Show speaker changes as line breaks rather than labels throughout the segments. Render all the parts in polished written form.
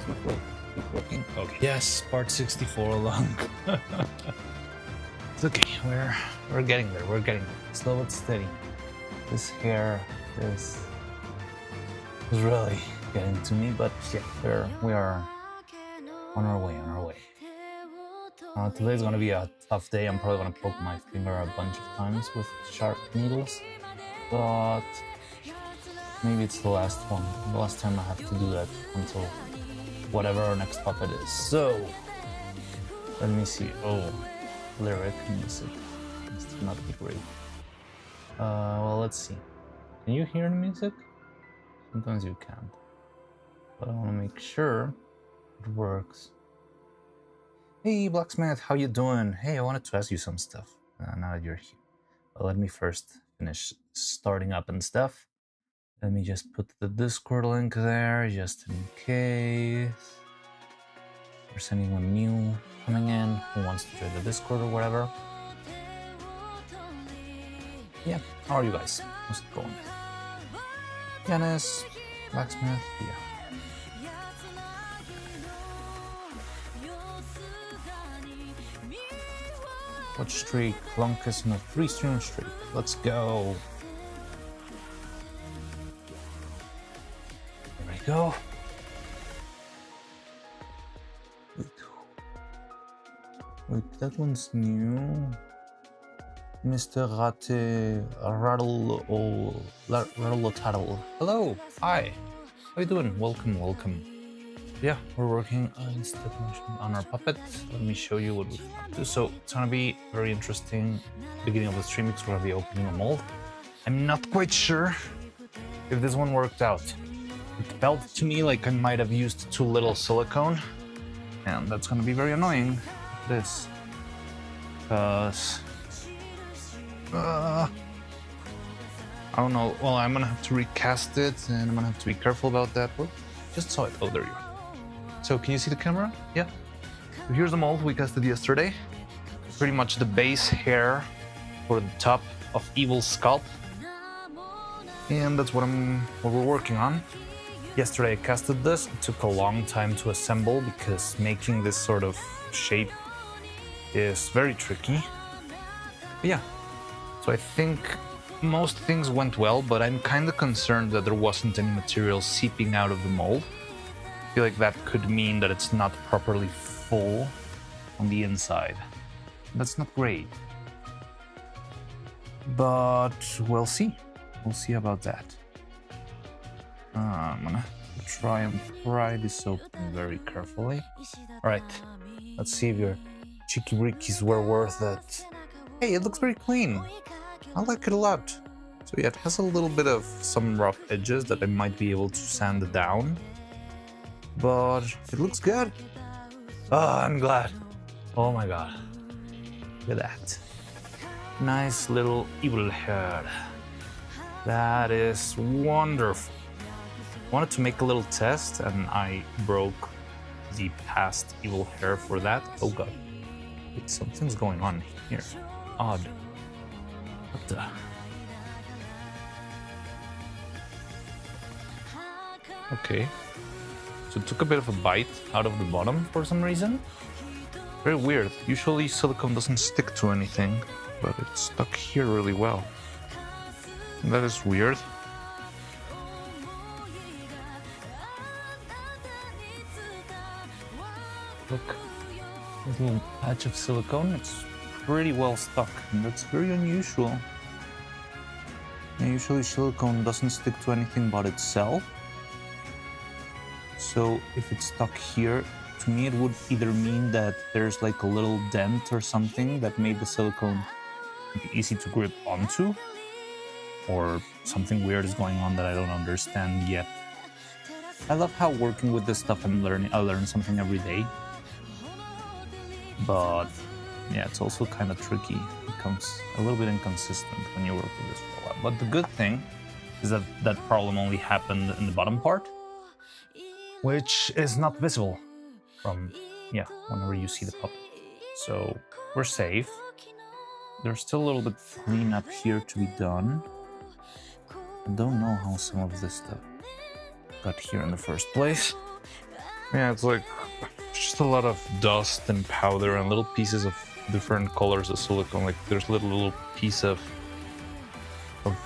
Keep working. Okay. Yes, part 64 along. It's okay. We're getting there. We're getting there. Slow but steady. This hair is really getting to me, but yeah, we are on our way. Today's gonna be a tough day. I'm probably gonna poke my finger a bunch of times with sharp needles, but maybe it's the last one. The last time I have to do that until whatever our next puppet is. So let me see. Oh, lyric music. This did not be great. Well, let's see. Can you hear the music? Sometimes you can't, but I want to make sure it works. Hey, Blacksmith, how you doing? Hey, I wanted to ask you some stuff. Now that you're here, but let me first finish starting up and stuff. Let me just put the Discord link there, just in case there's anyone new coming in who wants to join the Discord or whatever. Yeah, how are you guys? How's it going? Janice, Blacksmith, yeah. Watch streak, longest in a 3-stream streak. Let's go. There we go. Wait, that one's new. Mr. Rattle. Hello, hi. How you doing? Welcome. Yeah, we're working on our puppet. Let me show you what we do. So it's gonna be very interesting. Beginning of the stream, we're gonna be opening a mold. I'm not quite sure if this one worked out. It felt to me like I might have used too little silicone, and that's gonna be very annoying. This, because I don't know. Well, I'm gonna have to recast it, and I'm gonna have to be careful about that. Well, just saw it. Oh, there you are. So can you see the camera? Yeah. So here's the mold we casted yesterday. Pretty much the base hair for the top of Evil's scalp, and that's what we're working on. Yesterday I casted this. It took a long time to assemble because making this sort of shape is very tricky. But yeah. So I think most things went well, but I'm kind of concerned that there wasn't any material seeping out of the mold. I feel like that could mean that it's not properly full on the inside. That's not great. But we'll see. We'll see about that. I'm gonna try and pry this open very carefully. Alright, let's see if your cheeky rickies were worth it. Hey, it looks very clean. I like it a lot. So yeah, it has a little bit of some rough edges that I might be able to sand down. But it looks good. Oh, I'm glad. Oh my god. Look at that. Nice little evil hair. That is wonderful. Wanted to make a little test and I broke the past evil hair for that. Oh god. Wait, something's going on here. Odd. What the? Okay. So it took a bit of a bite out of the bottom for some reason. Very weird. Usually silicone doesn't stick to anything, but it's stuck here really well. That is weird. Look, this little patch of silicone, it's pretty well stuck, and that's very unusual. And usually silicone doesn't stick to anything but itself. So if it's stuck here, to me it would either mean that there's like a little dent or something that made the silicone easy to grip onto, or something weird is going on that I don't understand yet. I love how working with this stuff I learn something every day. But yeah, it's also kind of tricky. It becomes a little bit inconsistent when you work with this for a while. But the good thing is that that problem only happened in the bottom part, which is not visible from, whenever you see the puppet. So we're safe. There's still a little bit of cleanup here to be done. I don't know how some of this stuff got here in the first place. Yeah, it's like just a lot of dust and powder and little pieces of different colors of silicone. Like there's little piece of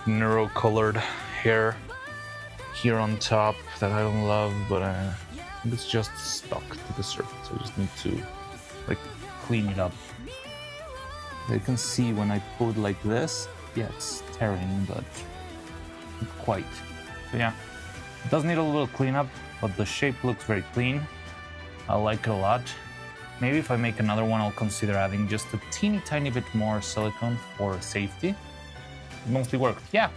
neuro-colored hair here on top that I don't love, but it's just stuck to the surface. I just need to like clean it up. You can see when I pull it like this, yeah, it's tearing, but not quite. So yeah, it does need a little cleanup, but the shape looks very clean. I like it a lot. Maybe if I make another one, I'll consider adding just a teeny tiny bit more silicone for safety. It mostly worked. Yeah,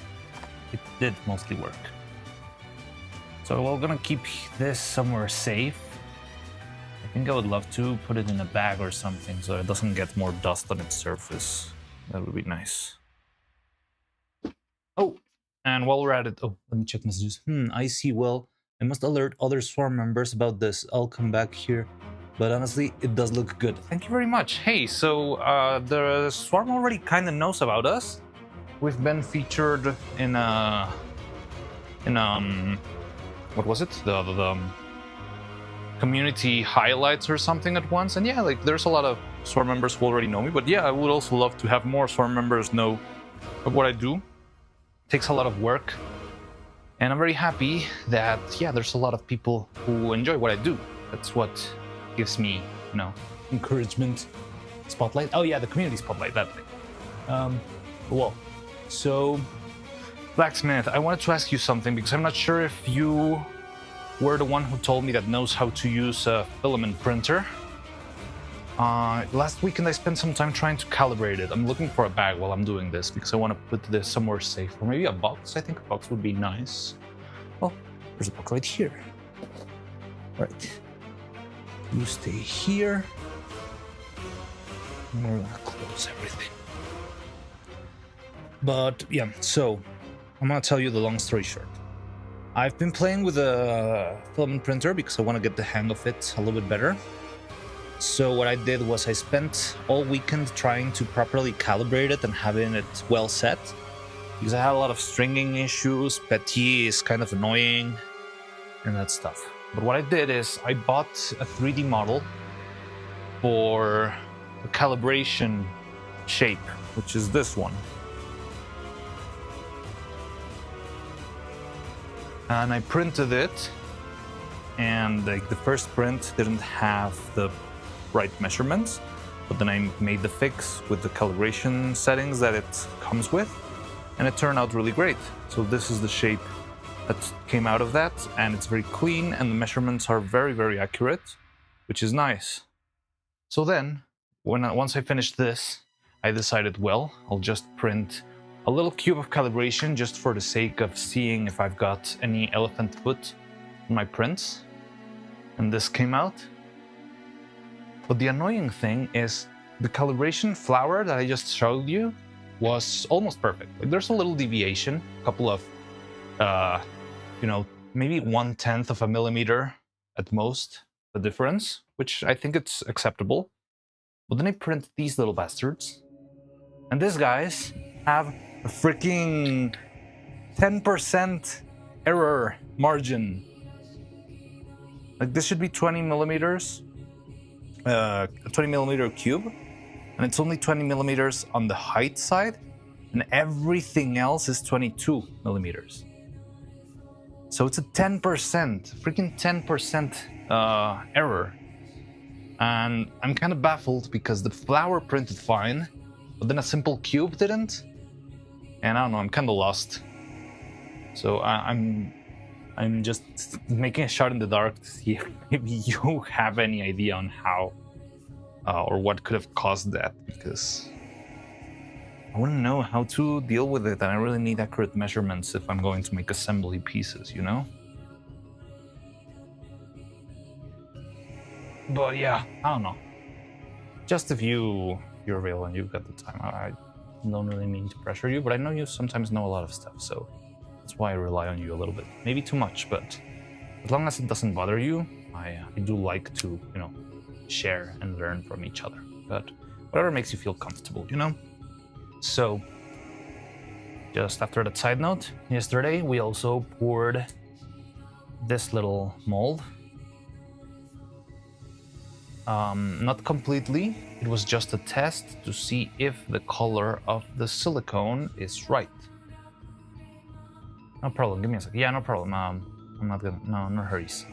it did mostly work. So we're gonna keep this somewhere safe. I think I would love to put it in a bag or something so it doesn't get more dust on its surface. That would be nice. Oh, and while we're at it, oh, let me check messages. I see. Well, I must alert other swarm members about this. I'll come back here. But honestly, it does look good. Thank you very much. Hey, so the swarm already kind of knows about us. We've been featured in what was it? The community highlights or something at once. And yeah, like there's a lot of swarm members who already know me. But yeah, I would also love to have more swarm members know of what I do. It takes a lot of work. And I'm very happy that, yeah, there's a lot of people who enjoy what I do. That's what gives me, you know, encouragement. Spotlight. Oh yeah, the community spotlight, that thing. Well, so Blacksmith, I wanted to ask you something because I'm not sure if you were the one who told me that knows how to use a filament printer. Last weekend I spent some time trying to calibrate it. I'm looking for a bag while I'm doing this because I want to put this somewhere safe. Or maybe a box. I think a box would be nice. Well, there's a box right here. Right. You stay here. And we're gonna close everything. But yeah, so I'm gonna tell you the long story short. I've been playing with a filament printer because I want to get the hang of it a little bit better. So what I did was I spent all weekend trying to properly calibrate it and having it well set. Because I had a lot of stringing issues, Petit is kind of annoying, and that stuff. But what I did is I bought a 3D model for a calibration shape, which is this one. And I printed it, and like the first print didn't have the right measurements, but then I made the fix with the calibration settings that it comes with, and it turned out really great. So this is the shape that came out of that, and it's very clean, and the measurements are very, very accurate, which is nice. So then, once I finished this, I decided, well, I'll just print a little cube of calibration just for the sake of seeing if I've got any elephant foot in my prints. And this came out. But the annoying thing is the calibration flower that I just showed you was almost perfect. Like there's a little deviation, a couple of, maybe 1/10 of a millimeter at most, the difference, which I think it's acceptable. But then I print these little bastards. And these guys have a freaking 10% error margin. Like this should be 20 millimeters, a 20 millimeter cube, and it's only 20 millimeters on the height side, and everything else is 22 millimeters. So it's a 10%, freaking 10% error. And I'm kind of baffled because the flower printed fine, but then a simple cube didn't. And I don't know, I'm kind of lost. So I'm just making a shot in the dark to see if maybe you have any idea on how or what could have caused that, because I want to know how to deal with it, and I really need accurate measurements if I'm going to make assembly pieces, you know? But yeah, I don't know. Just if you're real and you've got the time, I don't really mean to pressure you, but I know you sometimes know a lot of stuff, so that's why I rely on you a little bit. Maybe too much, but as long as it doesn't bother you, I do like to, share and learn from each other. But whatever makes you feel comfortable, you know? So, just after that side note, yesterday we also poured this little mold Not completely. It was just a test to see if the color of the silicone is right. No problem. Give me a second. Yeah, no problem. I'm not gonna. No hurries.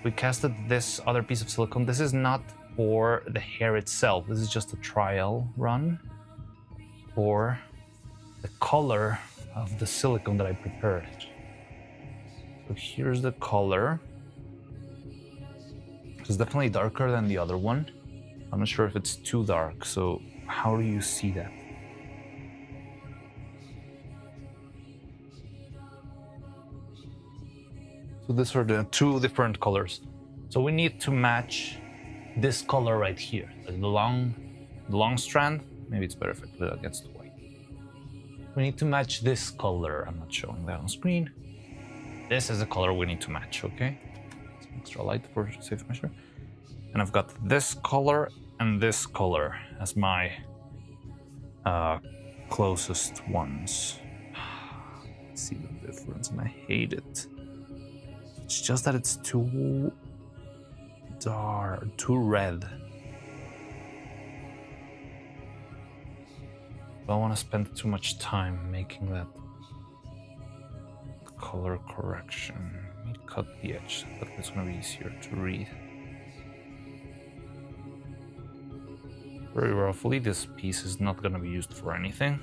We casted this other piece of silicone. This is not for the hair itself. This is just a trial run for the color of the silicone that I prepared. So here's the color. It's definitely darker than the other one. I'm not sure if it's too dark, so how do you see that? So these are the two different colors. So we need to match this color right here, like the long strand. Maybe it's better if I put it against the white. We need to match this color. I'm not showing that on screen. This is the color we need to match, okay? Some extra light for safe measure. And I've got this color and this color as my closest ones. See the difference, and I hate it. It's just that it's too dark, too red. I don't want to spend too much time making that color correction. Let me cut the edge, but it's going to be easier to read. Very roughly, this piece is not going to be used for anything.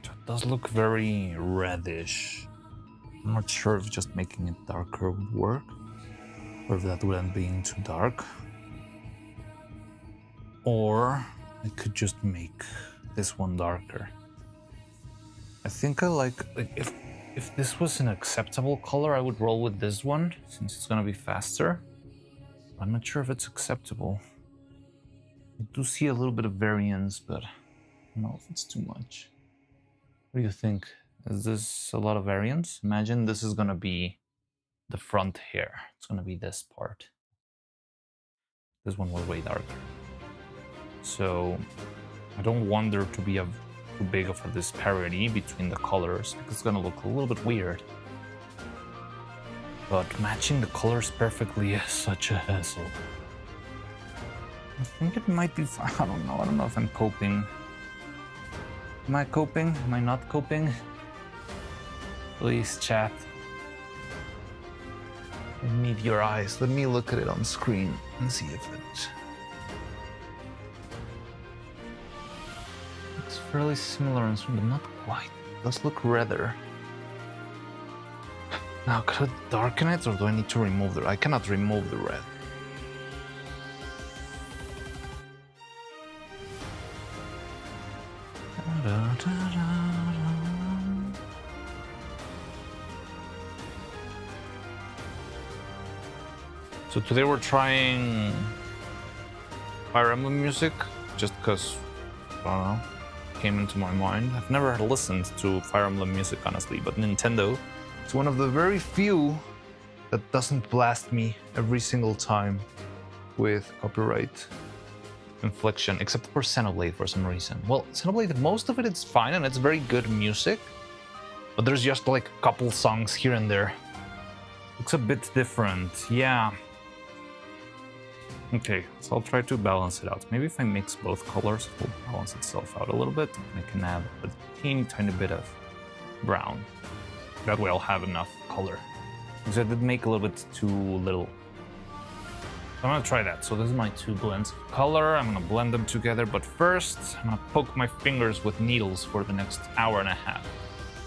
It does look very reddish. I'm not sure if just making it darker would work, or if that would end being too dark. Or I could just make this one darker. I think I like if this was an acceptable color, I would roll with this one since it's gonna be faster. I'm not sure if it's acceptable. I do see a little bit of variance, but I don't know if it's too much. What do you think? Is this a lot of variance? Imagine this is gonna be the front hair. It's gonna be this part. This one was way darker. So I don't want there to be too big of a disparity between the colors because it's gonna look a little bit weird. But matching the colors perfectly is such a hassle. I think it might be fine. I don't know if I'm coping. Am I coping? Am I not coping? Please, chat. I need your eyes. Let me look at it on screen and see if it... It's fairly similar on screen, but not quite. It does look redder. Now, could I darken it, or do I need to remove the... I cannot remove the red. So today we're trying Fire Emblem music, just because, I don't know, came into my mind. I've never listened to Fire Emblem music, honestly, but Nintendo is one of the very few that doesn't blast me every single time with copyright infliction, except for Xenoblade for some reason. Well, Xenoblade, most of it is fine and it's very good music, but there's just like a couple songs here and there. Looks a bit different, yeah. Okay, so I'll try to balance it out. Maybe if I mix both colors, it will balance itself out a little bit. I can add a teeny tiny bit of brown. That way I'll have enough color. Because I did make a little bit too little. I'm gonna try that. So this is my two blends of color. I'm gonna blend them together, but first I'm gonna poke my fingers with needles for the next hour and a half.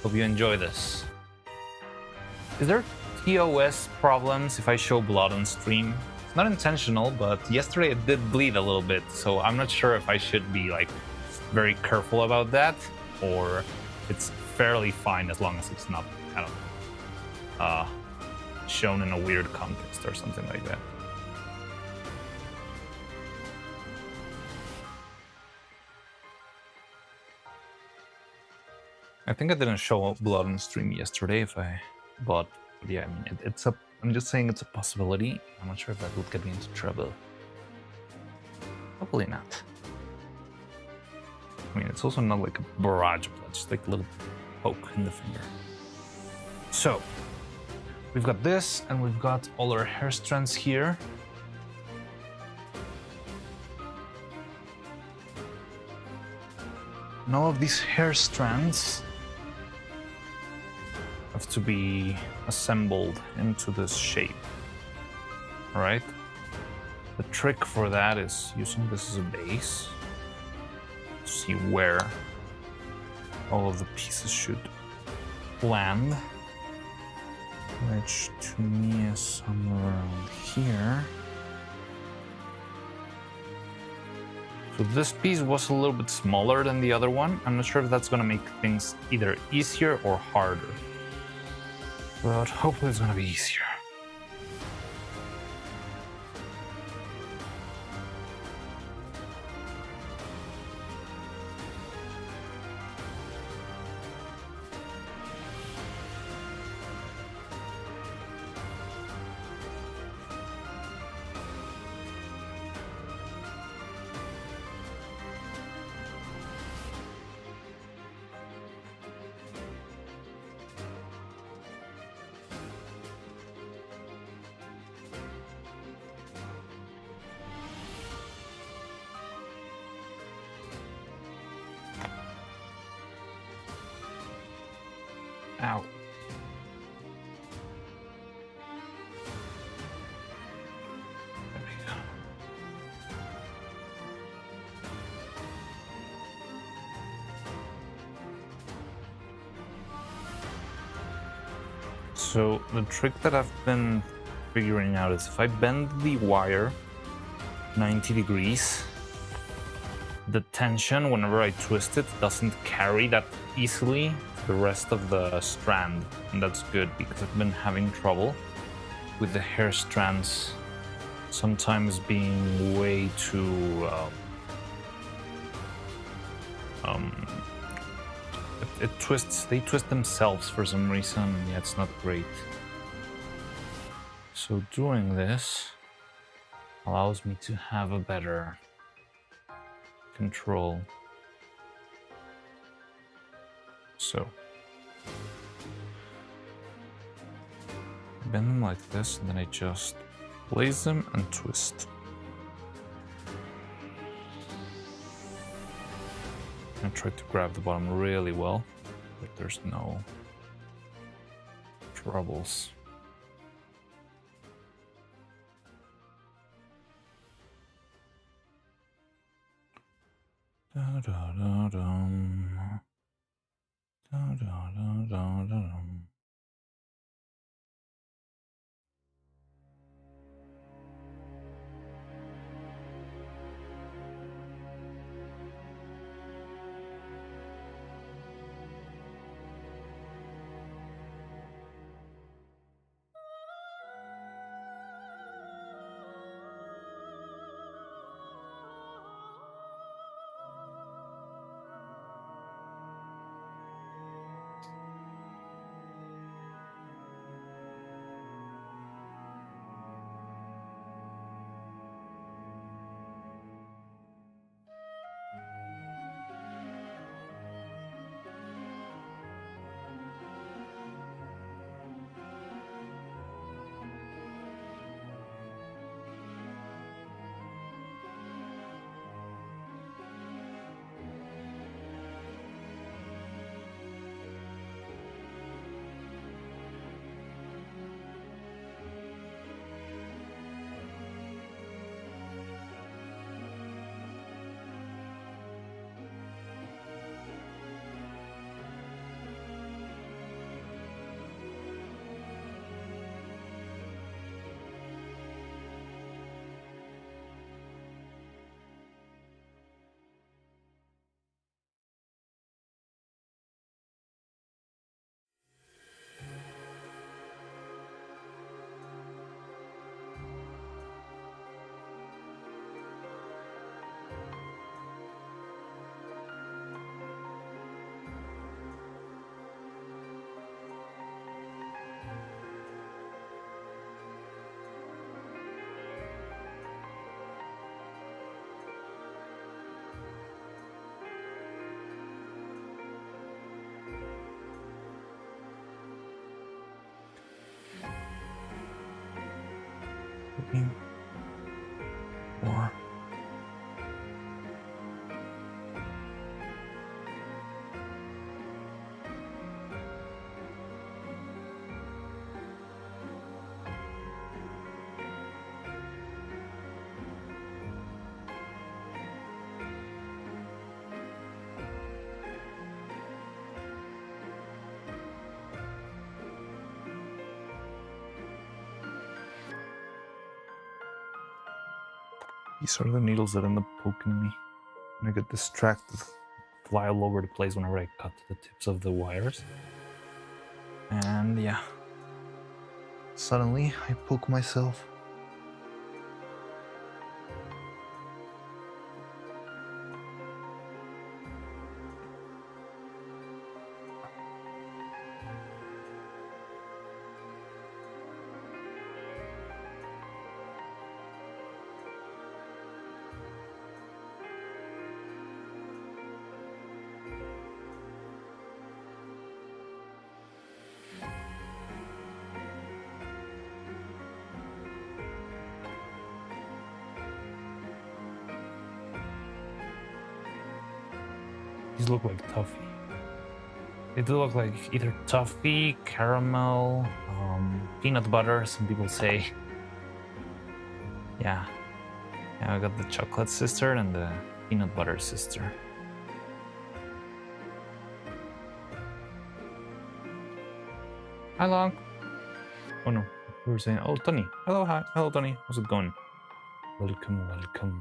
Hope you enjoy this. Is there TOS problems if I show blood on stream? It's not intentional, but yesterday it did bleed a little bit, so I'm not sure if I should be like very careful about that, or it's fairly fine as long as it's not kind of shown in a weird context or something like that. I think I didn't show blood on stream yesterday but yeah, I mean, it's a I'm just saying it's a possibility. I'm not sure if that would get me into trouble. Hopefully not. I mean, it's also not like a barrage of blood, just like a little poke in the finger. So, we've got this, and we've got all our hair strands here. And all of these hair strands have to be assembled into this shape. All right? The trick for that is using this as a base to see where all of the pieces should land, which to me is somewhere around here. So this piece was a little bit smaller than the other one. I'm not sure if that's gonna make things either easier or harder, but hopefully it's gonna be easier. Ow. There we go. So the trick that I've been figuring out is if I bend the wire 90 degrees, the tension, whenever I twist it, doesn't carry that easily to the rest of the strand. And that's good because I've been having trouble with the hair strands sometimes being way too it twists, they twist themselves for some reason. Yeah, it's not great. So doing this allows me to have a better control. So bend them like this, and then I just place them and twist. I try to grab the bottom really well, but there's no troubles. Da, da, da, dum. Da, da, da, da, da, dum. Or these are the needles that end up poking me. And I get distracted, fly all over the place whenever I cut the tips of the wires. And yeah, suddenly I poke myself. These look like toffee. They do look like either toffee, caramel, peanut butter, some people say. Yeah. Yeah, I got the chocolate sister and the peanut butter sister. Hi, Long. Oh no, we were saying, oh, Tony. Hello, hi. Hello, Tony. How's it going? Welcome, welcome.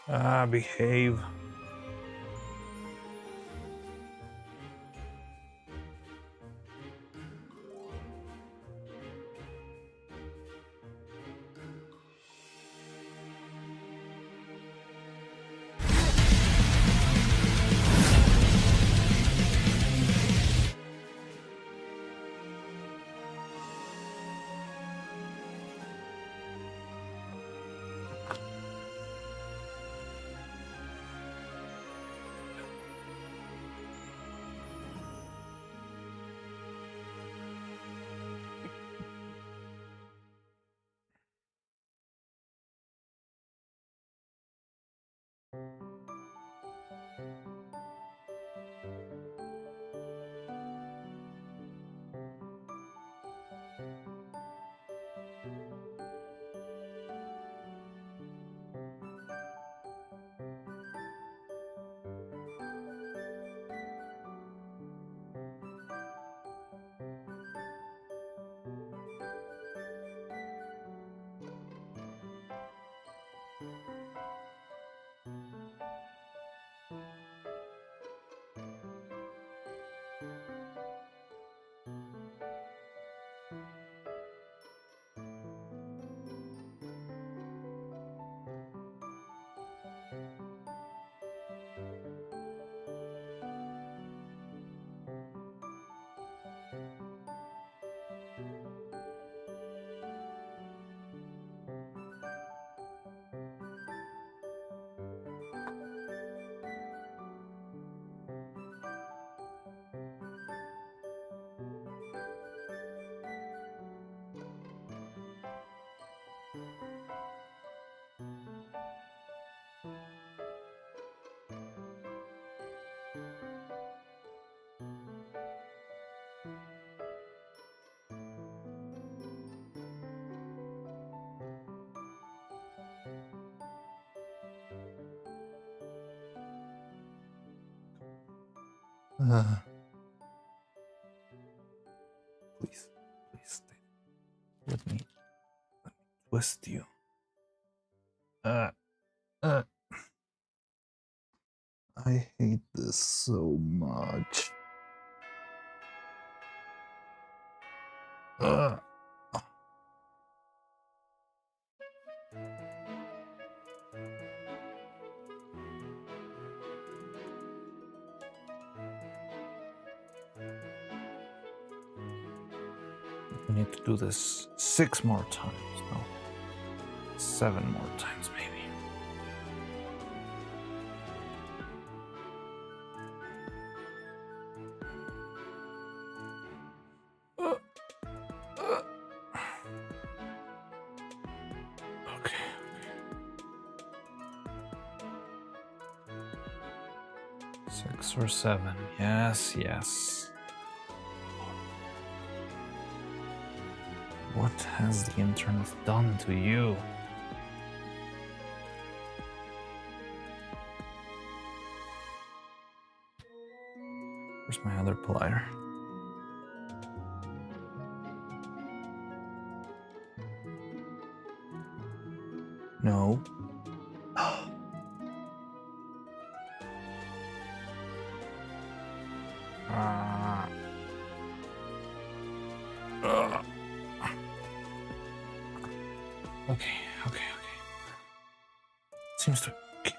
Ah, behave. Please, please stay. Let me twist you. I hate this so much. We need to do this 6 more times. No, 7 more times maybe. Okay. 6 or 7. Yes, yes. What has the internet done to you? Where's my other plier? No. Okay. Seems to. Okay.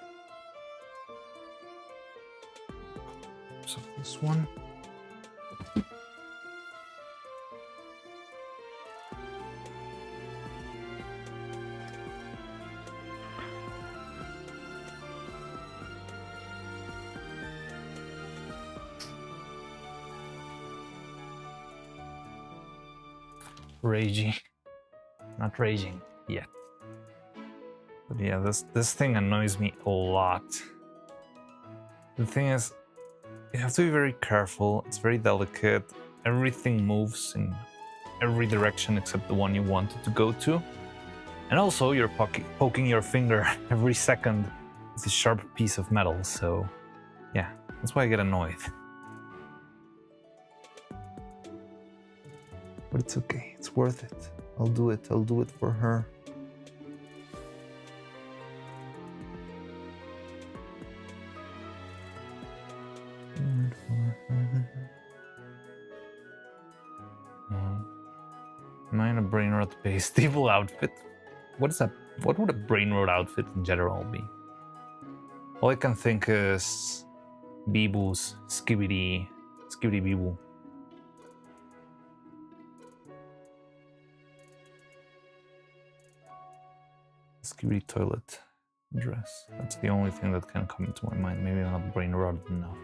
So this one. Raging. Not raging yet. But yeah, this thing annoys me a lot. The thing is, you have to be very careful. It's very delicate. Everything moves in every direction except the one you want it to go to. And also, you're poking your finger every second with a sharp piece of metal. So yeah, that's why I get annoyed. But it's okay. It's worth it. I'll do it. I'll do it for her. Am I in a brain rot-based evil outfit? What is that? What would a brain rot outfit in general be? All I can think is Beeboo's Skibidi Beeboo. Skibidi toilet dress. That's the only thing that can come into my mind. Maybe I'm not brain rot enough.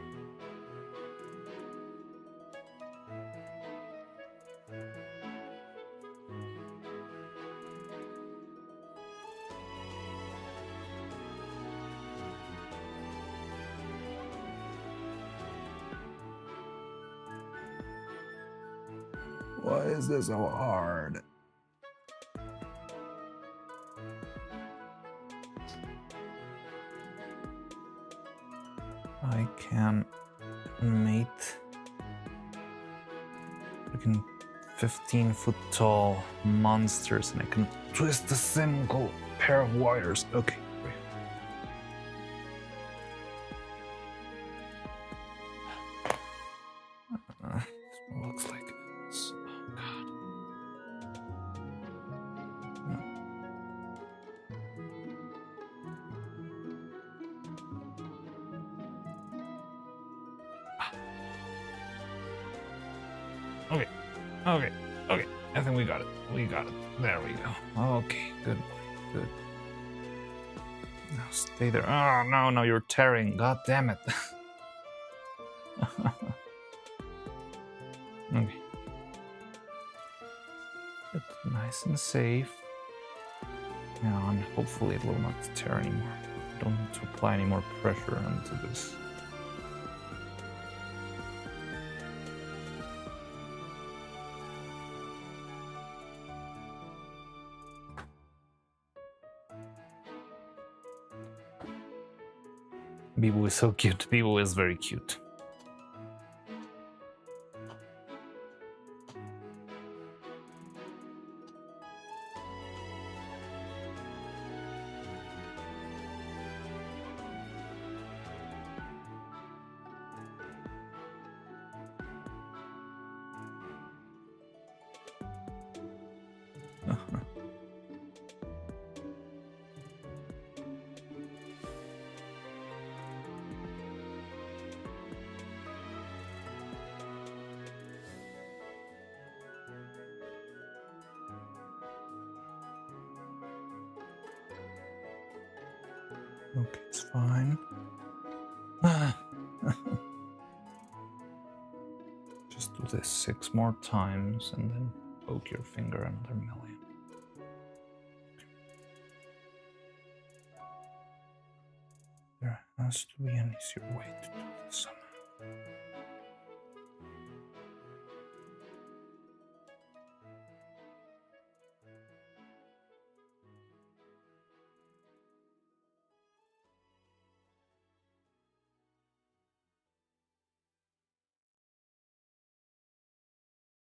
Why is this so hard? I can mate freaking 15-foot tall monsters and I can twist a single pair of wires. Okay, great. This one looks like this. Oh god. No. Okay. I think we got it. There we go. Okay, good. Now stay there. Oh, no, you're tearing. God damn it. Okay. It's nice and safe. Now, and hopefully it will not tear anymore. I don't need to apply any more pressure onto this. Beeboo is so cute. Beeboo is very cute. Okay, it's fine. Just do this 6 more times and then poke your finger another million. There has to be an easier way to do this somehow.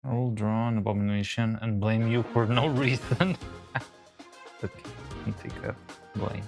I will draw an abomination and blame you for no reason. Okay, I can take that blame.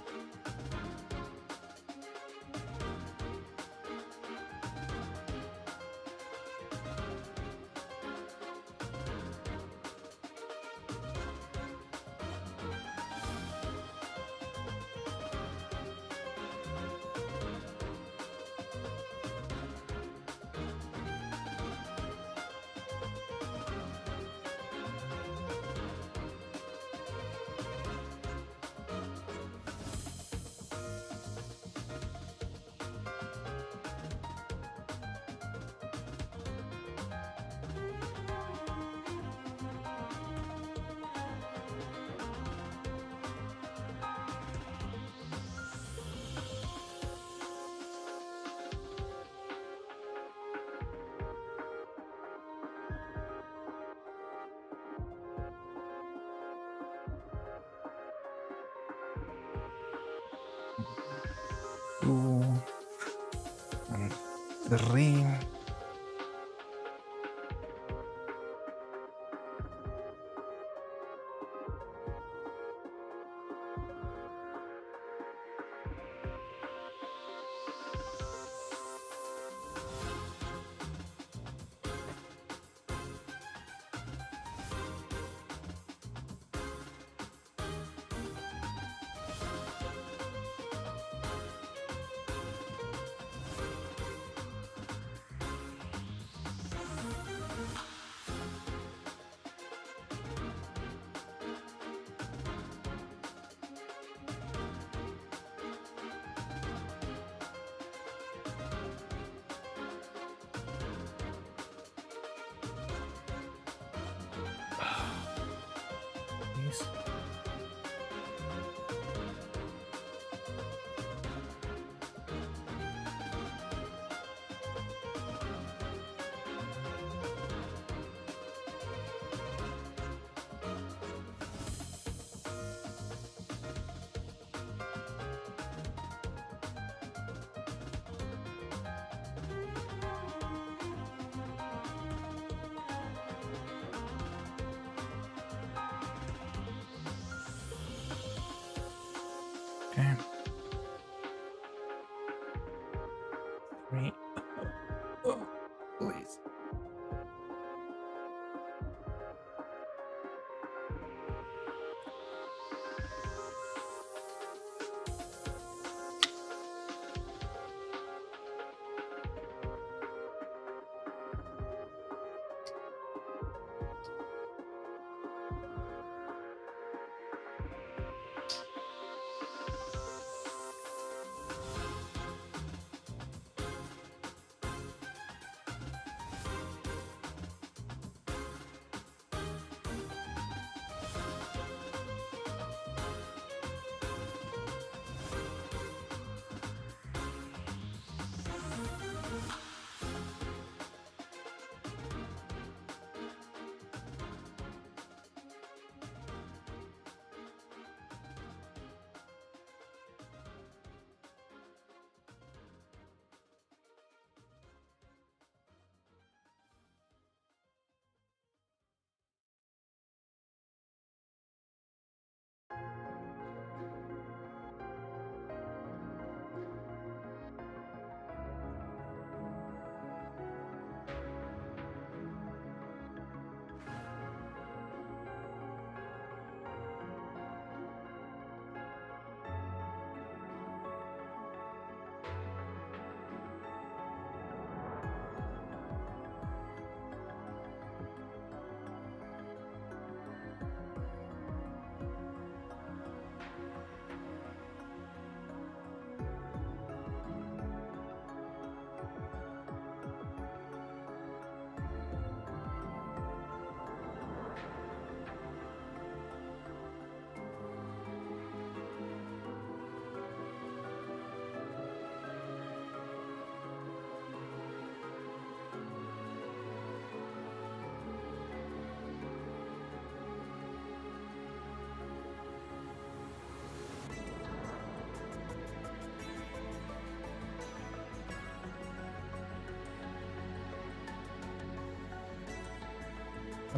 And the ring.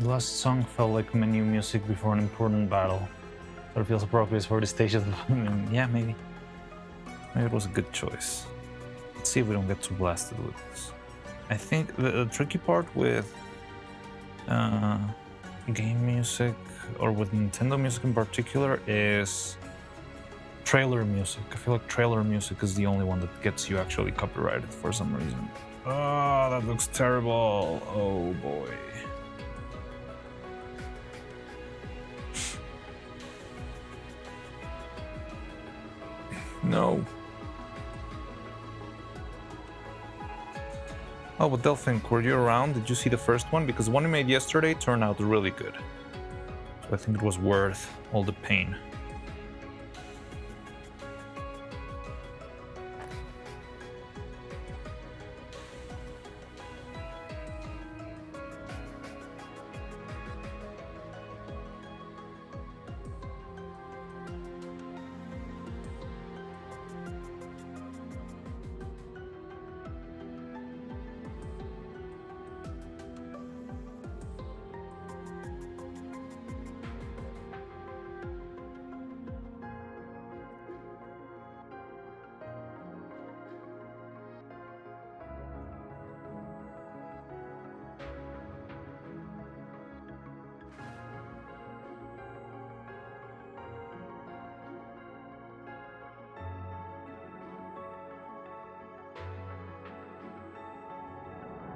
The last song felt like menu music before an important battle. So it feels appropriate for the stage of the yeah, maybe. Maybe it was a good choice. Let's see if we don't get too blasted with this. I think the tricky part with game music, or with Nintendo music in particular, is trailer music. I feel like trailer music is the only one that gets you actually copyrighted for some reason. Oh, that looks terrible. Oh boy. No. Oh, but they'll think, were you around? Did you see the first one? Because the one we made yesterday turned out really good. So I think it was worth all the pain.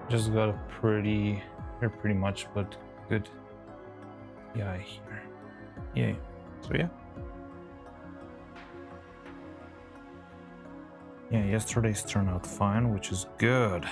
Just got a pretty much, but good. Yeah, here. Yeah. So yeah. Yeah, yesterday's turned out fine, which is good.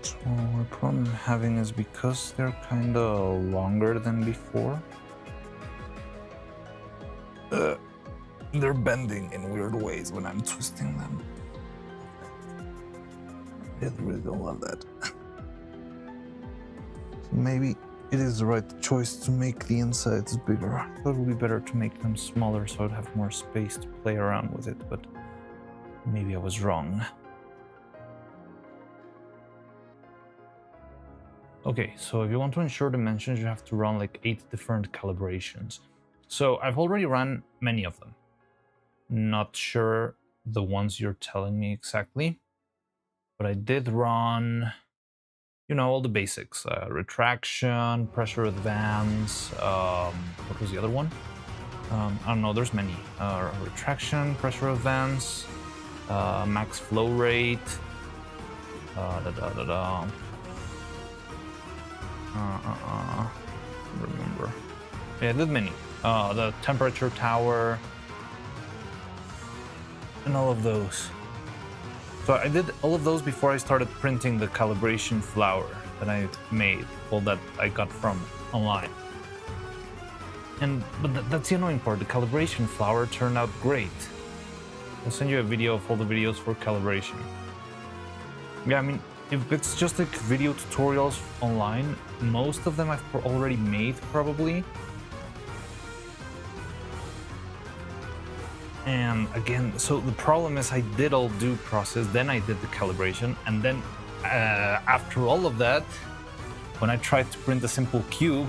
So the problem I'm having is because they're kind of longer than before, they're bending in weird ways when I'm twisting them. I really don't love that. So maybe it is the right choice to make the insides bigger. I thought it would be better to make them smaller so I'd have more space to play around with it, but maybe I was wrong. Okay, so if you want to ensure dimensions, you have to run like 8 different calibrations. So I've already run many of them. Not sure the ones you're telling me exactly, but I did run, you know, all the basics. Retraction, pressure advance, what was the other one? I don't know, there's many. Retraction, pressure advance, max flow rate, remember. Yeah, I did many. The temperature tower, and all of those. So I did all of those before I started printing the calibration flower that I made, well, that I got from online. But that's the annoying part. The calibration flower turned out great. I'll send you a video of all the videos for calibration. Yeah, I mean, if it's just like video tutorials online, most of them I've already made probably. And again, so the problem is I did all due process, then I did the calibration, and then after all of that, when I tried to print a simple cube,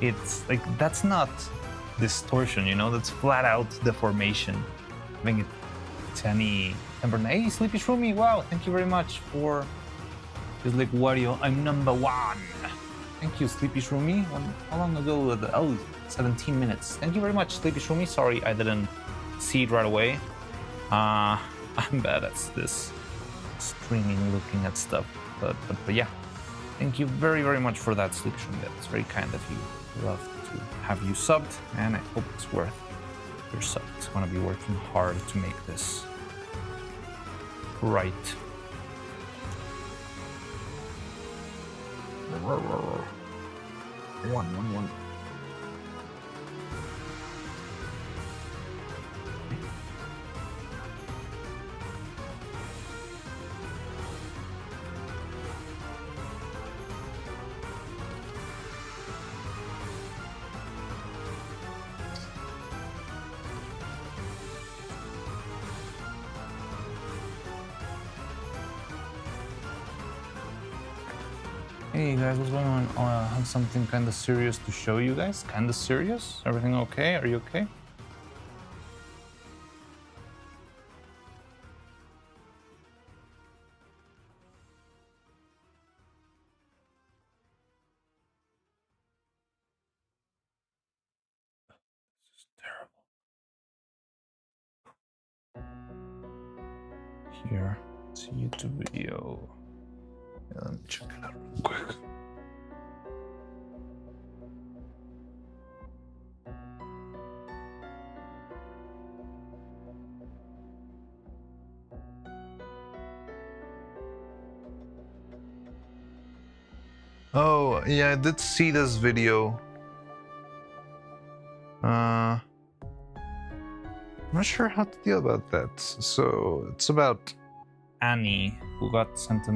it's like, that's not distortion, you know, that's flat out deformation. Having it to any temper. Hey, Sleepy Shroomy, wow, thank you very much for this like Wario, I'm number one. Thank you, Sleepy Shroomy. How long ago? Oh, 17 minutes. Thank you very much, Sleepy Shroomy. Sorry, I didn't see it right away. I'm bad at this streaming, looking at stuff. But yeah, thank you very, very much for that, Sleepy Shroomy. That's very kind of you. Love to have you subbed, and I hope it's worth your sub. It's gonna be working hard to make this right. One. Hey guys, what's going on? I have something kind of serious to show you guys. Kind of serious? Everything okay? Are you okay? This is terrible. Here, it's a YouTube video. Yeah, let me check it out real quick. Oh, yeah, I did see this video. I'm not sure how to deal about that. So, it's about Annie, who got sent a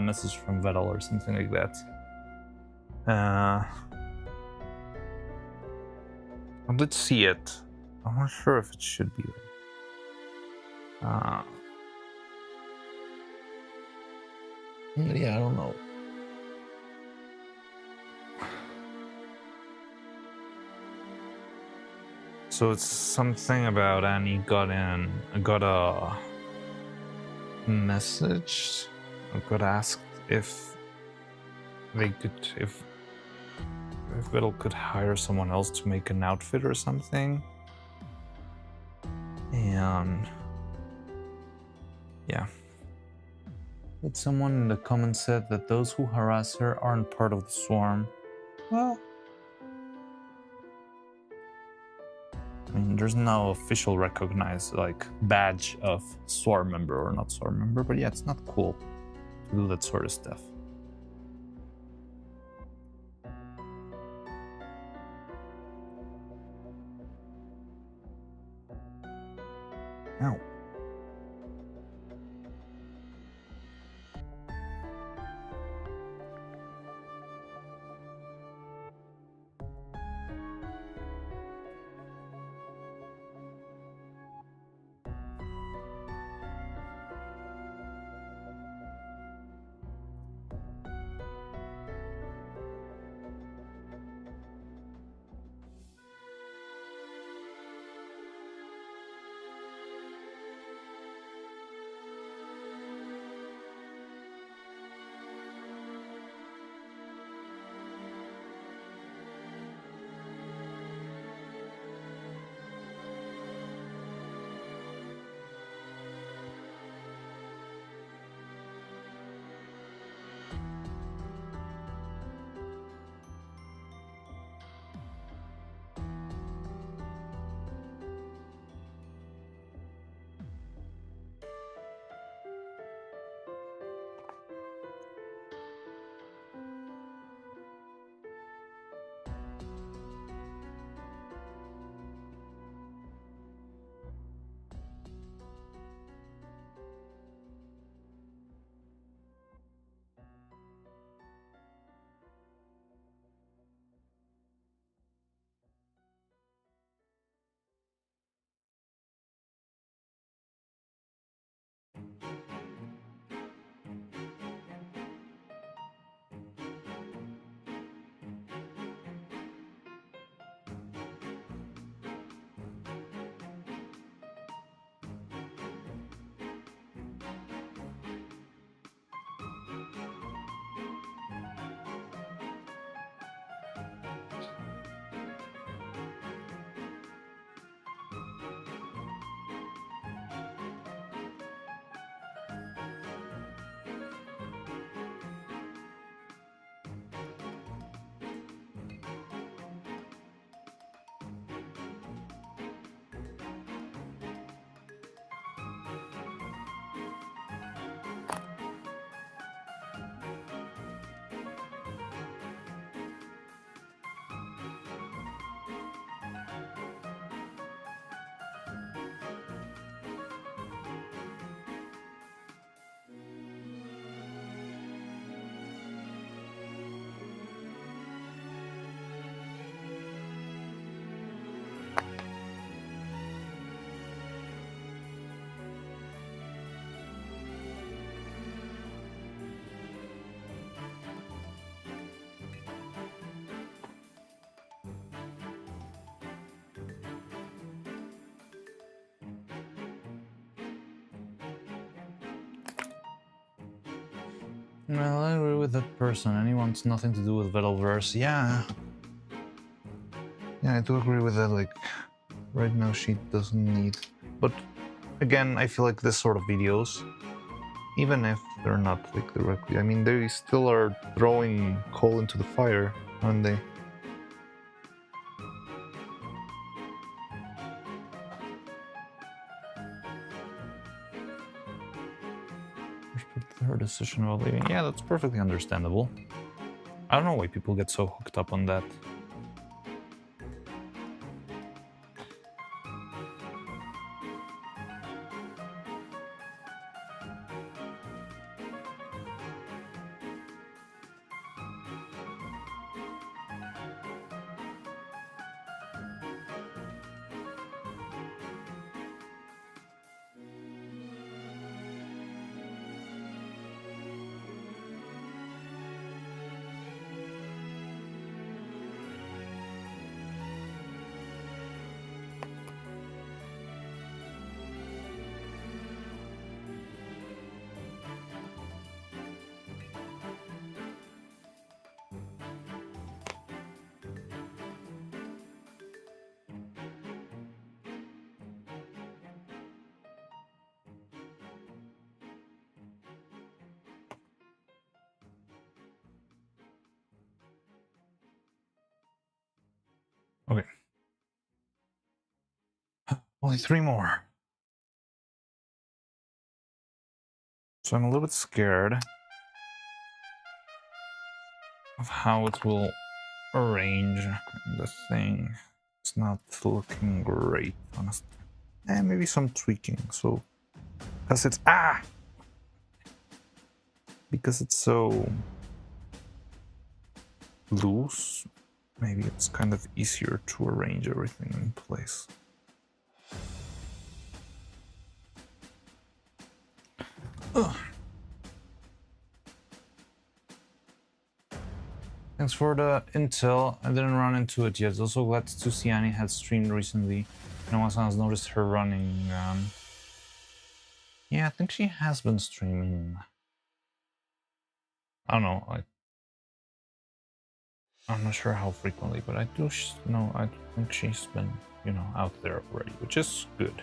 message from Vettel or something like that. I did see it. I'm not sure if it should be there. Yeah, I don't know. So it's something about Annie got a message, got asked if Vettel could hire someone else to make an outfit or something. And yeah. But someone in the comments said that those who harass her aren't part of the swarm. Well, I mean, there's no official recognized like badge of swarm member or not swarm member, but yeah, it's not cool to do that sort of stuff. Ow. Well, I agree with that person. And he wants nothing to do with Vitalverse. Yeah. Yeah, I do agree with that. Like, right now she doesn't need... But, again, I feel like this sort of videos, even if they're not, like, directly... I mean, they still are throwing coal into the fire, aren't they? Respect her decision about leaving. Yeah, that's perfectly understandable. I don't know why people get so hooked up on that. Okay. Only 3 more. So I'm a little bit scared of how it will arrange the thing. It's not looking great, honestly. And maybe some tweaking, so... Because it's... Because it's so... loose, maybe it's kind of easier to arrange everything in place. Ugh. Thanks for the intel. I didn't run into it yet. Also glad to see Annie had streamed recently. No one has noticed her running. Yeah, I think she has been streaming. I don't know. I'm not sure how frequently, but I do know. I think she's been, you know, out there already, which is good.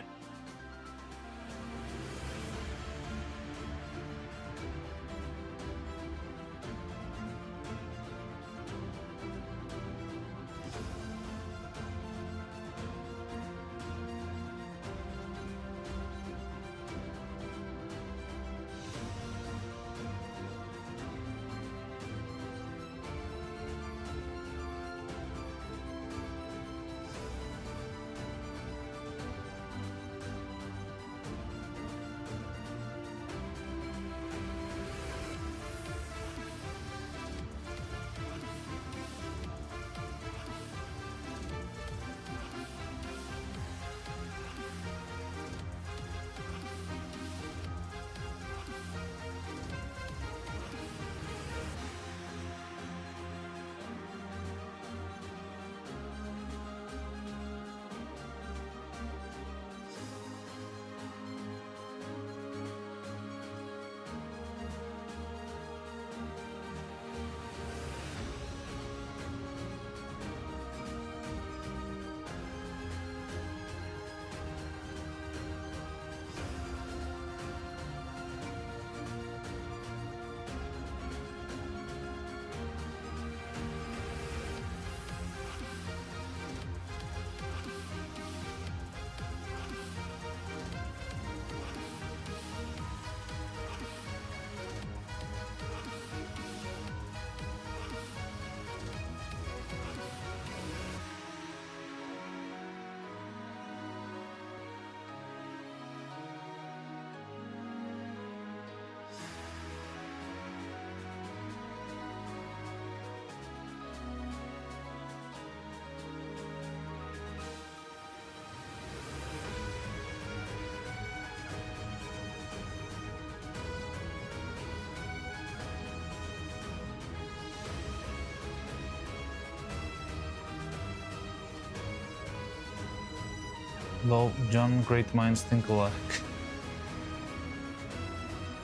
Though John, great minds think alike.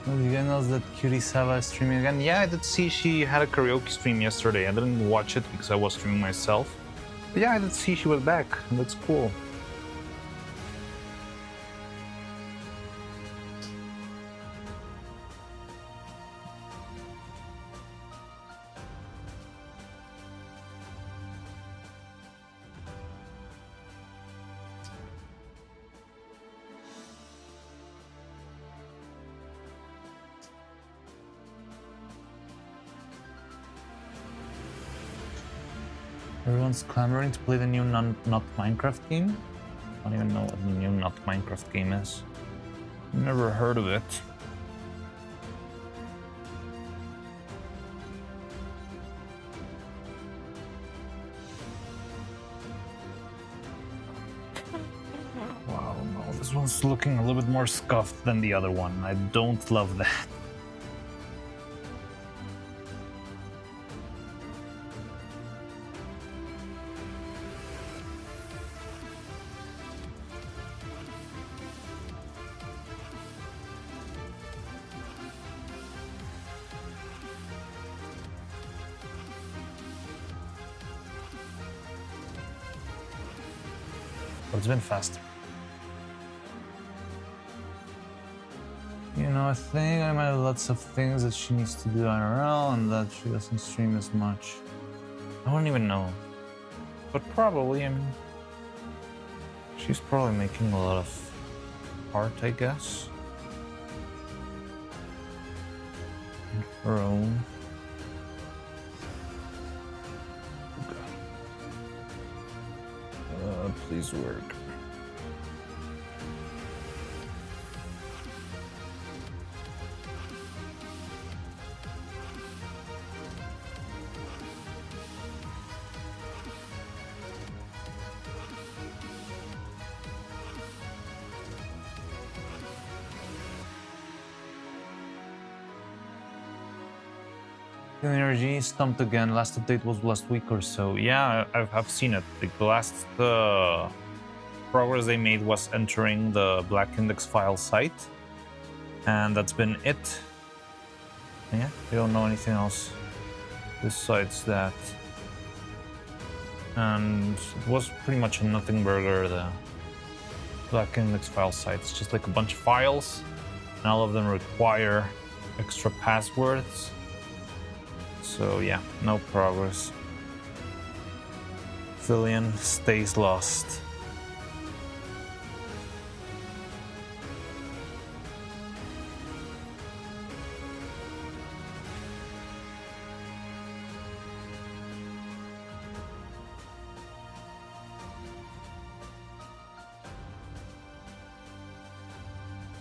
Did you guys know that Neuro-Sama is streaming again? Yeah, I did see she had a karaoke stream yesterday. I didn't watch it because I was streaming myself. But yeah, I did see she was back. That's cool. Everyone's clamoring to play the new not Minecraft game. I don't even know what the new not Minecraft game is. Never heard of it. Wow, no, this one's looking a little bit more scuffed than the other one. I don't love that. But it's been faster. You know, I think I might have lots of things that she needs to do IRL and that she doesn't stream as much. I don't even know. But probably, I mean, she's probably making a lot of art, I guess. Her own. Please work. The energy stumped again. Last update was last week or so. Yeah, I've seen it. Like the last progress they made was entering the Black Index file site, and that's been it. Yeah, we don't know anything else besides that. And it was pretty much a nothing burger, the Black Index file site. It's just like a bunch of files, and all of them require extra passwords. So yeah, no progress. Fillion stays lost.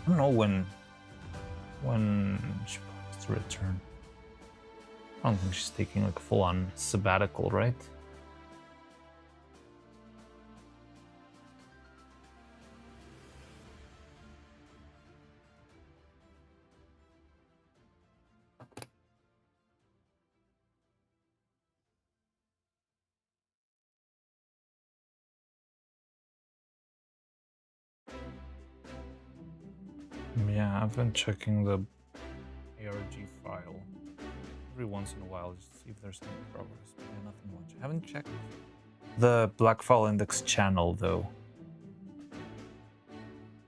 I don't know when she plans to return. I don't think she's taking like a full-on sabbatical, right? Yeah, I've been checking the ARG file every once in a while just to see if there's any progress. But yeah, nothing much. I haven't checked the Black File Index channel though.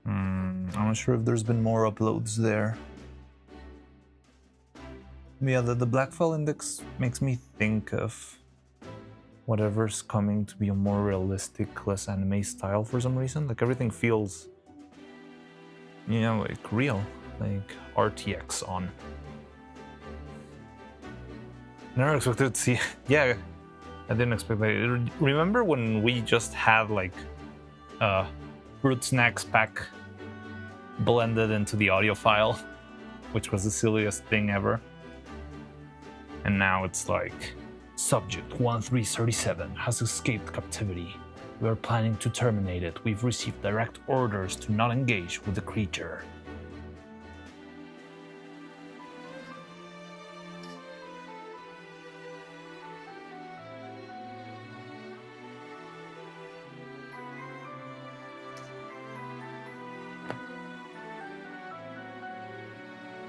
I'm not sure if there's been more uploads there. Yeah, the Black File Index makes me think of whatever's coming to be a more realistic, less anime style for some reason. Like everything feels, you know, like real, like RTX on. Never expected to see. Yeah, I didn't expect that. Remember when we just had like Fruit Snacks pack blended into the audio file, which was the silliest thing ever? And now it's like, Subject 1337 has escaped captivity. We are planning to terminate it. We've received direct orders to not engage with the creature.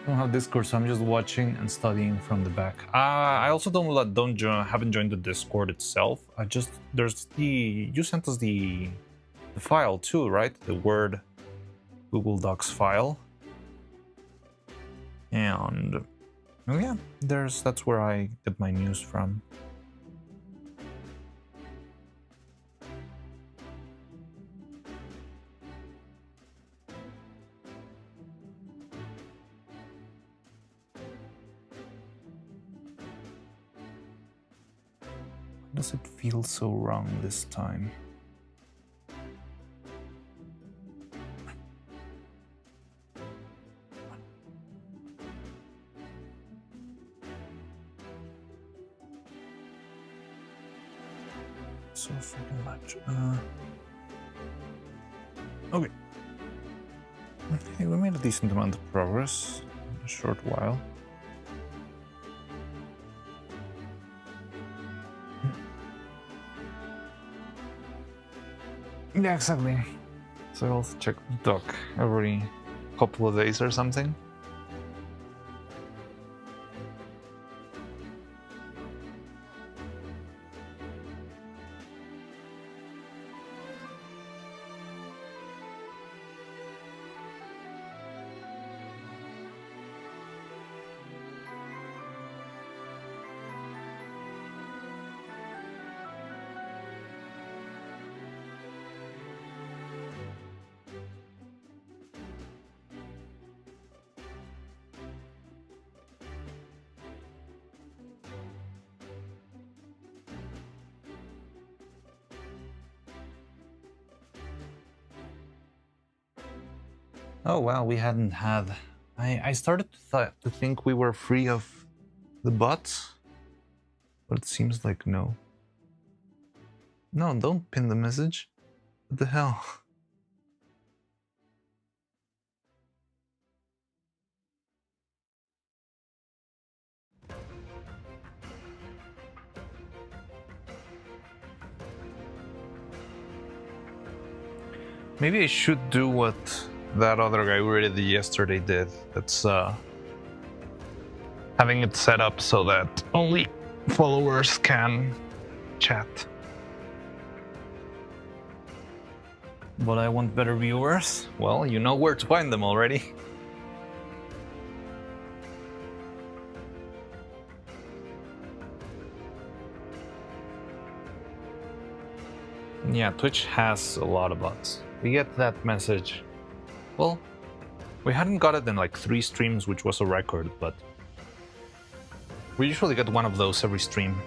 I don't have Discord, so I'm just watching and studying from the back. I also haven't joined the Discord itself. You sent us the file too, right? The Word Google Docs file. And oh yeah, that's where I get my news from. Why does it feel so wrong this time? So freaking much. Okay. Okay, we made a decent amount of progress in a short while. Yeah, exactly. So I'll check the doc every couple of days or something. Oh wow, we hadn't had... I started to think we were free of the bots, but it seems like no. No, don't pin the message. What the hell? Maybe I should do what that other guy we read yesterday did. That's having it set up so that only followers can chat. But I want better viewers? Well, you know where to find them already. Yeah, Twitch has a lot of bots. We get that message. Well, we hadn't got it in like 3 streams, which was a record, but we usually get one of those every stream.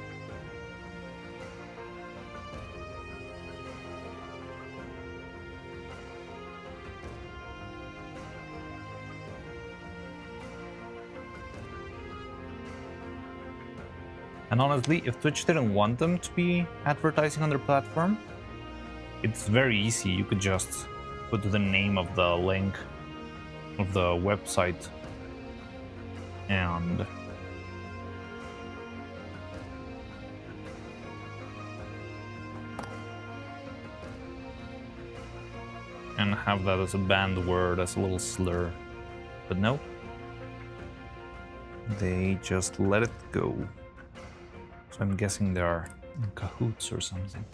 And honestly, if Twitch didn't want them to be advertising on their platform, it's very easy. You could just put the name of the link of the website and have that as a banned word, as a little slur. But no, they just let it go. So I'm guessing they are in cahoots or something.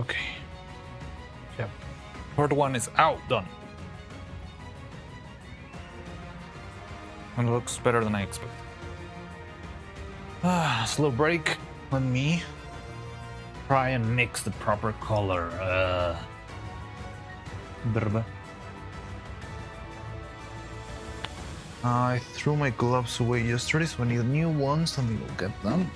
Okay. Yep. Part 1 is out, done. And it looks better than I expected. Slow break. Let me try and mix the proper color. I threw my gloves away yesterday, so I need new ones. Let me go get them.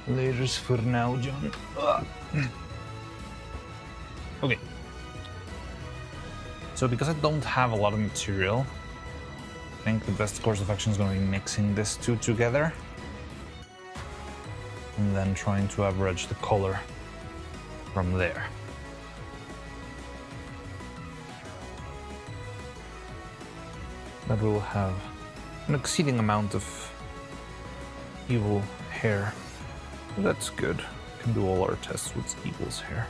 Lasers for now, John. Okay. So because I don't have a lot of material, I think the best course of action is going to be mixing these two together and then trying to average the color from there. That will have an exceeding amount of evil hair. That's good. We can do all our tests with evil's hair.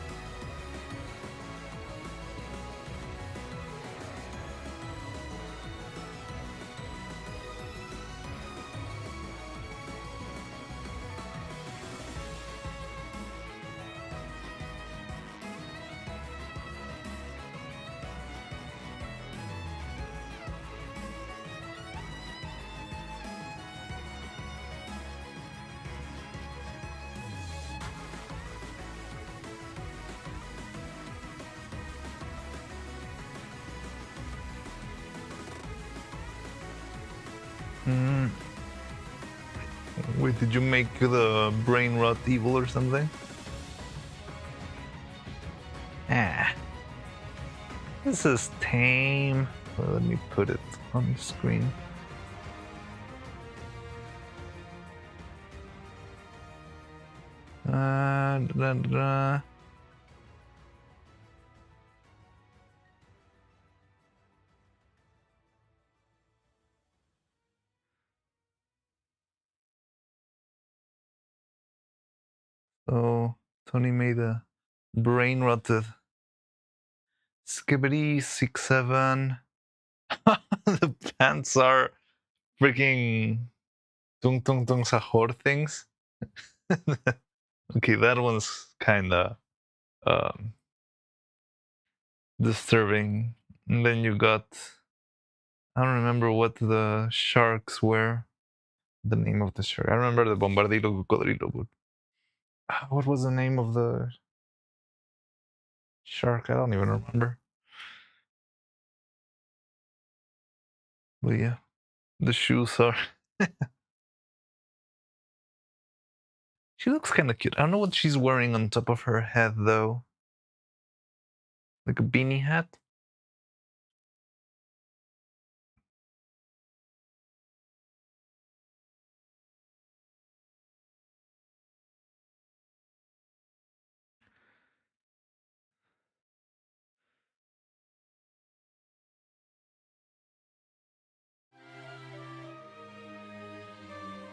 Wait, did you make the brain rot evil or something? This is tame. Well, let me put it on the screen. So Tony made a brain rotted Skibbity 6-7. The pants are freaking tung tung tung sahur things. Okay, that one's kinda disturbing. And then you got, I don't remember what the sharks were. The name of the shark. I remember the Bombardilo Cocodrilo, but what was the name of the shark? I don't even remember. But yeah, the shoes are. She looks kind of cute. I don't know what she's wearing on top of her head though. Like a beanie hat.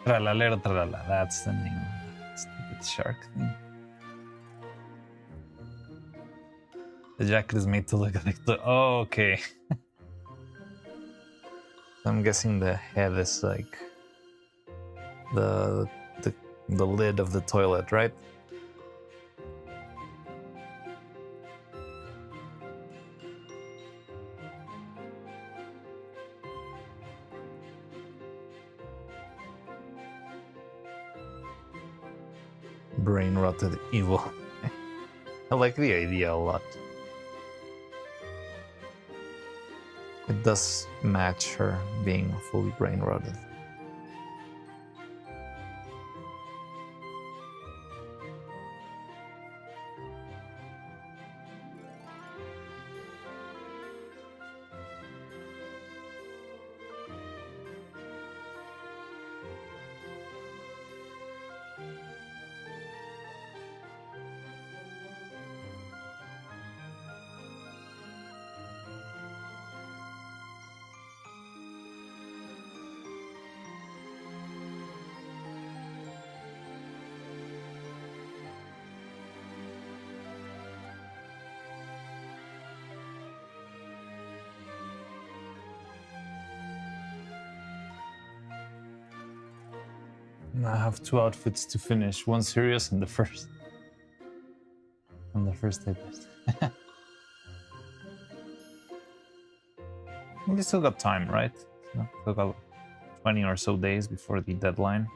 Tralalero tralala, that's the name of the stupid shark thing. The jacket is made to look like the. Oh, okay. I'm guessing the head is like the lid of the toilet, right? Brain rotted evil. I like the idea a lot. It does match her being fully brain rotted. I have 2 outfits to finish. One serious and the first. On the first day best. We still got time, right? Still got 20 or so days before the deadline.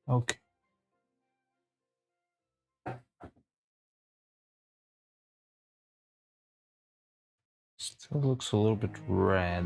Okay. Still looks a little bit red.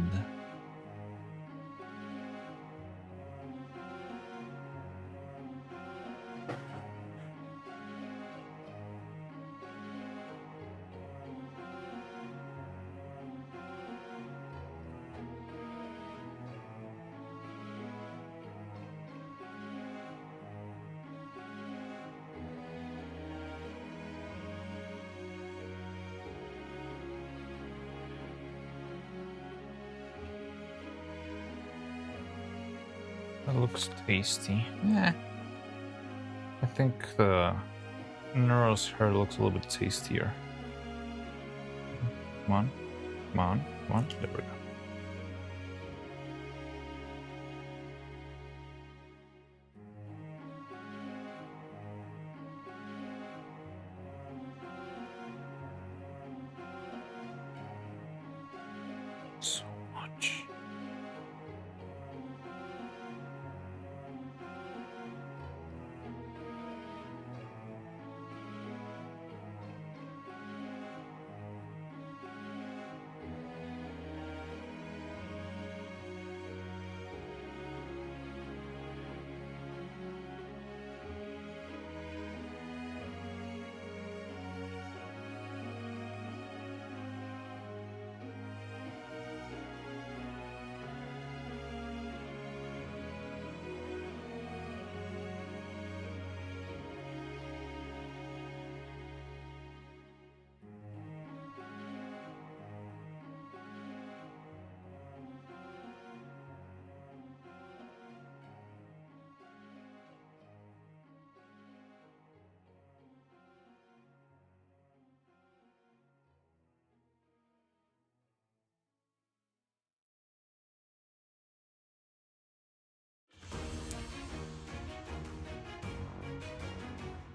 That looks tasty. Yeah. I think the Neuro's hair looks a little bit tastier. Come on. Come on. Come on. There we go. So much.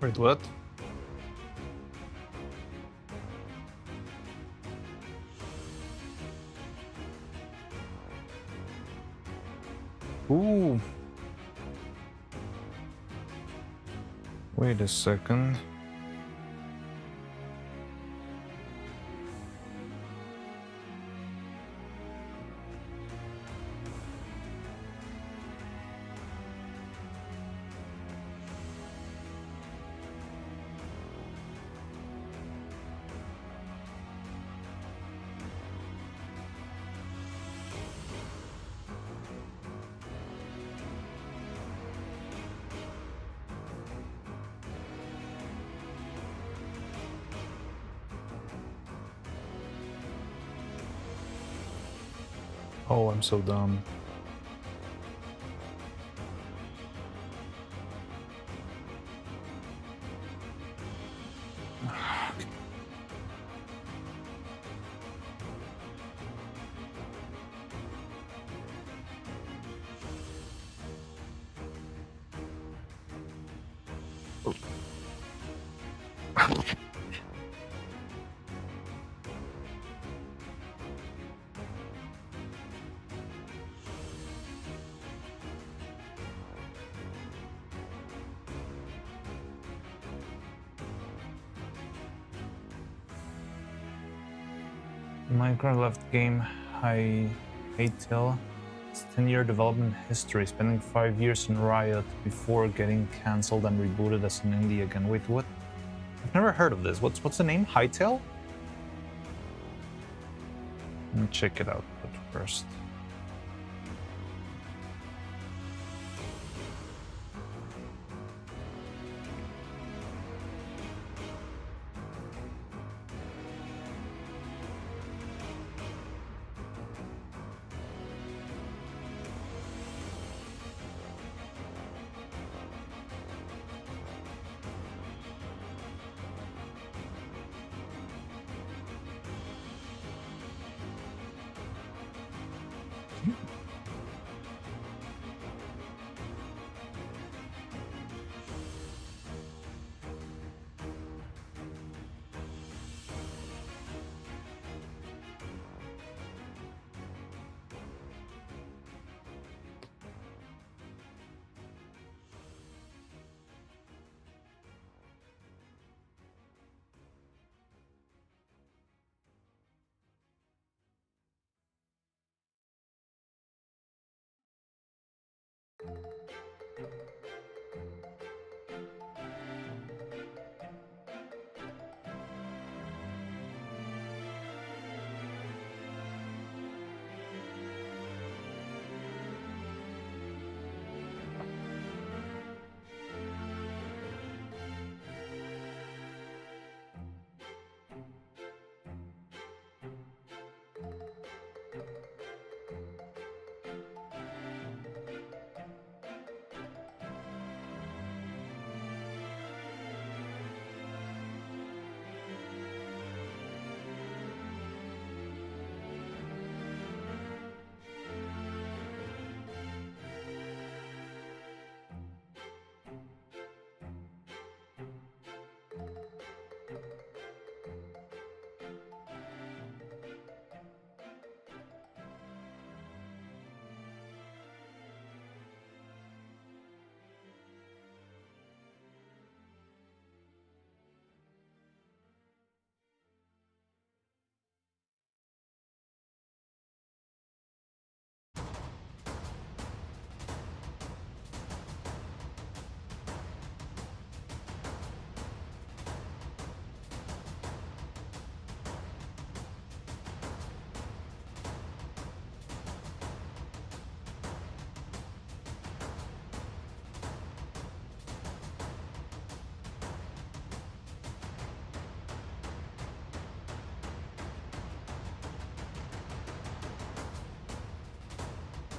Wait, what? Ooh. Wait a second. Oh, I'm so dumb. Minecraft left game Hytale. It's 10-year development history, spending 5 years in Riot before getting cancelled and rebooted as an indie again. Wait, what? I've never heard of this. What's the name? Hytale? Let me check it out first.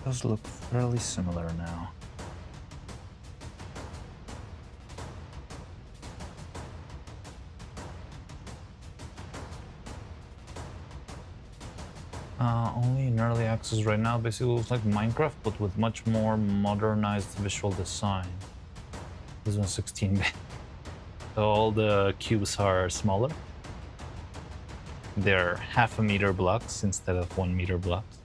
Does look fairly similar now. Only in early access right now. Basically, it looks like Minecraft, but with much more modernized visual design. This one's 16-bit. So all the cubes are smaller. They're 0.5 meter blocks instead of 1 meter blocks.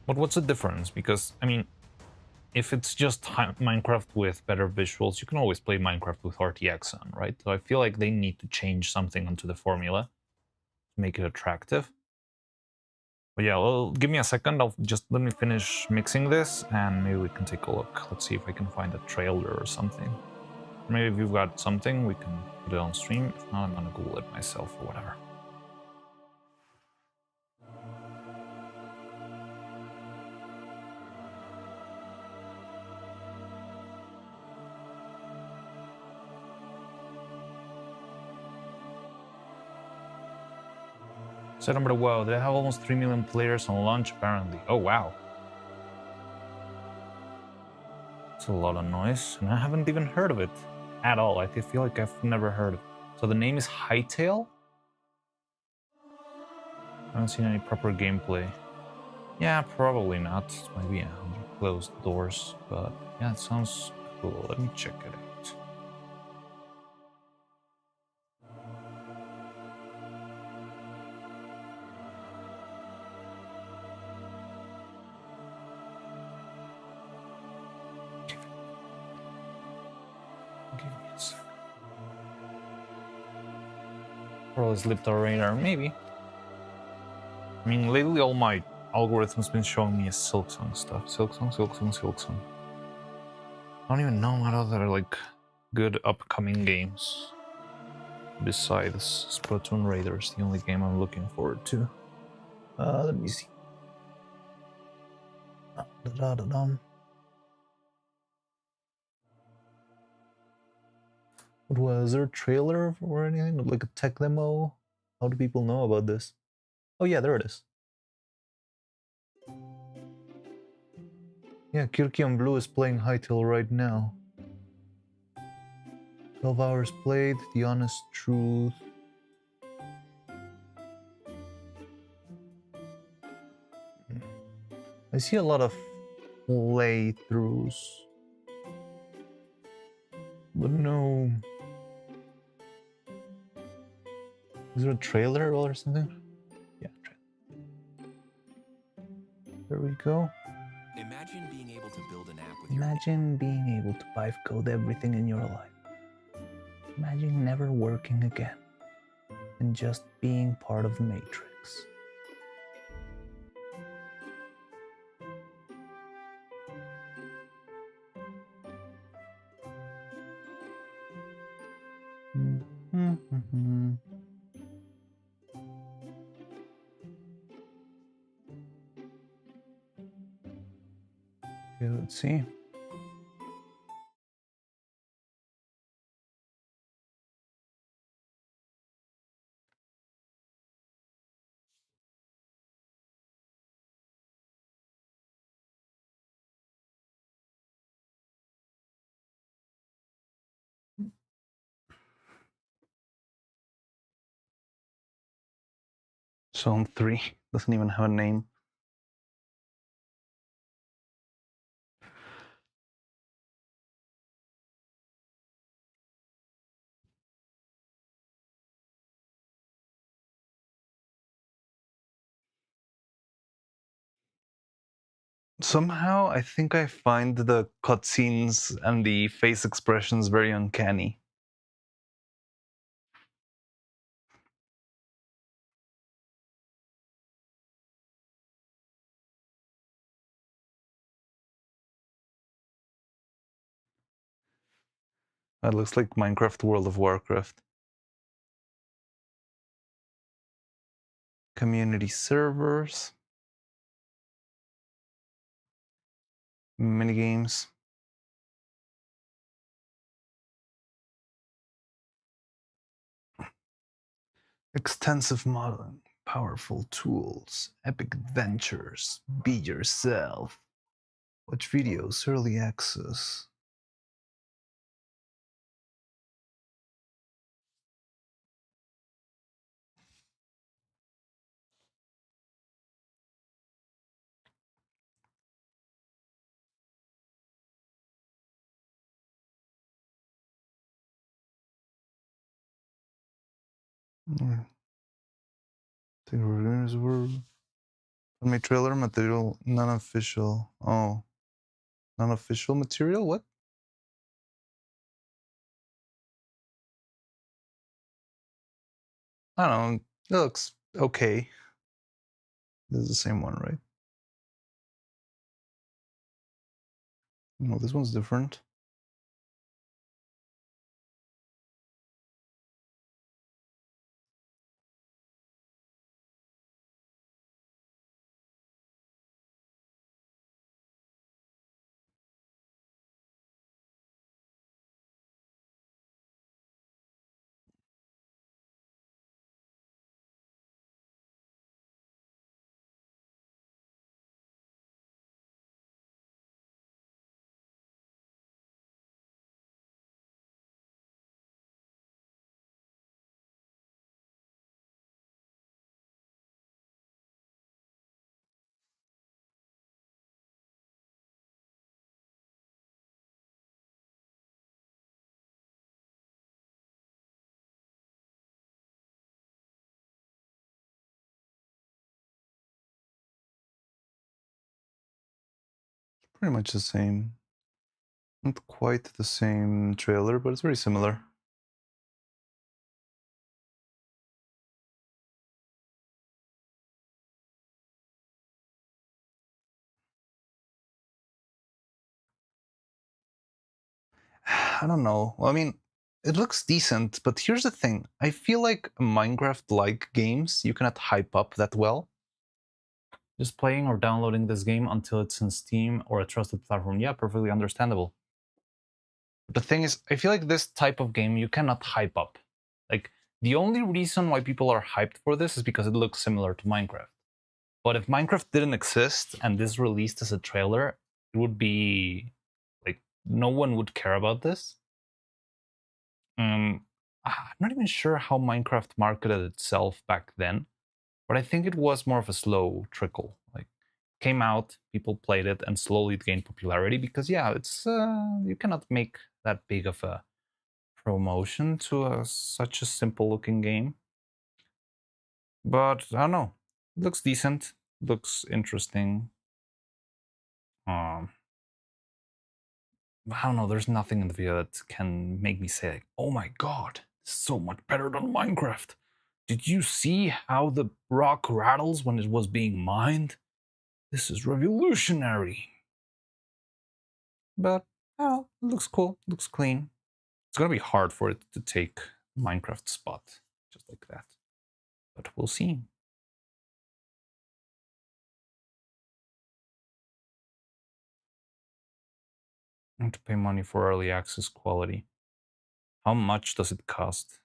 But what's the difference? Because, I mean, if it's just Minecraft with better visuals, you can always play Minecraft with RTX on, right? So I feel like they need to change something onto the formula to make it attractive. But yeah, well, give me a second. Let me finish mixing this, and maybe we can take a look. Let's see if I can find a trailer or something. Maybe if you've got something, we can put it on stream. If not, I'm gonna Google it myself or whatever. Set number, wow, they have almost 3 million players on launch apparently. Oh wow. It's a lot of noise, and I haven't even heard of it at all. I feel like I've never heard of it. So the name is Hightail? I haven't seen any proper gameplay. Yeah, probably not. It might be under closed doors, but yeah, it sounds cool. Let me check it out. Give me a second. Probably slipped our radar, maybe. I mean, lately all my algorithm's been showing me Silksong stuff. Silksong. I don't even know what other, like, good upcoming games besides Splatoon Raiders, the only game I'm looking forward to. Let me see. What was there a trailer or anything? Like a tech demo? How do people know about this? Oh yeah, there it is. Yeah, Kirkion Blue is playing Hytale right now. 12 hours played, The Honest Truth. I see a lot of playthroughs, but no. Is there a trailer or something? Yeah, trailer. There we go.
Imagine being able to build an app with
Imagine being able to vibe code everything in your life. Imagine never working again and just being part of the Matrix. Okay, let's see. Zone 3 doesn't even have a name. Somehow, I think I find the cutscenes and the face expressions very uncanny. That looks like Minecraft World of Warcraft. Community servers. Minigames. Extensive modeling.
Powerful tools, epic adventures, be yourself. Watch videos, early access. The reviewers were my trailer material, non-official. Oh, non-official material? What? I don't know. It looks okay. This is the same one, right? No, this one's different. Pretty much the same. Not quite the same trailer, but it's very similar. I don't know. Well, I mean, it looks decent, but here's the thing. I feel like Minecraft-like games you cannot hype up that well.
Just playing or downloading this game until it's in Steam or a trusted platform. Yeah, perfectly understandable. But the thing is, I feel like this type of game you cannot hype up. Like, the only reason why people are hyped for this is because it looks similar to Minecraft. But if Minecraft didn't exist and this released as a trailer, it would be like no one would care about this. I'm not even sure how Minecraft marketed itself back then, but I think it was more of a slow trickle. Like, came out, people played it, and slowly it gained popularity because yeah, it's you cannot make that big of a promotion to such a simple looking game. But I don't know, it looks decent, looks interesting. Um, I don't know. There's nothing in the video that can make me say, like, "Oh my god, this is so much better than Minecraft." Did you see how the rock rattles when it was being mined? This is revolutionary. But oh, it looks cool. It looks clean. It's gonna be hard for it to take Minecraft's spot just like that. But we'll see. And to pay money for early access quality. How much does it cost?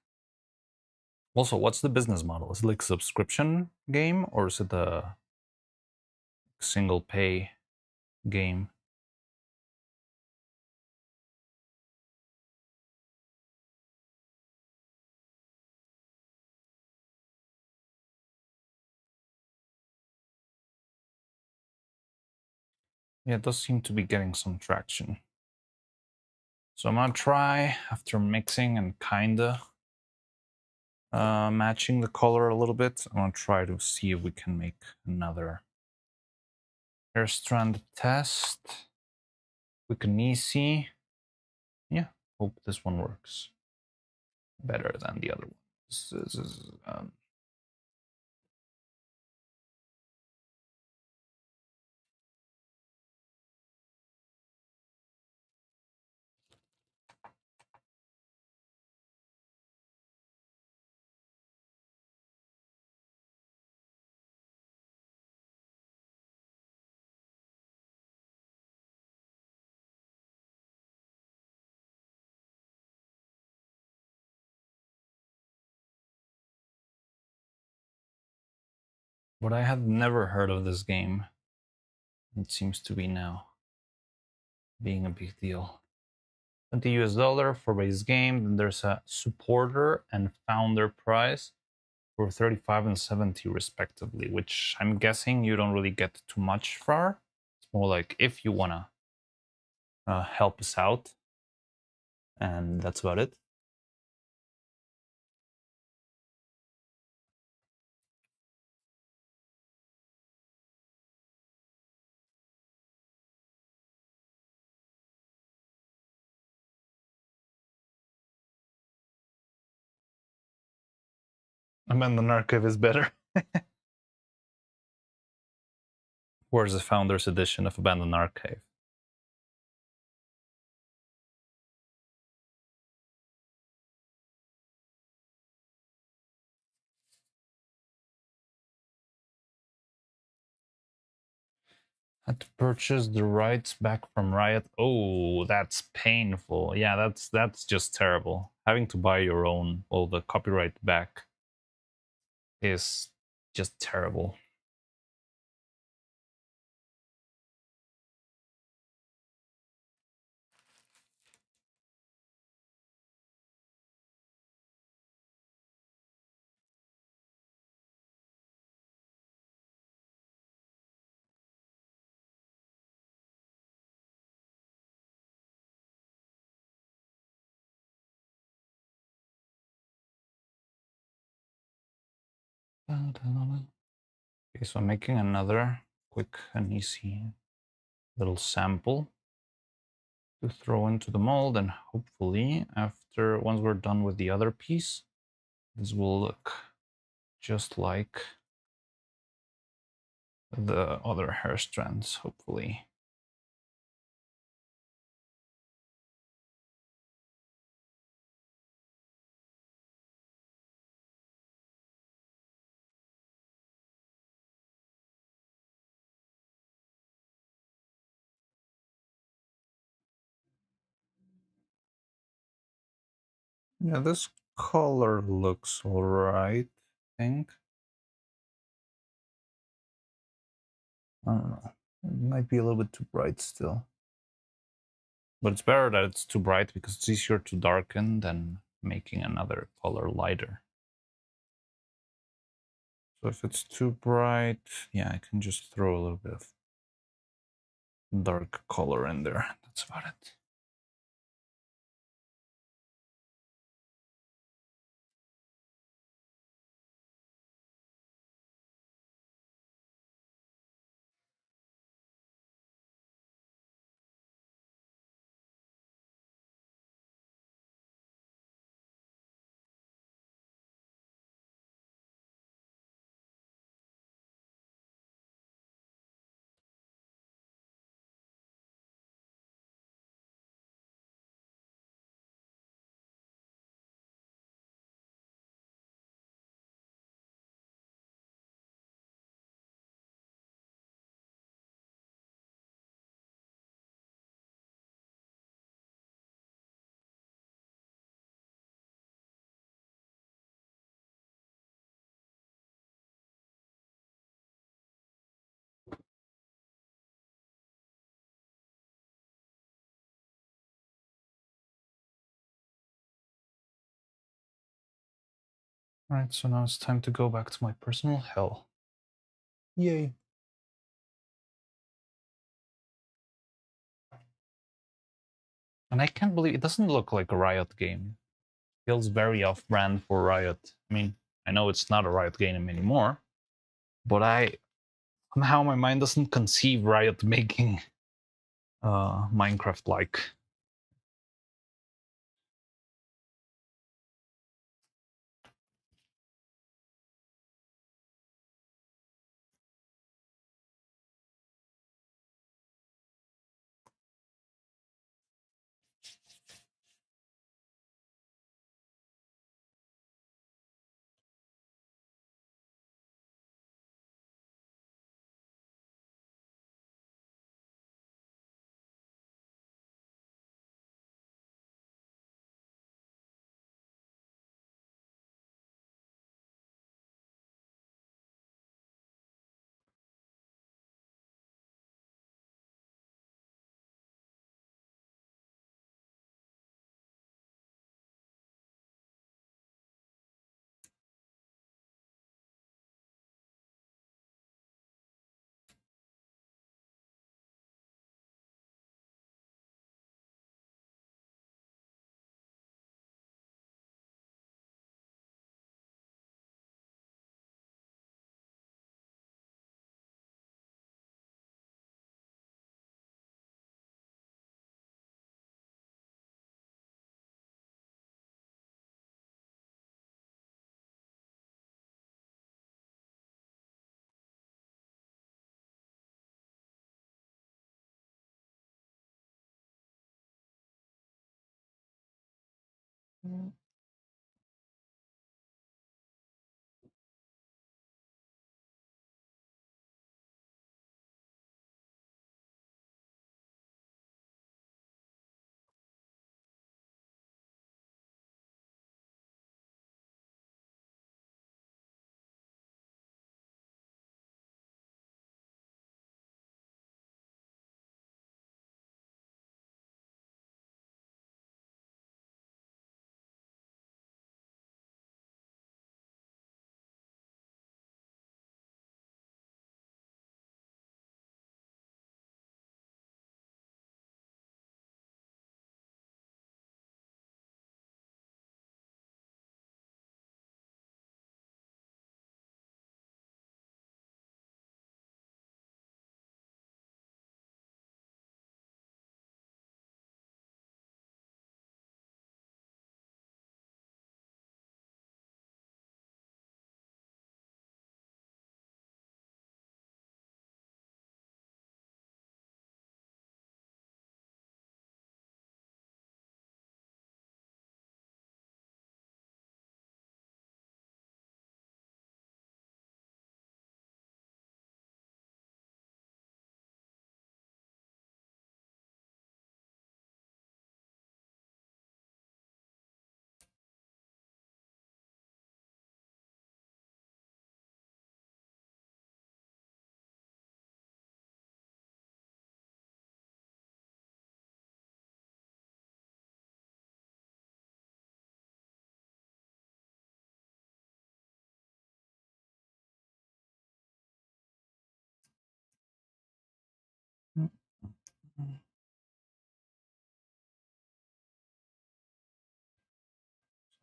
Also, what's the business model? Is it like a subscription game or is it a single pay game? Yeah, it does seem to be getting some traction. So I'm gonna try, after mixing and kinda matching the color a little bit, I'm gonna try to see if we can make another hair strand test. Quick and easy. Yeah, hope this one works better than the other one. This is, But I had never heard of this game. It seems to be now being a big deal. $20 for base game. Then there's a supporter and founder prize for 35 and 70 respectively, which I'm guessing you don't really get too much for. It's more like if you wanna help us out, and that's about it. Abandoned Archive is better. Where's the Founders Edition of Abandoned Archive? Had to purchase the rights back from Riot. Oh, that's painful. Yeah, that's just terrible. Having to buy your own, well, the copyright back is just terrible. Okay, so I'm making another quick and easy little sample to throw into the mold, and hopefully after, once we're done with the other piece, this will look just like the other hair strands, hopefully. Yeah, this color looks alright, I think. I don't know. It might be a little bit too bright still. But it's better that it's too bright because it's easier to darken than making another color lighter. So if it's too bright, yeah, I can just throw a little bit of dark color in there. That's about it. Alright, so now it's time to go back to my personal hell. Yay. And I can't believe it doesn't look like a Riot game. It feels very off-brand for Riot. I mean, I know it's not a Riot game anymore, but somehow my mind doesn't conceive Riot making Minecraft-like. So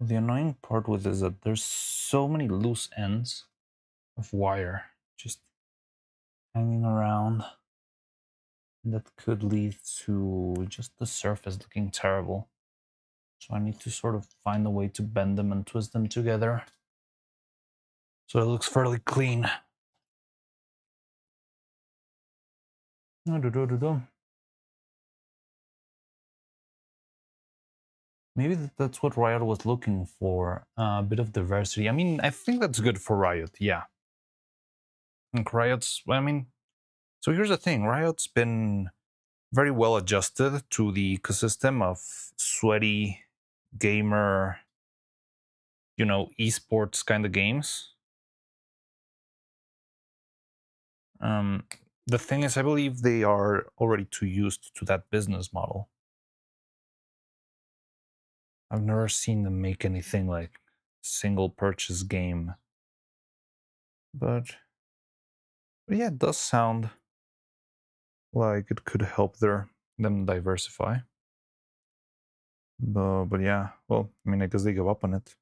the annoying part with this is that there's so many loose ends of wire just hanging around that could lead to just the surface looking terrible. So I need to sort of find a way to bend them and twist them together so it looks fairly clean. Maybe that's what Riot was looking for, a bit of diversity. I mean, I think that's good for Riot, yeah. And Riot's, I mean, so here's the thing. Riot's been very well adjusted to the ecosystem of sweaty gamer, esports kind of games. Um, the thing is, I believe they are already too used to that business model. I've never seen them make anything like single purchase game. But yeah, it does sound like it could help them diversify. But yeah, well, I mean, I guess they give up on it.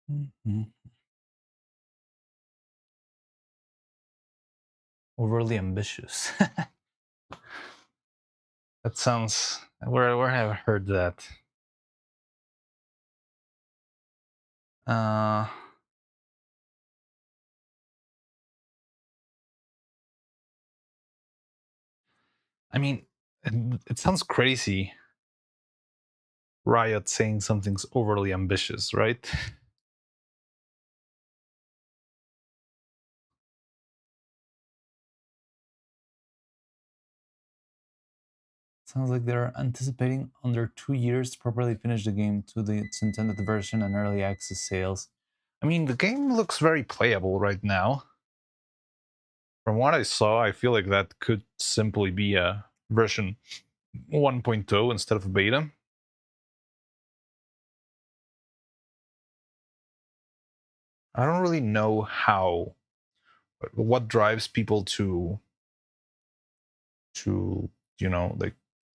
Mhm. Overly ambitious.
That sounds. Where have I heard that? Uh, I mean, it sounds crazy. Riot saying something's overly ambitious, right?
Sounds like they're anticipating under 2 years to properly finish the game to its intended version and early access sales.
I mean, the game looks very playable right now. From what I saw, I feel like that could simply be a version 1.0 instead of a beta. I don't really know what drives people to like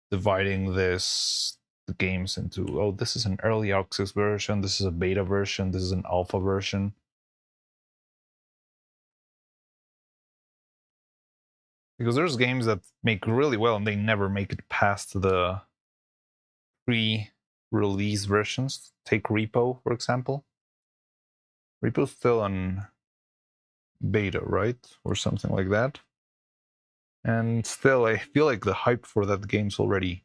dividing the games into, oh, this is an early access version, this is a beta version, this is an alpha version. Because there's games that make really well and they never make it past the pre-release versions. Take Repo, for example. Repo's still on beta, right? Or something like that. And still, I feel like the hype for that game's already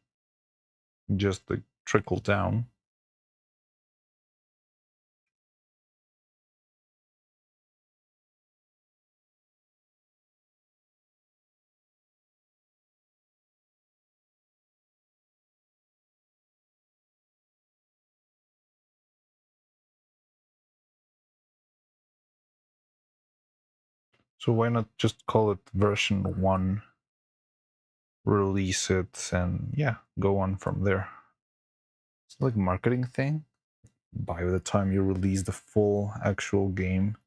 just like trickled down. So why not just call it version 1, release it, and yeah, go on from there. It's like a marketing thing. By the time you release the full actual game,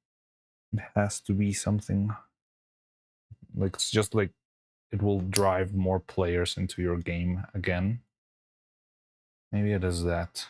it has to be something like, it's just like it will drive more players into your game again. Maybe it is that.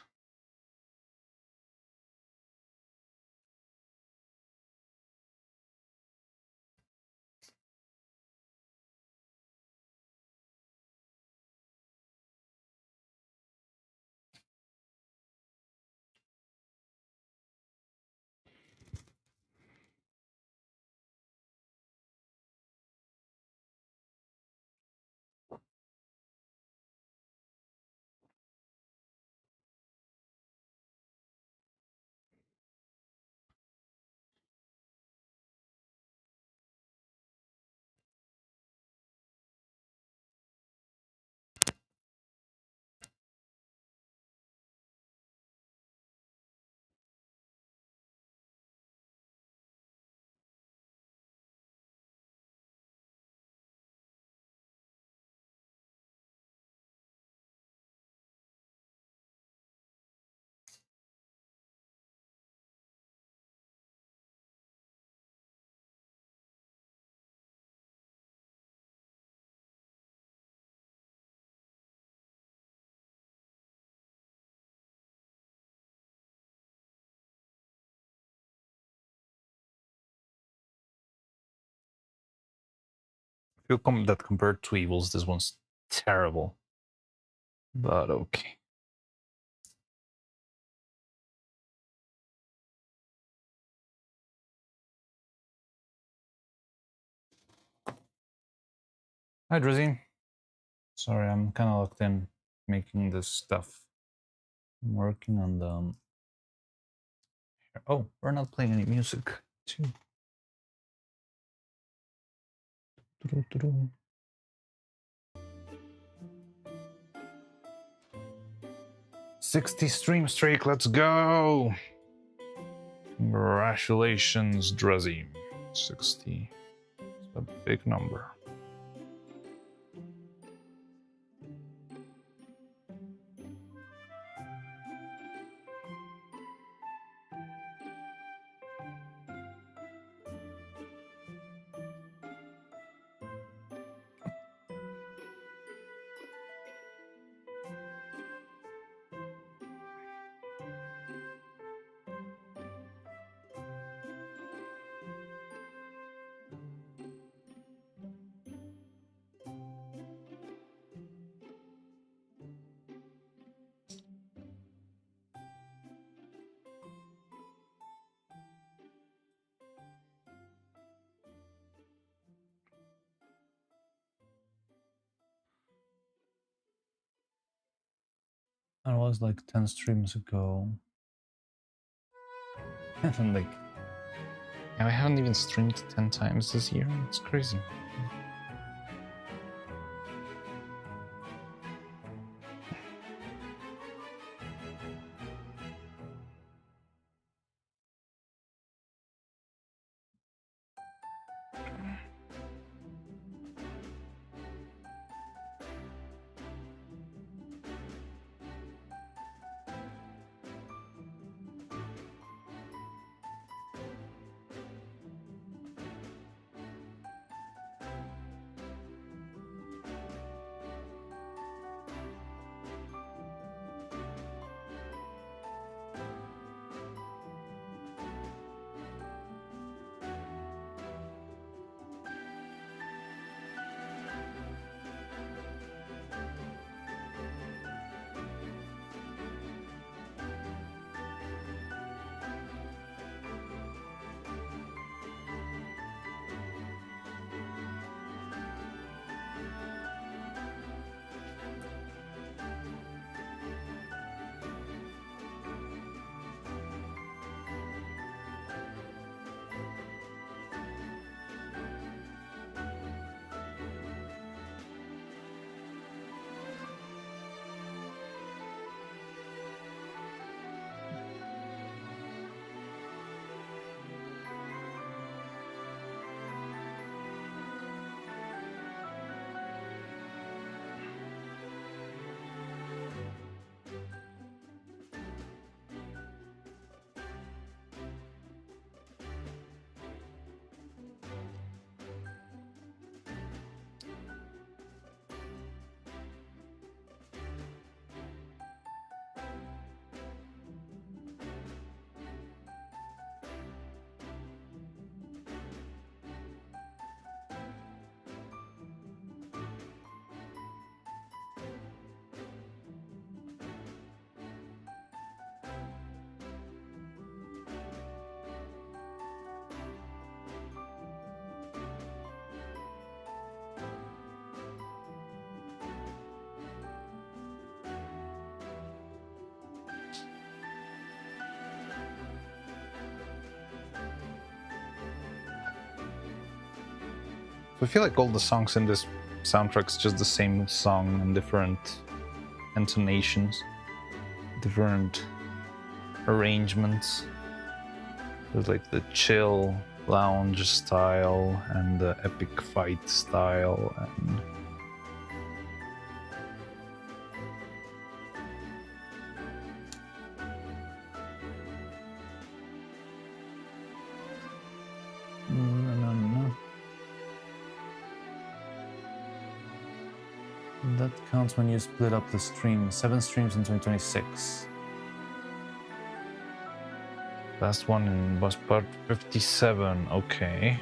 I feel that compared to Evils, this one's terrible. But okay. Hi, Drizzy. Sorry, I'm kind of locked in making this stuff. I'm working on the. Oh, we're not playing any music, too. 60 stream streak, let's go! Congratulations, Drizzy. 60. It's a big number.
That was like 10 streams ago. And like,
I haven't even streamed 10 times this year. It's crazy. So I feel like all the songs in this soundtrack's just the same song and different intonations, different arrangements. There's like the chill lounge style and the epic fight style and
no. That counts when you split up the stream. 7 streams in 2026.
last one was part 57. Okay.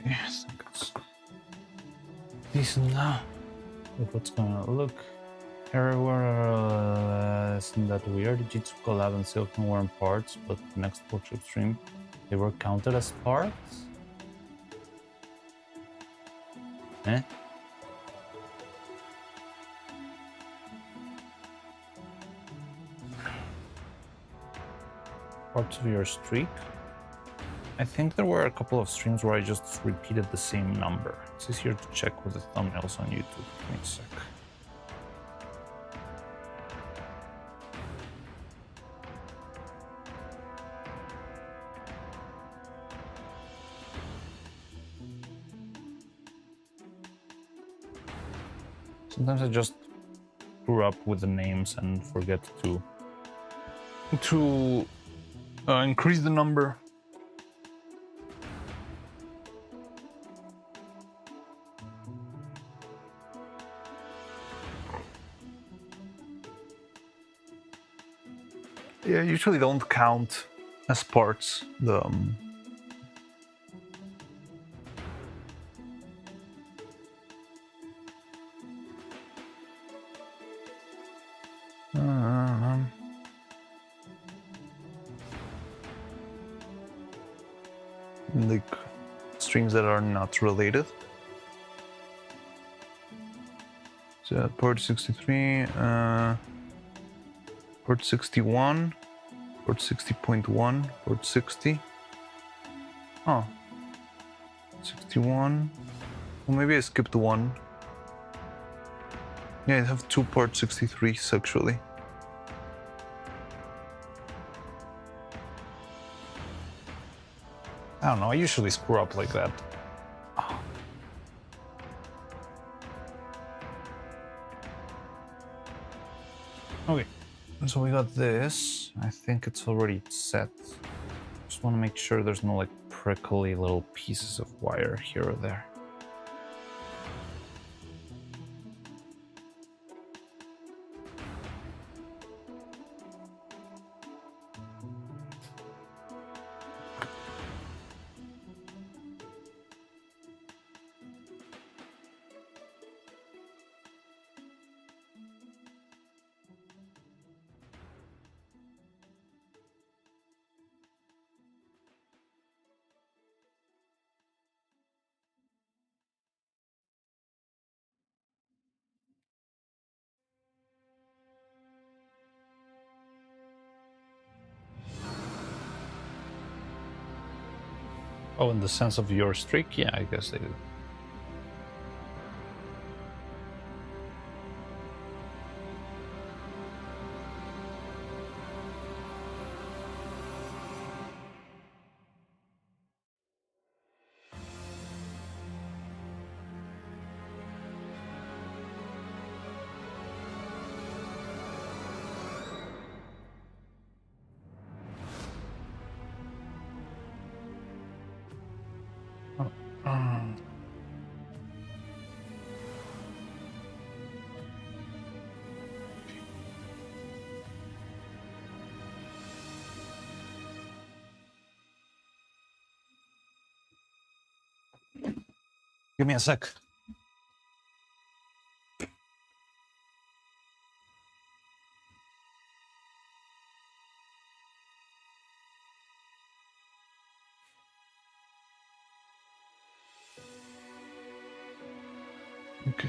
Okay, I think it's decent now.
If it's gonna look everywhere, isn't that weird? Jitsu Collab and Silken weren't parts, but the next portrait stream, they were counted as parts? Eh? Parts of your streak? I think there were a couple of streams where I just repeated the same number. It's easier to check with the thumbnails on YouTube. Give me a sec. Sometimes I just screw up with the names and forget to increase the number. Yeah, I usually don't count as parts the like streams that are not related. So port 63, port 61, port 60.1, port 60. Oh, 61. Well, maybe I skipped one. Yeah, I have two port 63s actually. I don't know, I usually screw up like that. Okay, so we got this. I think it's already set. Just want to make sure there's no like prickly little pieces of wire here or there. Oh, in the sense of your streak? Yeah, I guess they do. Give me a sec. Okay.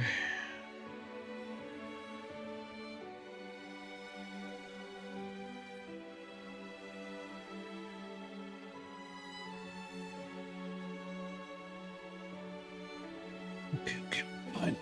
Okay, fine.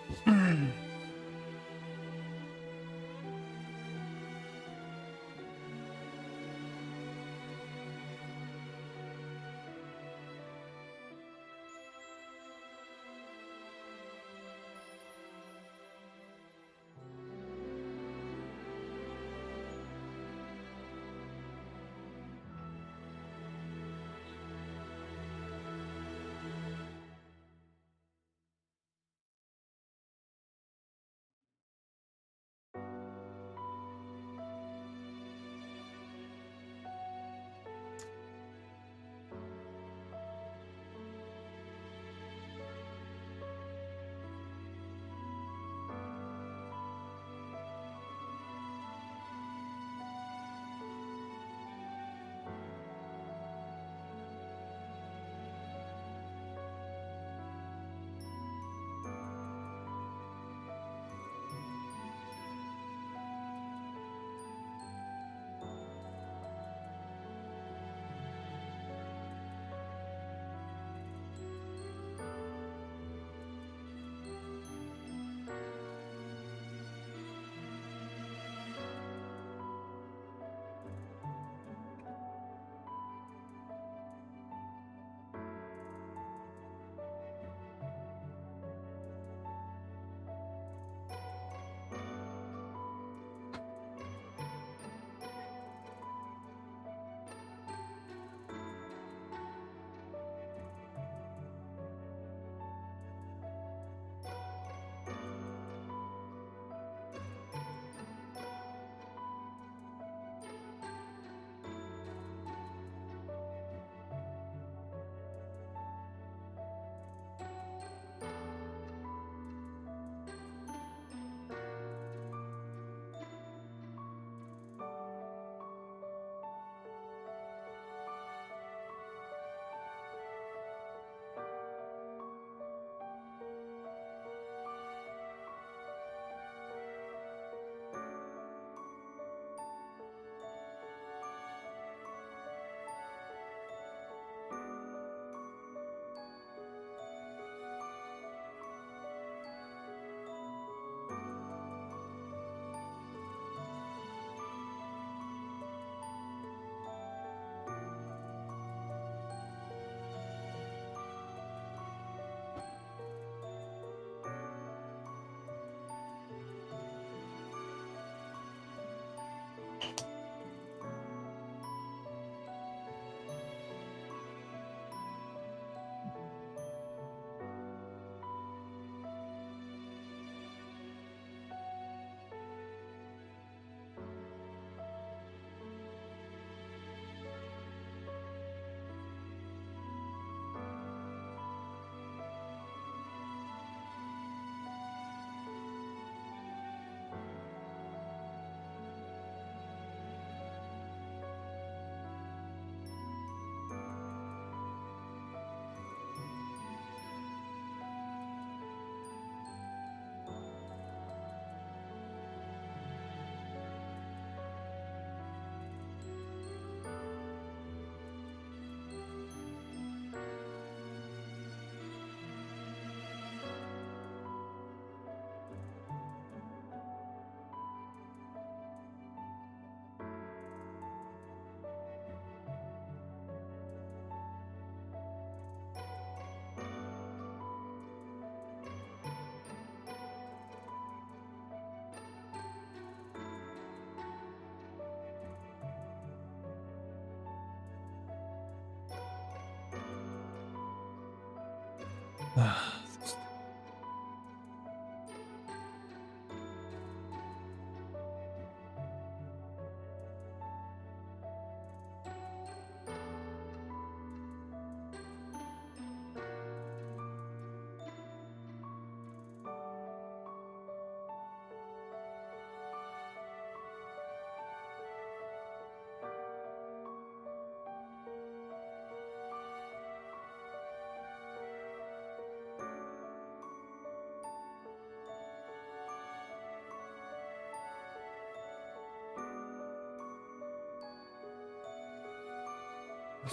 Let's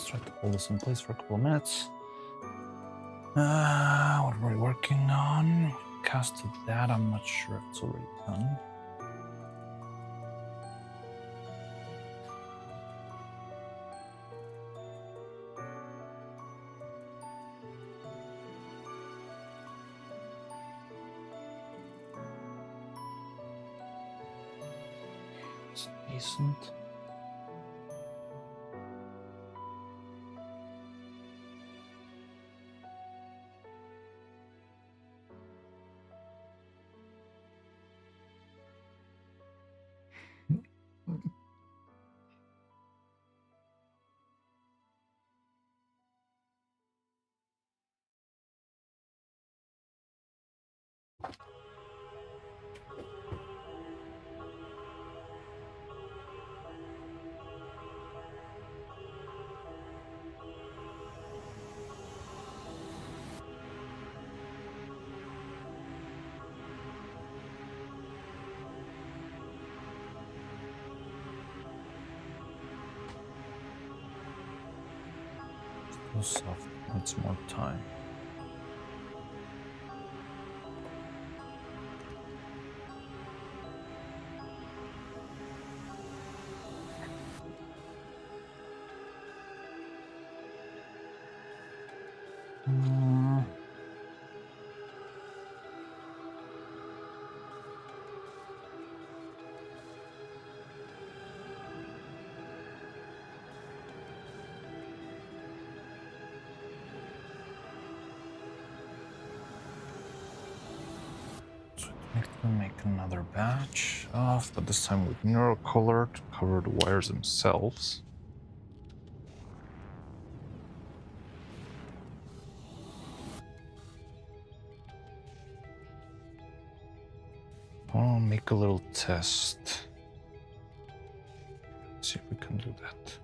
try to hold this in place for a couple of minutes. What are we working on? Casted that, I'm not sure if it's already done. It's decent. So soft, needs more time. So we make another batch of, but this time with Neuro-Color to cover the wires themselves. I'll make a little test. See if we can do that.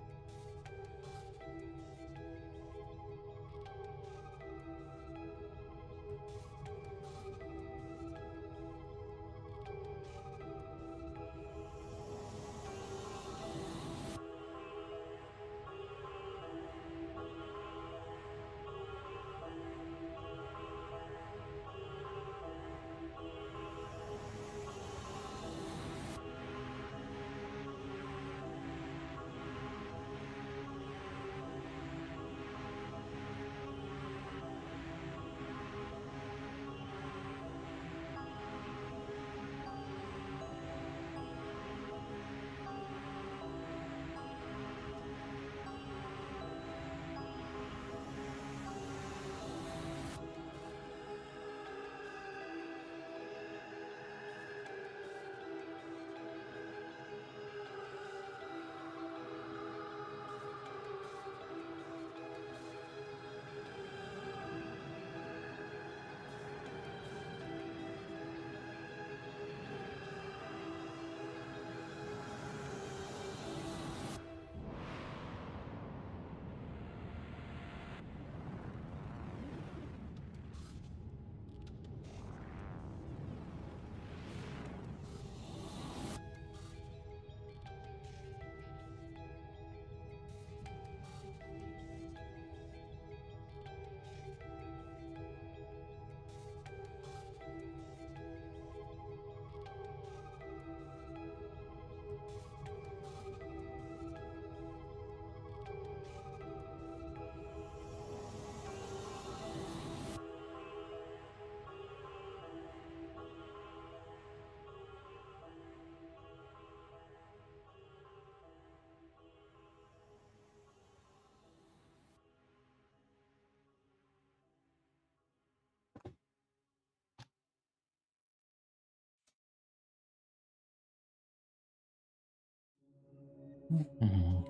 Mhm.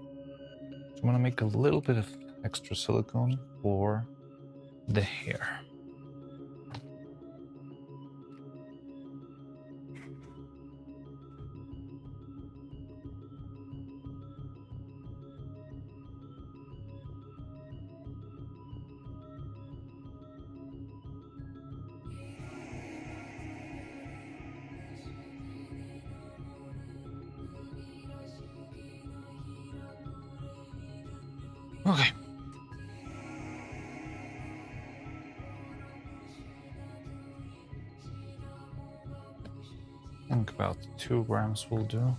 So I'm gonna make a little bit of extra silicone for the hair. Okay. I think about 2 grams will do.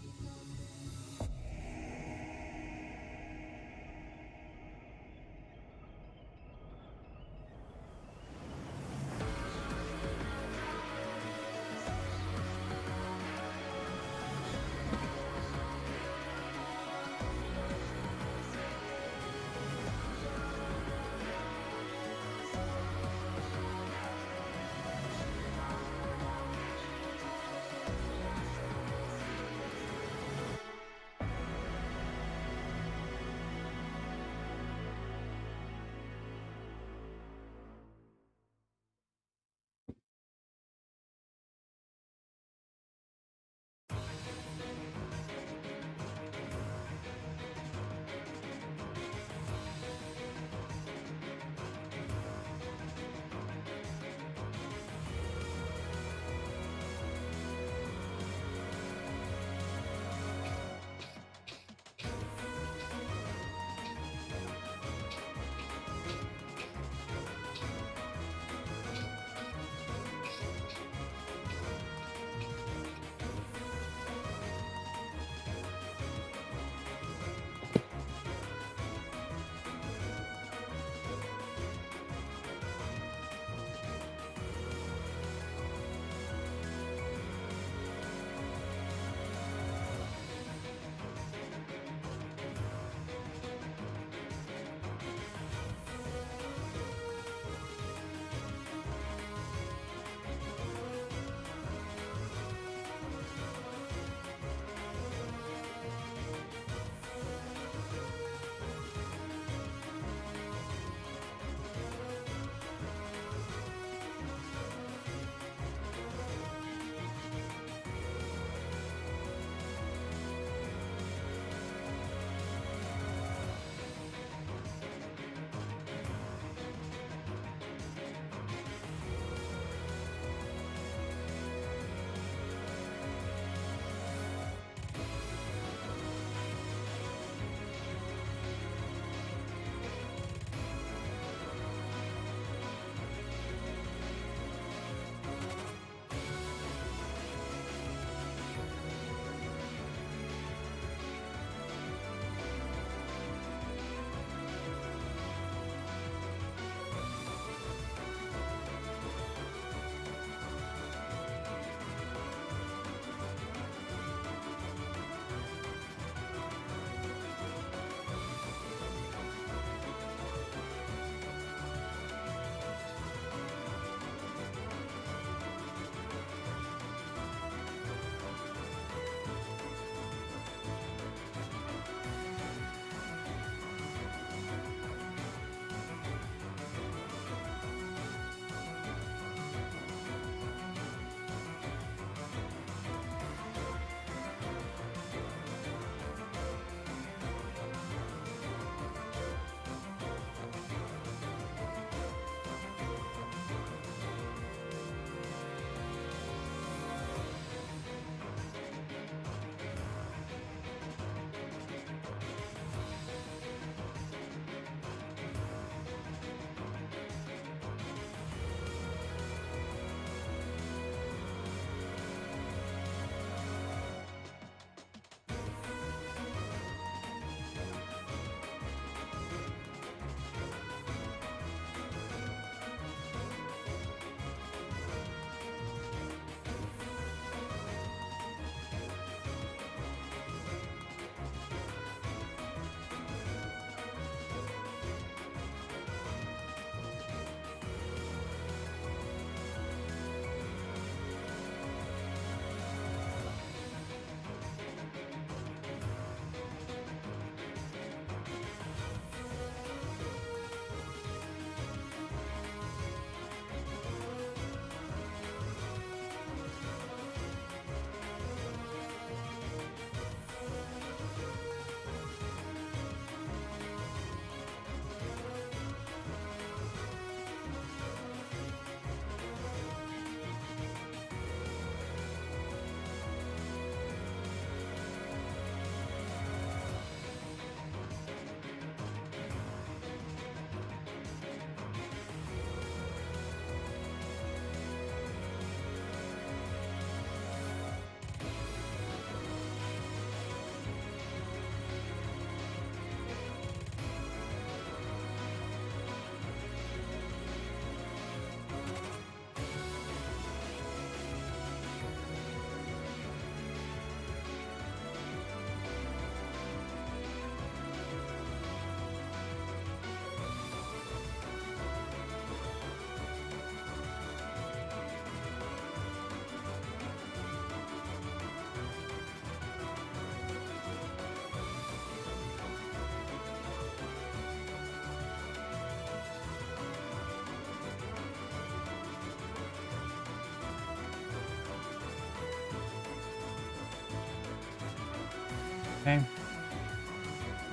Okay.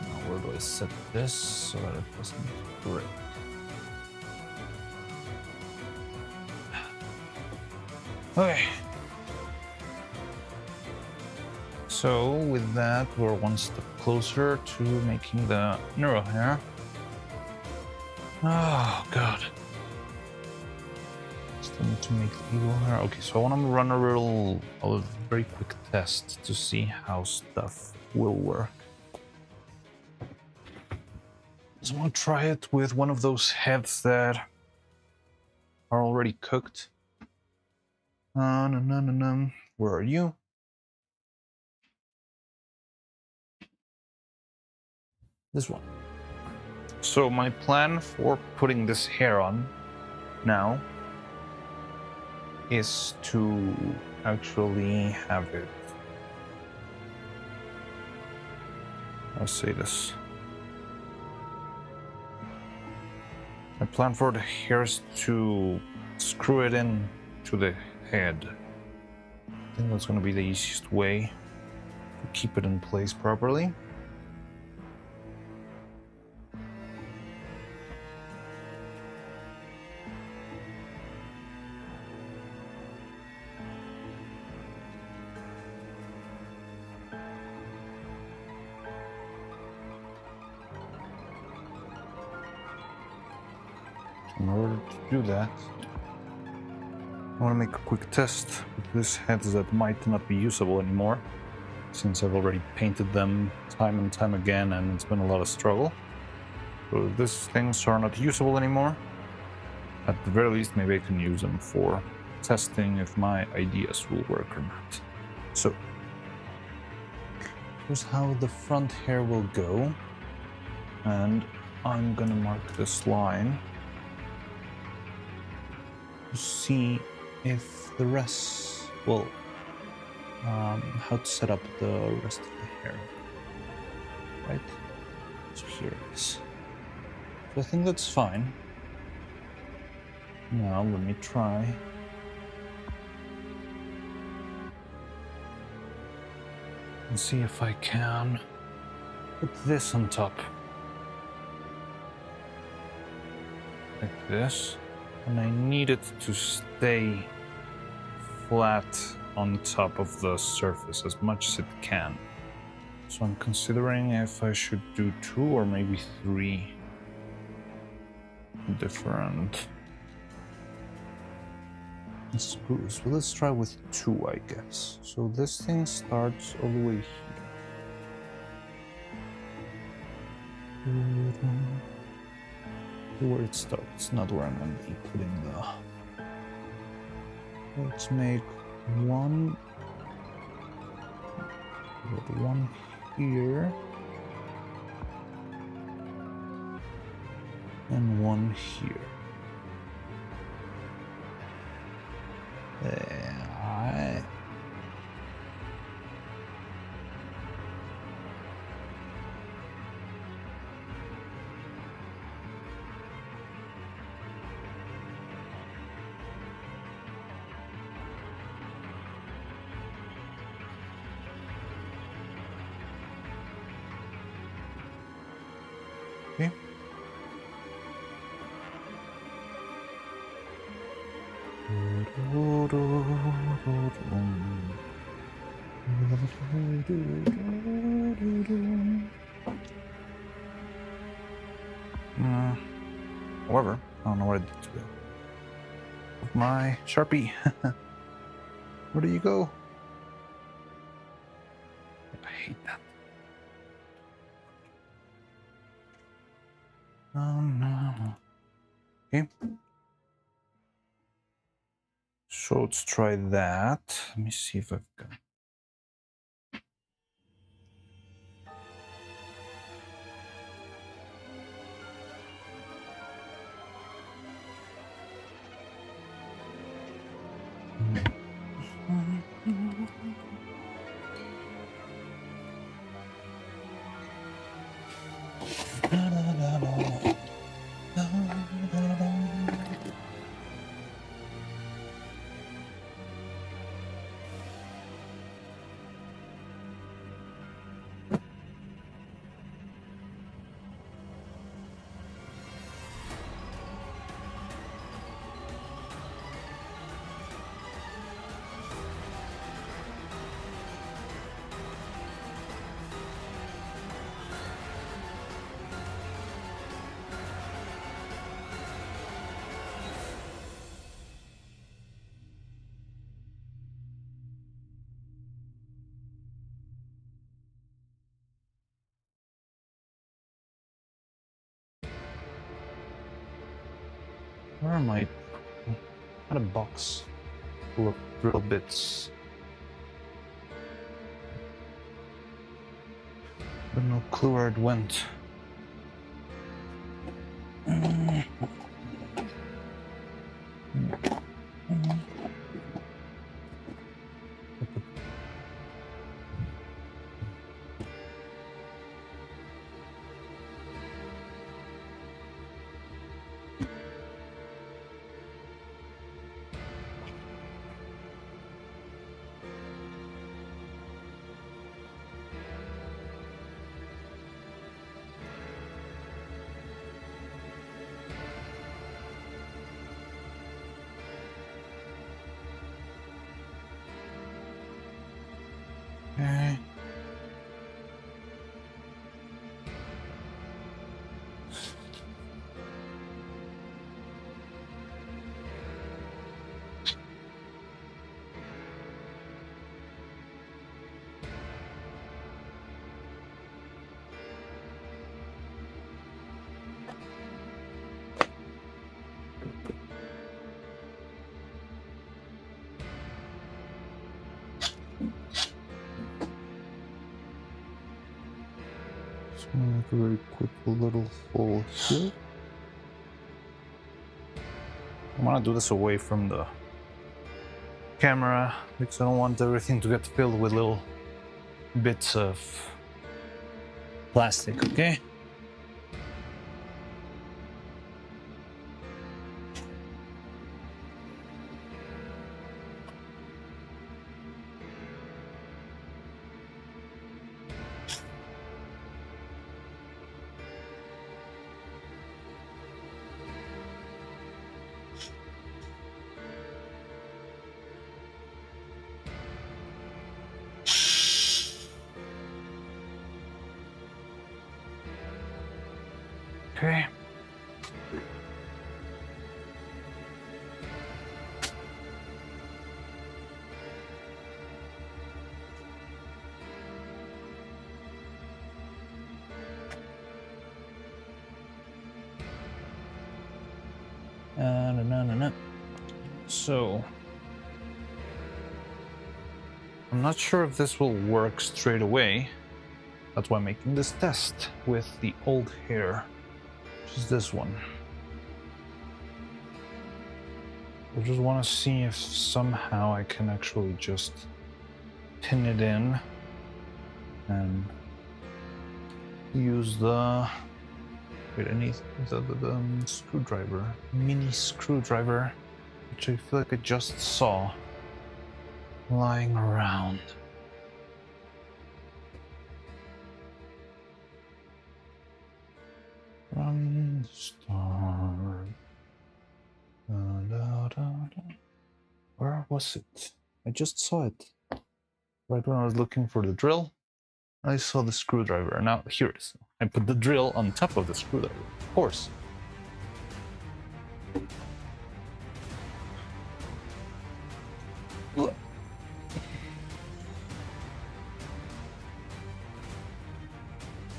Now where do I set this so that it doesn't break? Okay. So with that, we're one step closer to making the neuro hair. Oh god. Still need to make the evil hair. Okay, so I want to run a very quick test to see how stuff will work. So I want to try it with one of those heads that are already cooked. No. Where are you? This one. So my plan for putting this hair on now is to actually have it. I'll say this. My plan for the hair is to screw it in to the head. I think that's going to be the easiest way to keep it in place properly. In order to do that, I want to make a quick test with these heads that might not be usable anymore, since I've already painted them time and time again and it's been a lot of struggle. So if these things are not usable anymore, at the very least maybe I can use them for testing if my ideas will work or not. So here's how the front hair will go, and I'm gonna mark this line to see if the rest, well, how to set up the rest of the hair, right? So here it is. So I think that's fine. Now let me try. And see if I can put this on top. Like this. And I need it to stay flat on top of the surface as much as it can. So I'm considering if I should do 2 or maybe 3 different screws. Well, let's try with 2, I guess. So this thing starts all the way here. Where it starts, not where I'm going to be putting the... Let's make one here and one here. There. Okay. However, I don't know where I did to go. My Sharpie. Where do you go? I hate that. Oh no. Okay. So let's try that. Let me see if I've got.
Where am I? Got a box full of drill bits. But no clue where it went. Okay. Just gonna make a very quick little hole here. I want to do this away from the camera because I don't want everything to get filled with little bits of plastic, okay? Okay. No. So, I'm not sure if this will work straight away. That's why I'm making this test with the old hair, which is this one. I just want to see if somehow I can actually just pin it in and use the... Wait, I need the screwdriver, mini screwdriver, which I feel like I just saw lying around. Run, start. Where was it? I just saw it. Right when I was looking for the drill, I saw the screwdriver. Now, here it is. I put the drill on top of the screwdriver, of course. Look.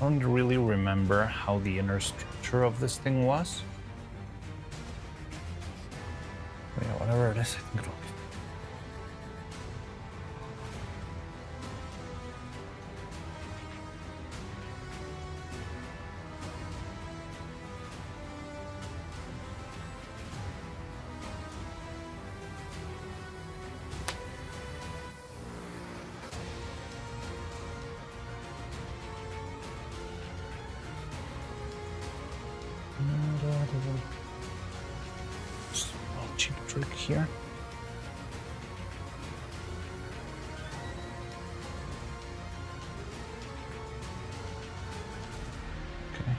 I don't really remember how the inner structure of this thing was. But yeah, whatever it is, I think it'll be. Just a little cheap trick here. Okay.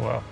Wow.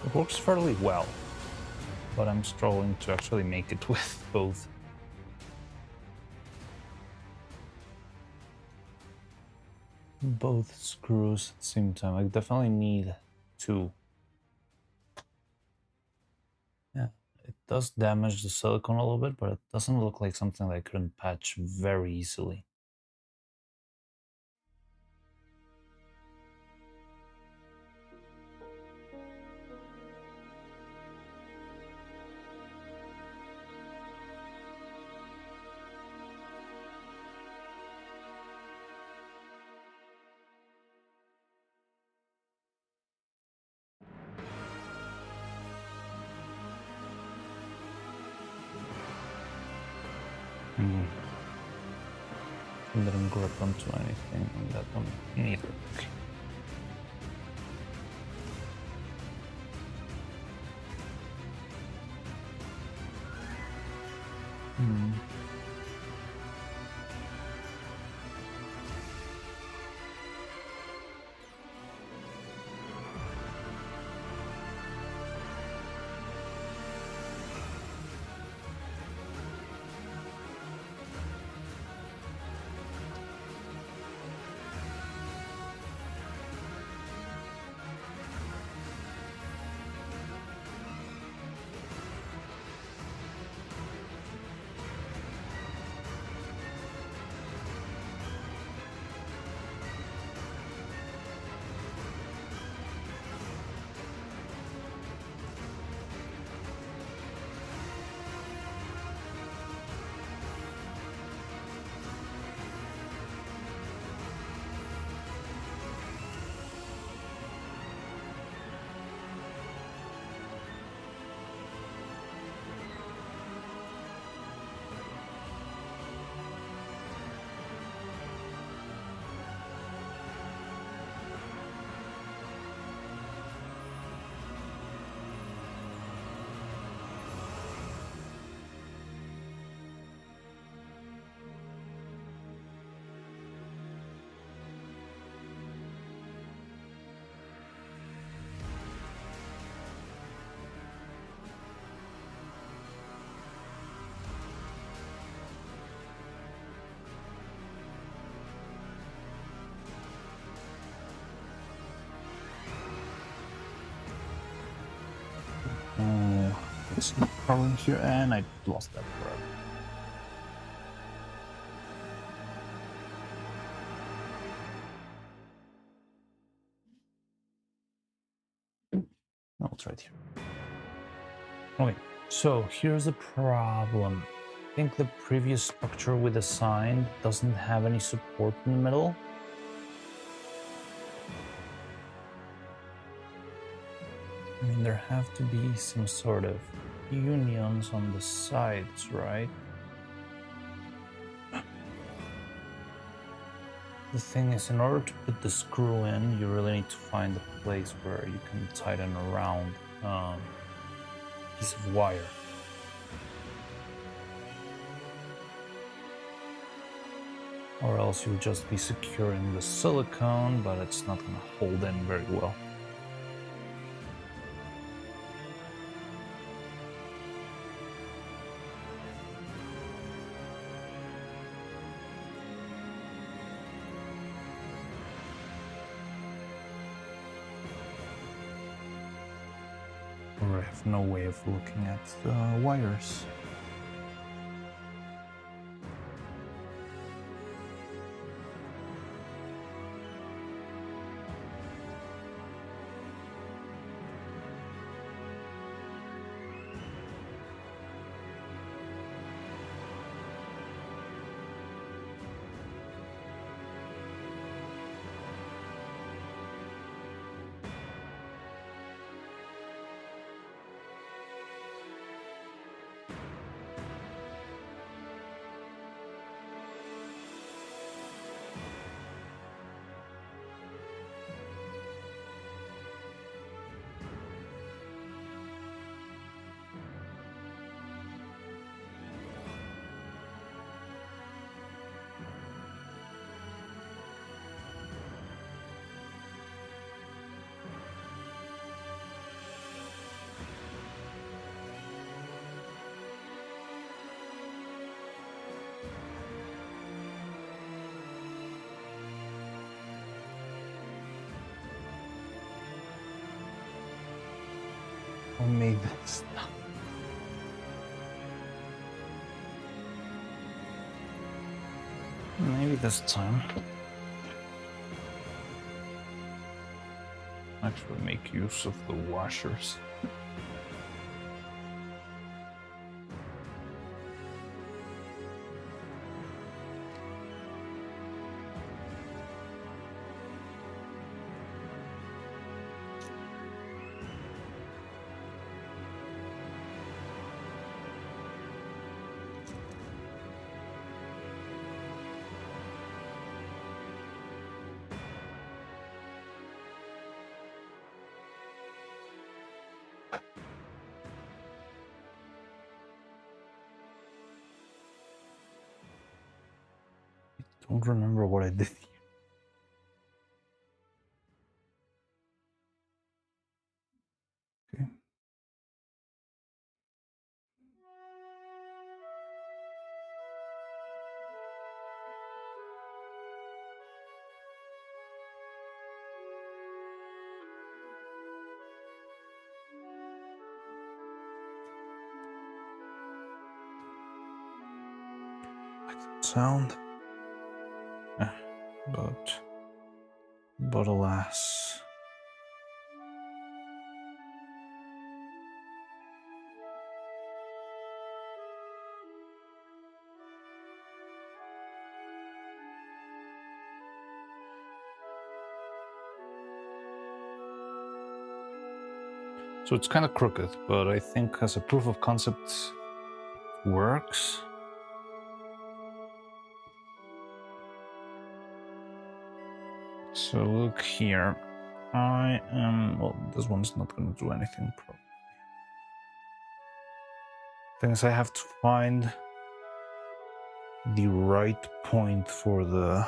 It works fairly well, but I'm struggling to actually make it with both. Both screws at the same time. I definitely need two. Yeah, it does damage the silicone a little bit, but it doesn't look like something that I couldn't patch very easily. It didn't grip onto anything on that one neither. Okay.
This is the problem here, and I lost that forever. No, it's right here. Okay, so here's the problem. I think the previous structure we designed doesn't have any support in the middle. I mean, there have to be some sort of unions on the sides, right? The thing is, in order to put the screw in, you really need to find a place where you can tighten around a piece of wire. Or else you'll just be securing the silicone, but it's not going to hold in very well. Or I have no way of looking at the wires. Who made this stuff? Maybe this time. Actually make use of the washers. Don't remember what I did here. Okay. Like that sound. But alas. So it's kind of crooked, but I think as a proof of concept works. So look here. Well, this one's not going to do anything probably. Thing is, I have to find the right point for the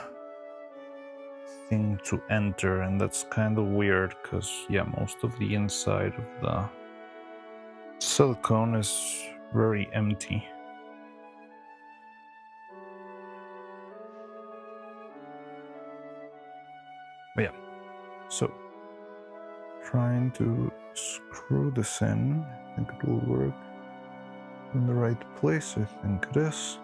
thing to enter, and that's kind of weird because, yeah, most of the inside of the silicone is very empty. But yeah, so trying to screw this in, I think it will work.
in the right place, I think it is.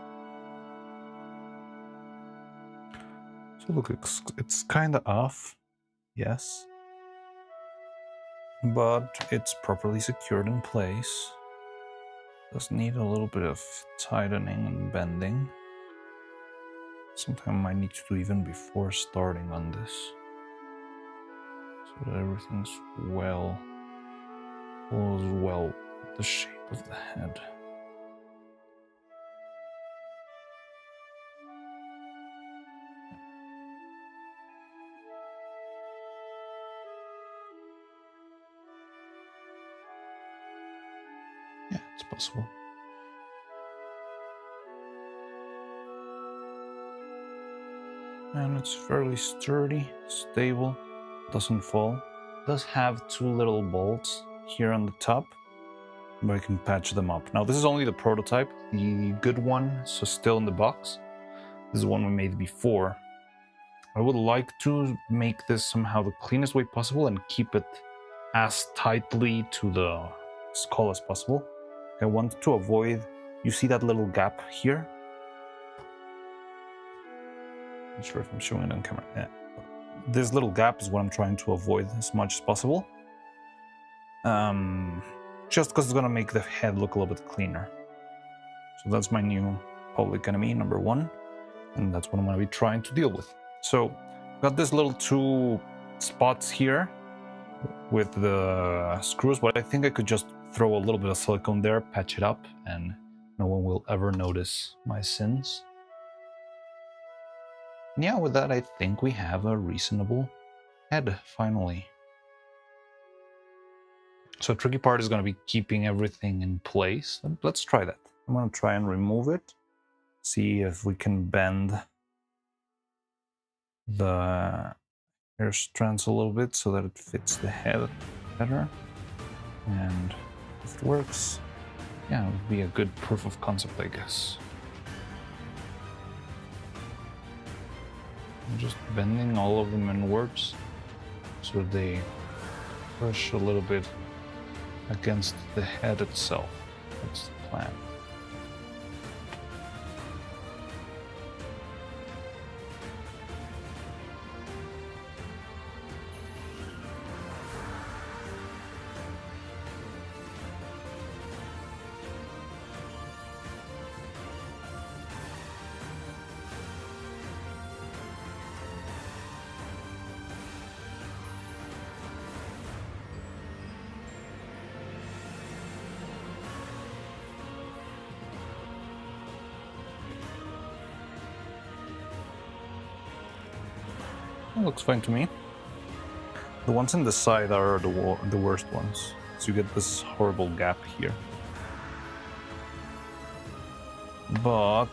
So look, it's kind of off, yes, but it's properly secured in place. Does need a little bit of tightening and bending. Sometimes I might need to do even before starting on this, so that everything's follows well with the shape of the head. Yeah, it's possible. And it's fairly sturdy, stable, doesn't fall. It does have two little bolts here on the top, but I can patch them up. Now this is only the prototype, the good one, so still in the box. This is the one we made before. I would like to make this somehow the cleanest way possible and keep it as tightly to the skull as possible. I want to avoid, you see that little gap here? Not sure if I'm showing it on camera. Yeah. This little gap is what I'm trying to avoid as much as possible. Just because it's going to make the head look a little bit cleaner. So that's my new public enemy, number 1. And that's what I'm going to be trying to deal with. So, got this little 2 spots here with the screws, but I think I could just throw a little bit of silicone there, patch it up, and no one will ever notice my sins. And yeah, with that, I think we have a reasonable head, finally. So tricky part is going to be keeping everything in place. Let's try that. I'm going to try and remove it. See if we can bend the hair strands a little bit so that it fits the head better. And if it works, yeah, it would be a good proof of concept, I guess. I'm just bending all of them inwards so they push a little bit against the head itself. That's the plan. It looks fine to me. The ones in the side are the worst ones. So you get this horrible gap here. But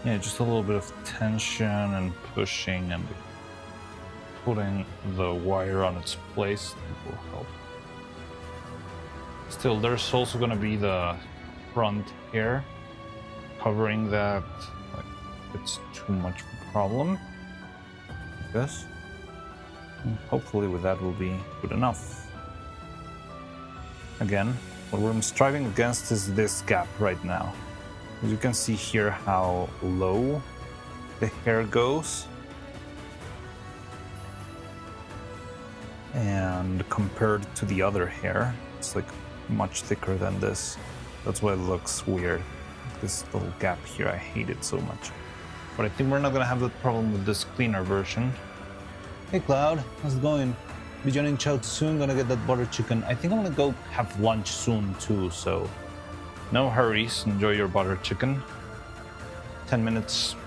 yeah, just a little bit of tension and pushing and putting the wire on its place will help. Still, there's also going to be the front hair covering that. Like, it's too much of a problem. This. And hopefully with that will be good enough. Again, what we're striving against is this gap right now. As you can see here how low the hair goes. And compared to the other hair, it's like much thicker than this. That's why it looks weird. This little gap here, I hate it so much. But I think we're not gonna have that problem with this cleaner version. Hey Cloud, how's it going? Be joining Chow soon, gonna get that butter chicken. I think I'm gonna go have lunch soon too, so no hurries, enjoy your butter chicken. 10 minutes.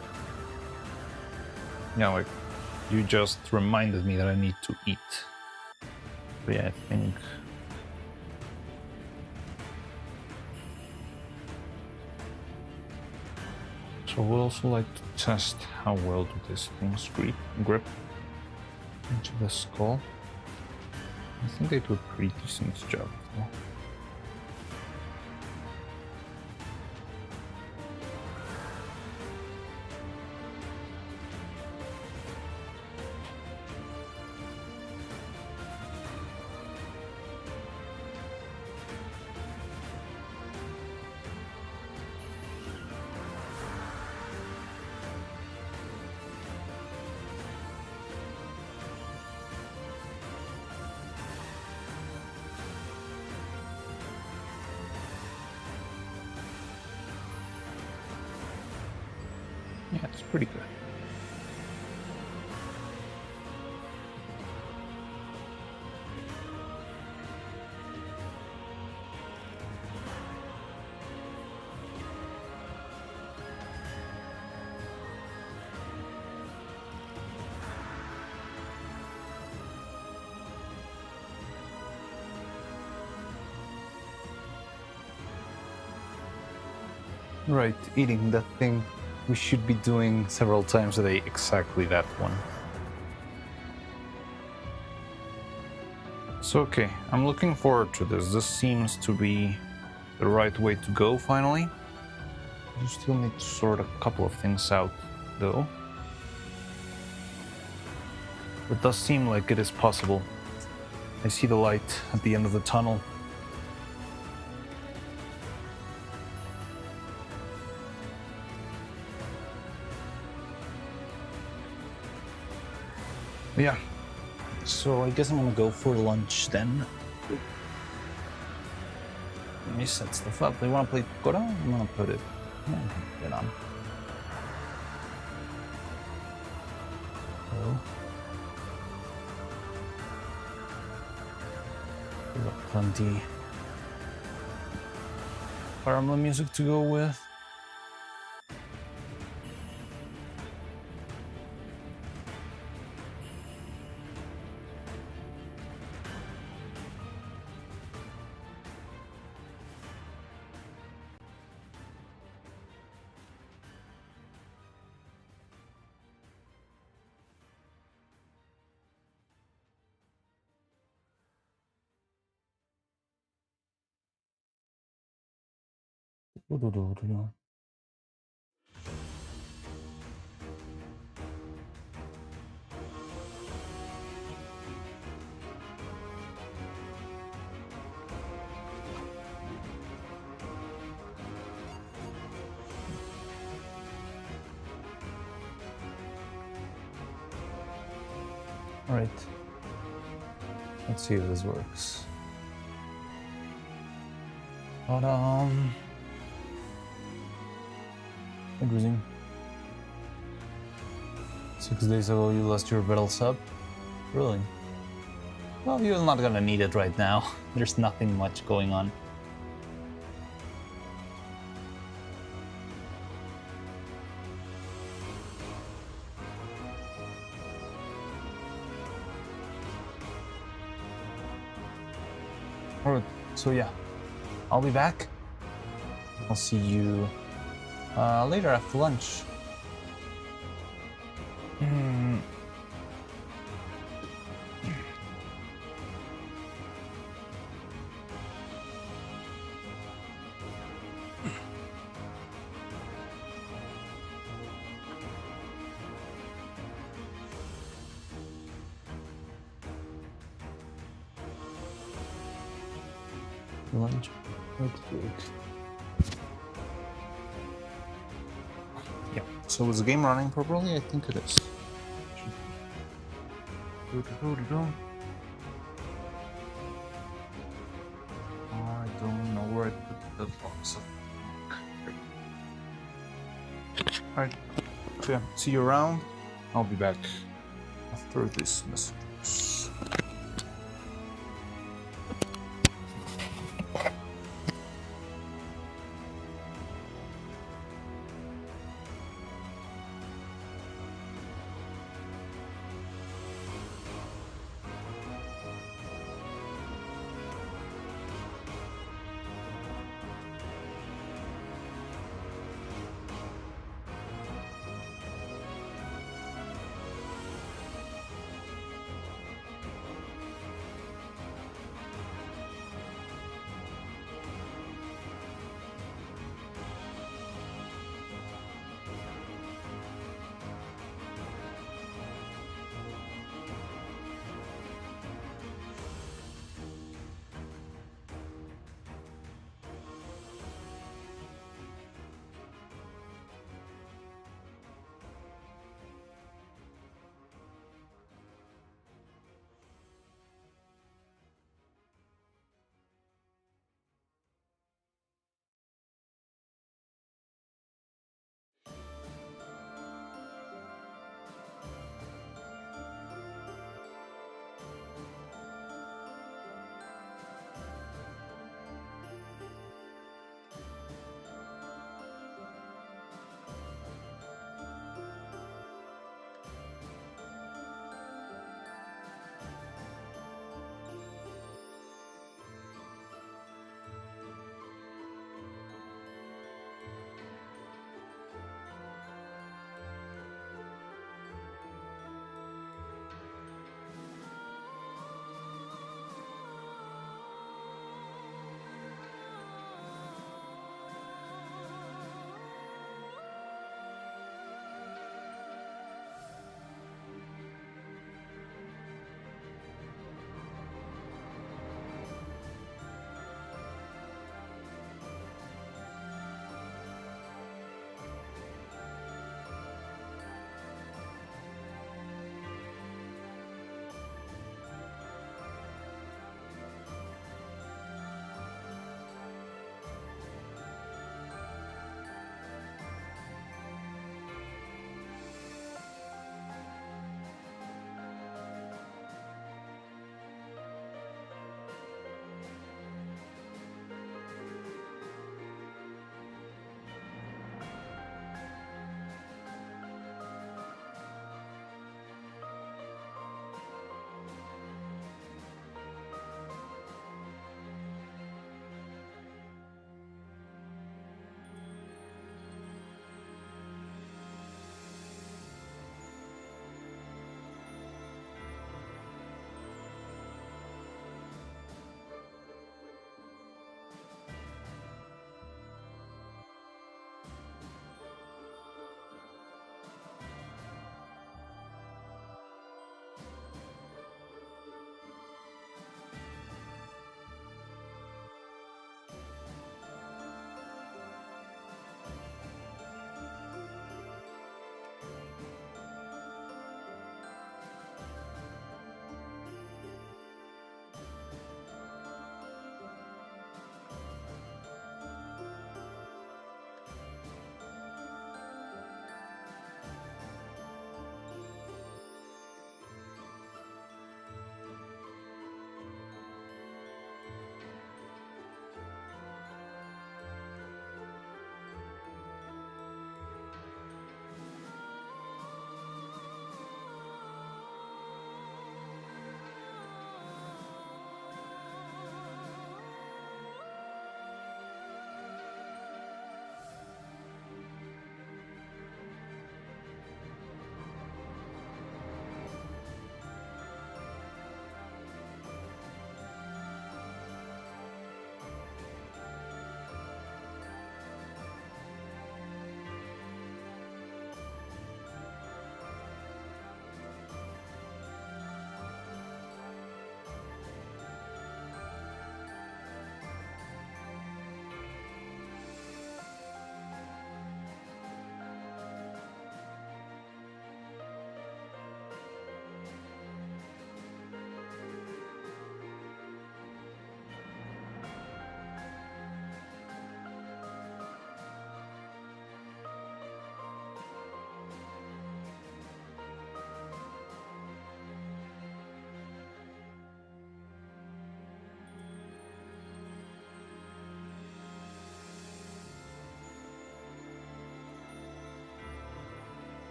Yeah, like, you just reminded me that I need to eat. But yeah, I think... So we'd also like to test how well do these things grip into the skull. I think they do a pretty decent job though. Yeah, it's pretty good. Right, eating that thing. We should be doing several times a day exactly that one. So okay, I'm looking forward to this. This seems to be the right way to go finally. You still need to sort a couple of things out though. It does seem like it is possible. I see the light at the end of the tunnel. Yeah, so I guess I'm gonna go for lunch then. Let me set stuff up. They want to play Kora? I'm gonna put it. Yeah, put it on. So, we got plenty caramel music to go with. All right. Let's see if this works. Ta-da! Hey, Gruzing. 6 days ago you lost your battle sub? Really? Well, you're not gonna need it right now. There's nothing much going on. Alright, so yeah, I'll be back. I'll see you later after lunch. Lunch next week. Yeah, so is the game running properly? I think it is. I don't know where I put the box. Alright, so yeah, see you around. I'll be back after this message.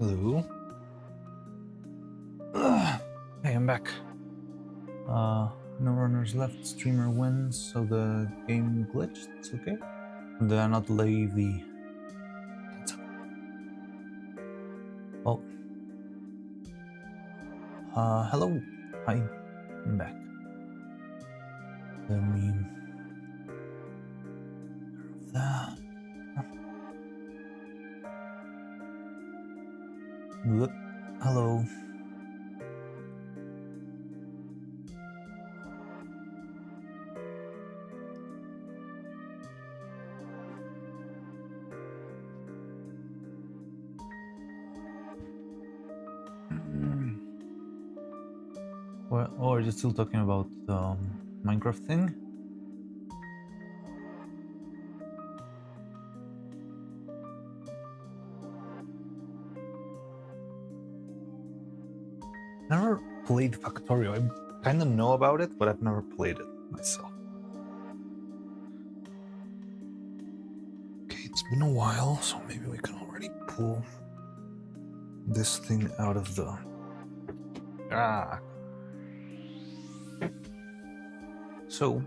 Hello. Hey, I'm back.
No runners left, streamer wins, so the game glitched, it's okay. Did I not leave the... That's okay. Oh. Hello. Hi. I'm back. Let me... That. Whoop. Hello. Well, or are you still talking about the Minecraft thing?
Never played Factorio. I kind of know about it, but I've never played it myself. Okay, it's been a while, so maybe we can already pull this thing out of the... Ah. So,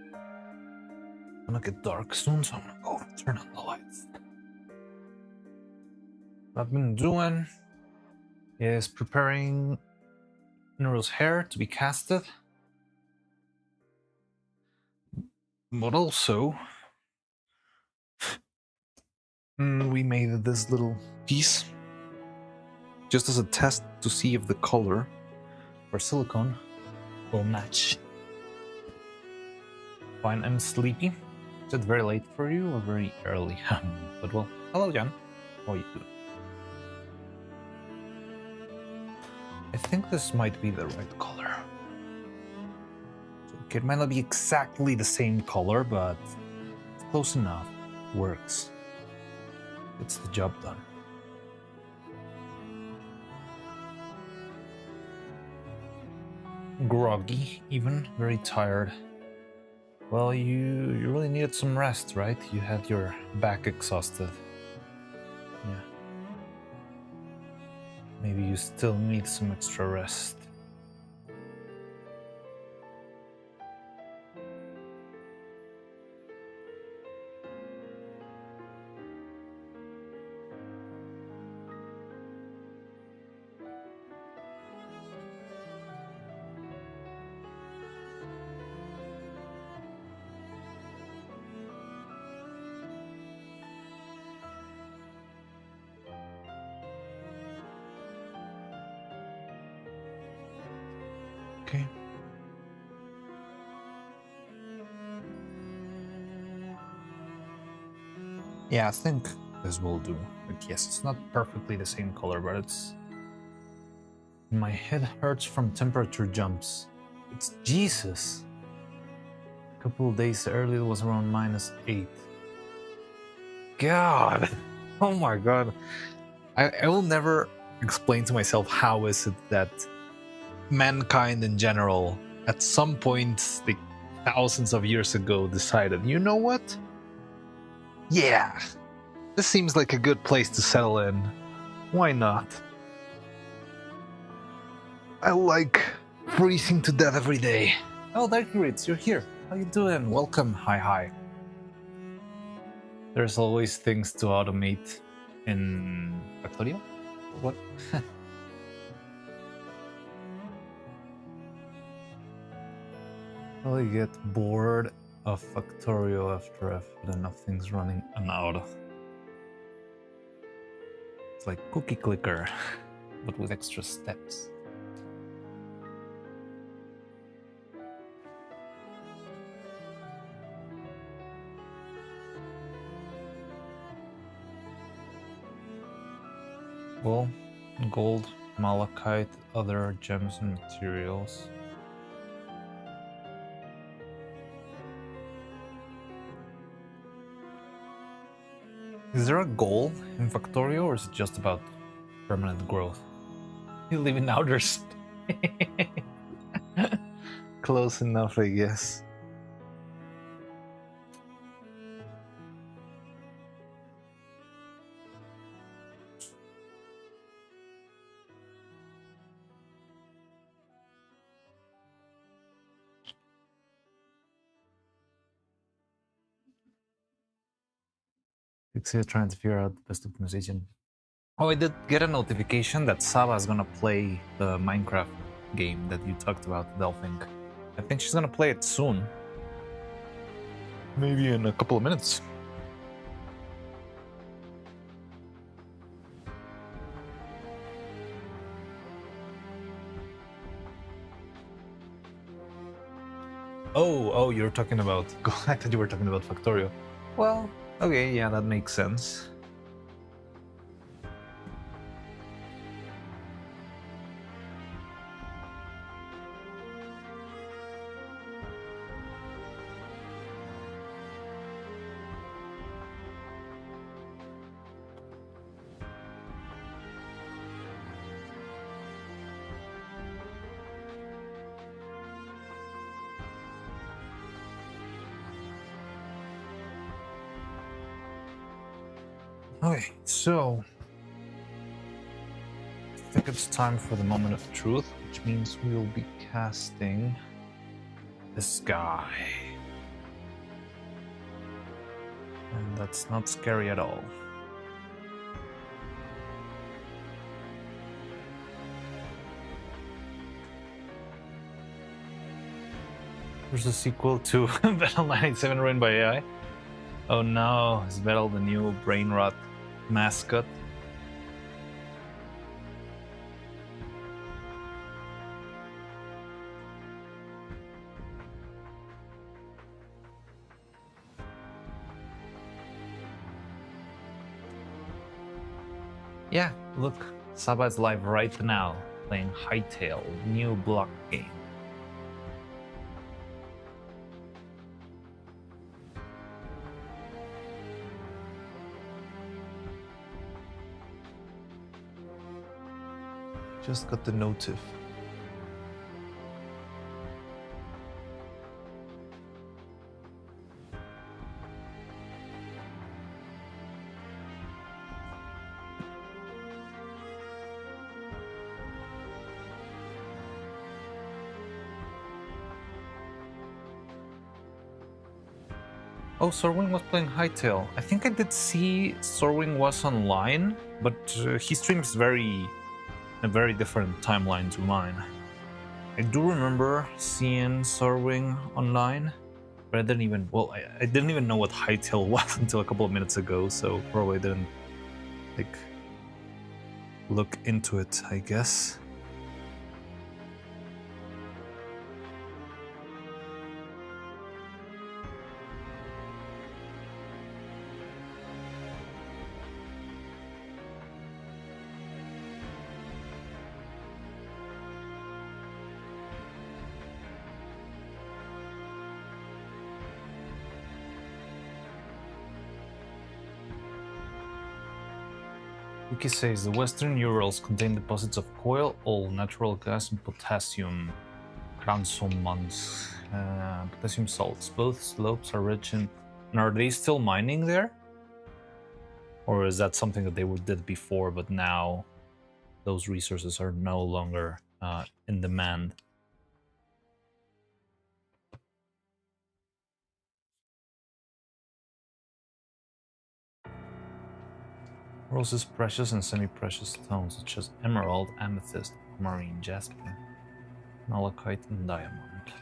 it's gonna get dark soon, so I'm gonna go turn on the lights. What I've been doing is preparing Neuro's hair to be casted, but also we made this little piece just as a test to see if the color for silicone will match. Fine, I'm sleepy. Is it very late for you or very early? But well, hello Jan, how are you doing? I think this might be the right color. Okay, it might not be exactly the same color, but it's close enough. Works. Gets the job done. Groggy, even very tired. Well, you really needed some rest, right? You had your back exhausted. Yeah. Maybe you still need some extra rest. Okay. Yeah, I think this will do. But yes, it's not perfectly the same color, but it's... My head hurts from temperature jumps. It's Jesus. A couple of days earlier it was around -8. God. Oh my God. I will never explain to myself how is it that mankind in general, at some point, like thousands of years ago, decided, you know what? Yeah, this seems like a good place to settle in. Why not? I like freezing to death every day. Oh, Darkritz, you're here. How you doing? Welcome. Hi. There's always things to automate in Factorio? What? I get bored of Factorio after I've had enough things running out. It's like Cookie Clicker, but with extra steps. Well, gold, malachite, other gems and materials. Is there a goal in Factorio, or is it just about permanent growth? You live in outer space. Close enough, I guess.
Pixie trying to figure out the best optimization. Oh, I did get a notification that Saba's gonna play the Minecraft game that you talked about, Delphink. I think she's gonna play it soon. Maybe in a couple of minutes. Oh, you're talking about... I thought you were talking about Factorio. Well, okay, yeah, that makes sense. Okay, so I think it's time for the moment of truth, which means we will be casting this guy. And that's not scary at all. There's a sequel to Battle 97 Ruined by AI. Oh no, is Battle the new brain rot mascot? Yeah, look, Saba is live right now, playing Hightail, new block game. Just got the notif. Oh, Sorwing was playing Hightail. I think I did see Sorwing was online, but he streams a very different timeline to mine. I do remember seeing Sorwing online, but I didn't even, well, I didn't even know what Hightail was until a couple of minutes ago, so probably didn't, like, look into it, I guess. Wiki says the Western Urals contain deposits of coal, oil, natural gas, and potassium potassium salts. Both slopes are rich in. And are they still mining there? Or is that something that they did before, but now those resources are no longer in demand? Roses, precious and semi-precious stones such as emerald, amethyst, marine jasper, malachite, and diamond.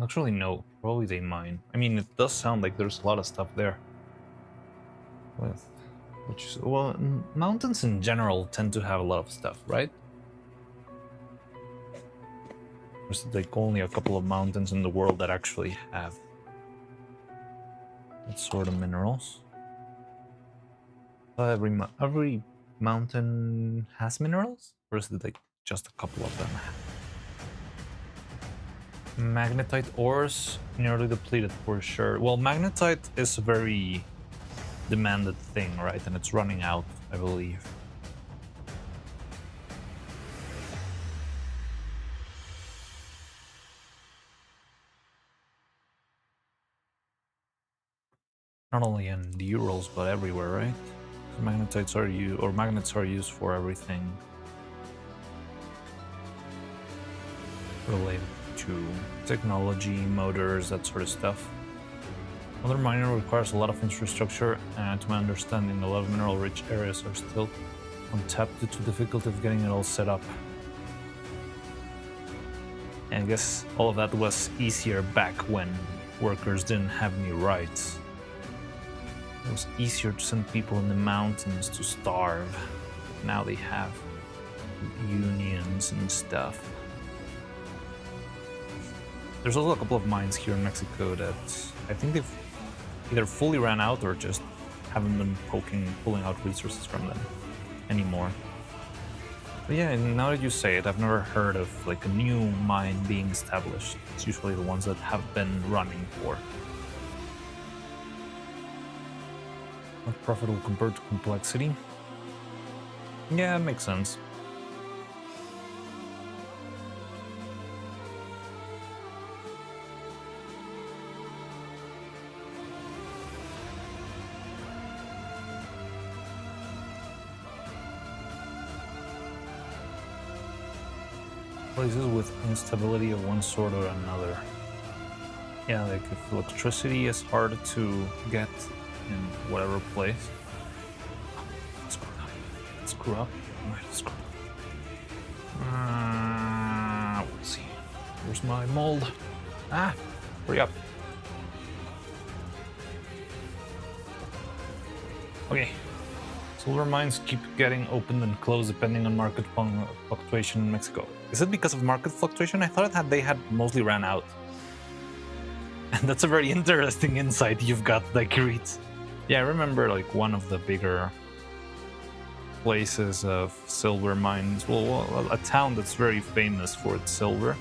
Actually, no. Probably they mine. I mean, it does sound like there's a lot of stuff there. Well, mountains in general tend to have a lot of stuff, right? There's like only a couple of mountains in the world that actually have that sort of minerals. Every mountain has minerals, or is it like just a couple of them? Magnetite ores nearly depleted for sure. Well, magnetite is a very demanded thing, right? And it's running out, I believe. Not only in the Urals, but everywhere, right?
Magnetites are used, or magnets are used for everything related to technology, motors, that sort of stuff. Other mining requires a lot of infrastructure, and to my understanding, a lot of mineral-rich areas are still untapped due to difficulty of getting it all set up. And I guess all of that was easier back when workers didn't have any rights. It was easier to send people in the mountains to starve. Now they have unions and stuff. There's also a couple of mines here in Mexico that I think they've either fully ran out or just haven't been pulling out resources from them anymore. But yeah, now that you say it, I've never heard of like a new mine being established. It's usually the ones that have been running for. Not profitable compared to complexity. Yeah, it makes sense. Places with instability of one sort or another. Yeah, like if electricity is hard to get in whatever place. Screw up. Screw up. Let's see. Where's my mold? Ah, hurry up. Okay. Silver mines keep getting opened and closed depending on market fluctuation in Mexico. Is it because of market fluctuation? I thought that they had mostly ran out. And that's a very interesting insight you've got, Daikirit. Yeah, I remember like one of the bigger places of silver mines. Well, a town that's very famous for its silver.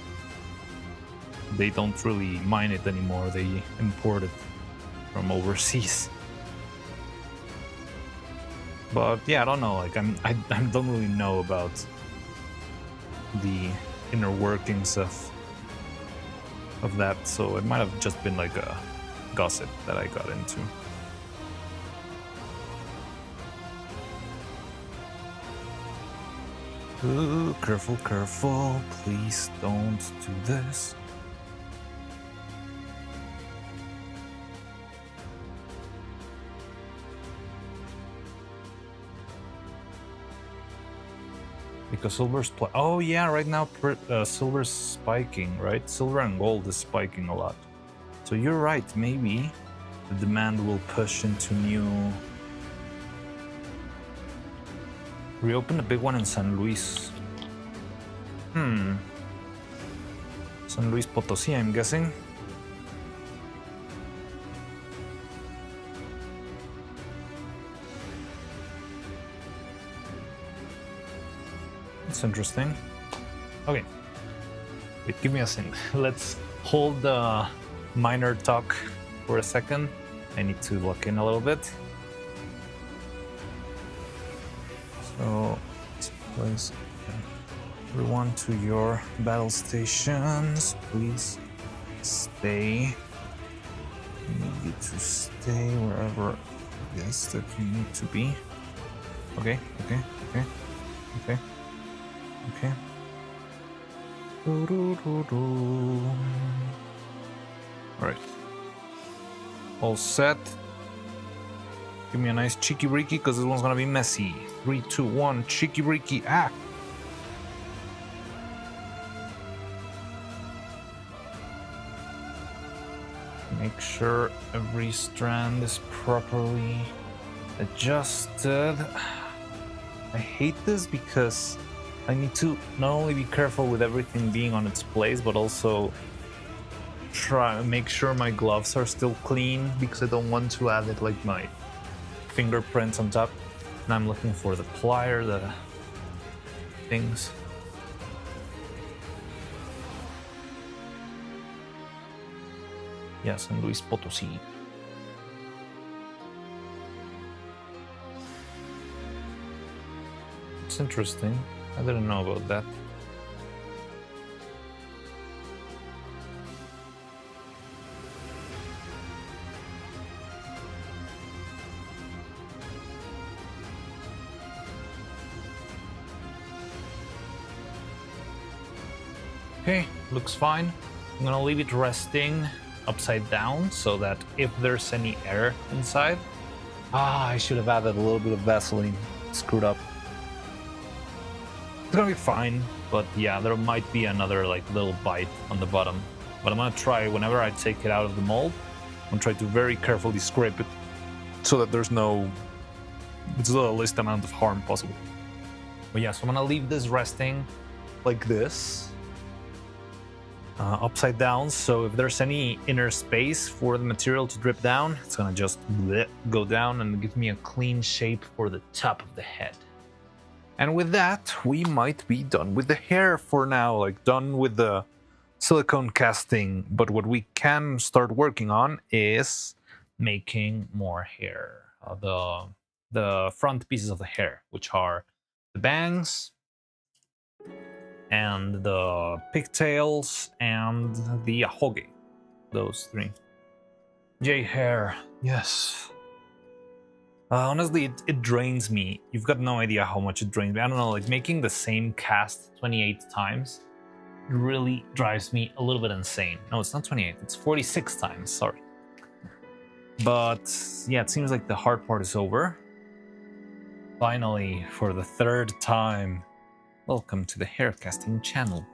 They don't really mine it anymore. They import it from overseas. But yeah, I don't know. Like I don't really know about the inner workings of that, so it might have just been like a gossip that I got into. Ooh, careful, careful! Please don't do this. Because silver's oh yeah, right now silver's spiking, right? Silver and gold is spiking a lot. So you're right, maybe the demand will push into new... Reopen the big one in San Luis. San Luis Potosí, I'm guessing. It's interesting. Okay. Wait, give me a second. Let's hold the miner talk for a second. I need to lock in a little bit. So let's place everyone to your battle stations. Please stay. You need to stay wherever it is that you need to be. Okay. Okay. Alright. All set. Give me a nice cheeky breaky because this one's gonna be messy. 3, 2, 1, cheeky breaky. Ah! Make sure every strand is properly adjusted. I hate this because I need to not only be careful with everything being on its place, but also try to make sure my gloves are still clean because I don't want to add it like my fingerprints on top. And I'm looking for the plier, the things. Yeah, San Luis Potosí. It's interesting. I didn't know about that.
Okay, looks fine. I'm gonna leave it resting upside down so that if there's any air inside... I should have added a little bit of Vaseline. Screwed up. It's gonna be fine, but yeah, there might be another like little bite on the bottom. But I'm gonna try, whenever I take it out of the mold, I'm gonna try to very carefully scrape it so that it's the least amount of harm possible. But yeah, so I'm gonna leave this resting like this, upside down, so if there's any inner space for the material to drip down, it's gonna just go down and give me a clean shape for the top of the head. And with that, we might be done with the hair for now, like done with the silicone casting. But what we can start working on is making more hair. The front pieces of the hair, which are the bangs and the pigtails and the ahoge. Those three. J hair, yes. Honestly, it drains me. You've got no idea how much it drains me. I don't know, like making the same cast 28 times really drives me a little bit insane. No, it's not 28, it's 46 times, sorry. But yeah, it seems like the hard part is over. Finally, for the third time, welcome to the hair casting channel.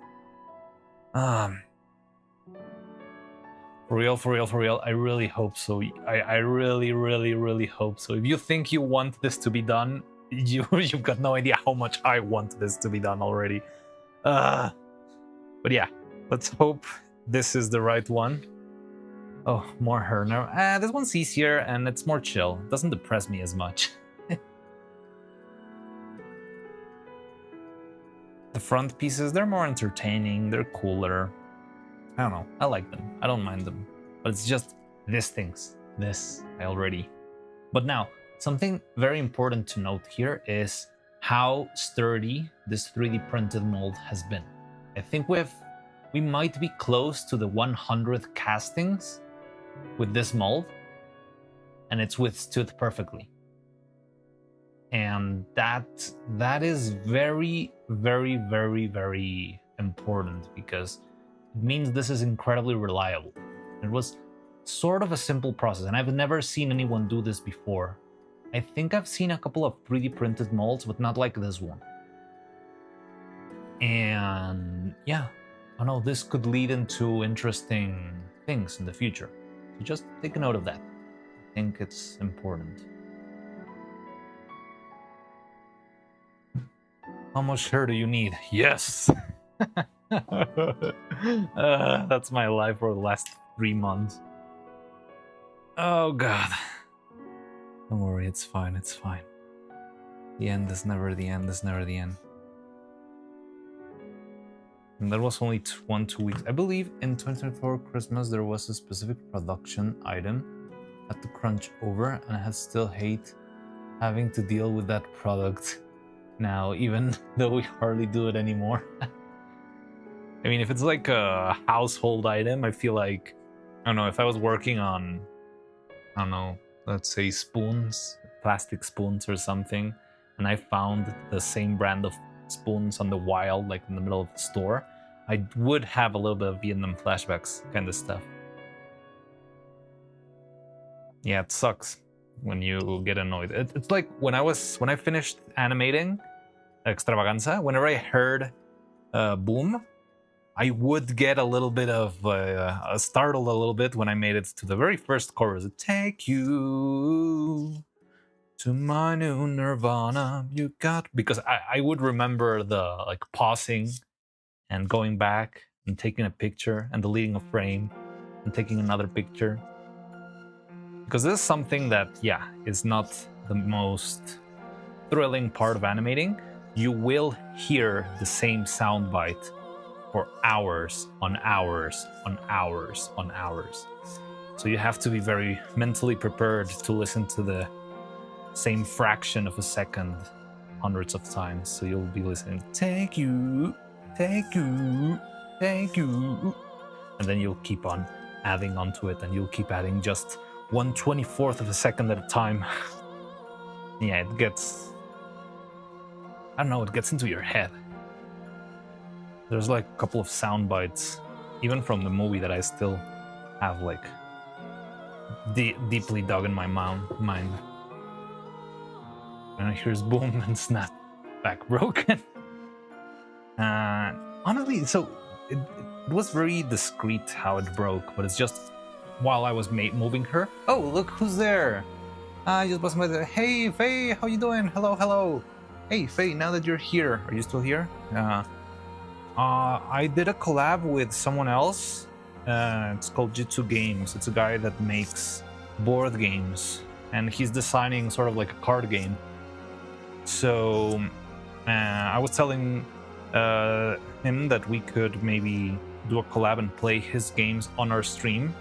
For real, I really hope so. I really hope so. If you think you want this to be done, you've got no idea how much I want this to be done already. But yeah, let's hope this is the right one. Oh, more hair now. This one's easier and it's more chill. It doesn't depress me as much. The front pieces, they're more entertaining, they're cooler. I don't know, I like them, I don't mind them. But it's just this things. This, I already. But now, something very important to note here is how sturdy this 3D printed mold has been. I think we might be close to the 100th castings with this mold, and it's withstood perfectly. And that is very important, because it means this is incredibly reliable. It was sort of a simple process, and I've never seen anyone do this before. I think I've seen a couple of 3D printed molds, but not like this one. And yeah, I know this could lead into interesting things in the future. So just take a note of that. I think it's important. How much hair do you need? Yes! That's my life for the last 3 months. Oh god. Don't worry, it's fine, it's fine. The end is never the end, is never the end. And that was only 2 weeks. I believe in 2024 Christmas there was a specific production item I had to crunch over, and I still hate having to deal with that product now, even though we hardly do it anymore. I mean, if it's like a household item, I feel like, I don't know, if I was working on, I don't know, let's say spoons, plastic spoons or something, and I found the same brand of spoons on the wild, like in the middle of the store, I would have a little bit of Vietnam flashbacks kind of stuff. Yeah, it sucks when you get annoyed. It's like when I finished animating Extravaganza, whenever I heard Boom, I would get a little bit of startled a little bit when I made it to the very first chorus. Take you to my new nirvana, you got... Because I would remember the like pausing and going back and taking a picture and deleting a frame and taking another picture. Because this is something that, yeah, is not the most thrilling part of animating. You will hear the same soundbite for hours on hours on hours on hours. So you have to be very mentally prepared to listen to the same fraction of a second hundreds of times. So you'll be listening, take you, take you, take you. And then you'll keep on adding onto it, and you'll keep adding just 1/24 of a second at a time. Yeah, it gets... I don't know, it gets into your head. There's like a couple of sound bites, even from the movie, that I still have like deeply dug in my mind. And here's boom and snap, back broken. Honestly, so it was very discreet how it broke, but it's just while I was moving her. Oh, look who's there! I just was by. Hey, Faye, how you doing? Hello, hello. Hey, Faye, now that you're here, are you still here? I did a collab with someone else. It's called Jitsu Games. It's a guy that makes board games, and he's designing sort of like a card game. So I was telling him that we could maybe do a collab and play his games on our stream.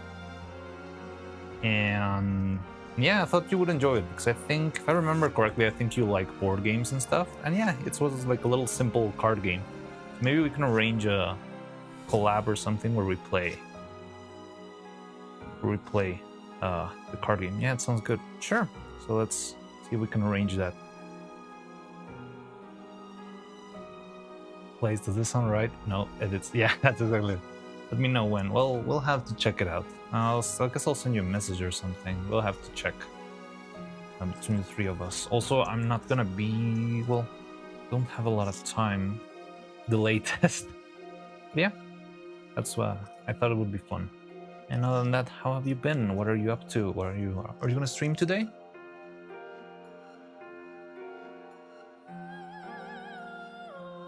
And yeah, I thought you would enjoy it, because I think, if I remember correctly, I think you like board games and stuff. And yeah, it was like a little simple card game. So maybe we can arrange a collab or something where we play the card game. Yeah, it sounds good. Sure. So let's see if we can arrange that. Plays, does this sound right? No, edits. Yeah, that's exactly it. Let me know when. Well, we'll have to check it out. I guess I'll send you a message or something. We'll have to check between the three of us. Also, I'm not gonna be, well, don't have a lot of time. The latest. Yeah, that's I thought it would be fun. And other than that, how have you been? What are you up to? Are you gonna stream today?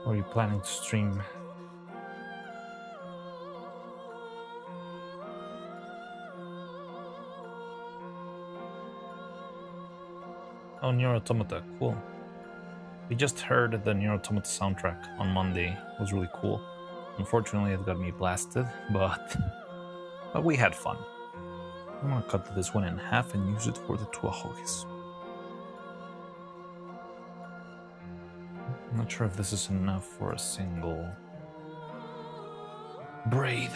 Or are you planning to stream? Oh, Neuro-Automata, cool. We just heard the Neuro-Automata soundtrack on Monday. It was really cool. Unfortunately, it got me blasted, but we had fun. I'm gonna cut this one in half and use it for the tuahoges. I'm not sure if this is enough for a single braid.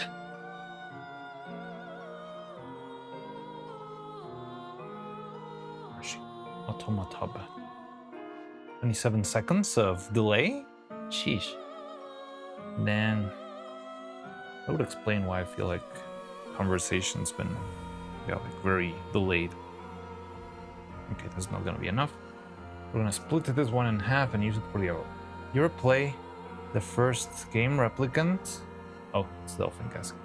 Where is she? Automata. 27 seconds of delay? Sheesh. Then that would explain why I feel like conversation's been like very delayed. Okay, that's not gonna be enough. We're gonna split this one in half and use it for the arrow. You ever play the first game, Replicant? Oh, it's Dolphin Castle.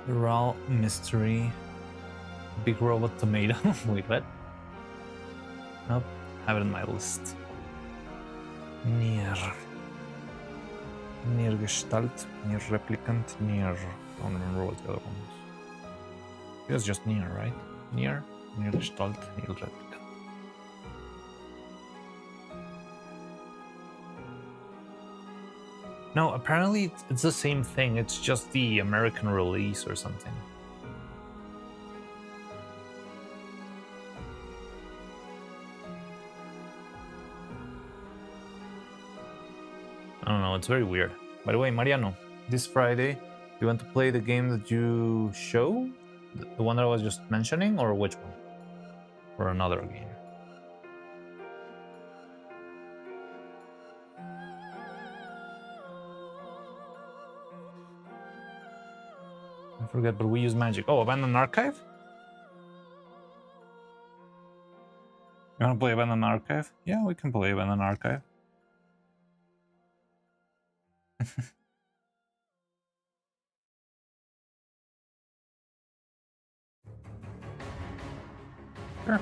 The Raw Mystery. Big Robot Tomato. Wait, what? Nope, have it in my list. Near Gestalt, Near Replicant, Near. I don't remember what the other one was. It was just Near, right? Near Gestalt, Near Replicant. No, apparently it's the same thing. It's just the American release or something. I don't know, it's very weird. By the way, Mariano, this Friday, you want to play the game that you show? The one that I was just mentioning, or which one? Or another game? I forget, but we use magic. Oh, Abandoned Archive? You want to play Abandoned Archive? Yeah, we can play Abandoned Archive. Sure.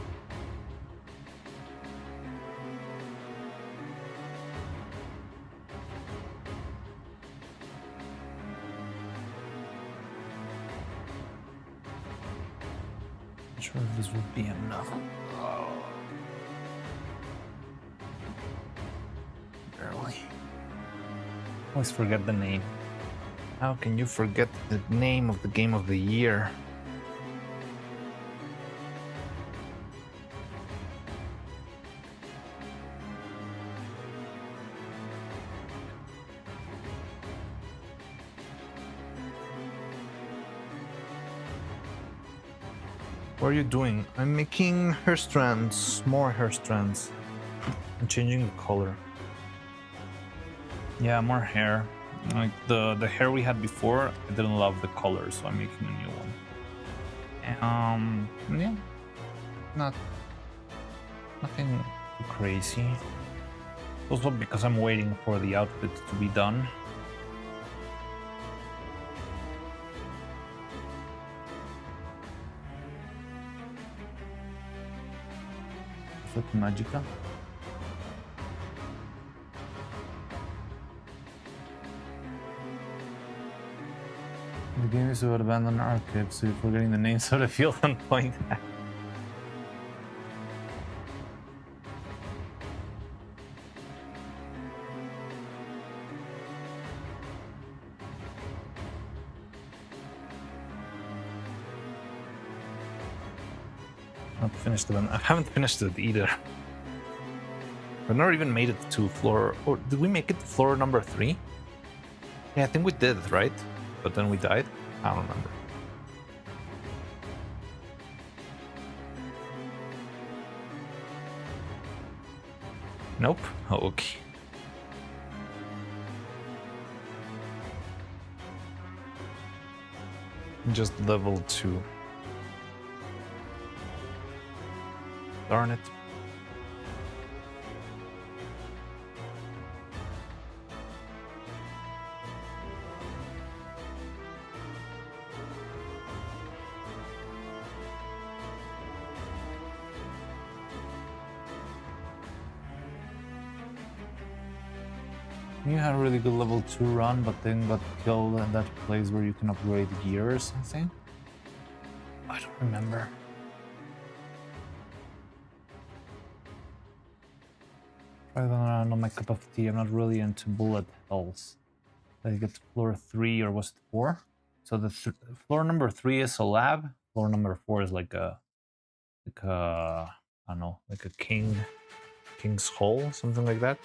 Not sure if this would be enough. Oh. Barely. Always forget the name. How can you forget the name of the game of the year?
What are you doing? I'm making hair strands, more hair strands. I'm changing the color. Yeah, more hair. Like the hair we had before, I didn't love the color, so I'm making a new one. Yeah, nothing too crazy. Also because I'm waiting for the outfit to be done. Is that Magica? The game is about abandoned archives, so you're forgetting the names of the field and point. Not finished it. I haven't finished it either. I've never even made it to floor. Or did we make it to floor number 3? Yeah, I think we did, right? But then we died? I don't remember. Nope. Oh, okay. Just level 2. Darn it. You had a really good level 2 run, but then got killed in that place where you can upgrade gear or something. I don't remember. Not my cup of tea. I'm not really into bullet hells. I get to floor 3 or was it 4? So the floor number 3 is a lab. Floor number 4 is like a I don't know, like a king's hall, something like that.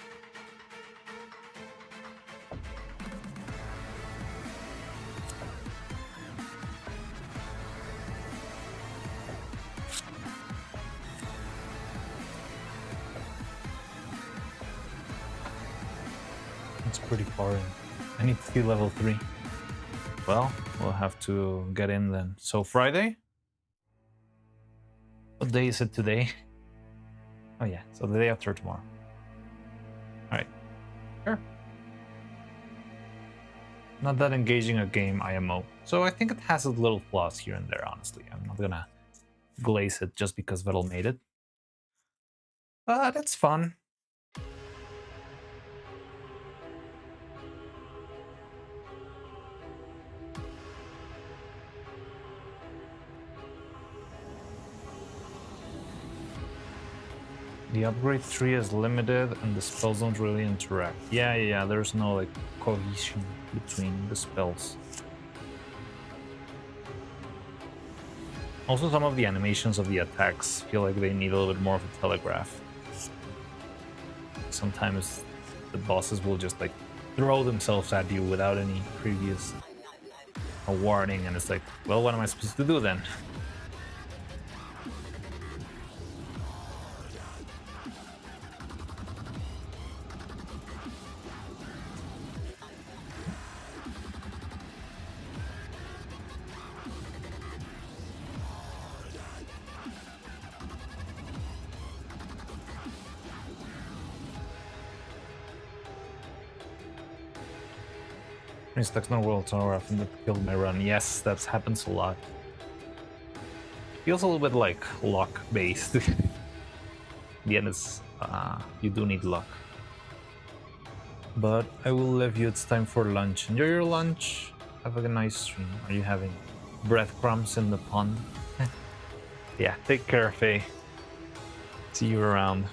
It's pretty far in. I need to see level 3. Well, we'll have to get in then. So Friday? What day is it today? Oh yeah, so the day after tomorrow. Alright. Sure. Not that engaging a game, IMO. So I think it has its little flaws here and there, honestly. I'm not gonna glaze it just because Vettel made it. But it's fun. The upgrade tree is limited and the spells don't really interact. Yeah, there's no like cohesion between the spells. Also, some of the animations of the attacks feel like they need a little bit more of a telegraph. Sometimes the bosses will just like throw themselves at you without any previous warning, and it's like, well, what am I supposed to do then? Stuck no world tower after that killed my run. Yes, that happens a lot. Feels a little bit like luck based. The end is you do need luck. But I will leave you. It's time for lunch. Enjoy your lunch. Have a nice stream. Are you having breadcrumbs in the pond? Yeah, take care, Faye. See you around.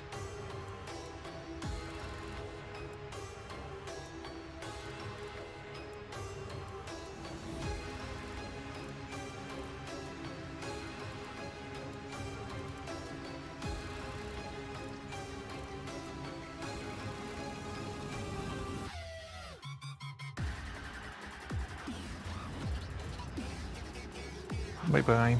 Bye-bye.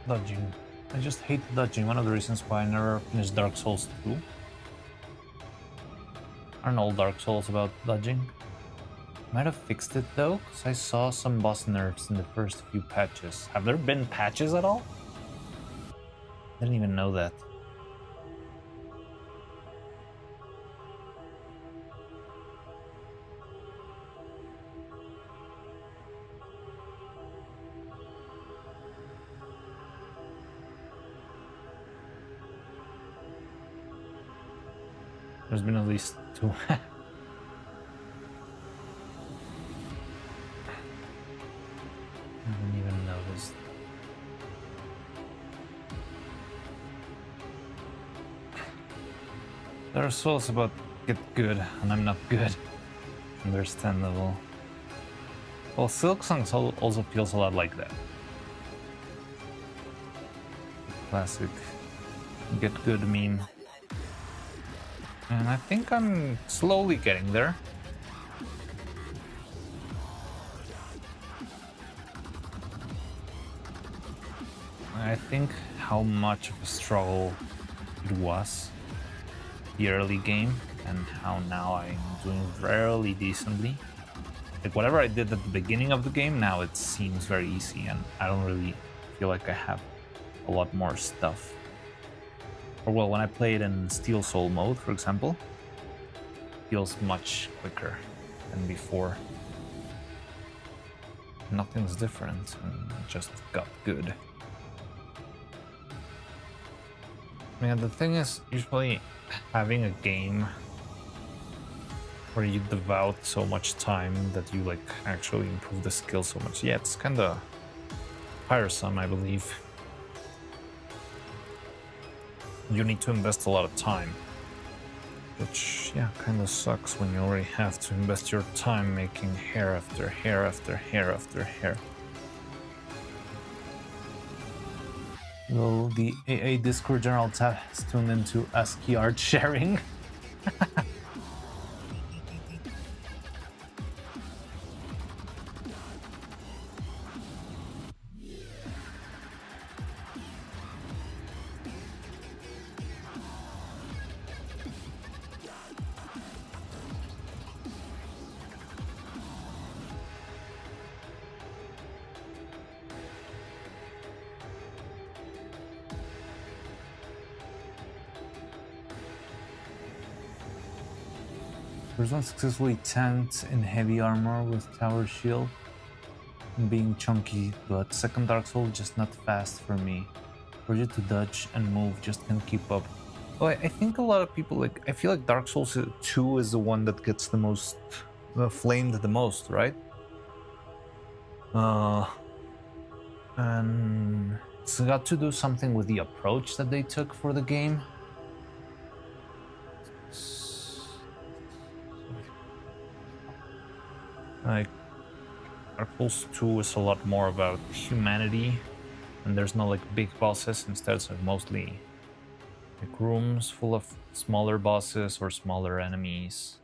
Dodging. I just hate dodging. One of the reasons why I never finished Dark Souls 2. Aren't all Dark Souls about dodging? Might have fixed it though, because I saw some boss nerfs in the first few patches. Have there been patches at all? Didn't even know that. There's been at least 2. I haven't even noticed. There are souls about get good, and I'm not good. Understandable. Well, Silk Songs also feels a lot like that. Classic get good meme. And I think I'm slowly getting there. I think how much of a struggle it was the early game and how now I'm doing fairly decently. Like whatever I did at the beginning of the game, now it seems very easy and I don't really feel like I have a lot more stuff. Or well, when I play it in Steel Soul mode, for example, it feels much quicker than before. Nothing's different, and it just got good. Man, the thing is, usually having a game where you devote so much time that you like actually improve the skill so much, yeah, it's kind of tiresome, I believe. You need to invest a lot of time, which, yeah, kind of sucks when you already have to invest your time making hair after hair after hair after hair. Well, the AA Discord General tab has tuned into ASCII art sharing. Person successfully tanked in heavy armor with tower shield and being chunky, but second Dark Soul just not fast for me. For you to dodge and move, just can't keep up. Well, I think a lot of people like. I feel like Dark Souls 2 is the one that gets the most flamed the most, right? And it's got to do something with the approach that they took for the game. Like, Dark Souls 2 is a lot more about humanity, and there's no like big bosses. Instead, it's like mostly like rooms full of smaller bosses or smaller enemies,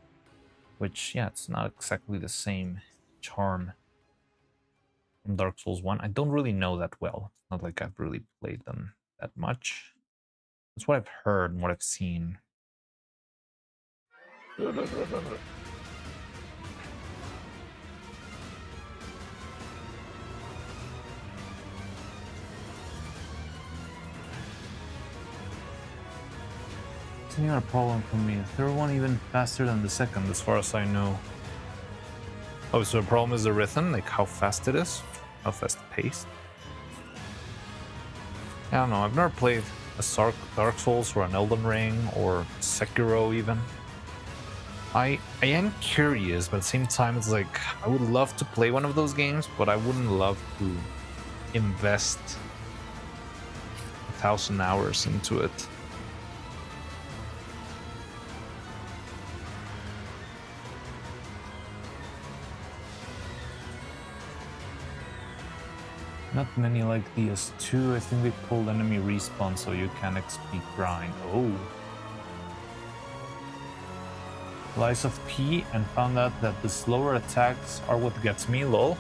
which, yeah, it's not exactly the same charm from Dark Souls 1. I don't really know that well. It's not like I've really played them that much. That's what I've heard and what I've seen. It's not a problem for me. The third one even faster than the second, as far as I know. Oh, so the problem is the rhythm, like how fast it is, how fast paced. I don't know. I've never played a Dark Souls or an Elden Ring or Sekiro even. I am curious, but at the same time, it's like I would love to play one of those games, but I wouldn't love to invest 1,000 hours into it. Not many like DS2. I think they pulled enemy respawn so you can XP grind. Oh. Lies of P and found out that the slower attacks are what gets me, lol.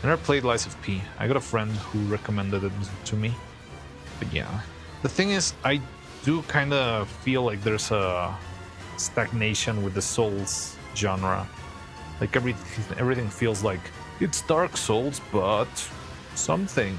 I never played Lies of P. I got a friend who recommended it to me. But yeah. The thing is, I do kind of feel like there's a stagnation with the Souls genre. Like everything feels like it's Dark Souls, but something.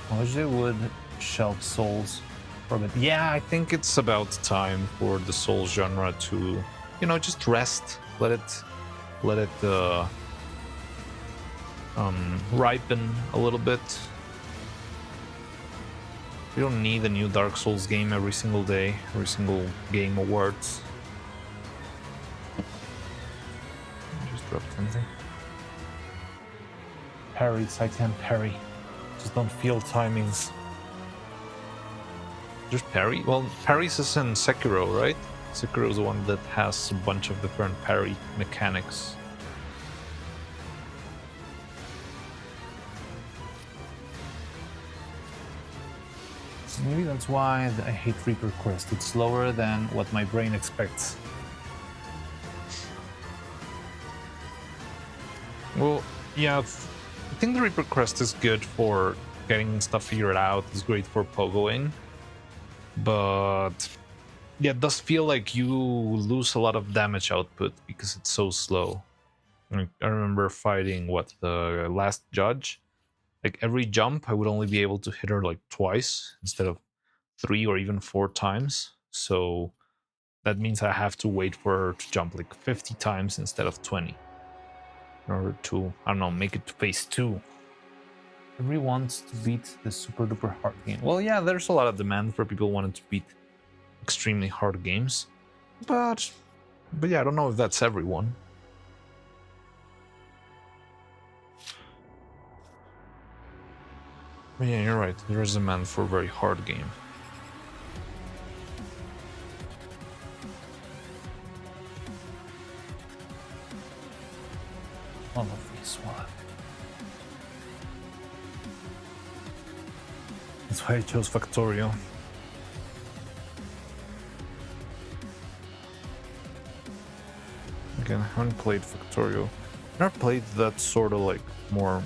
I wish they would shelf Souls for a bit.
Yeah, I think it's about time for the Souls genre to, you know, just rest. Let it ripen a little bit. You don't need a new Dark Souls game every single day, every single Game Awards. I just dropped something.
Parries, I can't parry. Just don't feel timings.
Just parry? Well, parries is in Sekiro, right? Sekiro is the one that has a bunch of different parry mechanics.
Maybe that's why I hate Reaper Quest. It's slower than what my brain expects.
Well, yeah, I think the Reaper Crest is good for getting stuff figured out. It's great for pogoing. But yeah, it does feel like you lose a lot of damage output because it's so slow. Like, I remember fighting the last judge. Like every jump, I would only be able to hit her like twice instead of 3 or even 4 times. So that means I have to wait for her to jump like 50 times instead of 20 in order to, I don't know, make it to phase 2.
Everyone wants to beat the super duper hard game.
Well, yeah, there's a lot of demand for people wanting to beat extremely hard games, but yeah, I don't know if that's everyone. But yeah, you're right. There is demand for a very hard game.
All of this one. That's why I chose Factorio.
Again, I haven't played Factorio. I never played that sort of like more.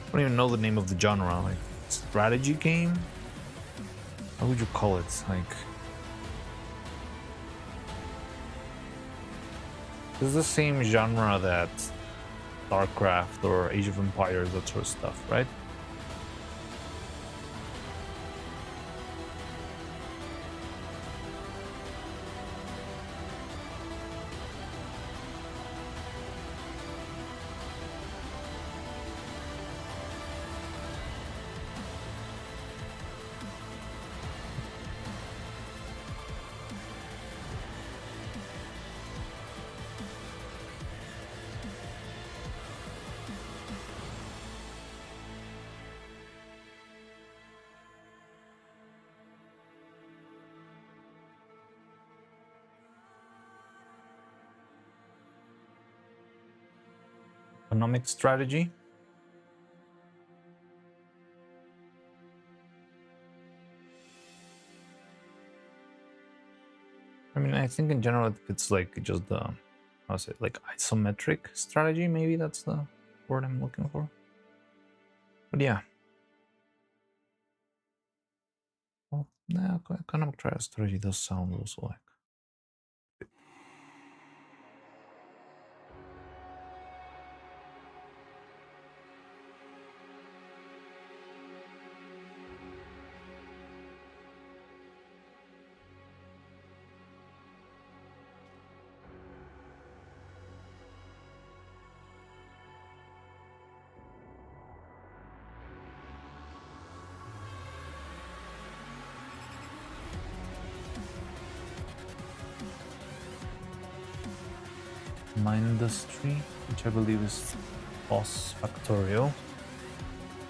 I don't even know the name of the genre. Like strategy game. How would you call it? Like, it's the same genre that StarCraft or Age of Empires, that sort of stuff, right?
Economic strategy.
I mean, I think in general it's like just the, how's it, like isometric strategy, maybe that's the word I'm looking for. But yeah. Well, yeah, economic strategy does sound also like.
Mine Industry, which I believe is Boss Factorio.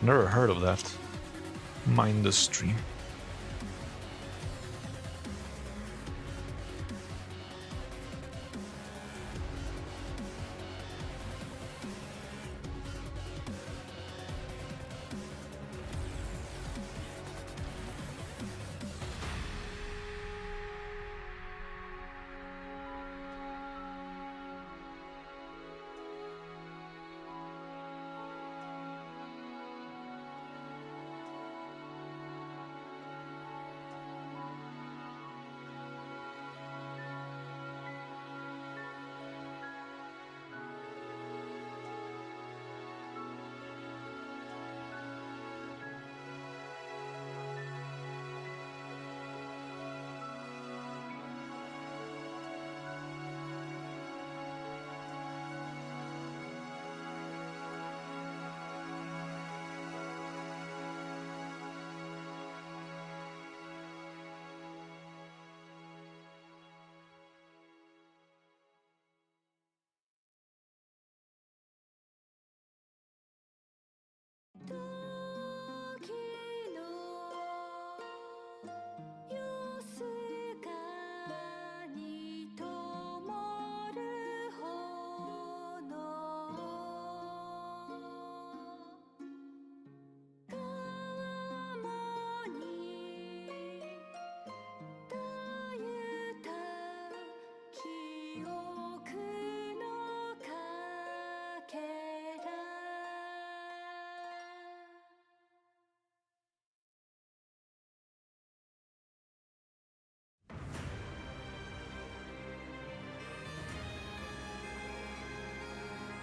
Never heard of that. Mindustry.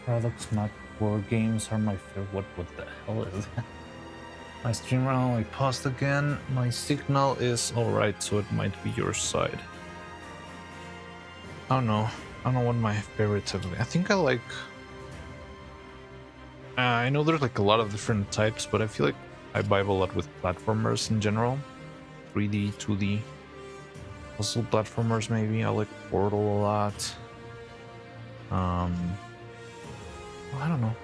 Paradox Mac War games are my favorite. What the hell is that? My streamer only paused again. My signal is alright, so it might be your side. I don't know. I don't know what my favorites have been. I think I like... I know there's like a lot of different types, but I feel like I vibe a lot with platformers in general. 3D, 2D. Puzzle platformers maybe. I like Portal a lot. Well, I don't know.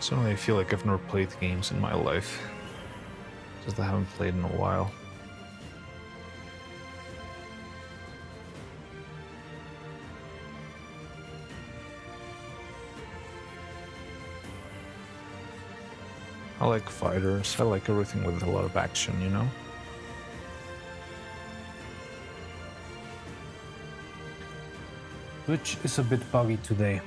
Suddenly I feel like I've never played games in my life. Just I haven't played in a while. I like fighters. I like everything with a lot of action, you know? Which is a bit buggy today.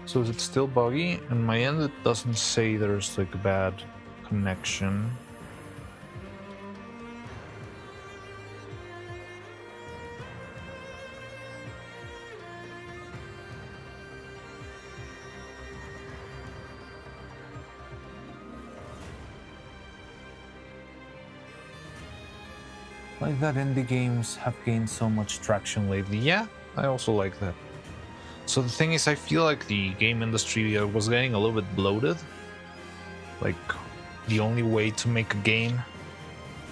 So is it still buggy? On my end it doesn't say there's like a bad connection. Like that indie games have gained so much traction lately. Yeah, I also like that. So the thing is, I feel like the game industry was getting a little bit bloated. Like, the only way to make a game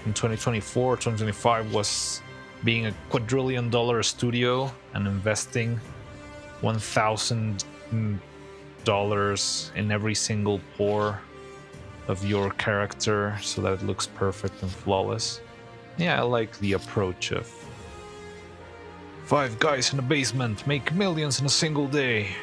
in 2024, 2025 was being a quadrillion-dollar studio and investing $1,000 in every single pore of your character so that it looks perfect and flawless. Yeah, I like the approach of 5 guys in a basement make millions in a single day.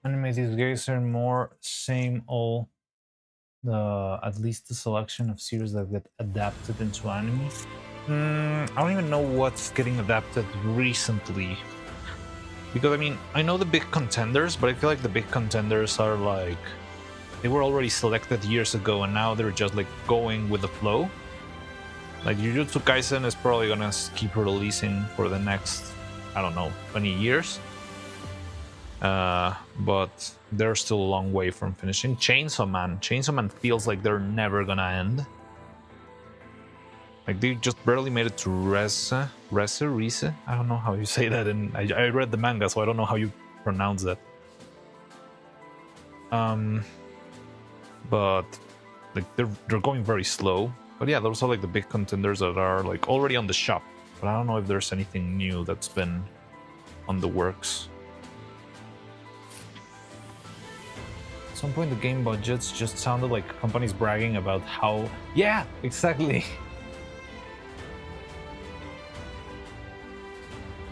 Anime these days are more same old. At least the selection of series that get adapted into anime. I don't even know what's getting adapted recently. Because I mean, I know the big contenders, but I feel like the big contenders are like they were already selected years ago, and now they're just like going with the flow. Like Jujutsu Kaisen is probably gonna keep releasing for the next, I don't know, 20 years. But they're still a long way from finishing. Chainsaw Man feels like they're never gonna end. Like they just barely made it to Rise. I don't know how you say that, and I read the manga, so I don't know how you pronounce that. But like they're going very slow. But yeah, those are like the big contenders that are like already on the shop. But I don't know if there's anything new that's been on the works. At some point, the game budgets just sounded like companies bragging about how... Yeah, exactly!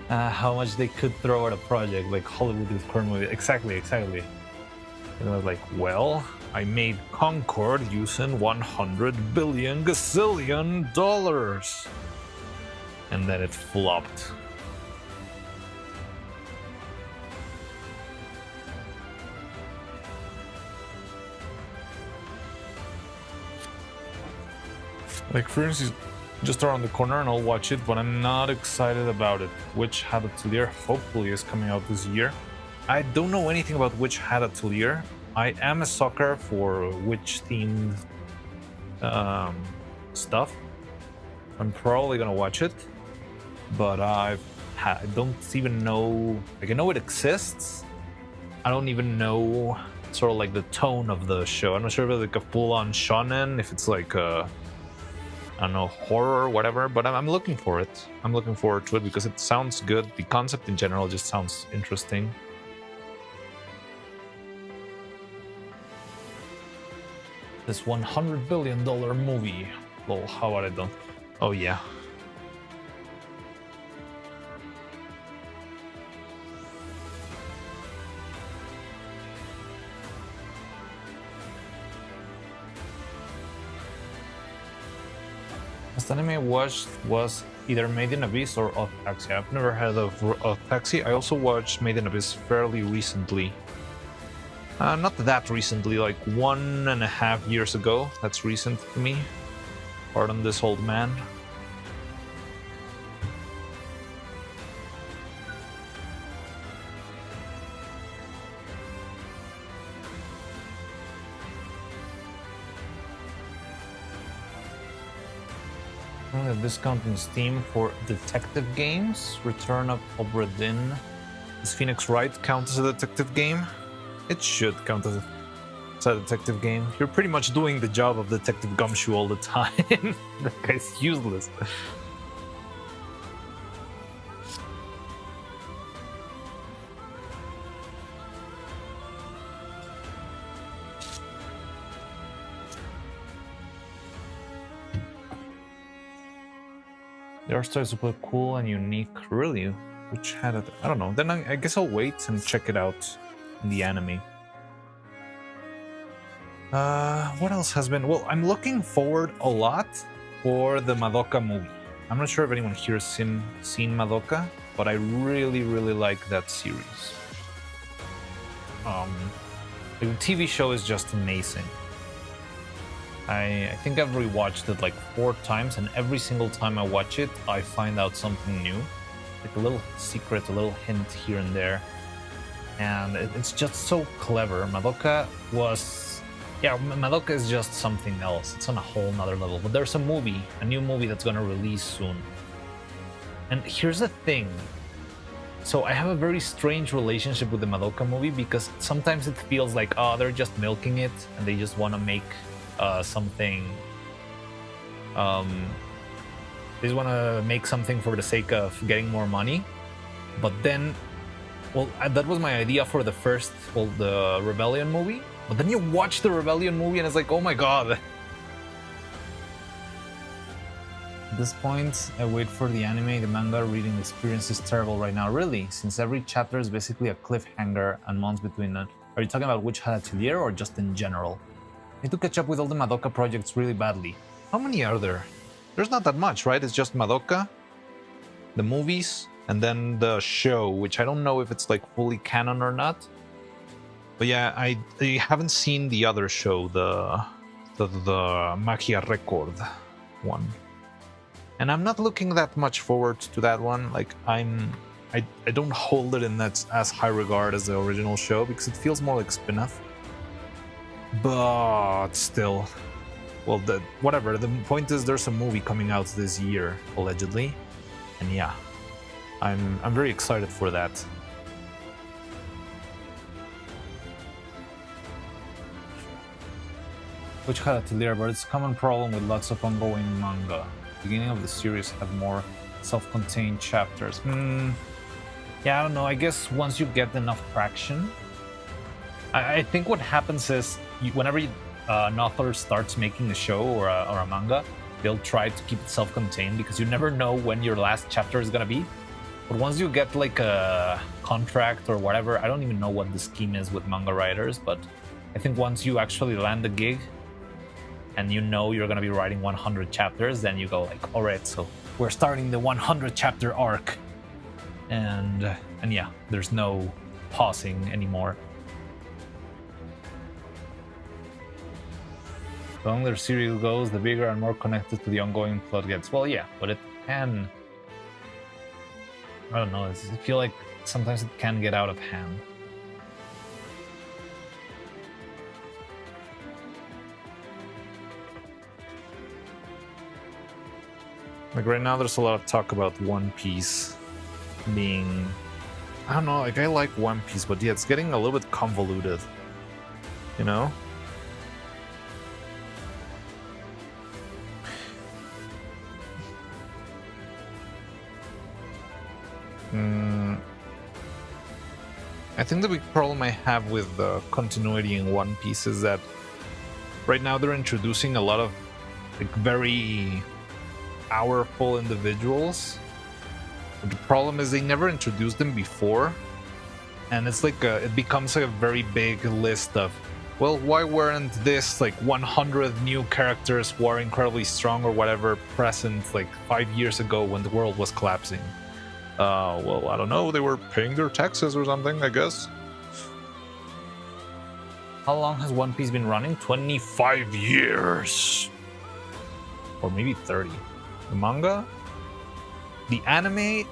How much they could throw at a project, like Hollywood with current movie. Exactly. And I was like, well, I made Concord using $100 billion gazillion dollars. And then it flopped. Like, for instance,
just around the corner and I'll watch it, but I'm not excited about it. Witch Hat Atelier hopefully is coming out this year. I don't know anything about Witch Hat Atelier. I am a sucker for witch-themed stuff. I'm probably gonna watch it, but I don't even know. Like, I know it exists. I don't even know sort of like the tone of the show. I'm not sure if it's like a full-on shonen, if it's like a, I don't know, horror or whatever, but I'm looking for it. I'm looking forward to it because it sounds good. The concept in general just sounds interesting. This $100 billion movie. Well, how about I don't? Oh yeah. Last anime I watched was either Made in Abyss or Odd Taxi. I've never heard of Odd Taxi. I also watched Made in Abyss fairly recently. Not that recently, like 1.5 years ago. That's recent to me. Pardon this old man. A discount in Steam for detective games. Return of Obra Dinn. Does Phoenix Wright count as a detective game? It should count as a detective game. You're pretty much doing the job of Detective Gumshoe all the time. That guy's useless. The art style is super cool and unique. Really? Which had it? I don't know. Then I guess I'll wait and check it out in the anime. What else has been? Well, I'm looking forward a lot for the Madoka movie. I'm not sure if anyone here has seen Madoka, but I really, really like that series. The TV show is just amazing. I think I've rewatched it like 4 times, and every single time I watch it, I find out something new. Like a little secret, a little hint here and there. And it's just so clever. Madoka is just something else. It's on a whole nother level. But there's a new movie that's gonna release soon. And here's the thing. So I have a very strange relationship with the Madoka movie because sometimes it feels like, oh, they're just milking it and they just want to make something. They just want to make something for the sake of getting more money. But then, well, that was my idea for the Rebellion movie. But then you watch the Rebellion movie and it's like, oh my god. At this point, I wait for the anime. The manga reading experience is terrible right now. Really? Since every chapter is basically a cliffhanger and months between them. Are you talking about Witch Hat Atelier or just in general? I need to catch up with all the Madoka projects really badly. How many are there? There's not that much, right? It's just Madoka, the movies, and then the show, which I don't know if it's like fully canon or not. But yeah, I haven't seen the other show, the Magia Record one. And I'm not looking that much forward to that one. Like I don't hold it in that as high regard as the original show because it feels more like spin-off. But still, well, whatever. The point is, there's a movie coming out this year, allegedly, and yeah, I'm very excited for that. Which had Atelier, but it's a common problem with lots of ongoing manga. The beginning of the series had more self-contained chapters. Yeah, I don't know. I guess once you get enough traction, I think what happens is whenever an author starts making a show or a manga, they'll try to keep it self-contained because you never know when your last chapter is gonna be. But once you get like a contract or whatever, I don't even know what the scheme is with manga writers, but I think once you actually land a gig and you know you're gonna be writing 100 chapters, then you go like, all right, so we're starting the 100 chapter arc, and yeah, there's no pausing anymore.
The longer the series goes, the bigger and more connected to the ongoing plot gets. Well, yeah, but it can... I don't know, I feel like sometimes it can get out of hand. Like right now there's a lot of talk about One Piece being... I don't know, like I like One Piece, but yeah, it's getting a little bit convoluted. You know? I think the big problem I have with the continuity in One Piece is that right now they're introducing a lot of like very powerful individuals. But the problem is they never introduced them before, and it's like it becomes like a very big list of, well, why weren't this like 100 new characters who are incredibly strong or whatever present like 5 years ago when the world was collapsing? Well, I don't know, they were paying their taxes or something, I guess. How long has One Piece been running? 25 years! Or maybe 30. The manga? The anime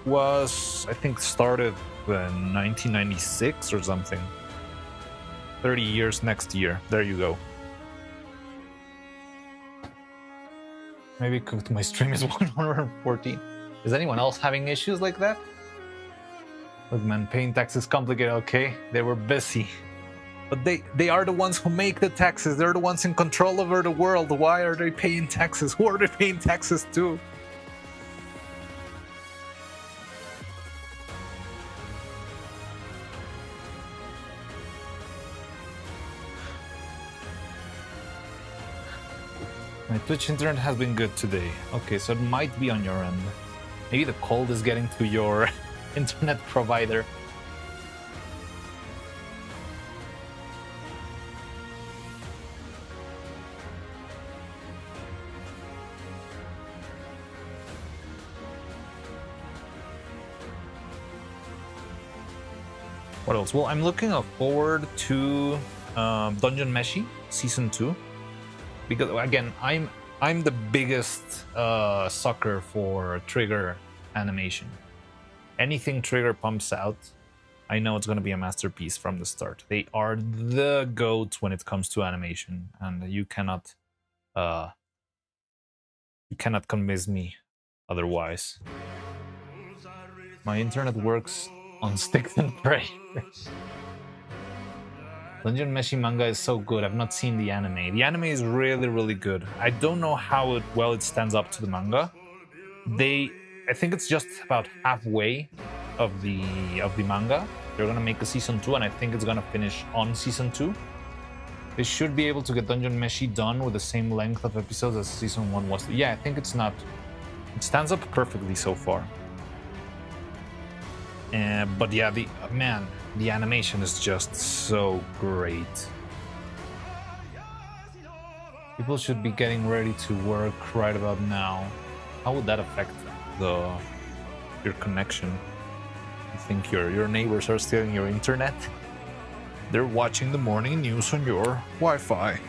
was, I think, started in 1996 or something. 30 years next year. There you go. Maybe my stream is 114. Is anyone else having issues like that? Look, man, paying taxes complicated, okay? They were busy. But they are the ones who make the taxes. They're the ones in control over the world. Why are they paying taxes? Who are they paying taxes to? My Twitch internet has been good today. Okay, so it might be on your end. Maybe the cold is getting to your internet provider. What else? Well, I'm looking forward to Dungeon Meshi Season 2. Because again, I'm the biggest sucker for Trigger animation. Anything Trigger pumps out, I know it's going to be a masterpiece from the start. They are the goats when it comes to animation, and you cannot convince me otherwise. My internet works on sticks and pray. Dungeon Meshi manga is so good. I've not seen the anime. The anime is really, really good. I don't know how well it stands up to the manga. I think it's just about halfway of the manga. They're gonna make a season 2, and I think it's gonna finish on season 2. They should be able to get Dungeon Meshi done with the same length of episodes as season 1 was. Yeah, I think it's not. It stands up perfectly so far. But yeah, the animation is just so great. People should be getting ready to work right about now. How would that affect your connection? You think your neighbors are stealing your internet? They're watching the morning news on your Wi-Fi.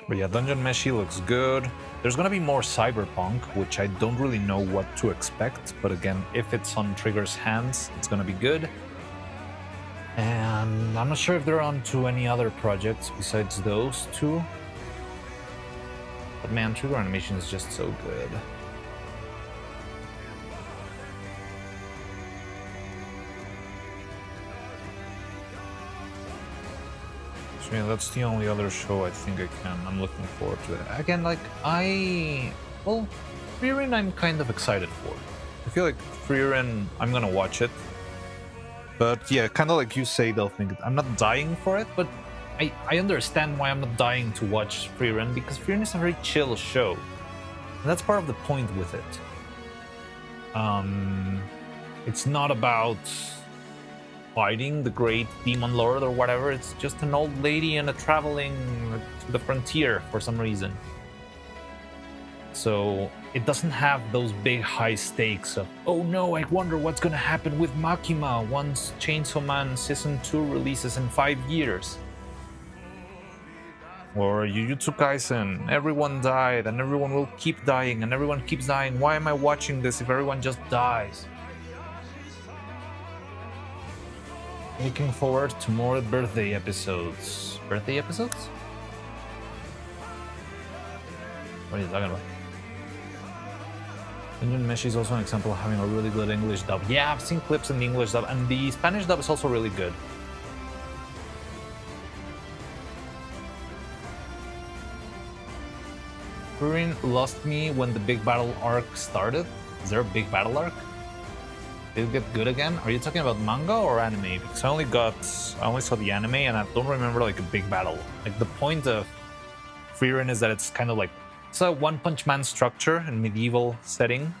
But yeah, Dungeon Meshi looks good. There's gonna be more Cyberpunk, which I don't really know what to expect. But again, if it's on Trigger's hands, it's gonna be good. And I'm not sure if they're on to any other projects besides those two. But man, Trigger animation is just so good. So yeah, that's the only other show I think I'm looking forward to that. Again, like well, Frieren I'm kind of excited for. I feel like Frieren, I'm gonna watch it. But yeah, kind of like you say, they'll think I'm not dying for it, but I understand why I'm not dying to watch Frieren, because Frieren is a very chill show. And that's part of the point with it. It's not about fighting the great demon lord or whatever. It's just an old lady and a traveling to the frontier for some reason. So it doesn't have those big high stakes of, oh no, I wonder what's gonna happen with Makima once Chainsaw Man Season 2 releases in 5 years. Or Jujutsu Kaisen, everyone died and everyone will keep dying and everyone keeps dying. Why am I watching this if everyone just dies? Looking forward to more birthday episodes. Birthday episodes? What are you talking about? Dungeon Mesh is also an example of having a really good English dub. Yeah, I've seen clips in the English dub, and the Spanish dub is also really good. Furin lost me when the big battle arc started. Is there a big battle arc? Did it get good again? Are you talking about manga or anime? Because I only saw the anime and I don't remember like a big battle. Like the point of Furin is that it's kind of like it's a One Punch Man structure in medieval setting.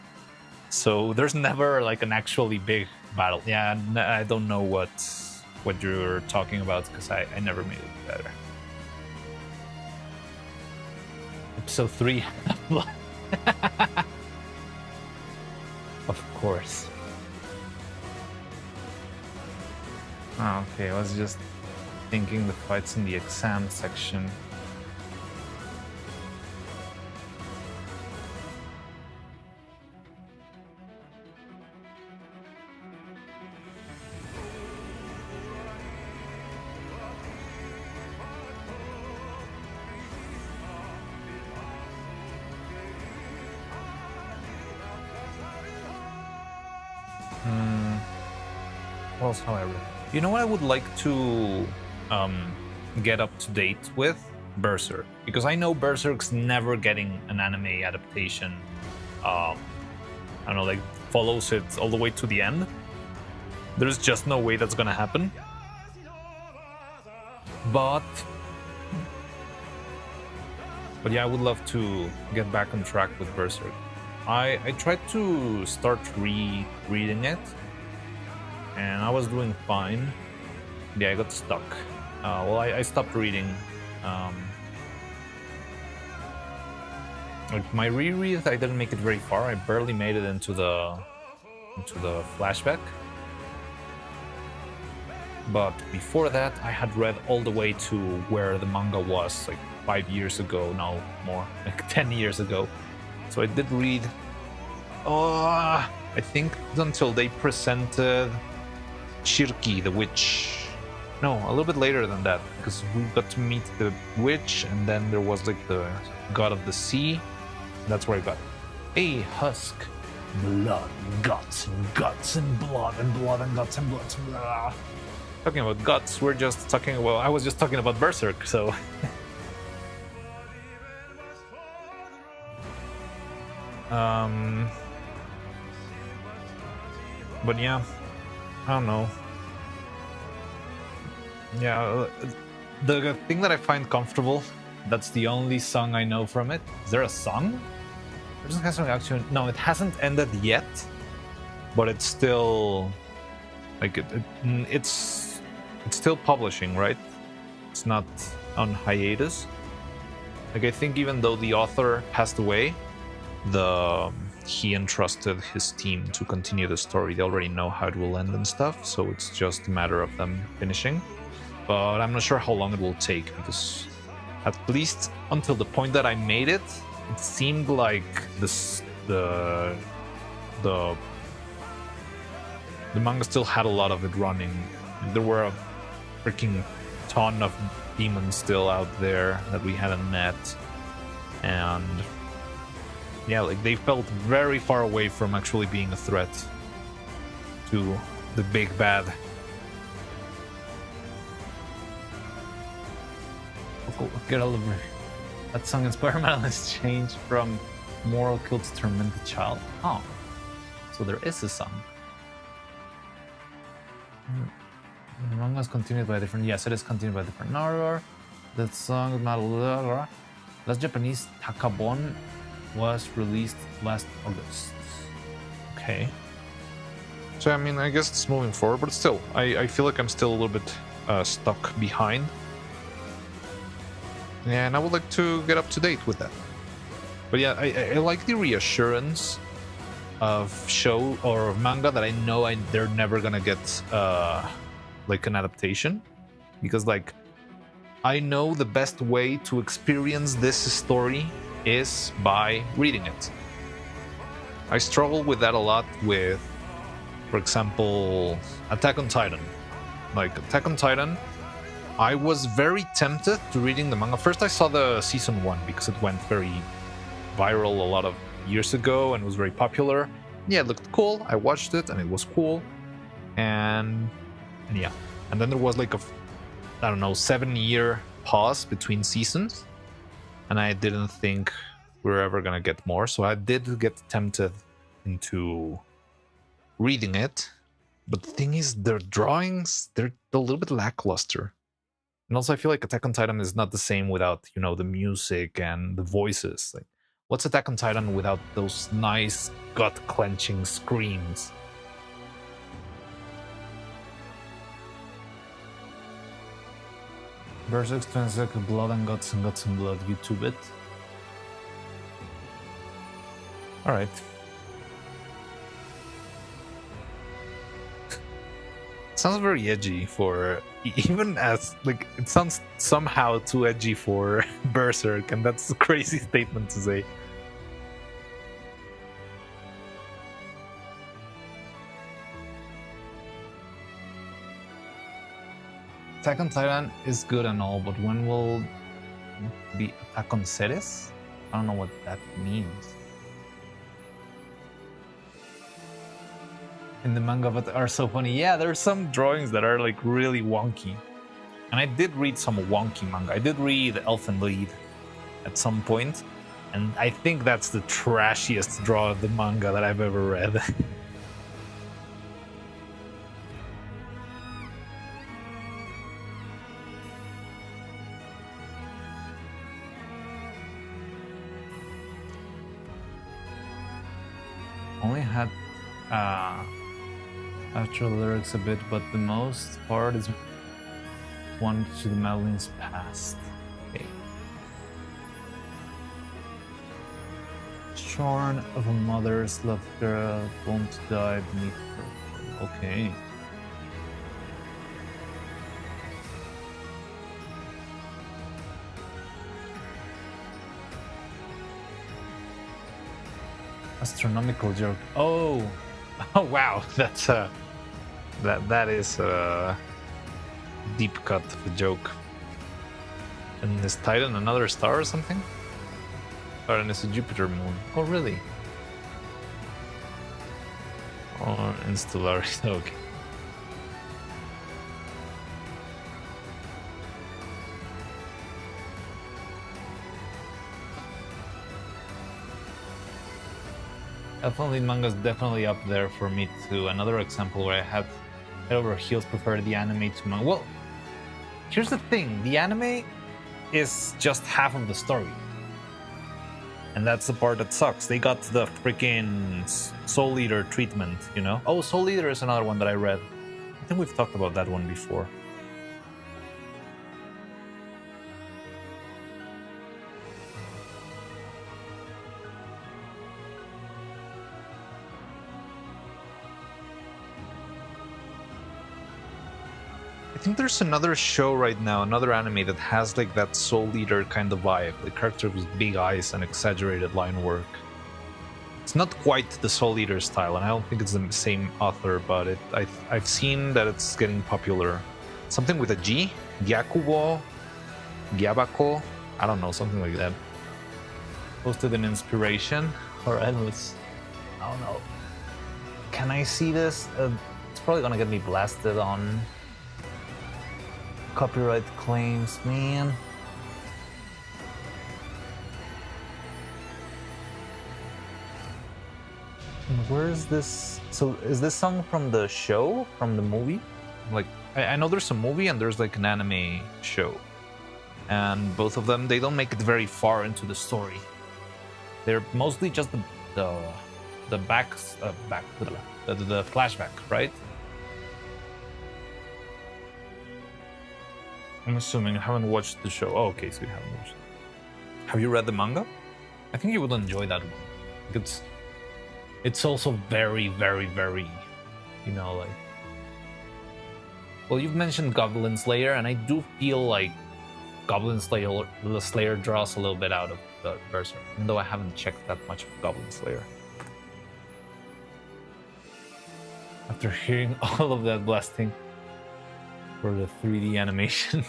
So there's never like an actually big battle. Yeah, I don't know what you're talking about because I never made it better. Episode 3. Of course. Oh, okay, I was just thinking the fights in the exam section. What else have I read? You know what I would like to get up to date with? Berserk. Because I know Berserk's never getting an anime adaptation. I don't know, like follows it all the way to the end. There's just no way that's gonna happen. But yeah, I would love to get back on track with Berserk. I tried to start reading it, and I was doing fine. Yeah, I got stuck. Well, I stopped reading. Like my reread, I didn't make it very far. I barely made it into the flashback. But before that, I had read all the way to where the manga was, like 5 years ago, no more, like 10 years ago. So I did read, I think until they presented Shirki, the witch. No, a little bit later than that, because we got to meet the witch, and then there was like the god of the sea. That's where I got a husk. Blood, guts, and guts, and blood, and blood, and guts, and blood. Blah. Talking about guts, we're just talking about. I was just talking about Berserk, so. But yeah, I don't know. Yeah, the thing that I find comfortable, that's the only song I know from it. Is there a song? No, it hasn't ended yet, but it's still like it's still publishing, right? It's not on hiatus. Like I think even though the author passed away, he entrusted his team to continue the story. They already know how it will end and stuff, so it's just a matter of them finishing. But I'm not sure how long it will take, because at least until the point that I made it, it seemed like the manga still had a lot of it running. There were a freaking ton of demons still out there that we hadn't met, and yeah, like they felt very far away from actually being a threat to the big bad. Get all over. That song inspired Madeline's change from Moral Kill to Tormented Child. Oh, so there is a song. The manga is continued by a different. Yes, it is continued by a different narrator. That song, last Japanese Takabon, was released last August. Okay.
So I mean, I guess it's moving forward, but still, I feel like I'm still a little bit stuck behind. Yeah, and I would like to get up to date with that. But yeah, I like the reassurance of show or manga that I know they're never gonna get like an adaptation, because like I know the best way to experience this story is by reading it. I struggle with that a lot with, for example, Attack on Titan. Like Attack on Titan, I was very tempted to reading the manga. First I saw the season 1 because it went very viral a lot of years ago and was very popular. Yeah, it looked cool. I watched it and it was cool. And yeah. And then there was like I don't know, 7-year pause between seasons. And I didn't think we were ever gonna get more. So I did get tempted into reading it. But the thing is, their drawings, they're a little bit lackluster. And also I feel like Attack on Titan is not the same without, you know, the music and the voices. Like, what's Attack on Titan without those nice gut-clenching screams? Berserk's Berserk, Blood and Guts and Guts and Blood, YouTube it. Alright. Sounds very edgy for, even as, like, it sounds somehow too edgy for Berserk, and that's a crazy statement to say. Attack on Titan is good and all, but when will be Attack on Ceres? I don't know what that means. In the manga, but are so funny. Yeah, there's some drawings that are like really wonky. And I did read some wonky manga. I did read Elfen Lied at some point, and I think that's the trashiest draw of the manga that I've ever read. Only had after the lyrics a bit, but the most part is one to the Madeline's past. Okay. Shorn of a mother's love girl, won't die beneath her. Okay. Astronomical joke. Oh, oh wow, that's that is a deep cut of a joke. And is Titan another star or something? Titan is a Jupiter moon. Oh really? Or in Stellaris. Okay. Definitely manga's definitely up there for me too. Another example where I had head over heels prefer the anime to manga. Well, here's the thing: the anime is just half of the story, and that's the part that sucks. They got the freaking Soul Eater treatment, you know. Oh, Soul Eater is another one that I read. I think we've talked about that one before. I think there's another show right now, another anime that has like that Soul Eater kind of vibe, the character with big eyes and exaggerated line work. It's not quite the Soul Eater style, and I don't think it's the same author, but I've seen that it's getting popular. Something with a G? Gyakubo? Gyabako? I don't know, something like that. Posted an inspiration or endless. I don't know. Can I see this? It's probably gonna get me blasted on copyright claims, man. And where's this? So is this song from the show, from the movie? Like, I know there's a movie and there's like an anime show, and both of them, they don't make it very far into the story. They're mostly just the flashback, right? I'm assuming I haven't watched the show. Oh, okay, so you haven't watched it. Have you read the manga? I think you would enjoy that one. It's also very, very, very, you know, like. Well, you've mentioned Goblin Slayer, and I do feel like Goblin Slayer draws a little bit out of the Berserk, even though I haven't checked that much of Goblin Slayer. After hearing all of that blasting for the 3D animation.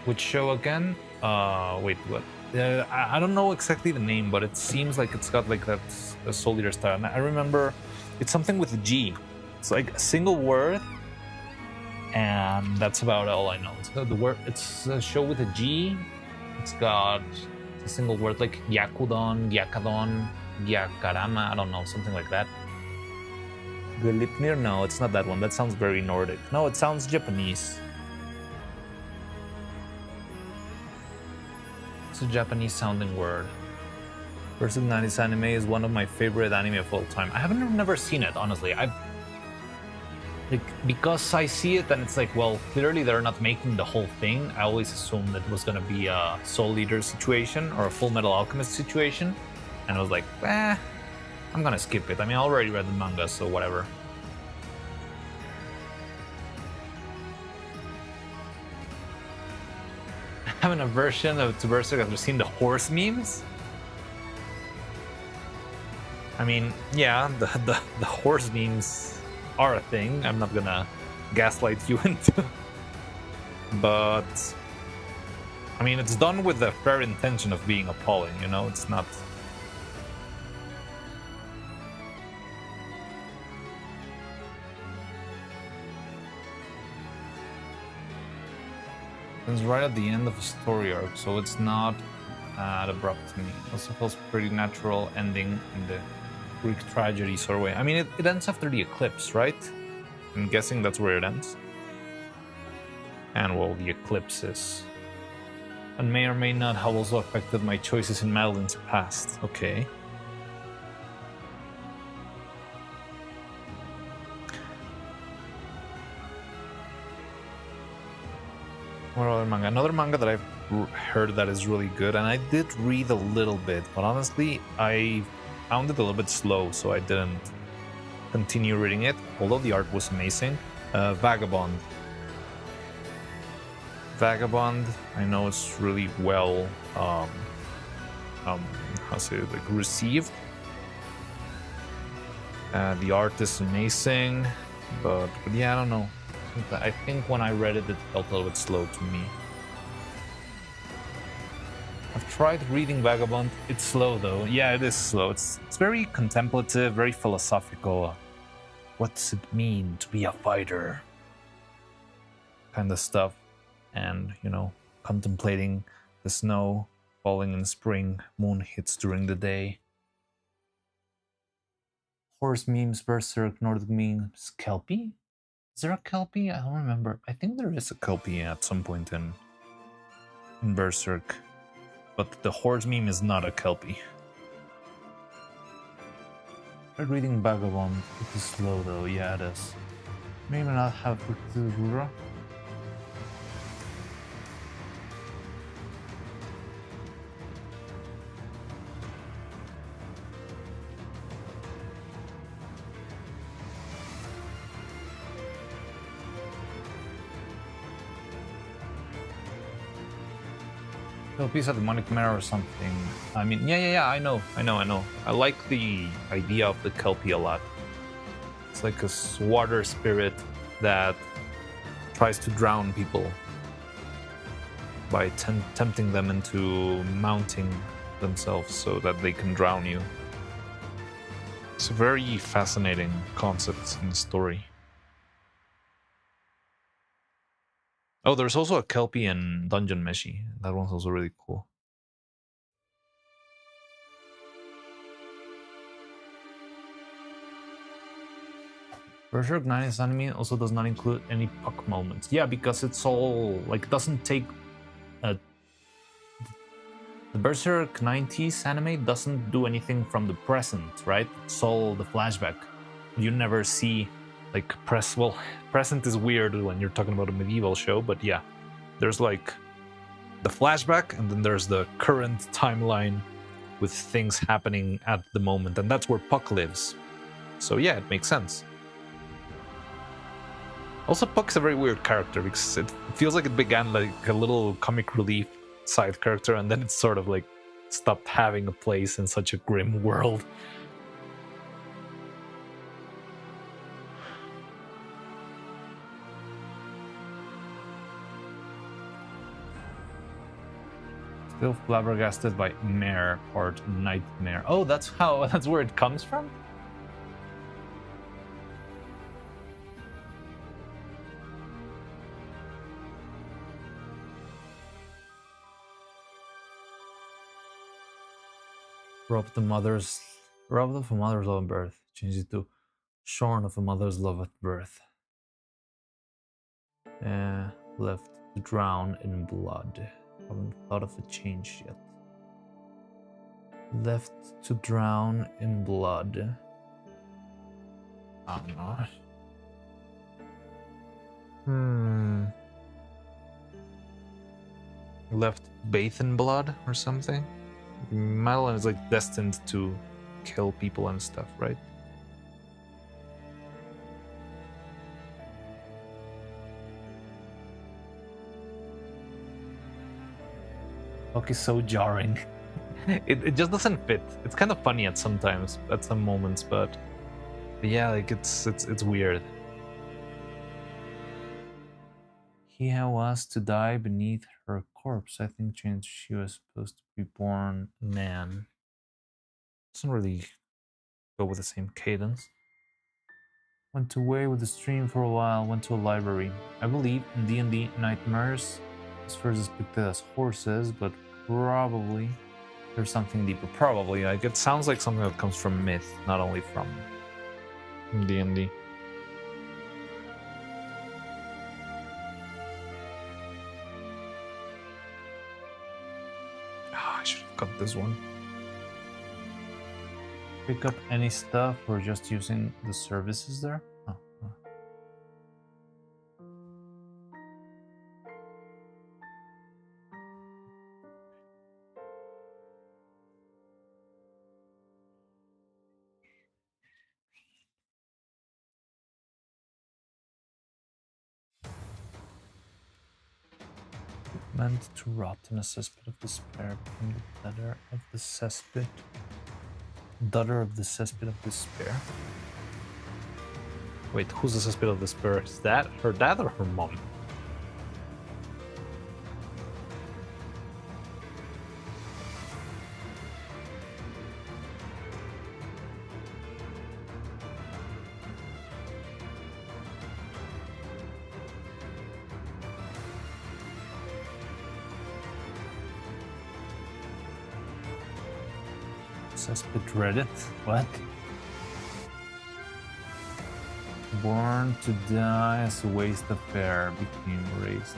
Which show again? Wait, what? I don't know exactly the name, but it seems like it's got like that Soul Eater style. And I remember it's something with a G. It's like a single word, and that's about all I know. It's a show with a G. It's got a single word like Gyakudon, Gyakadon, Gyakarama. I don't know, something like that. Glipnir? No, it's not that one. That sounds very Nordic. No, it sounds Japanese. It's a Japanese sounding word. Berserk 90s anime is one of my favorite anime of all time. I haven't never seen it, honestly. Because I see it and it's like, well, clearly they're not making the whole thing. I always assumed that it was gonna be a Soul Eater situation or a Full Metal Alchemist situation. And I was like, I'm gonna skip it. I mean, I already read the manga, so whatever. Having a version of Berserk after seeing the horse memes? I mean, yeah, the horse memes are a thing. I'm not gonna gaslight you into. But I mean, it's done with the fair intention of being appalling, you know? It's not. It's right at the end of a story arc, so it's not abrupt to me. It also feels pretty natural ending in the Greek tragedy sort of way. I mean, it ends after the eclipse, right? I'm guessing that's where it ends. And well, the eclipse is. And may or may not have also affected my choices in Madeline's past. Okay. What other manga? Another manga that I've heard that is really good, and I did read a little bit, but honestly, I found it a little bit slow, so I didn't continue reading it, although the art was amazing. Vagabond. Vagabond, I know it's really well, received. The art is amazing, but yeah, I don't know. I think when I read it, it felt a little bit slow to me. I've tried reading Vagabond. It's slow though. Yeah, it is slow. It's very contemplative, very philosophical. What does it mean to be a fighter? Kind of stuff. And, you know, contemplating the snow falling in spring, moon hits during the day. Horse memes, Berserk, Nordic memes, Kelpie? Is there a Kelpie? I don't remember. I think there is a Kelpie at some point in Berserk. But the horse meme is not a Kelpie. Tried reading Vagabond. It is slow though. Yeah, it is. Maybe not have Rura. Piece of demonic mirror or something. I mean, yeah, I know. I like the idea of the Kelpie a lot. It's like a water spirit that tries to drown people by tempting them into mounting themselves so that they can drown you. It's a very fascinating concept in the story. Oh, there's also a Kelpie in Dungeon Meshi. That one's also really cool. Berserk 90s anime also does not include any puck moments. Yeah, because it's all, like, doesn't take... the Berserk 90s anime doesn't do anything from the present, right? It's all the flashback. You never see... Like, present is weird when you're talking about a medieval show, but yeah, there's like the flashback, and then there's the current timeline with things happening at the moment, and that's where Puck lives. So yeah, it makes sense. Also, Puck's a very weird character because it feels like it began like a little comic relief side character, and then it's sort of like stopped having a place in such a grim world.
Still flabbergasted by mare or nightmare. Oh, that's where it comes from? Robbed of a mother's love at birth. Change it to shorn of a mother's love at birth. Left to drown in blood. Haven't thought of a change yet. Left to drown in blood. Oh no.
Left bathe in blood or something? Madeline is like destined to kill people and stuff, right?
Fuck is so jarring.
It just doesn't fit. It's kind of funny at some moments, but yeah, like it's weird.
He was to die beneath her corpse. I think she was supposed to be born man.
Doesn't really go with the same cadence.
Went away with the stream for a while, went to a library. I believe in D&D nightmares is first depicted as horses, but probably there's something deeper.
Probably, like it sounds like something that comes from myth, not only from D&D. I should have got this one.
Pick up any stuff or just using the services there? Oh. Meant to rot in a cesspit of despair, became the daughter of the cesspit. Daughter of the cesspit of despair.
Wait, who's the cesspit of despair? Is that her dad or her mom?
Cesspit Reddit? What? Born to die as a waste of hair, became raised.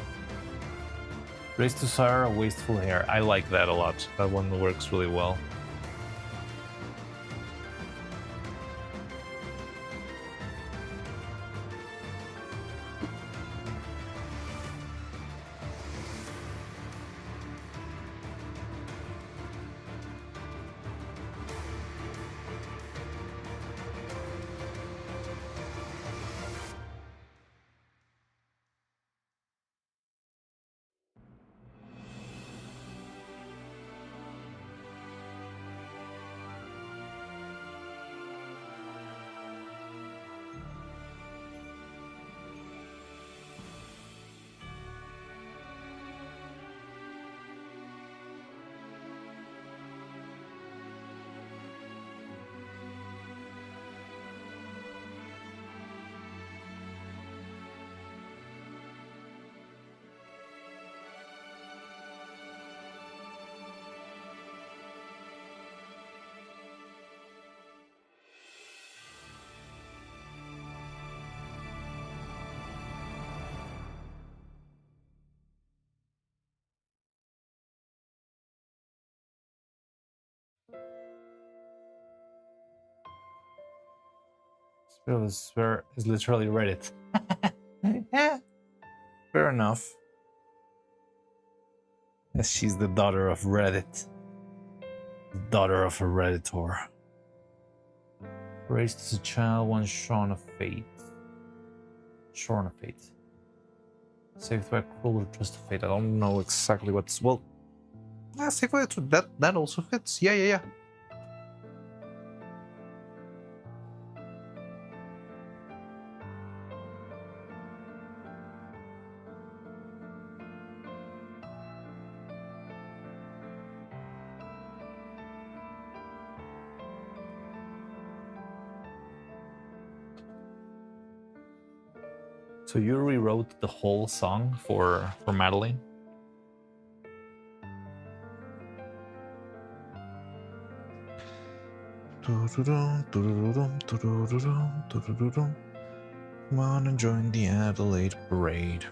Raised to sire a wasteful hair.
I like that a lot. That one works really well.
Spirit of Despair is literally Reddit. Yeah, fair enough. Yes, she's the daughter of Reddit. The daughter of a Redditor. Raised as a child, once shorn of fate. Shorn of fate. Saved by cruel or twist of fate. I don't know exactly what's... Well, yeah, saved by that also fits. Yeah. So you rewrote the whole song for Madeline? Come on and join the Adelaide Parade.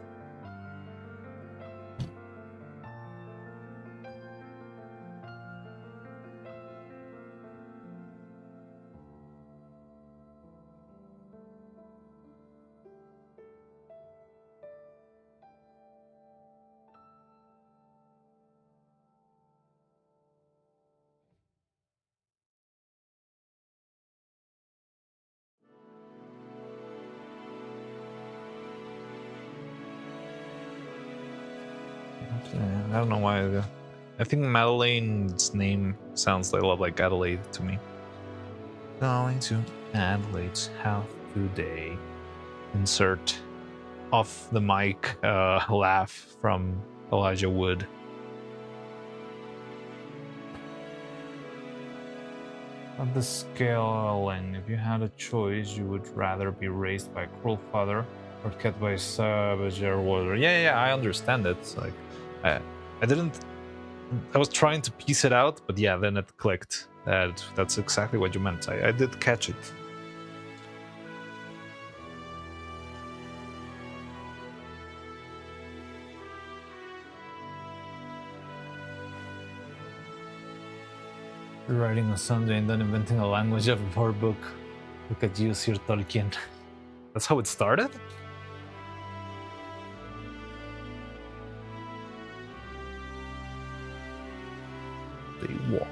I don't know why. I think Madelaine's name sounds a lot like Adelaide to me. Going to Adelaide's house today. Insert off the mic laugh from Elijah Wood. On the scaling, if you had a choice, you would rather be raised by a cruel father or kept by a savage warrior. Yeah, I understand it. It's like I didn't. I was trying to piece it out, but yeah, then it clicked. That's exactly what you meant. I did catch it. Writing a Sunday and then inventing a language of a poor book. Look at you, Sir Tolkien. That's how it started? They walk.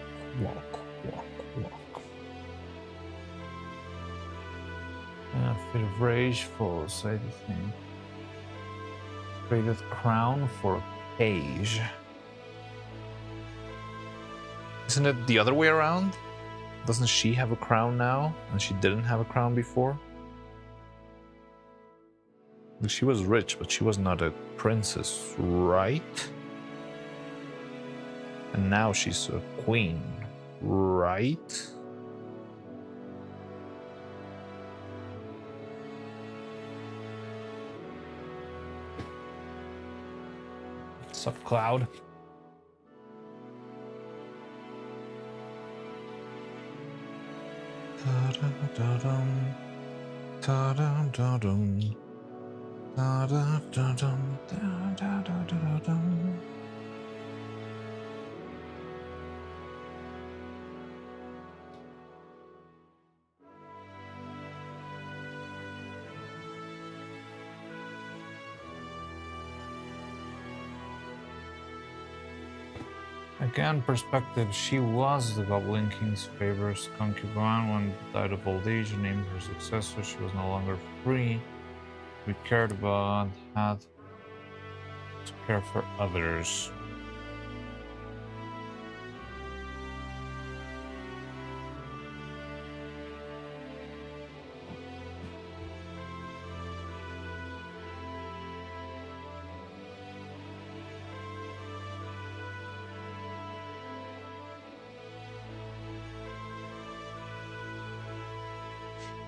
A fit of rage falls, I think. Traded crown for cage. Isn't it the other way around? Doesn't she have a crown now, and she didn't have a crown before? She was rich, but she was not a princess, right? And now she's a queen, right? What's up, Cloud? Ta-da-da-dum, ta-da-da-dum, ta-da-da-dum, ta-da-da-da-dum. Again, perspective, she was the Goblin King's favorite concubine. When he died of old age and named her successor, she was no longer free. We cared about, had to care for others.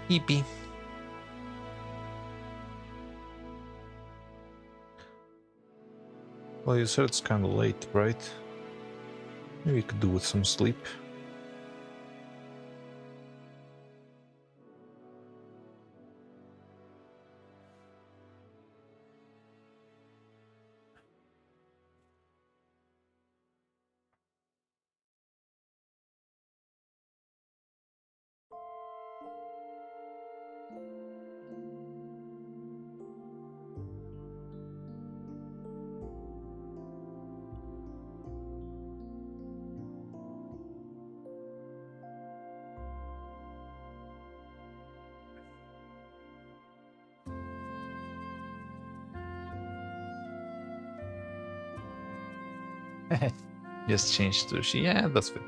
Yippee. Well, you said it's kind of late, right? Maybe we could do with some sleep.
Just change sushi. Yeah, that's fit.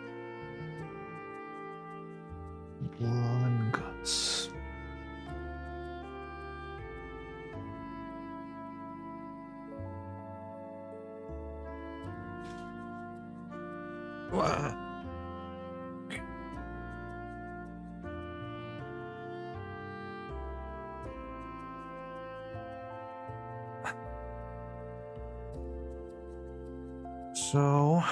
Blood and guts. Wow. Okay. So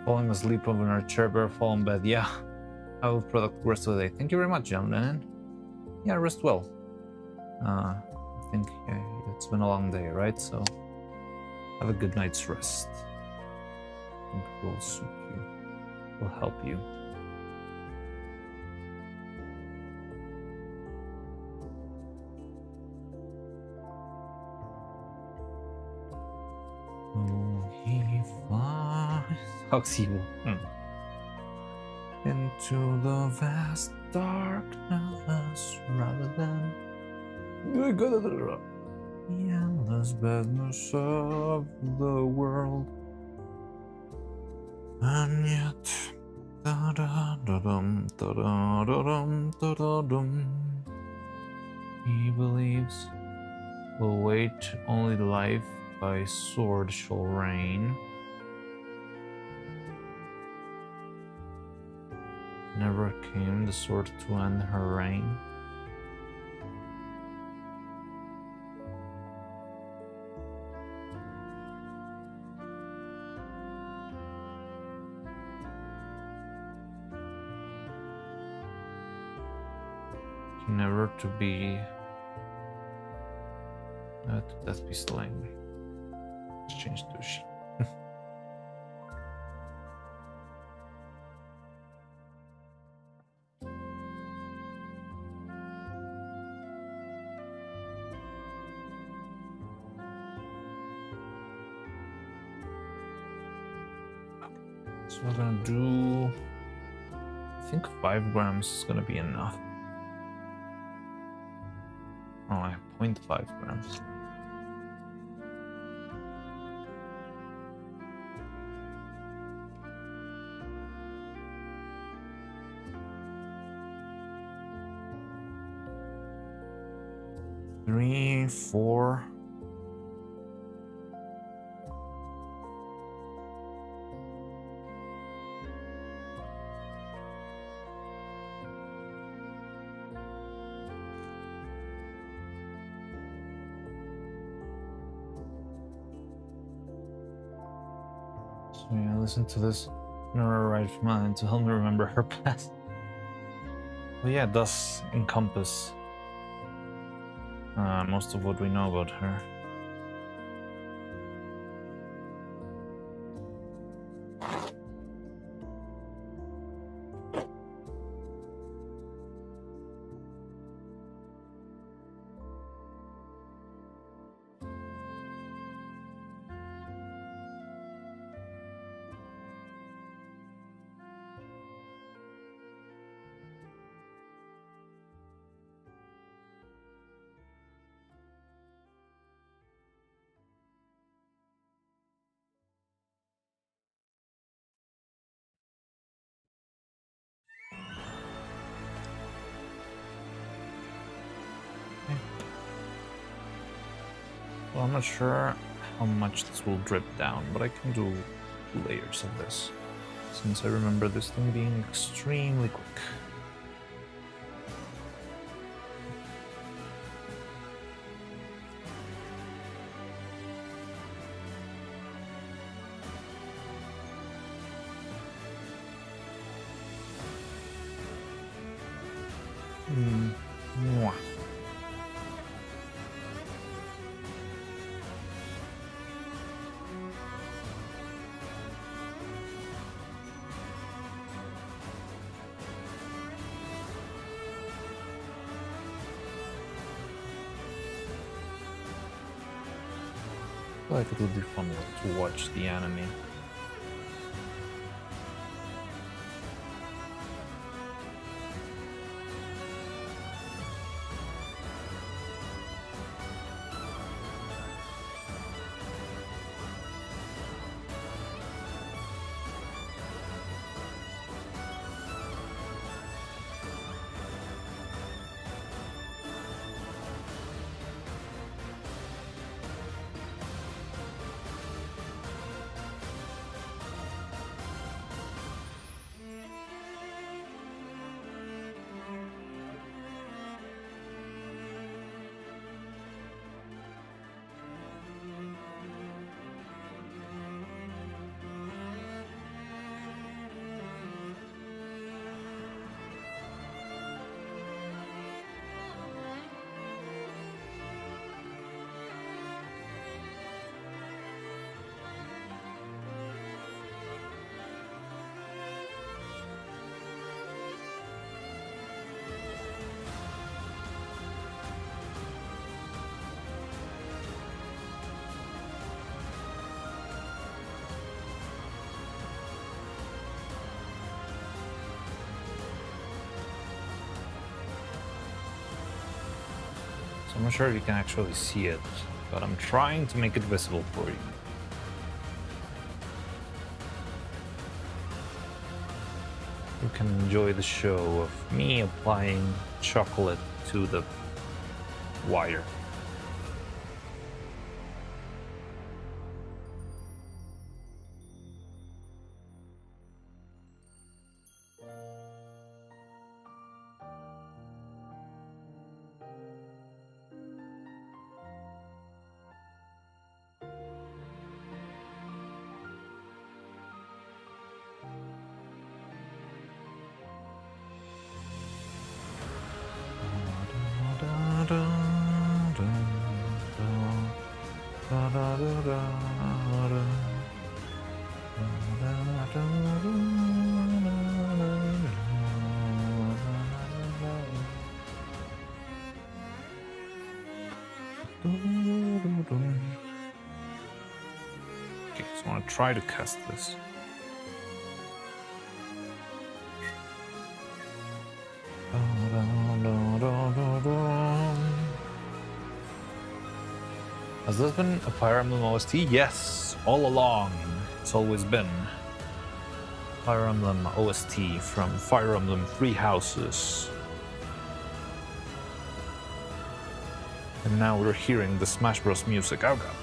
falling asleep over our chair, better fall in bed. Yeah, I will product rest of the day. Thank you very much, John Lennon. Yeah, rest well. I think it's been a long day, right? So have a good night's rest. I think it will suit you. Will help you. Oh, he flies. Huxable. Into the vast darkness rather than the endless badness of the world. And yet, he believes will wait only life by sword shall reign. Never came the sword to end her reign. Never to be to death be slain. Exchange douche. So we're gonna do, I think 5 grams is gonna be enough. Oh, I 0.5 grams. Three, 4. So yeah, listen to this neuro-right mind to help me remember her past. But yeah, it does encompass most of what we know about her. Well, I'm not sure how much this will drip down, but I can do 2 layers of this, since I remember this thing being extremely quick. Mwah. feel like it would be fun to watch the anime. So I'm not sure if you can actually see it, but I'm trying to make it visible for you. You can enjoy the show of me applying chocolate to the wire. Okay, so I want to try to cast this. Has this been a Fire Emblem OST? Yes, all along. It's always been Fire Emblem OST from Fire Emblem Three Houses. And now we're hearing the Smash Bros. Music. Oh god.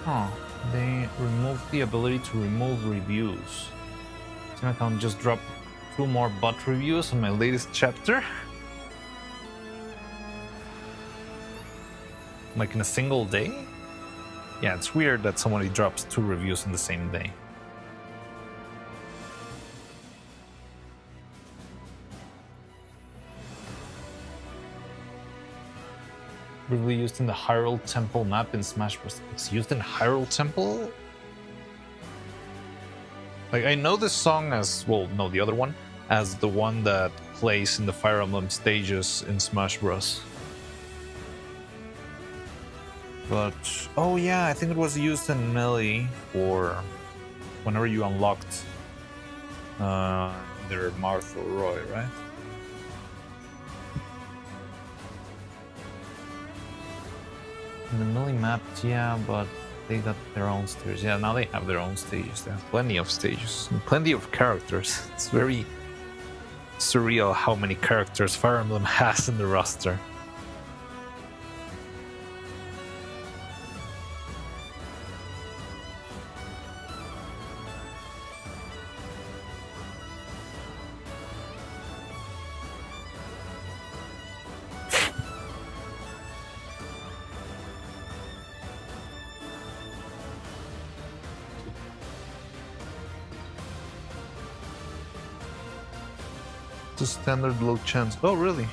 Oh, they removed the ability to remove reviews. So I can just drop 2 more bot reviews on my latest chapter. Like in a single day? Yeah, it's weird that somebody drops 2 reviews in the same day. Really used in the Hyrule Temple map in Smash Bros. It's used in Hyrule Temple? Like, I know this song as, well, no, the other one, as the one that plays in the Fire Emblem stages in Smash Bros. But, oh yeah, I think it was used in Melee for whenever you unlocked their Martha Roy, right? In the Melee map, yeah, but they got their own stages. Yeah, now they have their own stages. They have plenty of stages and plenty of characters. It's very surreal how many characters Fire Emblem has in the roster. The standard low chance. Oh, really?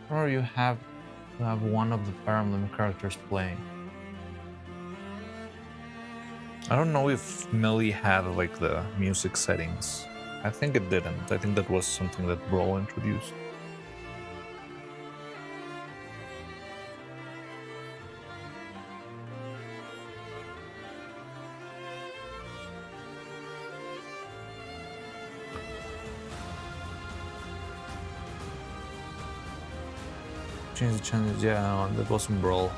Or you have to have one of the Fire Emblem characters playing. I don't know if Millie had like the music settings. I think it didn't. I think that was something that Brawl introduced. Change the channels, yeah, that was in Brawl.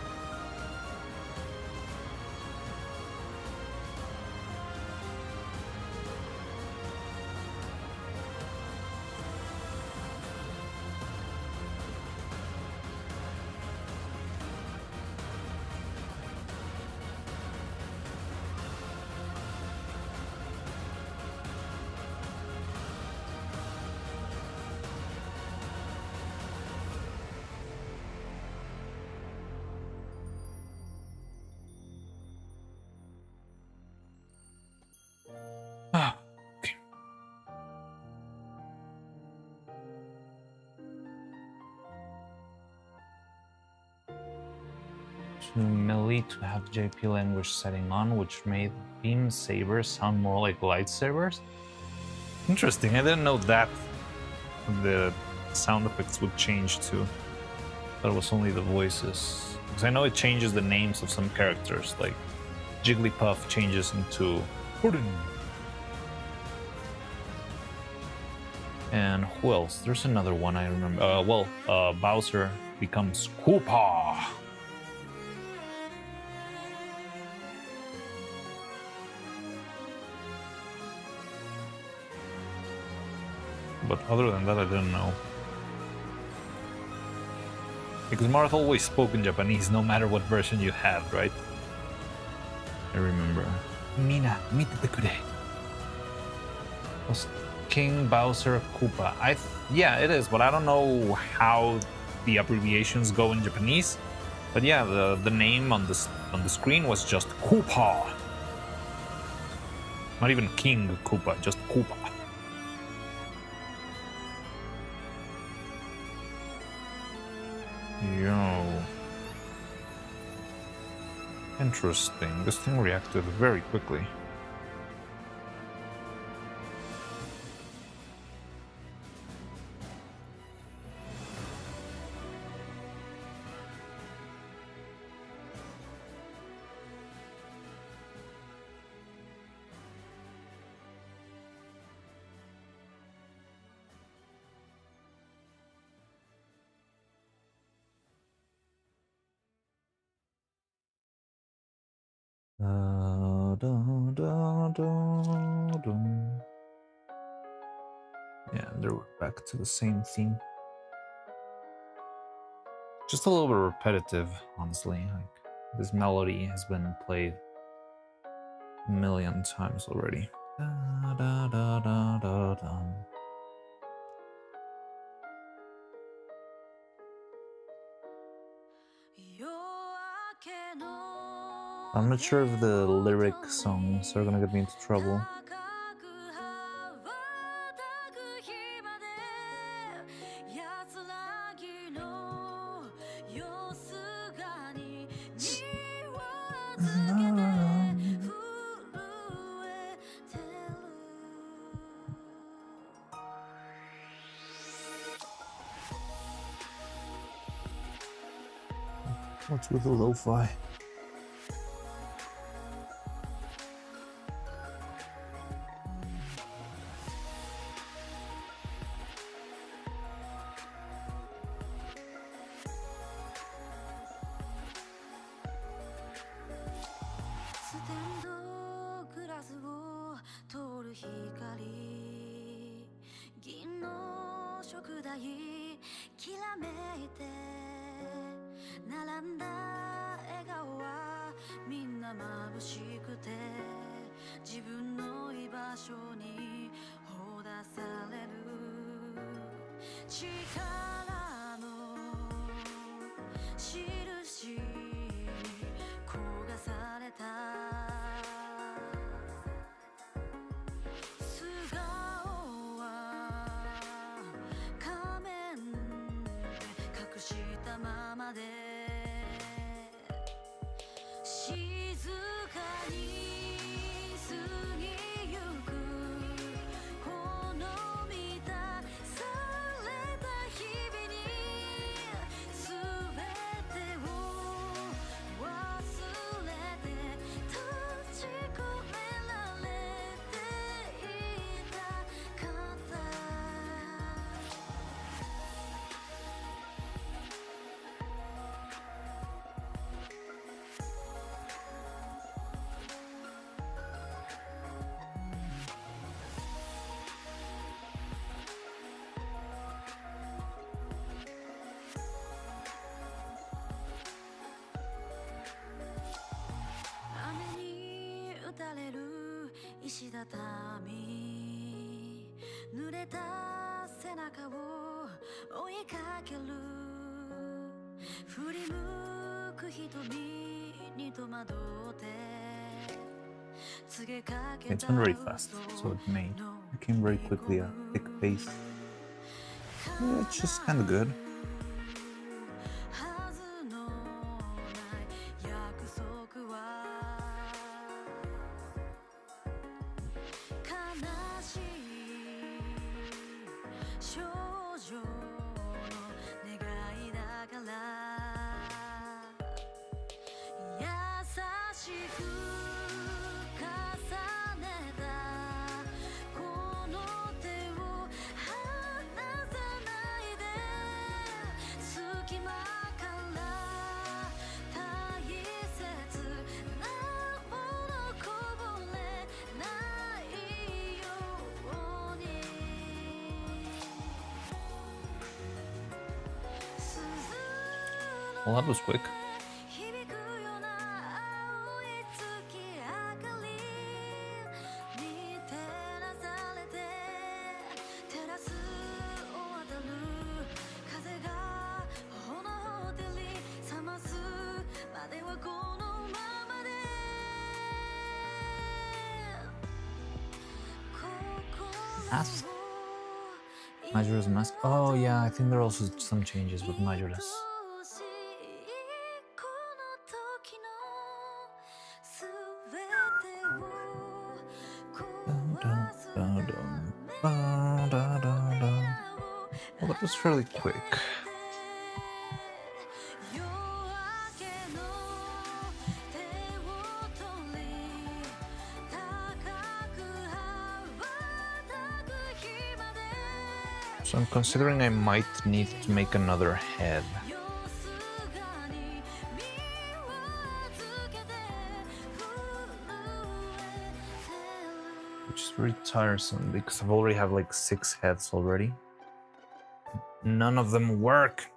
Okay. To Millie to have JP language setting on, which made beam sabers sound more like lightsabers. Interesting, I didn't know that the sound effects would change too. That was only the voices. Because I know it changes the names of some characters, like Jigglypuff changes into Puddin. And who else? There's another one I remember. Bowser becomes Koopa. But other than that, I didn't know. Because Marth always spoke in Japanese, no matter what version you had, right? I remember. Mina, mitete kure. Was King Bowser Koopa. Yeah, it is, but I don't know how the abbreviations go in Japanese. But yeah, the name on the screen was just Koopa. Not even King Koopa, just Koopa. Yo. Interesting. This thing reacted very quickly. Yeah, they're back to the same theme. Just a little bit repetitive, honestly. Like, this melody has been played a million times already. Da, da, da, da, da, da. I'm not sure if the lyric songs are gonna get me into trouble. What's with the lo-fi?
した髪濡れた背中を追いかける振り向く瞳に戸惑って
It's been very fast, so it made. It came very quickly, a thick pace. Yeah, it's just kind of good. Well, that was quick. Mask? Majora's Mask? Oh yeah, I think there are also some changes with Majora's. Well, that was fairly quick. So I'm considering I might need to make another head. Which is very tiresome because I've already have like 6 heads already. None of them work.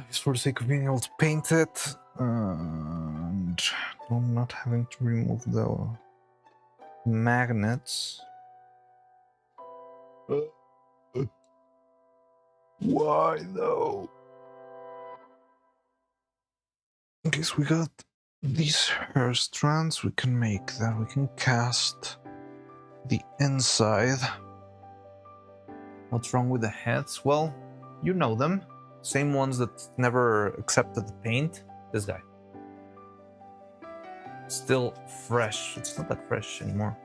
Just for the sake of being able to paint it and not having to remove the magnets. Why though? Okay, so we got these hair strands. We can make that. We can cast the inside. What's wrong with the heads? Well, you know them. Same ones that never accepted the paint. This guy. Still fresh. It's not that fresh anymore.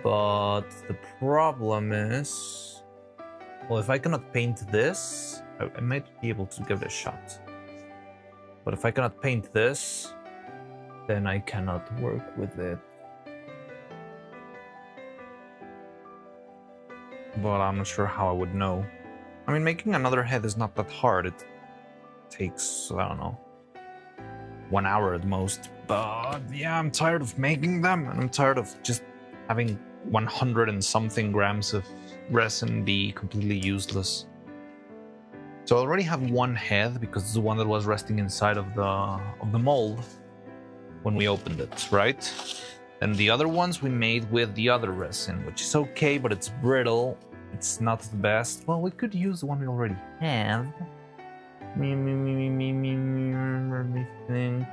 But the problem is... Well, if I cannot paint this, I might be able to give it a shot. But if I cannot paint this, then I cannot work with it. But I'm not sure how I would know. I mean, making another head is not that hard. It takes, I don't know, 1 hour at most. But yeah, I'm tired of making them, and I'm tired of just having 100 and something grams of resin be completely useless. So I already have one head because it's the one that was resting inside of the mold when we opened it, right? And the other ones we made with the other resin, which is okay, but it's brittle. It's not the best. Well, we could use the one we already have. Let me think.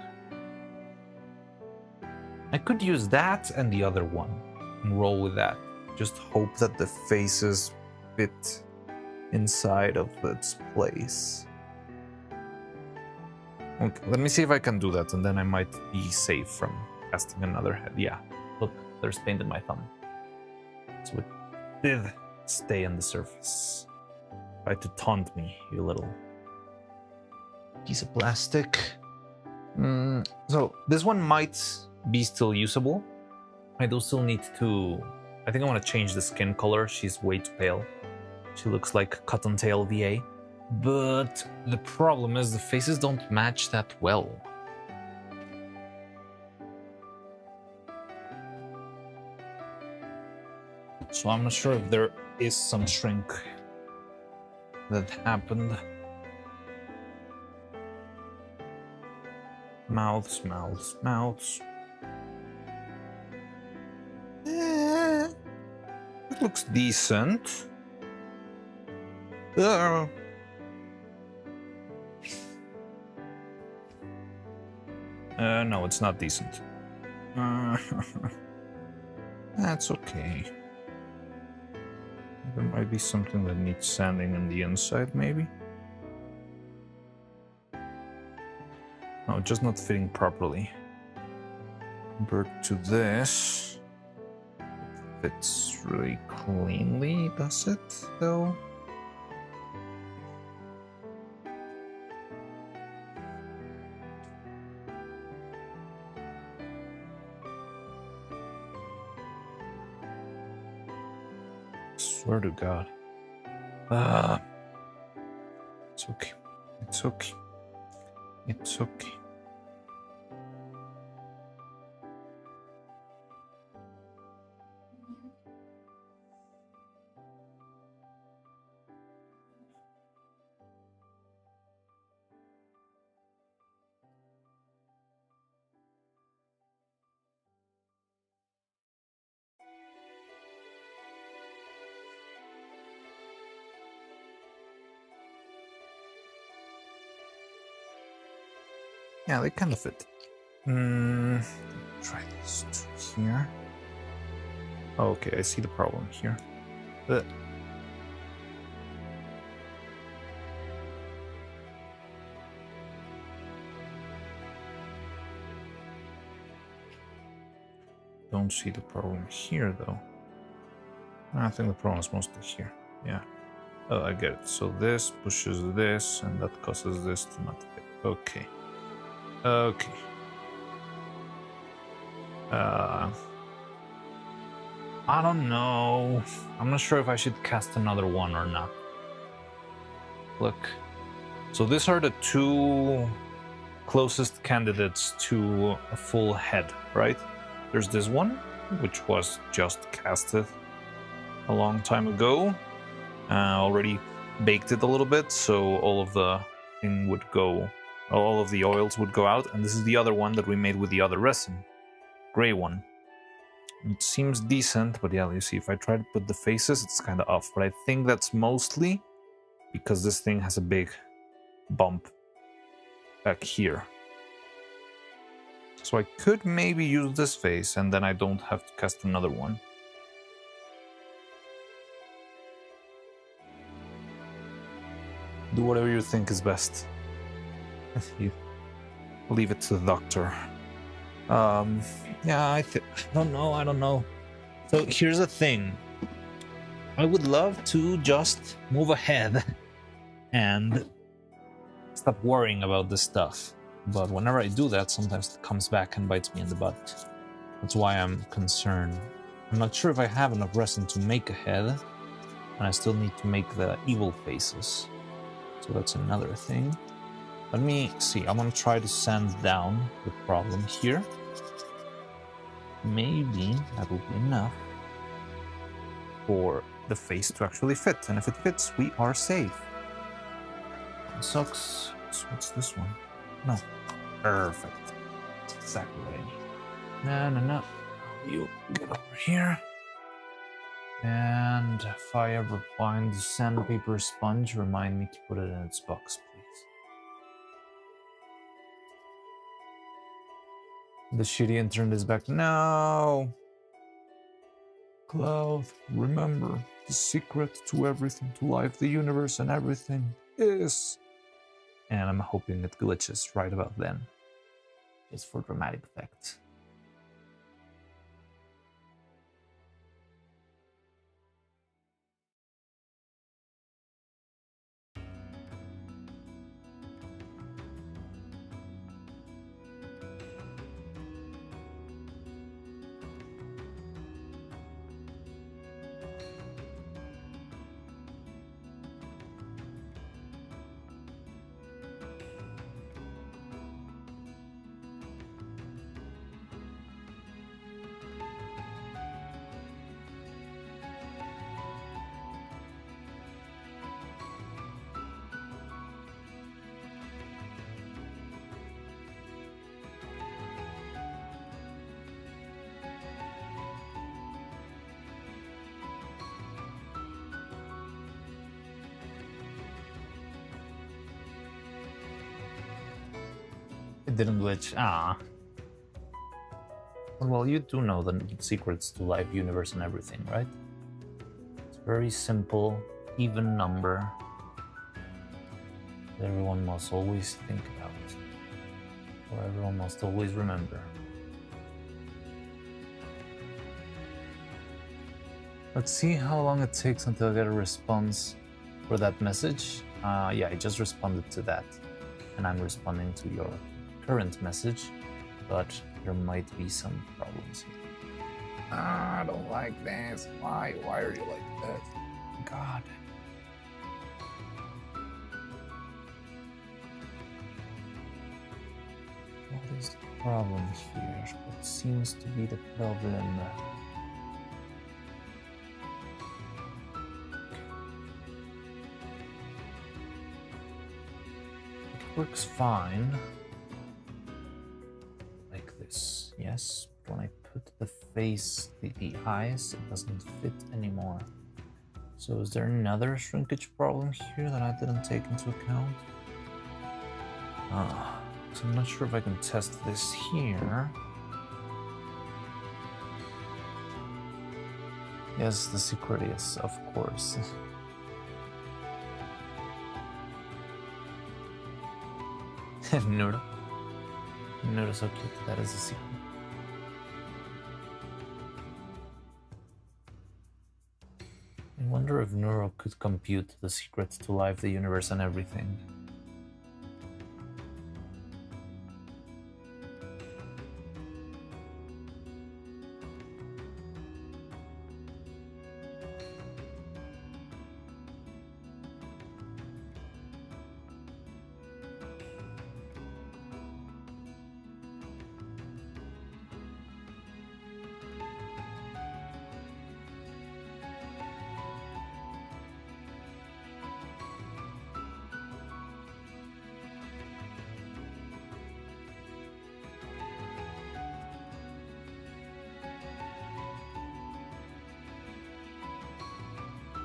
I could use that and the other one and roll with that. Just hope that the faces fit inside of its place. Okay, let me see if I can do that, and then I might be safe from casting another head. Yeah, look, there's paint in my thumb. So it did stay on the surface. Try to taunt me, you little piece of plastic. So this one might be still usable. I do still need to... I think I want to change the skin color. She's way too pale. She looks like Cottontail VA. But the problem is the faces don't match that well. So I'm not sure if there is some shrink that happened.
Mouths, mouths, mouths. It looks decent. Uh, no, it's not decent. That's okay. There might be something that needs sanding on the inside, maybe? No, just not fitting properly. Compared to this, it fits really cleanly, does it, though? Swear to God. It's okay. It's okay. It's okay. Yeah, they kind of fit. Try this here. Oh, okay, I see the problem here. Don't see the problem here, though. I think the problem is mostly here. Yeah. Oh, I get it. So this pushes this, and that causes this to not fit. Okay. Okay. I don't know. I'm not sure if I should cast another one or not. Look. So these are the two closest candidates to a full head, right? There's this one, which was just casted a long time ago. Already baked it a little bit, so all of the thing would go, all of the oils would go out. And this is the other one that we made with the other resin, gray one. It seems decent, but yeah, you see, if I try to put the faces, it's kind of off. But I think that's mostly because this thing has a big bump back here. So I could maybe use this face, and then I don't have to cast another one. Do whatever you think is best. You leave it to the doctor. Yeah, I don't know. So here's the thing. I would love to just move ahead and stop worrying about this stuff. But whenever I do that, sometimes it comes back and bites me in the butt. That's why I'm concerned. I'm not sure if I have enough resin to make a head, and I still need to make the evil faces. So that's another thing. Let me see. I'm gonna try to sand down the problem here. Maybe that will be enough for the face to actually fit. And if it fits, we are safe. It sucks. So what's this one? No. Perfect. That's exactly what I need. No. You get over here. And if I ever find the sandpaper sponge, remind me to put it in its box, please. The shitty internet is back. No! Cloud, remember, the secret to everything, to life, the universe, and everything is... And I'm hoping it glitches right about then. Just for dramatic effect.
didn't glitch. Ah. Well, you do know the secrets to life, universe, and everything, right? It's very simple, even number that everyone must always think about, or everyone must always remember. Let's see how long it takes until I get a response for that message. Yeah, I just responded to that, and I'm responding to your current message, but there might be some problems here. I don't like this. Why are you like this? God. What is the problem here? What seems to be the problem? It works fine. Like this, yes. But when I put the face, the eyes, it doesn't fit anymore. So is there another shrinkage problem here that I didn't take into account? So I'm not sure if I can test this here. Yes, the secret is, of course. Neuro. Neuro, so cute. That is a secret. I wonder if Neuro could compute the secret to life, the universe, and everything.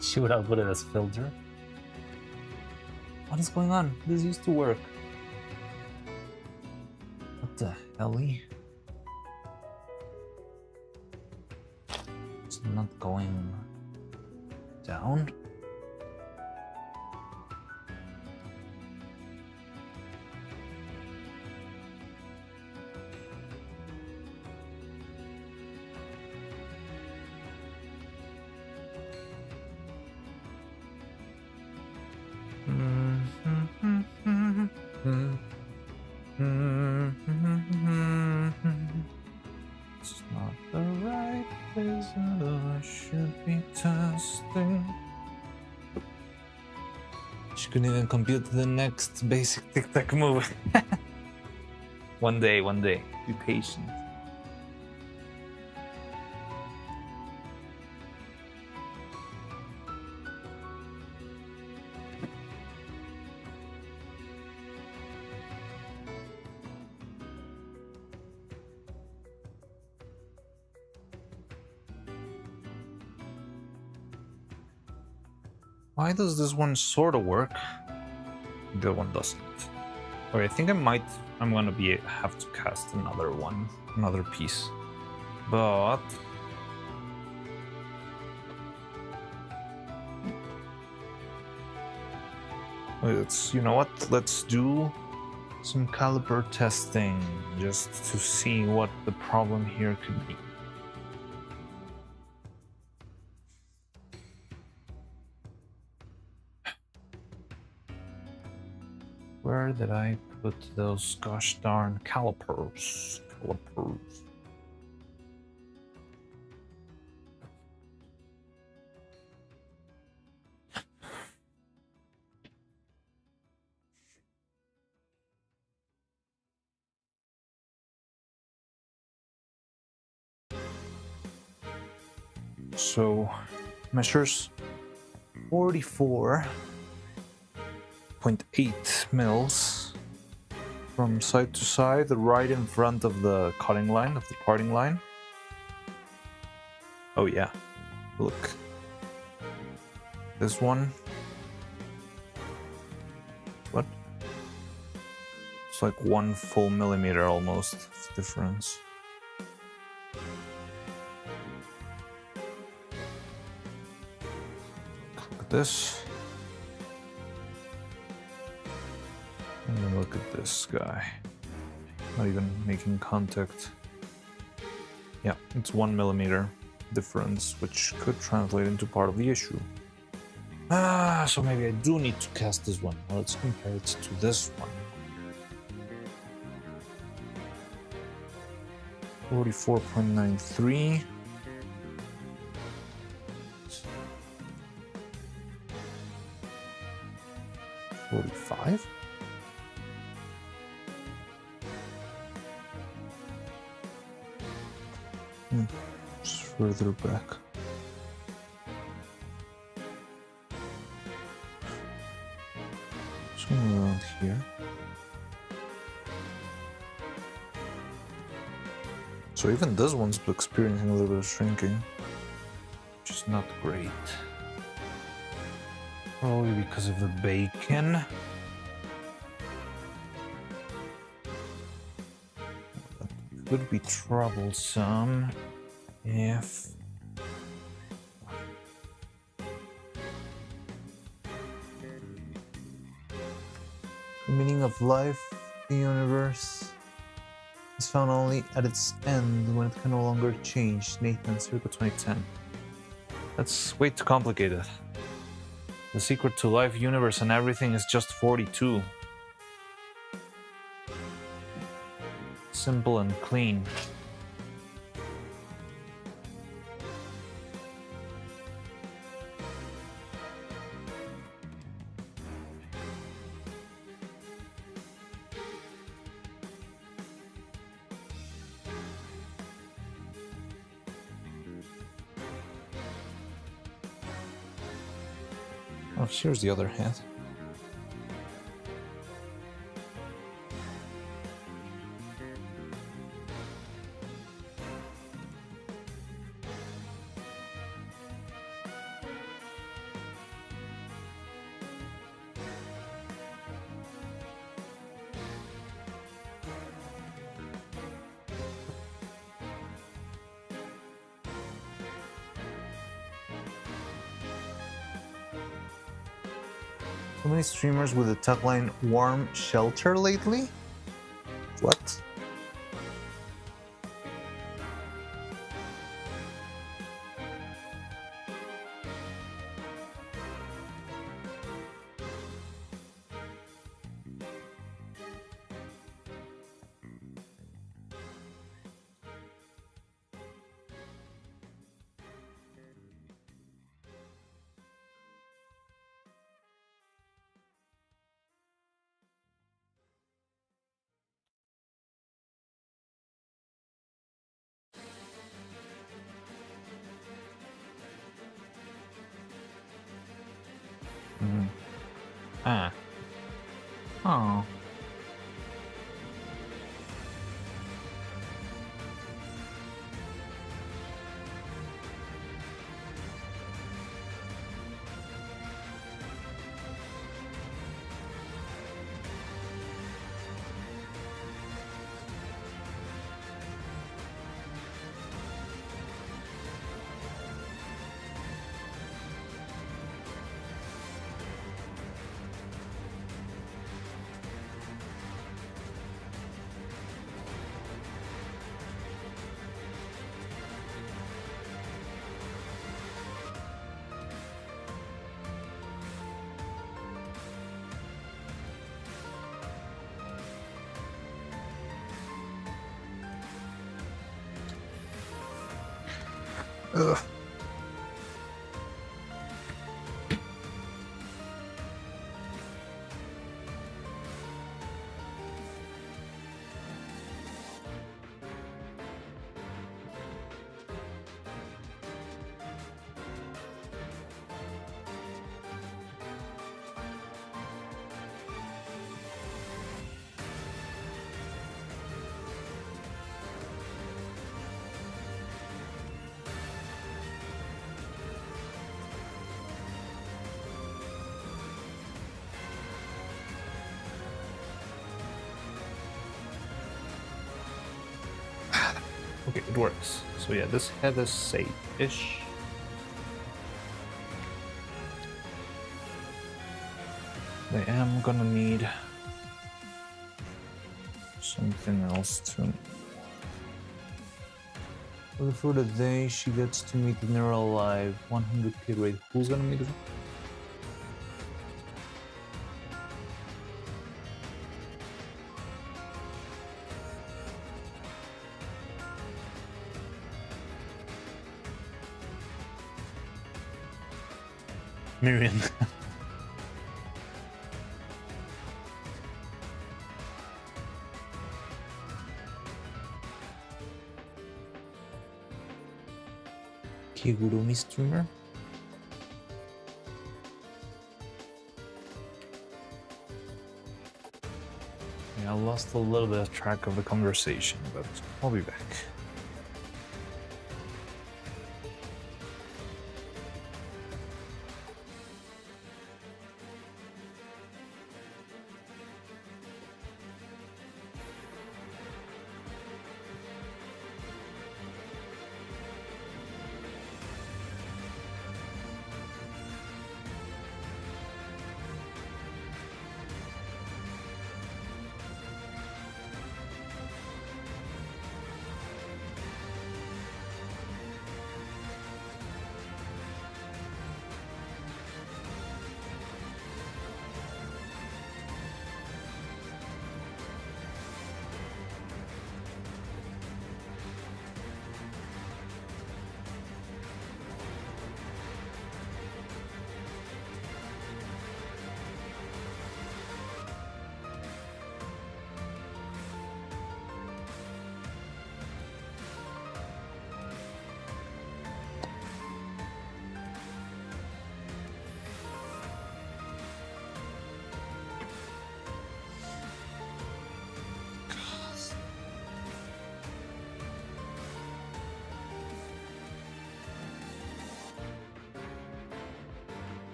She would output it as filter. What is going on? This used to work. What the helly? It's not going down. It's not the right place that I should be testing. She couldn't even compute the next basic tic-tac move. One day, be patient. Why does this one sort of work? The one doesn't. Okay, I think I'm gonna have to cast another piece. But you know what? Let's do some caliper testing just to see what the problem here could be. Where did I put those gosh darn calipers? So measures 44.8 mils from side to side, right in front of the cutting line, of the parting line. Oh yeah, look. This one. What?
It's like 1 full millimeter almost of difference. Look at this. And then look at this guy. Not even making contact. Yeah, it's 1 millimeter difference, which could translate into part of the issue. So maybe I do need to cast this one. Well, let's compare it to this one. 44.93. $45? Just further back. Somewhere around here. So even this one's experiencing a little bit of shrinking, which is not great. Probably because of the bacon. That could be troublesome if... The meaning of life, the universe, is found only at its end when it can no longer change. Nathan, circa 2010. That's way too complicated. The secret to life, universe, and everything is just 42. Simple and clean. Oh, here's the other hat. So many streamers with the tagline "Warm Shelter" lately? What? Ah. Oh. Ugh. Okay, it works. So yeah, this head is safe-ish. I am gonna need something else to... For the day, she gets to meet Nero alive. 100k rate. Who's gonna meet her? Miriam. Kigurumi streamer. Yeah, I lost a little bit of track of the conversation, but I'll be back.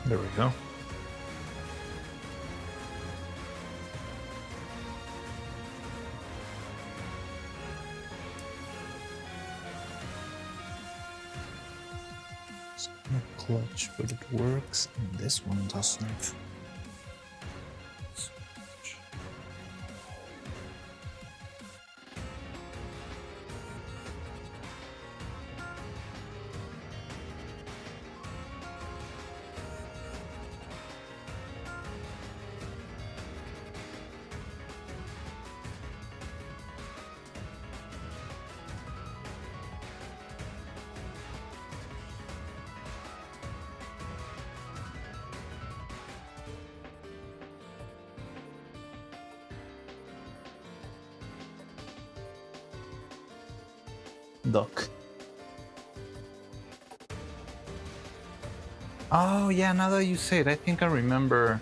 There we go. It's not clutch, but it works, and this one doesn't. Duck. Oh yeah, now that you say it, I think I remember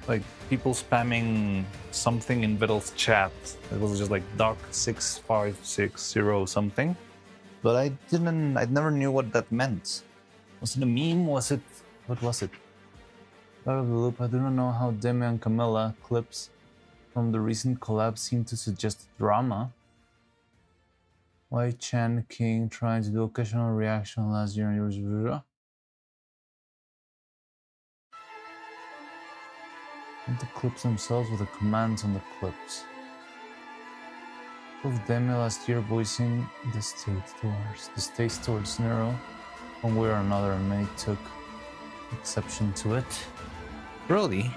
like people spamming something in Vidal's chat. It was just like Duck6560 something. But I never knew what that meant. Was it a meme? What was it? Out of the loop, I do not know how Demi and Camilla clips from the recent collab seem to suggest drama. Why Chan King trying to do occasional reaction last year and yours? And the clips themselves with the commands on the clips. Both Demi last year voicing the states towards Neuro one way or another, and many took exception to it. Really?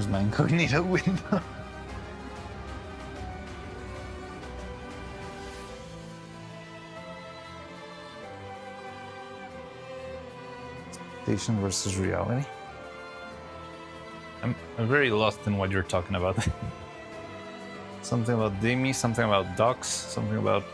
Where's my incognito window? Expectation versus reality. I'm very lost in what you're talking about. Something about Demi, something about ducks, something about...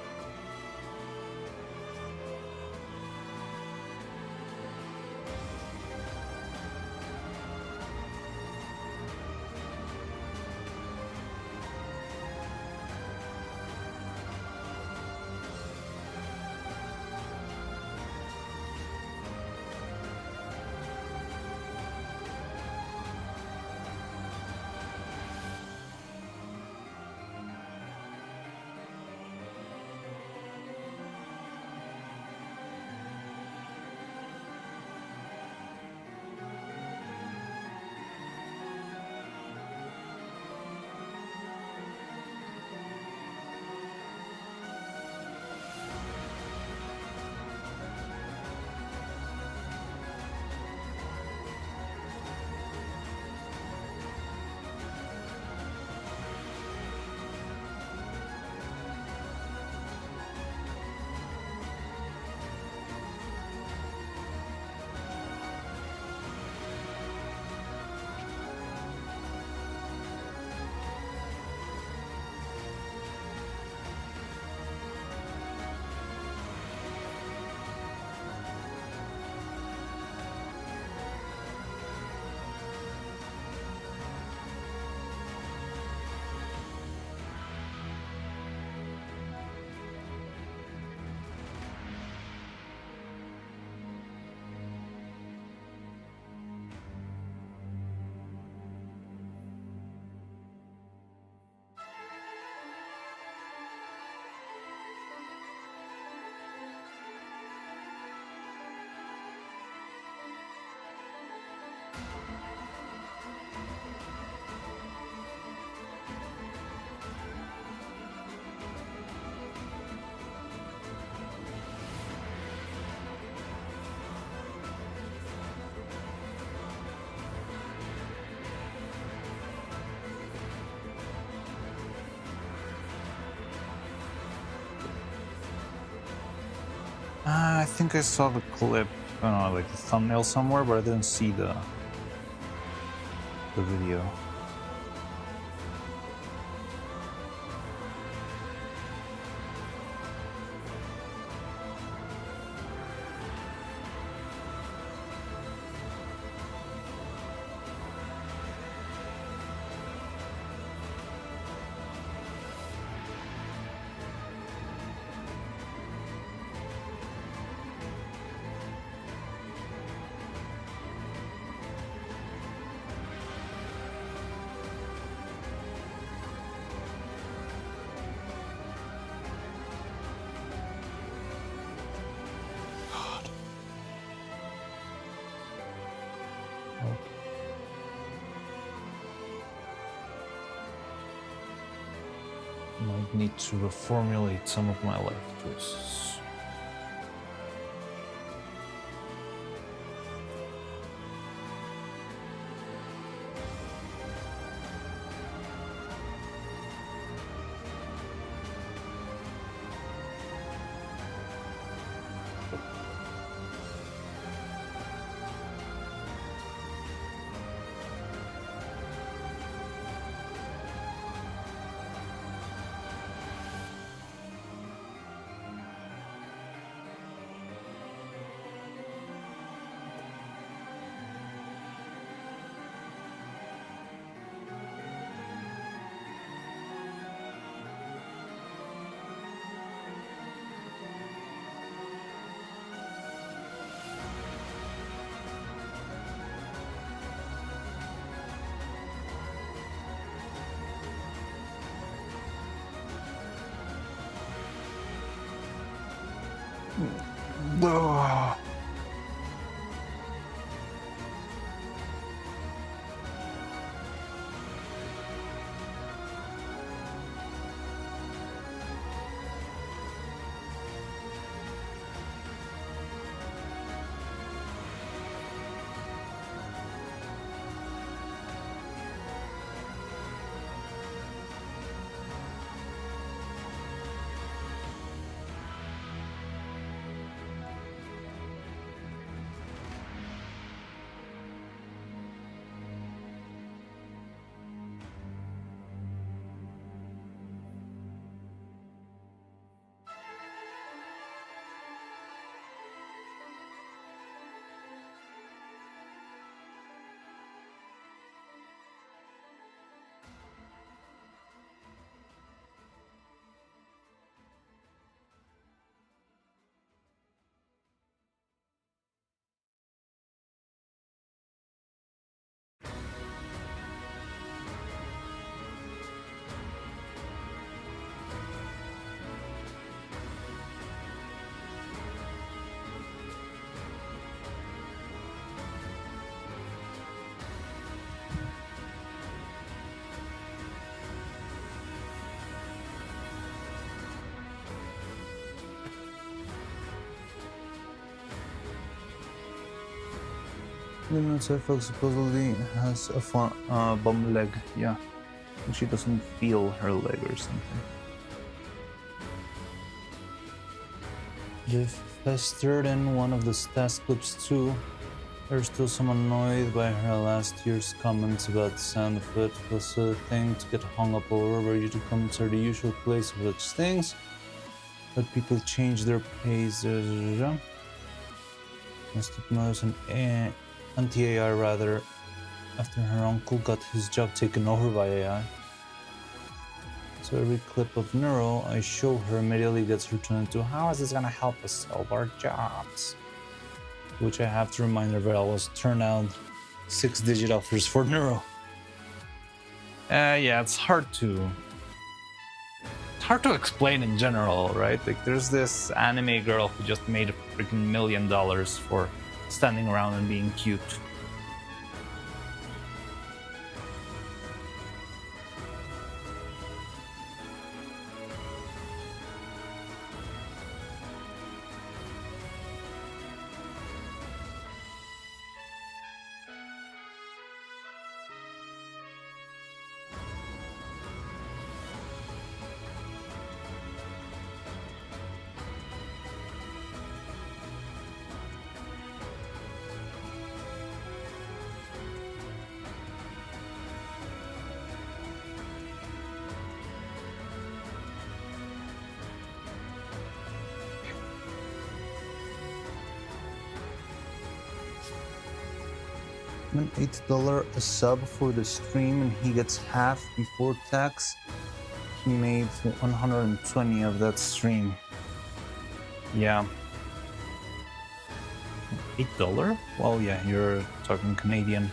I think I saw the clip, I don't know, like the thumbnail somewhere, but I didn't see the video. Might need to reformulate some of my life choices. Ugh.
Luna Sefok supposedly has a bum leg, yeah. And she doesn't feel her leg or something. They've festered in one of the stats clips too. There's still some annoyed by her last year's comments about the sound of it. Was a thing to get hung up over where YouTube comments are the usual place of such things. But people change their pace. Mother's an anti-AI rather, after her uncle got his job taken over by AI. So every clip of Neuro I show her immediately gets returned to how is this gonna help us solve our jobs? Which I have to remind her that I was turn out 6-digit offers for Neuro. Yeah, it's hard to explain in general, right? Like there's this anime girl who just made a freaking $1 million for standing around and being cute. An $8 a sub for the stream and he gets half before tax. He made 120 of that stream. Yeah. $8? Well, yeah, you're talking Canadian.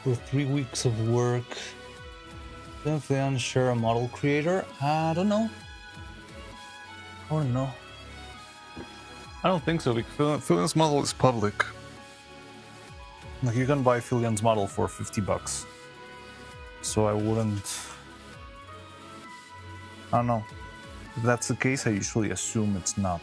For 3 weeks of work, definitely unsure a model creator. I don't know. I don't know.
I don't think so, because Fillion's model is public. Like, you can buy Fillion's model for $50. So I wouldn't... I don't know. If that's the case, I usually assume it's not.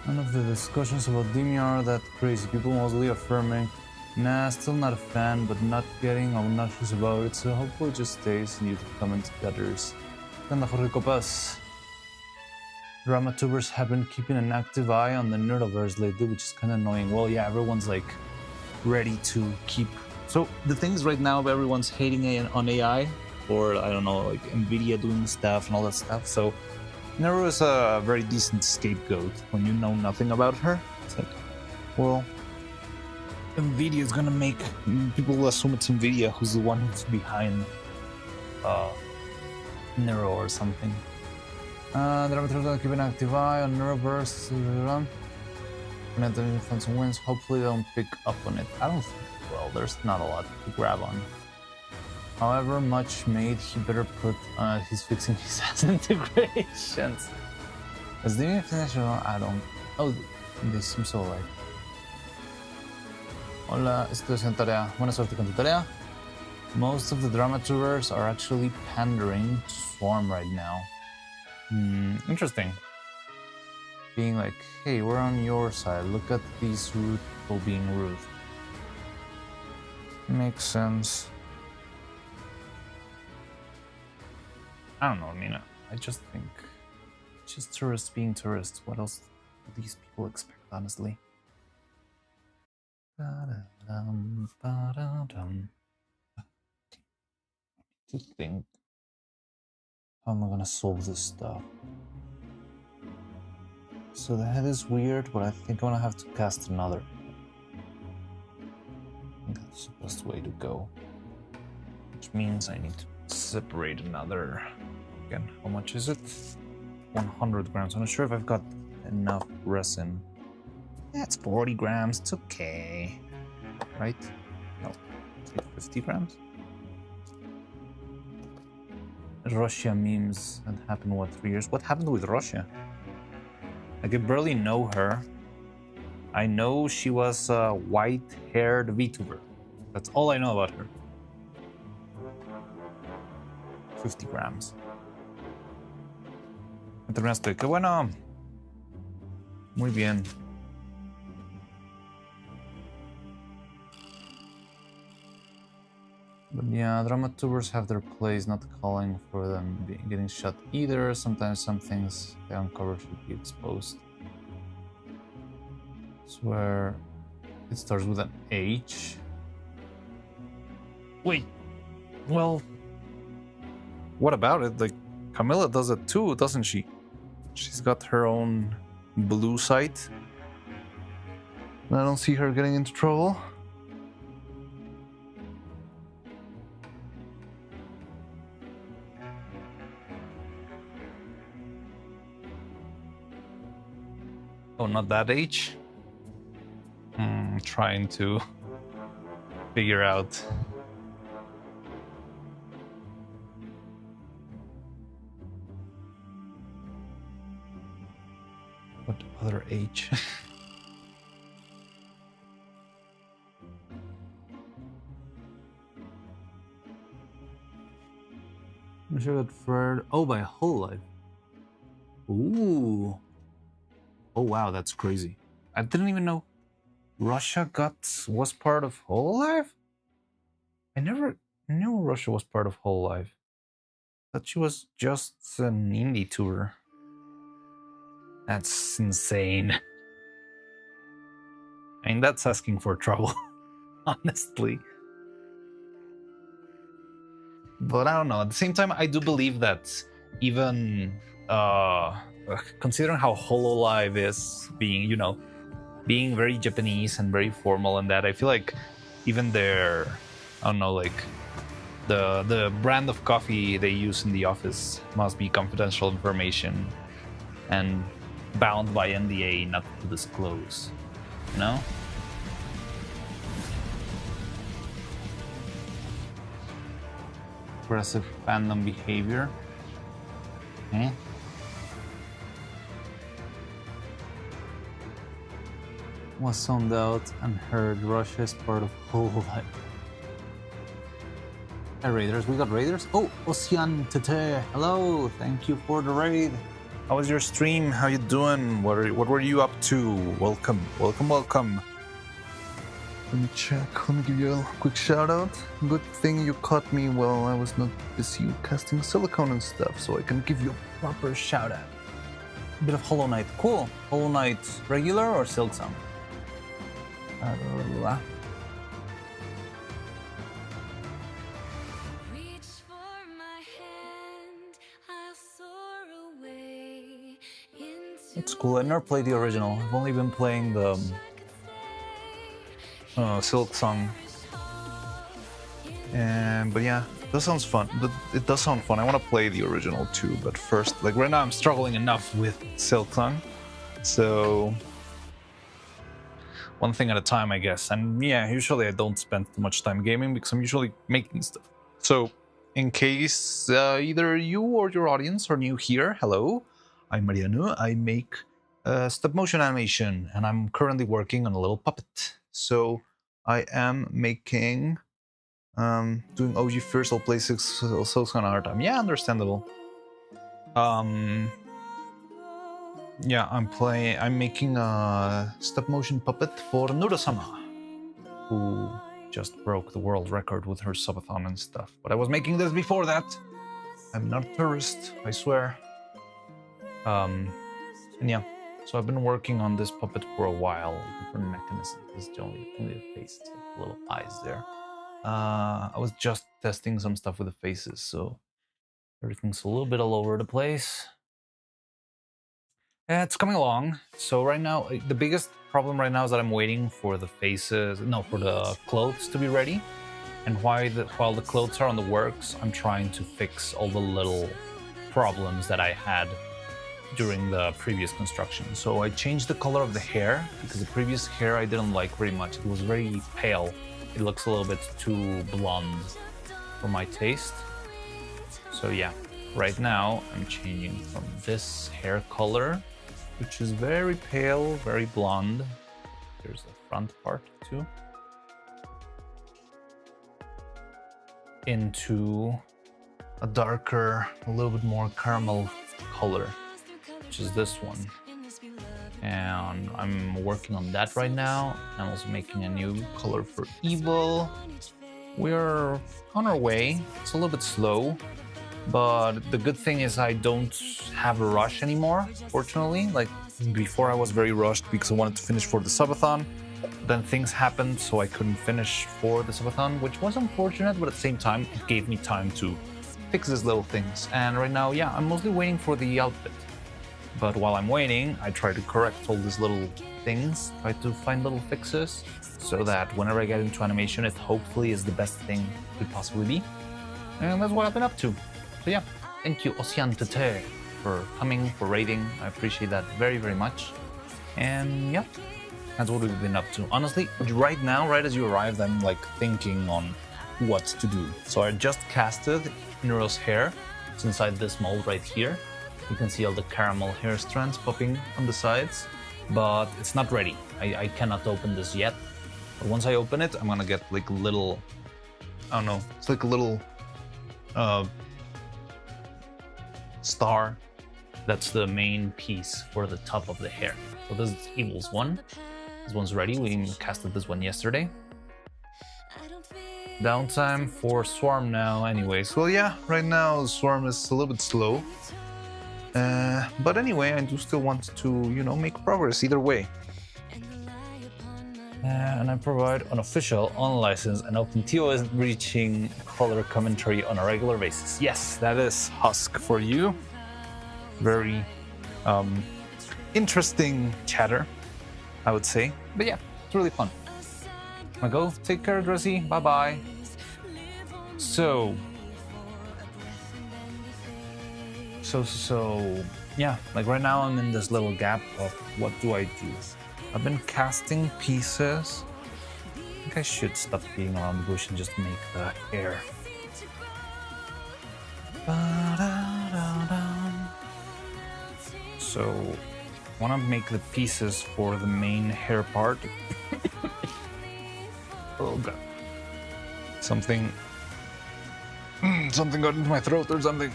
None of the discussions about Demi are that crazy. People mostly affirming, nah, still not a fan, but not getting obnoxious about it, so hopefully it just stays and you can comment together. Then Jorge Copas. Dramatubers have been keeping an active eye on the Nerdoverse lately, which is kind of annoying. Well, yeah, everyone's like ready to keep. So the thing is, right now, everyone's hating on AI, or I don't know, like Nvidia doing stuff and all that stuff. So Neuro is a very decent scapegoat when you know nothing about her. It's like, well, Nvidia is gonna make people assume it's Nvidia who's the one who's behind Neuro or something. Dramatubers gonna keep an active eye on Neuroverse. And then find some wins. Hopefully they don't pick up on it. I don't think. Well, there's not a lot to grab on. However much made, he better put. He's fixing his ass integrations. Is the international? I don't. Oh, they seem so alike. Hola, estoy haciendo tarea. Buena suerte con tu tarea. Most of the dramaturgs are actually pandering to Swarm right now. Interesting. Being like, hey, we're on your side. Look at these rude people being rude. Makes sense. I don't know, I mean, I just think just tourists being tourists. What else do these people expect, honestly? Ba-da-dum, ba-da-dum. To think, how am I gonna solve this stuff? So the head is weird, but I think I'm gonna have to cast another. I think that's the best way to go. Which means I need to separate another. Again, how much is it? 100 grams. I'm not sure if I've got enough resin. That's 40 grams. It's okay. Right? No. 50 grams? Russia memes that happened, what, 3 years? What happened with Russia? Like, I barely know her. I know she was a white-haired VTuber. That's all I know about her. 50 grams. Entrenaste. Qué bueno. Muy bien. But yeah, dramatubers have their place, not calling for them getting shot either. Sometimes some things they uncover should be exposed. Swear it starts with an H. Wait, well, what about it? Like, Camilla does it too, doesn't she? She's got her own blue site. I don't see her getting into trouble. Oh, not that H? Trying to figure out. What other H? I'm sure that Fred. Oh, by whole life. Ooh. Oh wow, that's crazy. I didn't even know Russia was part of Hololive? I never knew Russia was part of Hololive. Thought she was just an indie tour. That's insane. I mean, that's asking for trouble, honestly. But I don't know. At the same time, I do believe that even considering how Hololive is being, being very Japanese and very formal and that, I feel like even their, I don't know, like the brand of coffee they use in the office must be confidential information and bound by NDA not to disclose, you know? Aggressive fandom behavior. Eh? Was zoned out and heard Russia is part of Hololive. Hi Raiders, we got Raiders? Oh, Ocean Tete, hello, thank you for the raid. How was your stream? How you doing? What were you up to? Welcome, welcome, welcome. Let me check, let me give you a quick shout out. Good thing you caught me while I was not busy casting silicone and stuff, so I can give you a proper shout out. A bit of Hollow Knight, cool. Hollow Knight regular or Silksong? It's cool. I never played the original. I've only been playing the Silksong. But yeah, that sounds fun. It does sound fun. I want to play the original too, but first, like right now, I'm struggling enough with Silksong, so one thing at a time, I guess. And yeah, usually I don't spend too much time gaming because I'm usually making stuff. So, in case either you or your audience are new here, hello, I'm Mariano. I make stop motion animation, and I'm currently working on a little puppet. So I am making
Doing OG first, I'll play six souls on hard time. Yeah, understandable. Yeah, I'm making a stop motion puppet for Neuro-Sama, who just broke the world record with her subathon and stuff. But I was making this before that. I'm not a tourist, I swear. And yeah, so I've been working on this puppet for a while. Different mechanisms. This is only the face, it's like little eyes there. I was just testing some stuff with the faces, so everything's a little bit all over the place. It's coming along. So right now, the biggest problem right now is that I'm waiting for the for the clothes to be ready. And while the clothes are on the works, I'm trying to fix all the little problems that I had during the previous construction. So I changed the color of the hair because the previous hair I didn't like very much. It was very pale. It looks a little bit too blonde for my taste. So yeah, right now I'm changing from this hair color, which is very pale, very blonde. There's the front part too. Into a darker, a little bit more caramel color, which is this one. And I'm working on that right now. I'm also making a new color for Evil. We're on our way. It's a little bit slow, but the good thing is I don't have a rush anymore, fortunately. Like before I was very rushed because I wanted to finish for the subathon. Then things happened, so I couldn't finish for the subathon, which was unfortunate, but at the same time, it gave me time to fix these little things. And right now, yeah, I'm mostly waiting for the outfit. But while I'm waiting, I try to correct all these little things, try to find little fixes, so that whenever I get into animation, it hopefully is the best thing it could possibly be. And that's what I've been up to. So yeah, thank you, Ocean Tete, for coming, for raiding. I appreciate that very, very much. And yeah, that's what we've been up to. Honestly, right now, right as you arrived, I'm like thinking on what to do. So I just casted Nero's hair. It's inside this mold right here. You can see all the caramel hair strands popping on the sides, but it's not ready. I cannot open this yet. But once I open it, I'm gonna get like a little, I don't know, it's like a little star. That's the main piece for the top of the hair. So this is Evil's one. This one's ready. We casted this one yesterday. Downtime for Swarm now anyways. Well, yeah, right now Swarm is a little bit slow. But anyway, I do still want to, you know, make progress either way. And I provide unofficial, unlicensed, and OpenTO isn't reaching color commentary on a regular basis. Yes, that is Husk for you. Very interesting chatter, I would say. But yeah, it's really fun. I go, take care, Dressy. Bye-bye. So, yeah, like right now I'm in this little gap of what do I do? I've been casting pieces. I think I should stop being around the bush and just make the hair. So, I want to make the pieces for the main hair part. Oh god. Something got into my throat or something.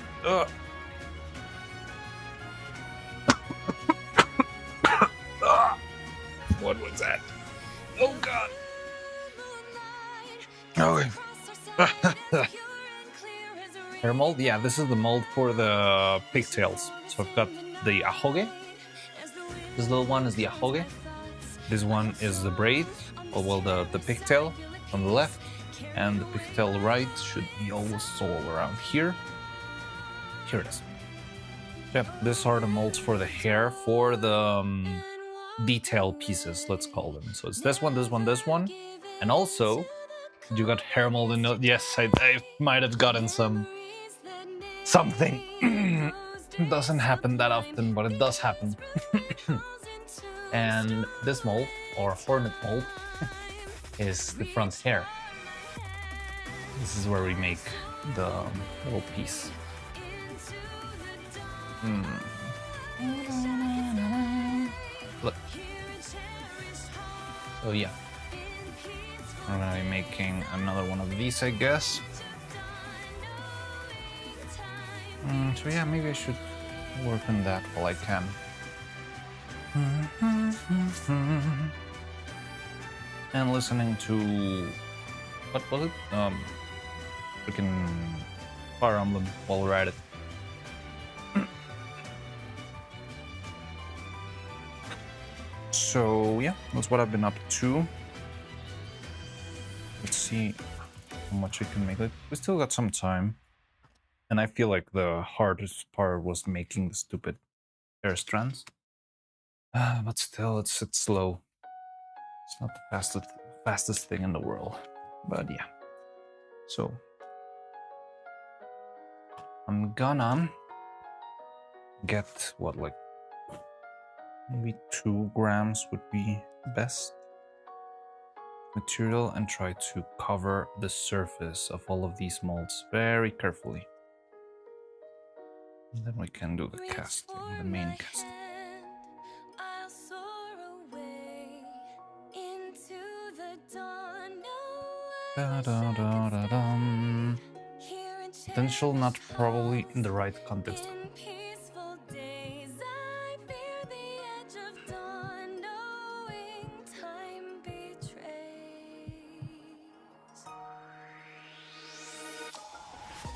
What was that? Oh god. Okay. Hair mold? Yeah, this is the mold for the pigtails. So I've got the ahoge. This little one is the ahoge. This one is the braid, or well, the pigtail on the left, and the pigtail right should be also around here. Here it is. Yep, these are the molds for the hair for the detail pieces, let's call them. So it's this one, this one, this one, and also you got hair mold in. Yes, I might have gotten something. It doesn't happen that often, but it does happen. And this mold, or hornet mold, is the front hair. This is where we make the little piece. Look. So yeah. I'm gonna be making another one of these, I guess. So yeah, maybe I should work on that while I can. And listening to what was it? Freaking Fire Emblem while we're at it. So yeah, that's what I've been up to. Let's see how much I can make. Like, we still got some time, and I feel like the hardest part was making the stupid hair strands. But still, it's slow. It's not the fastest thing in the world, but yeah. So I'm gonna get what, like maybe 2 grams would be best material, and try to cover the surface of all of these molds very carefully. And then we can do the casting, the main casting. Da, da, da, da, dum. Potential not probably in the right context.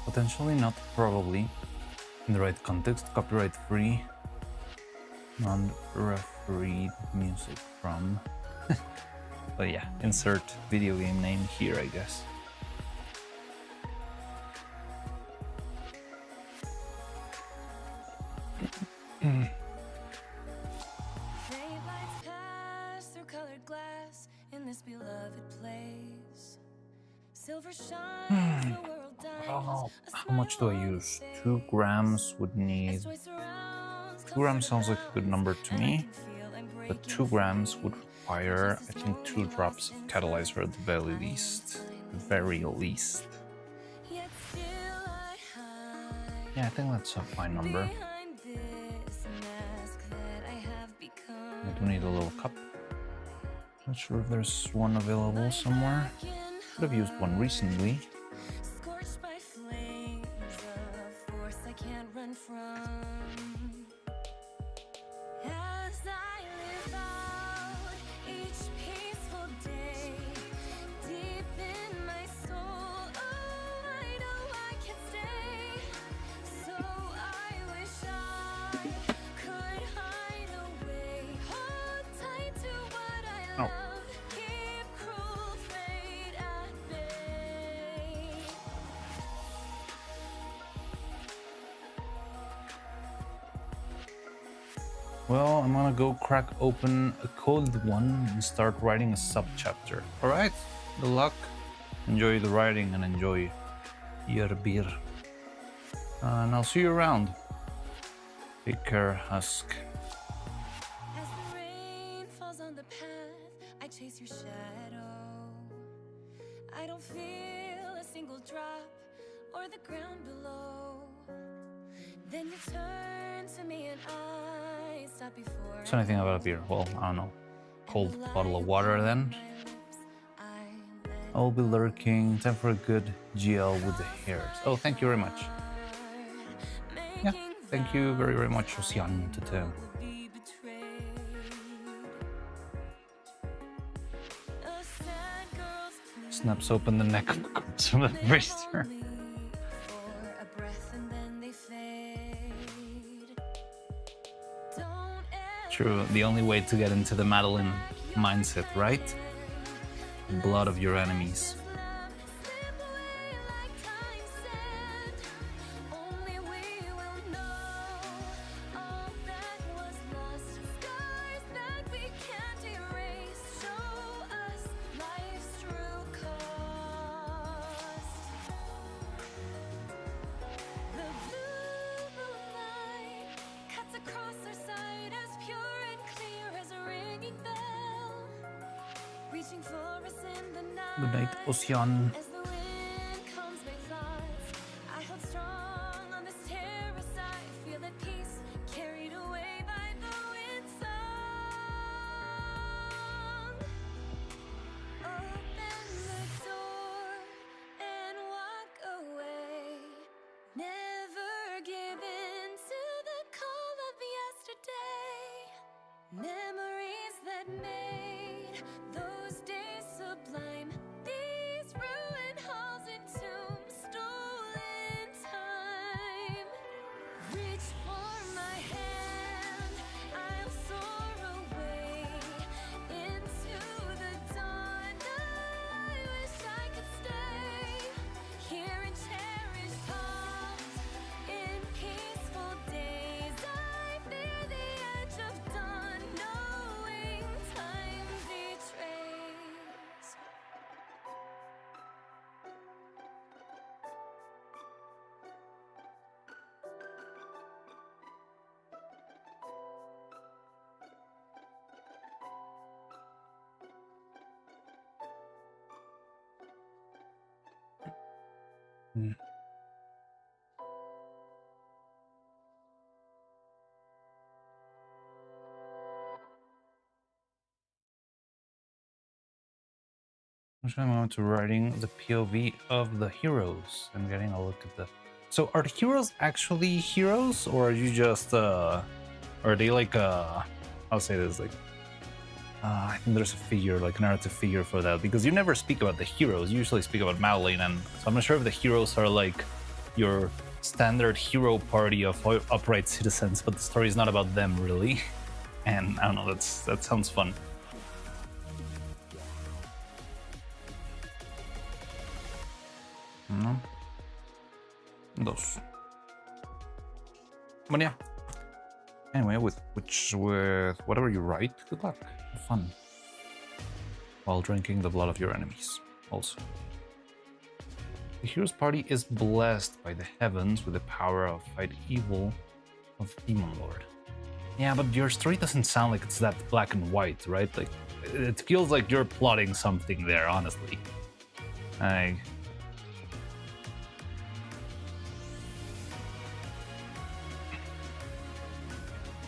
Potentially not probably in the right context. Copyright free, non-refereed music from. But yeah, insert video game name here, I guess. Oh, how much do I use? 2 grams would need. 2 grams sounds like a good number to me, but 2 grams would require, I think, 2 drops of catalyzer at the very least. Very least. Yeah, I think that's a fine number. I do need a little cup. Not sure if there's one available somewhere. Could have used one recently. Oh. Well, I'm gonna go crack open a cold one and start writing a sub-chapter. Alright, good luck. Enjoy the writing and enjoy your beer. And I'll see you around. Take care, Husk.
As the rain falls on the path, I chase your shadow. I don't feel a single drop or the ground below. Then you turn to me and I stop before.
So anything about a beer? Well, I don't know. Cold bottle of water then. I'll be lurking. Time for a good GL with the hairs. Oh, thank you very much. Yeah, thank you very, very much, Ocean. Snaps open the neck of the corpse of the priester. True, the only way to get into the Madeline mindset, right? The blood of your enemies. Good night, Ocean. Hmm. I'm going to writing the POV of the heroes and getting a look at the. So are the heroes actually heroes, or are you just are they like I'll say this like I think there's a figure, like a narrative figure for that, because you never speak about the heroes. You usually speak about Madeline, and so I'm not sure if the heroes are like your standard hero party of upright citizens, but the story is not about them really. And I don't know, that sounds fun. No. Dos. But yeah. Anyway, with whatever you write, good luck. Have fun. While drinking the blood of your enemies, also. The hero's party is blessed by the heavens with the power of fight evil of Demon Lord. Yeah, but your story doesn't sound like it's that black and white, right? Like, it feels like you're plotting something there, honestly.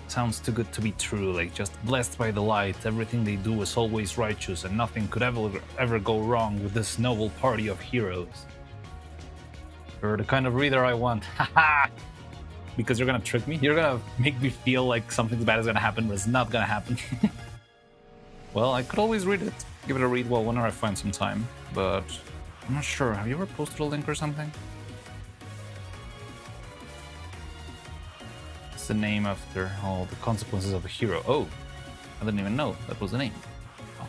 Sounds too good to be true, like just blessed by the light, everything they do is always righteous and nothing could ever go wrong with this noble party of heroes. You're the kind of reader I want, haha! Because you're gonna trick me? You're gonna make me feel like something bad is gonna happen, but it's not gonna happen. Well, I could always read it, give it a read whenever I find some time, but I'm not sure. Have you ever posted a link or something? The name after all the consequences of a hero. Oh, I didn't even know that was the name. Oh.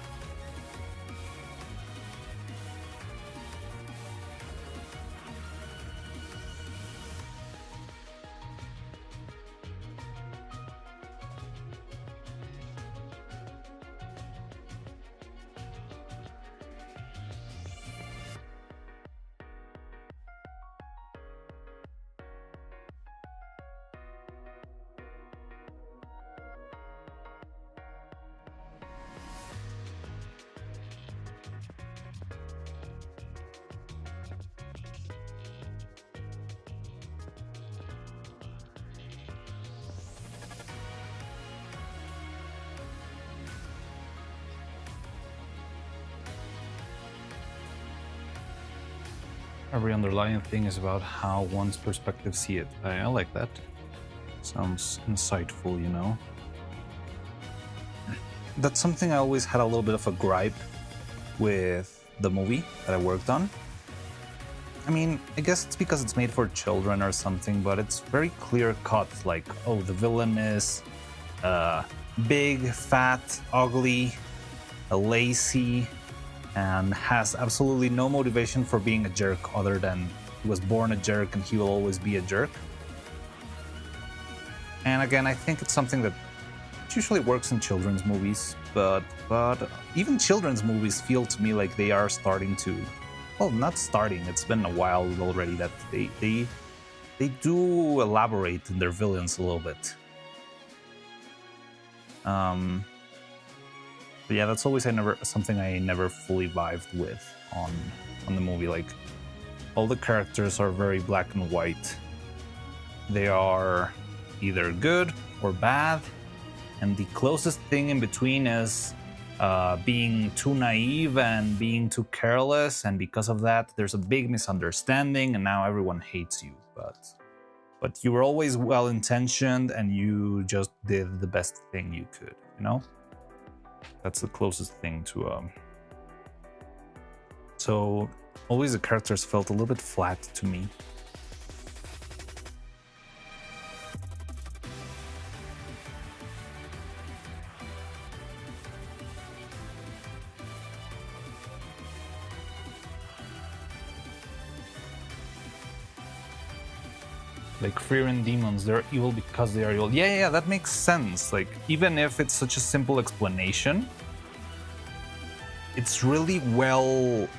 Every underlying thing is about how one's perspective see it. I like that. Sounds insightful, you know. That's something I always had a little bit of a gripe with the movie that I worked on. I mean, I guess it's because it's made for children or something, but it's very clear cut. Like, oh, the villain is big, fat, ugly, lazy, and has absolutely no motivation for being a jerk other than he was born a jerk and he will always be a jerk. And again, I think it's something that usually works in children's movies, but even children's movies feel to me like they are starting to, well, not starting, it's been a while already that they do elaborate in their villains a little bit. But yeah, that's always something I never fully vibed with on the movie. Like, all the characters are very black and white. They are either good or bad, and the closest thing in between is being too naive and being too careless, and because of that, there's a big misunderstanding, and now everyone hates you. But you were always well-intentioned, and you just did the best thing you could, you know? That's the closest thing to So always the characters felt a little bit flat to me. Like fear and demons, they're evil because they are evil. Yeah, that makes sense. Like, even if it's such a simple explanation, it's really well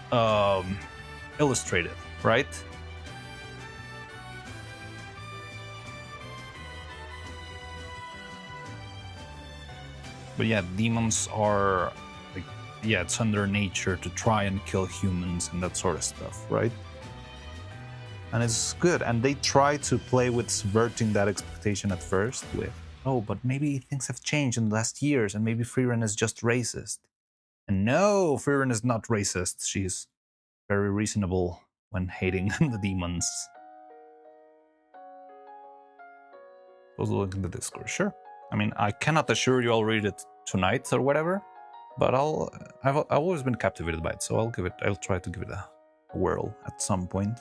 illustrated, right? But yeah, demons are like, yeah, it's under nature to try and kill humans and that sort of stuff, right? And it's good. And they try to play with subverting that expectation at first with, oh, but maybe things have changed in the last years and maybe Frieren is just racist. And no, Frieren is not racist. She's very reasonable when hating the demons. Those link in the Discord, sure. I mean, I cannot assure you I'll read it tonight or whatever, but I've always been captivated by it, so I'll try to give it a whirl at some point.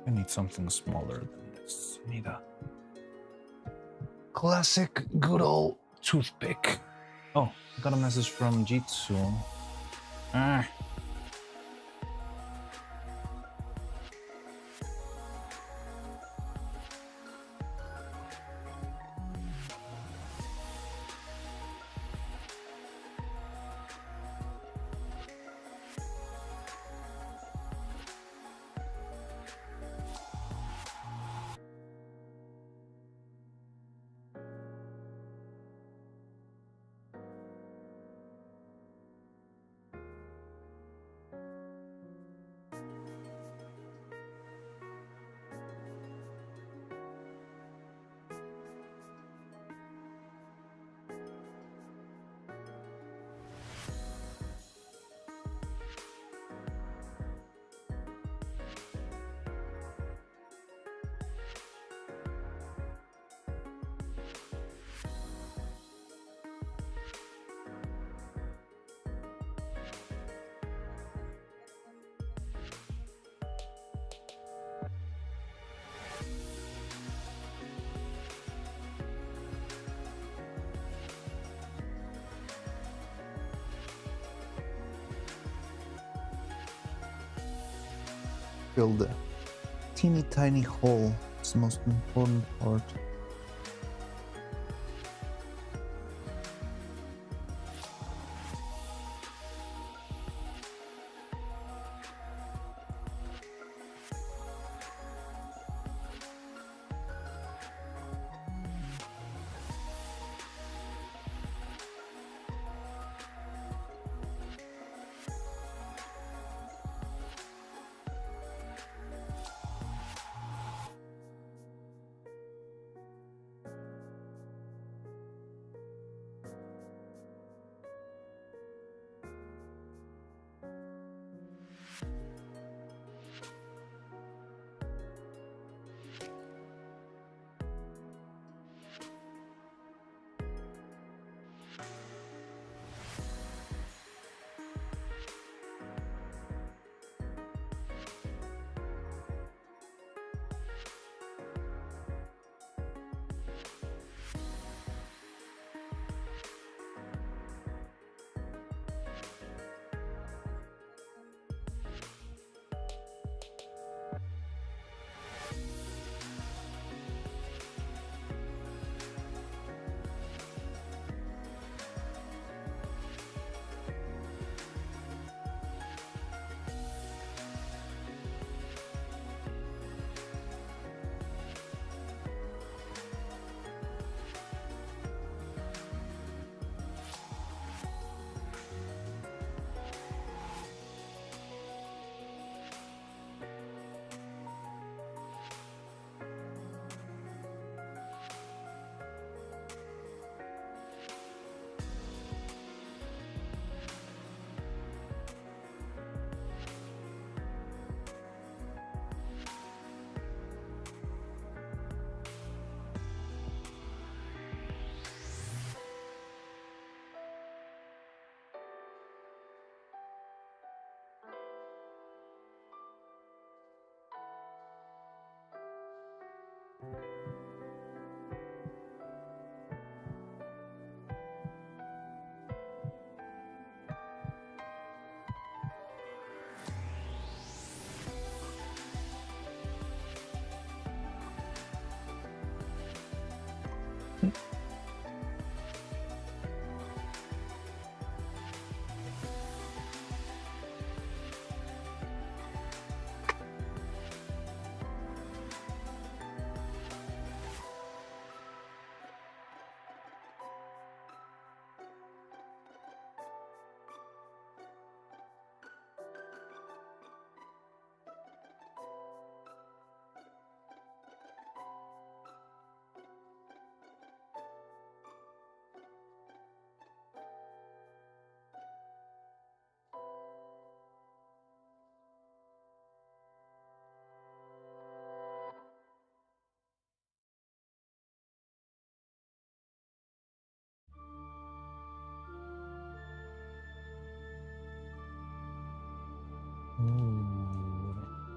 I need something smaller than this. I need a classic good old toothpick. Oh, I got a message from Jitsu. Ah. Fill the teeny tiny hole. It's the most important part.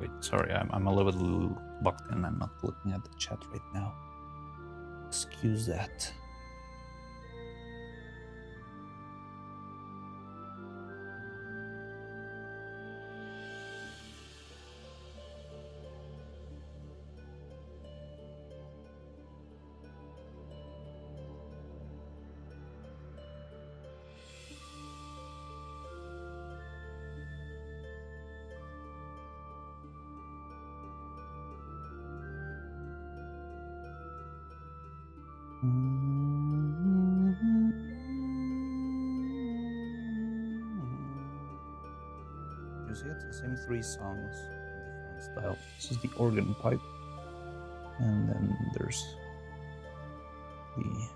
Wait, sorry, I'm a little bit locked in. I'm not looking at the chat right now. Excuse that. You see, it's the same 3 songs in different style. This is the organ pipe, and then there's the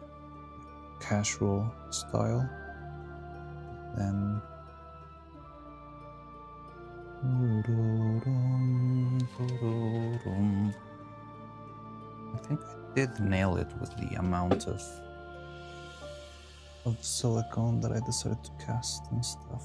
casual style. Then I think I did nail it with the amount of silicone that I decided to cast and stuff.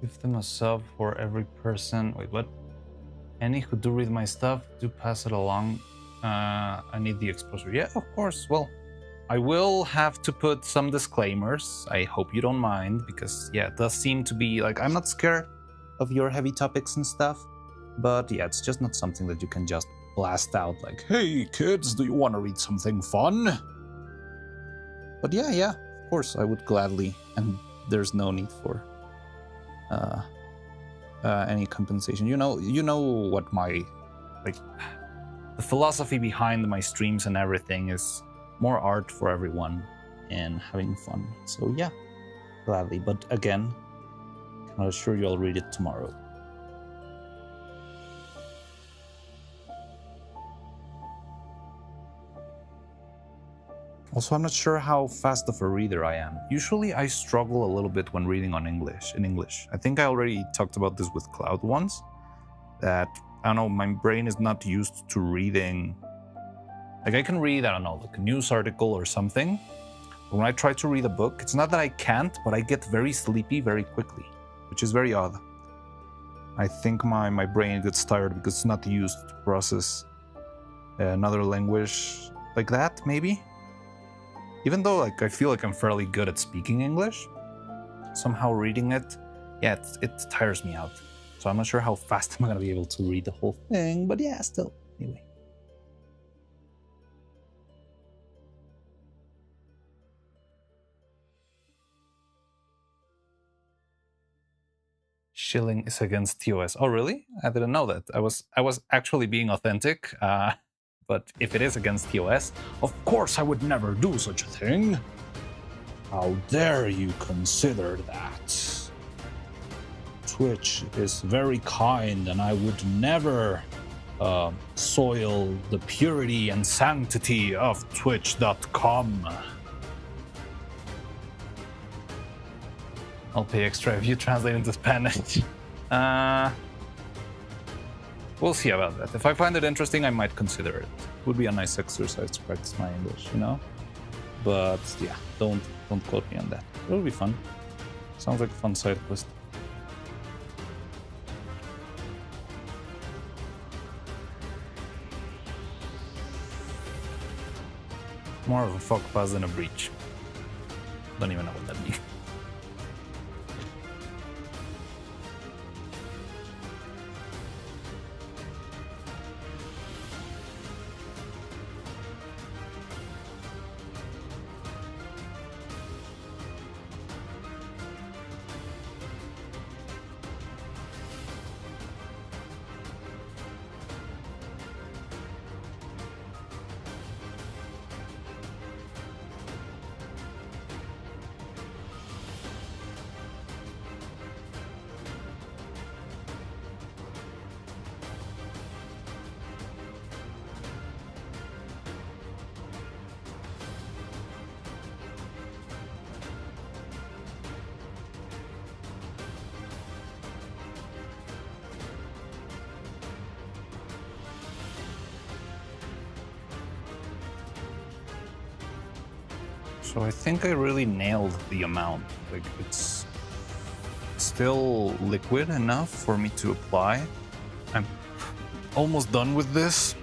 Give them a sub for every person. Wait, what? Any who do read my stuff, do pass it along. I need the exposure. Yeah, of course. Well, I will have to put some disclaimers. I hope you don't mind, because yeah, it does seem to be like, I'm not scared of your heavy topics and stuff, but yeah, it's just not something that you can just blast out like, hey kids, do you want to read something fun? But yeah, of course, I would gladly, and there's no need for any compensation. You know what my, like, the philosophy behind my streams and everything is more art for everyone and having fun. So yeah, gladly. But again, can I assure you I'll read it tomorrow. Also, I'm not sure how fast of a reader I am. Usually I struggle a little bit when reading in English. I think I already talked about this with Cloud once, that, I don't know, my brain is not used to reading. Like, I can read, I don't know, like a news article or something, but when I try to read a book, it's not that I can't, but I get very sleepy very quickly, which is very odd. I think my brain gets tired because it's not used to process another language like that, maybe? Even though, like, I feel like I'm fairly good at speaking English, somehow reading it, yeah, it tires me out. So I'm not sure how fast I'm gonna be able to read the whole thing, but yeah, still, anyway. Shilling is against TOS. Oh, really? I didn't know that. I was actually being authentic. But if it is against TOS, of course I would never do such a thing. How dare you consider that? Twitch is very kind, and I would never soil the purity and sanctity of Twitch.com. I'll pay extra if you translate into Spanish. We'll see about that. If I find it interesting, I might consider it. It would be a nice exercise to practice my English, you know? But yeah, don't quote me on that. It'll be fun. Sounds like a fun side quest. More of a fuck pass than a breach. Don't even know what that means. So I think I really nailed the amount. Like, it's still liquid enough for me to apply. I'm almost done with this.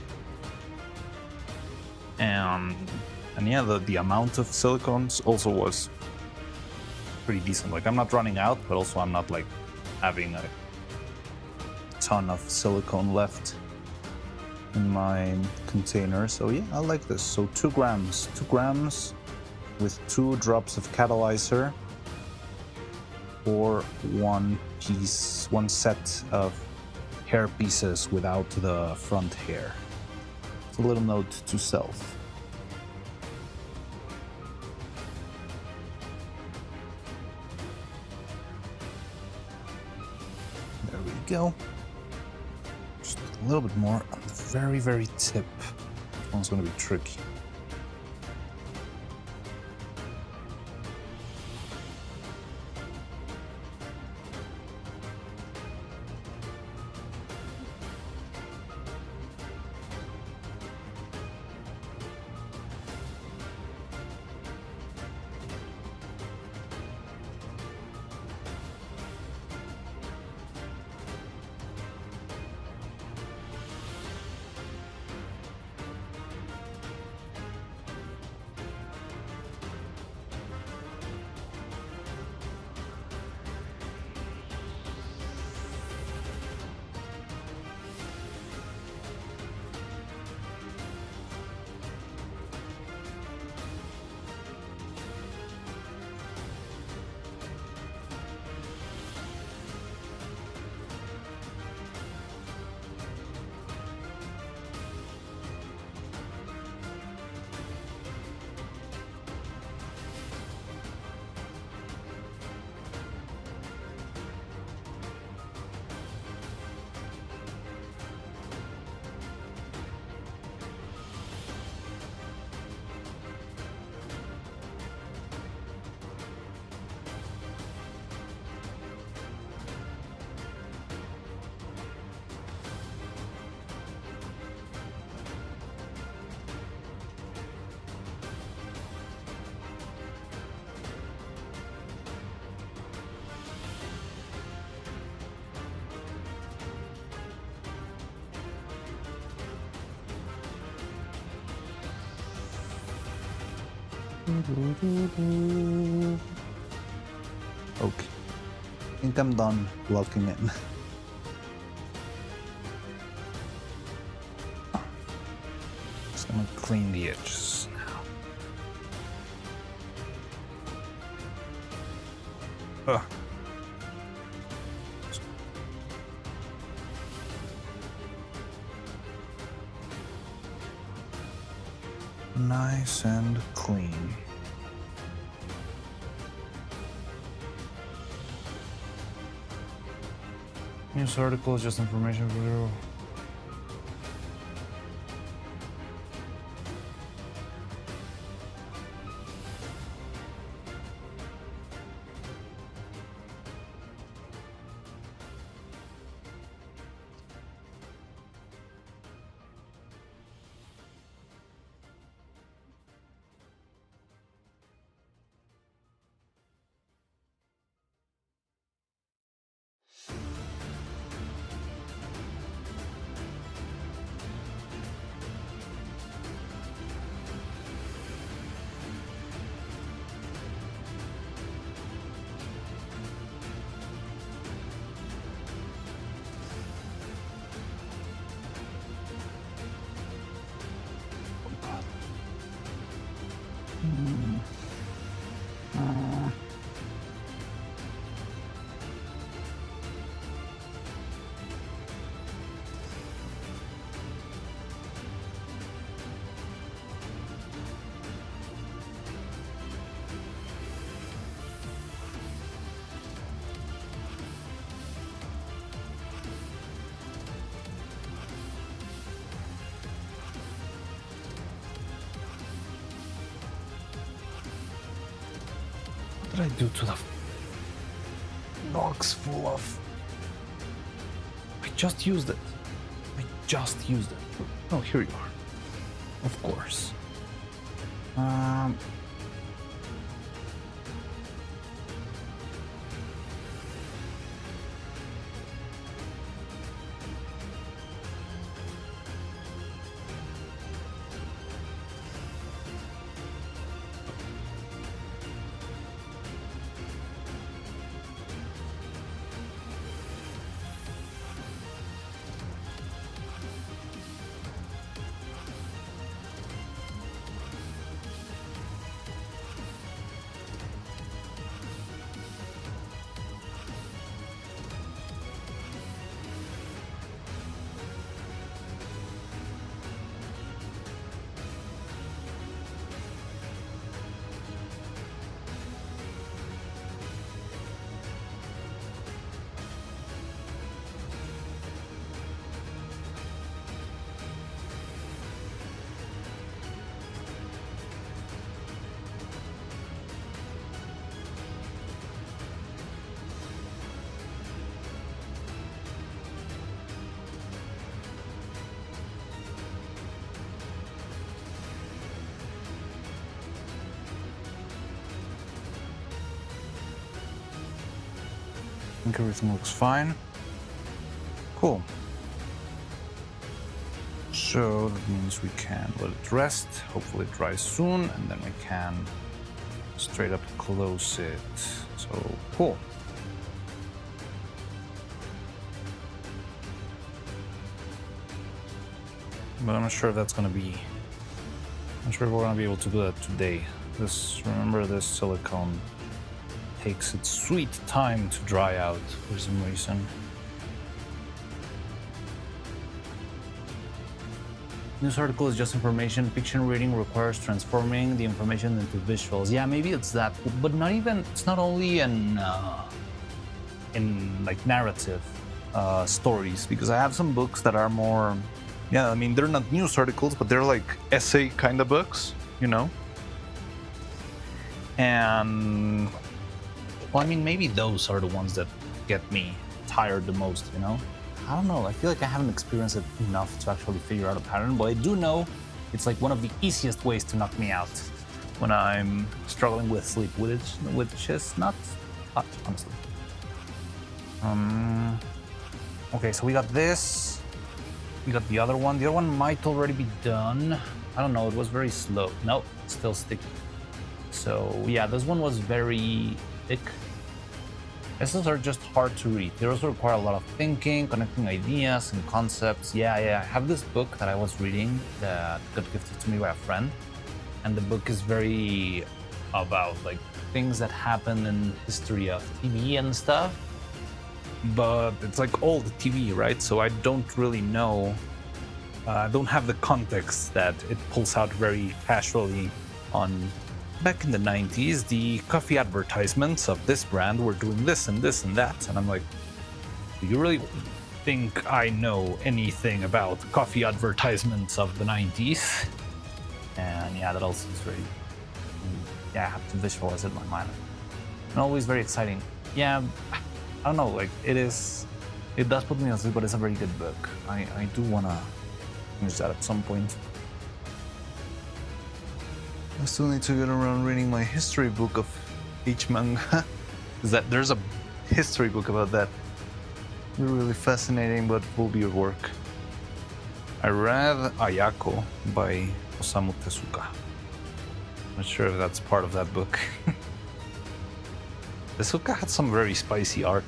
And yeah, the amount of silicones also was pretty decent. Like, I'm not running out, but also I'm not like having a ton of silicone left in my container. So yeah, I like this. So 2 grams with 2 drops of catalyzer, or one set of hair pieces without the front hair. It's a little note to self. There we go. Just a little bit more on the very, very tip. This one's gonna be tricky. Okay, I think I'm done blocking it. Just gonna clean the edges now. Ugh. Nice and clean. News article is just information for you. did I do to the box full of? I just used it. I just used it. Oh, here you are. Of course. I think everything looks fine. Cool. So that means we can let it rest, hopefully it dries soon, and then we can straight up close it. So cool. But I'm not sure if that's gonna be, I'm not sure if we're gonna be able to do that today. Remember this silicone takes its sweet time to dry out for some reason. News article is just information. Fiction reading requires transforming the information into visuals. Yeah, maybe it's that, but not even. It's not only in like narrative stories, because I have some books that are more. Yeah, I mean they're not news articles, but they're like essay kind of books, you know. And well, I mean, maybe those are the ones that get me tired the most, you know? I don't know, I feel like I haven't experienced it enough to actually figure out a pattern, but I do know it's like one of the easiest ways to knock me out when I'm struggling with sleep, which is not much, honestly. Okay, so we got this. We got the other one. The other one might already be done. I don't know, it was very slow. Nope, still sticky. So yeah, this one was very thick. Essays are just hard to read. They also require a lot of thinking, connecting ideas and concepts. Yeah, I have this book that I was reading that got gifted to me by a friend. And the book is very about like things that happen in history of TV and stuff. But it's like old TV, right? So I don't really know. I don't have the context that it pulls out very casually on. Back in the 90s, the coffee advertisements of this brand were doing this and this and that. And I'm like, do you really think I know anything about coffee advertisements of the 90s? And yeah, that also is very, yeah, I have to visualize it in my mind. And always very exciting. Yeah, I don't know, like it does put me on sleep, but it's a very good book. I do want to finish that at some point. I still need to get around reading my history book of each manga. There's a history book about that. Really fascinating, but will be a work. I read Ayako by Osamu Tezuka. Not sure if that's part of that book. Tezuka had some very spicy art.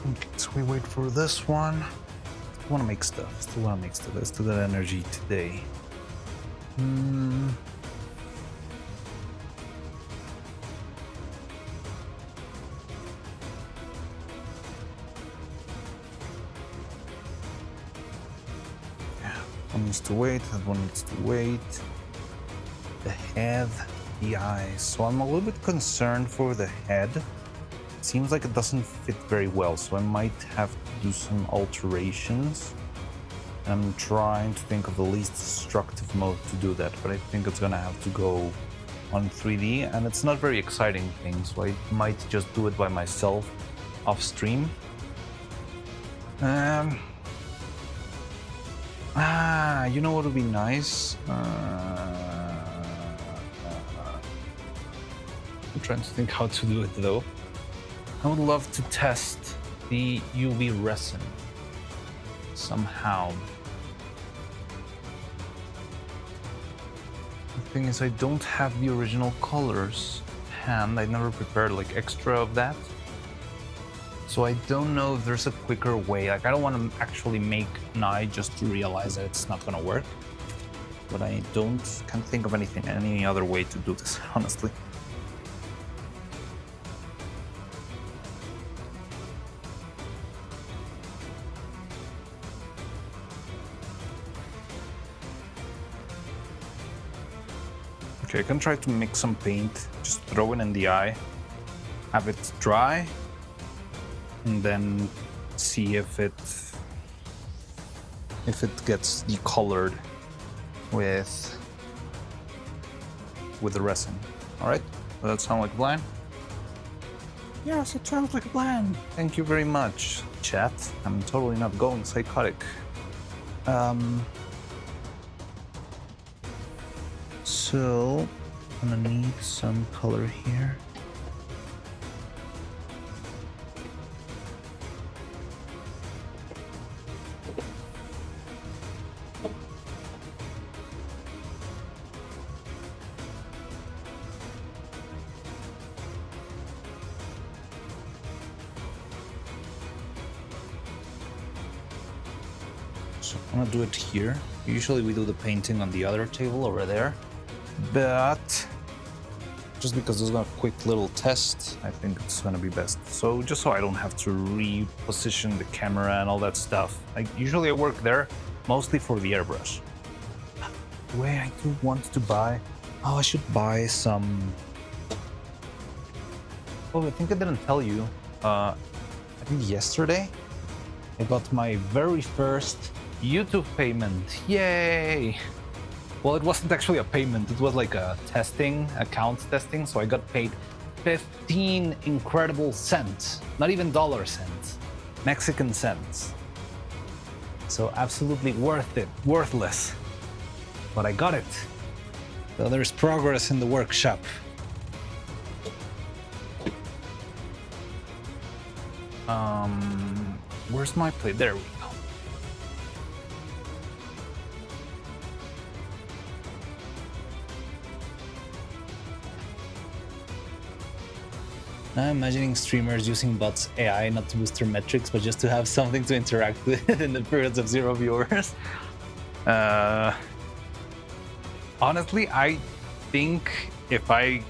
Okay, so we wait for this one. Still want to make stuff. Still want to make stuff. Let's do that energy today. One needs to wait, that one needs to wait. The head, the eyes. So I'm a little bit concerned for the head. Seems like it doesn't fit very well, so I might have to do some alterations. And I'm trying to think of the least destructive mode to do that, but I think it's gonna have to go on 3D, and it's not very exciting thing, so I might just do it by myself off stream. You know what would be nice? I'm trying to think how to do it though. I would love to test the UV resin somehow. The thing is, I don't have the original colors at hand. I never prepared like extra of that. So I don't know if there's a quicker way. Like, I don't want to actually make an eye just to realize that it's not gonna work. But I can't think of any other way to do this, honestly. Okay, I can try to mix some paint, just throw it in the eye, have it dry, and then see if it gets decolored with the resin. All right, does that sound like a plan? Yes, it sounds like a plan. Thank you very much, chat. I'm totally not going psychotic. So I'm gonna need some color here. So I'm gonna do it here. Usually we do the painting on the other table over there, but just because there's a quick little test, I think it's gonna be best. So just so I don't have to reposition the camera and all that stuff. Usually I work there mostly for the airbrush. The way I do want to buy, I should buy some. Oh, I think I didn't tell you. I think yesterday I got my very first YouTube payment. Yay! Well, it wasn't actually a payment, it was like a account testing, so I got paid 15 incredible cents, not even dollar cents, Mexican cents. So absolutely worth it, worthless. But I got it. So there's progress in the workshop. Where's my plate? There we go. I'm imagining streamers using bots AI not to boost their metrics, but just to have something to interact with in the periods of 0 viewers. Honestly, I think if I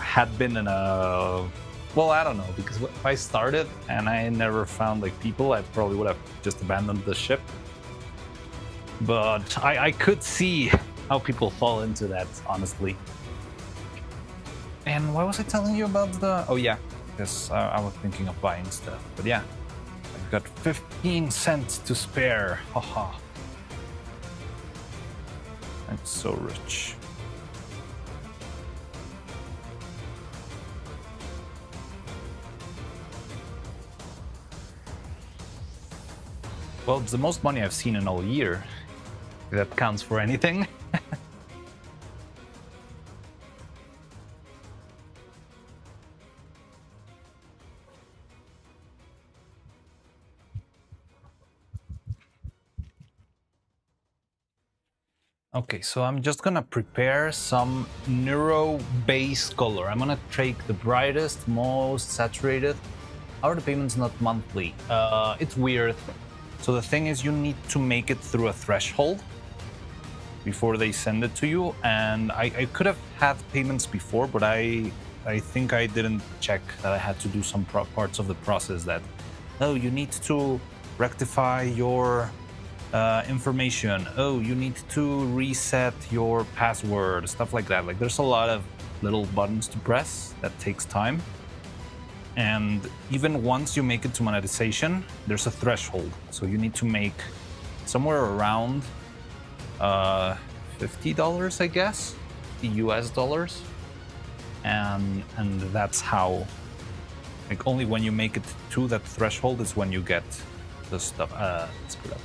had been in a, well, I don't know, because if I started and I never found people, I probably would have just abandoned the ship. But I could see how people fall into that, honestly. And why was I telling you about the... Oh yeah, because I was thinking of buying stuff. But yeah, I've got 15 cents to spare. Haha. I'm so rich. Well, it's the most money I've seen in all year. If that counts for anything. Okay, so I'm just gonna prepare some neuro base color. I'm gonna take the brightest, most saturated How are the payments not monthly? It's weird. So the thing is, you need to make it through a threshold before they send it to you. And I could have had payments before, but I think I didn't check that I had to do some parts of the process that, oh, you need to rectify your information. Oh, you need to reset your password, stuff like that. Like there's a lot of little buttons to press that takes time. And even once you make it to monetization, there's a threshold. So you need to make somewhere around $50, I guess, US dollars. And that's how, like, only when you make it to that threshold is when you get the stuff. Let's put up.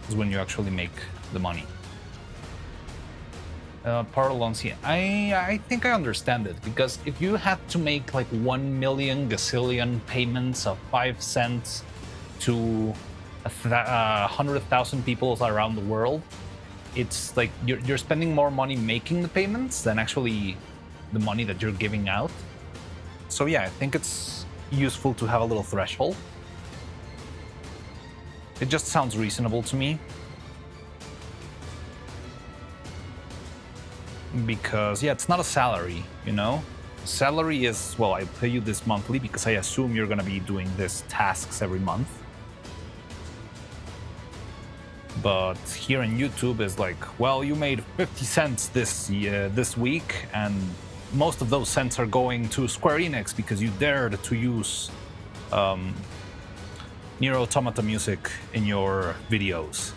Is when you actually make the money. Paralonsi, I think I understand it, because if you had to make like 1 million gazillion payments of 5 cents to 100,000 people around the world, it's like you're spending more money making the payments than actually the money that you're giving out. So yeah, I think it's useful to have a little threshold. It just sounds reasonable to me. Because, yeah, it's not a salary, you know? Salary is, well, I pay you this monthly because I assume you're gonna be doing these tasks every month. But here in YouTube is like, well, you made 50 cents this week, and most of those cents are going to Square Enix because you dared to use Neuro-Sama music in your videos.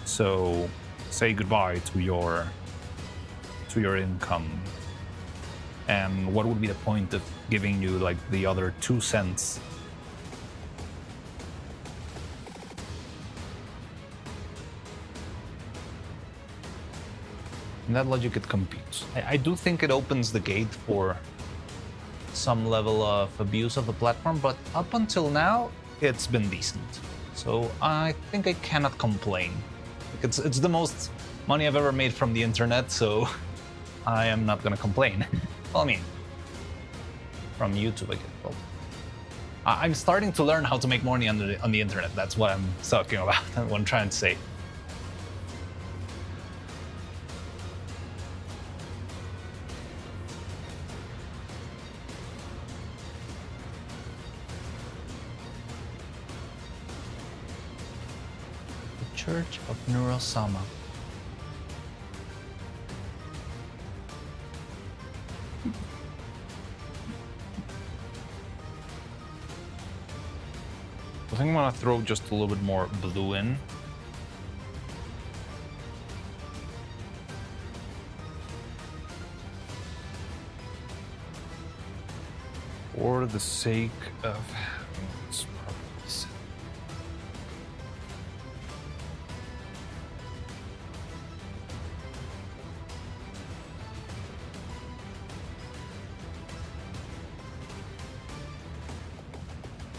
So say goodbye to your income. And what would be the point of giving you like the other 2 cents? In that logic, it computes. I do think it opens the gate for some level of abuse of the platform, but up until now, it's been decent. So I think I cannot complain. Like it's the most money I've ever made from the internet, so I am not gonna complain. Well, I mean, from YouTube, I guess. Well, I'm starting to learn how to make money on the internet. That's what I'm talking about. That's what I'm trying to say. The Church of Neuro-Sama. I think I'm gonna throw just a little bit more blue in. For the sake of having this properly set.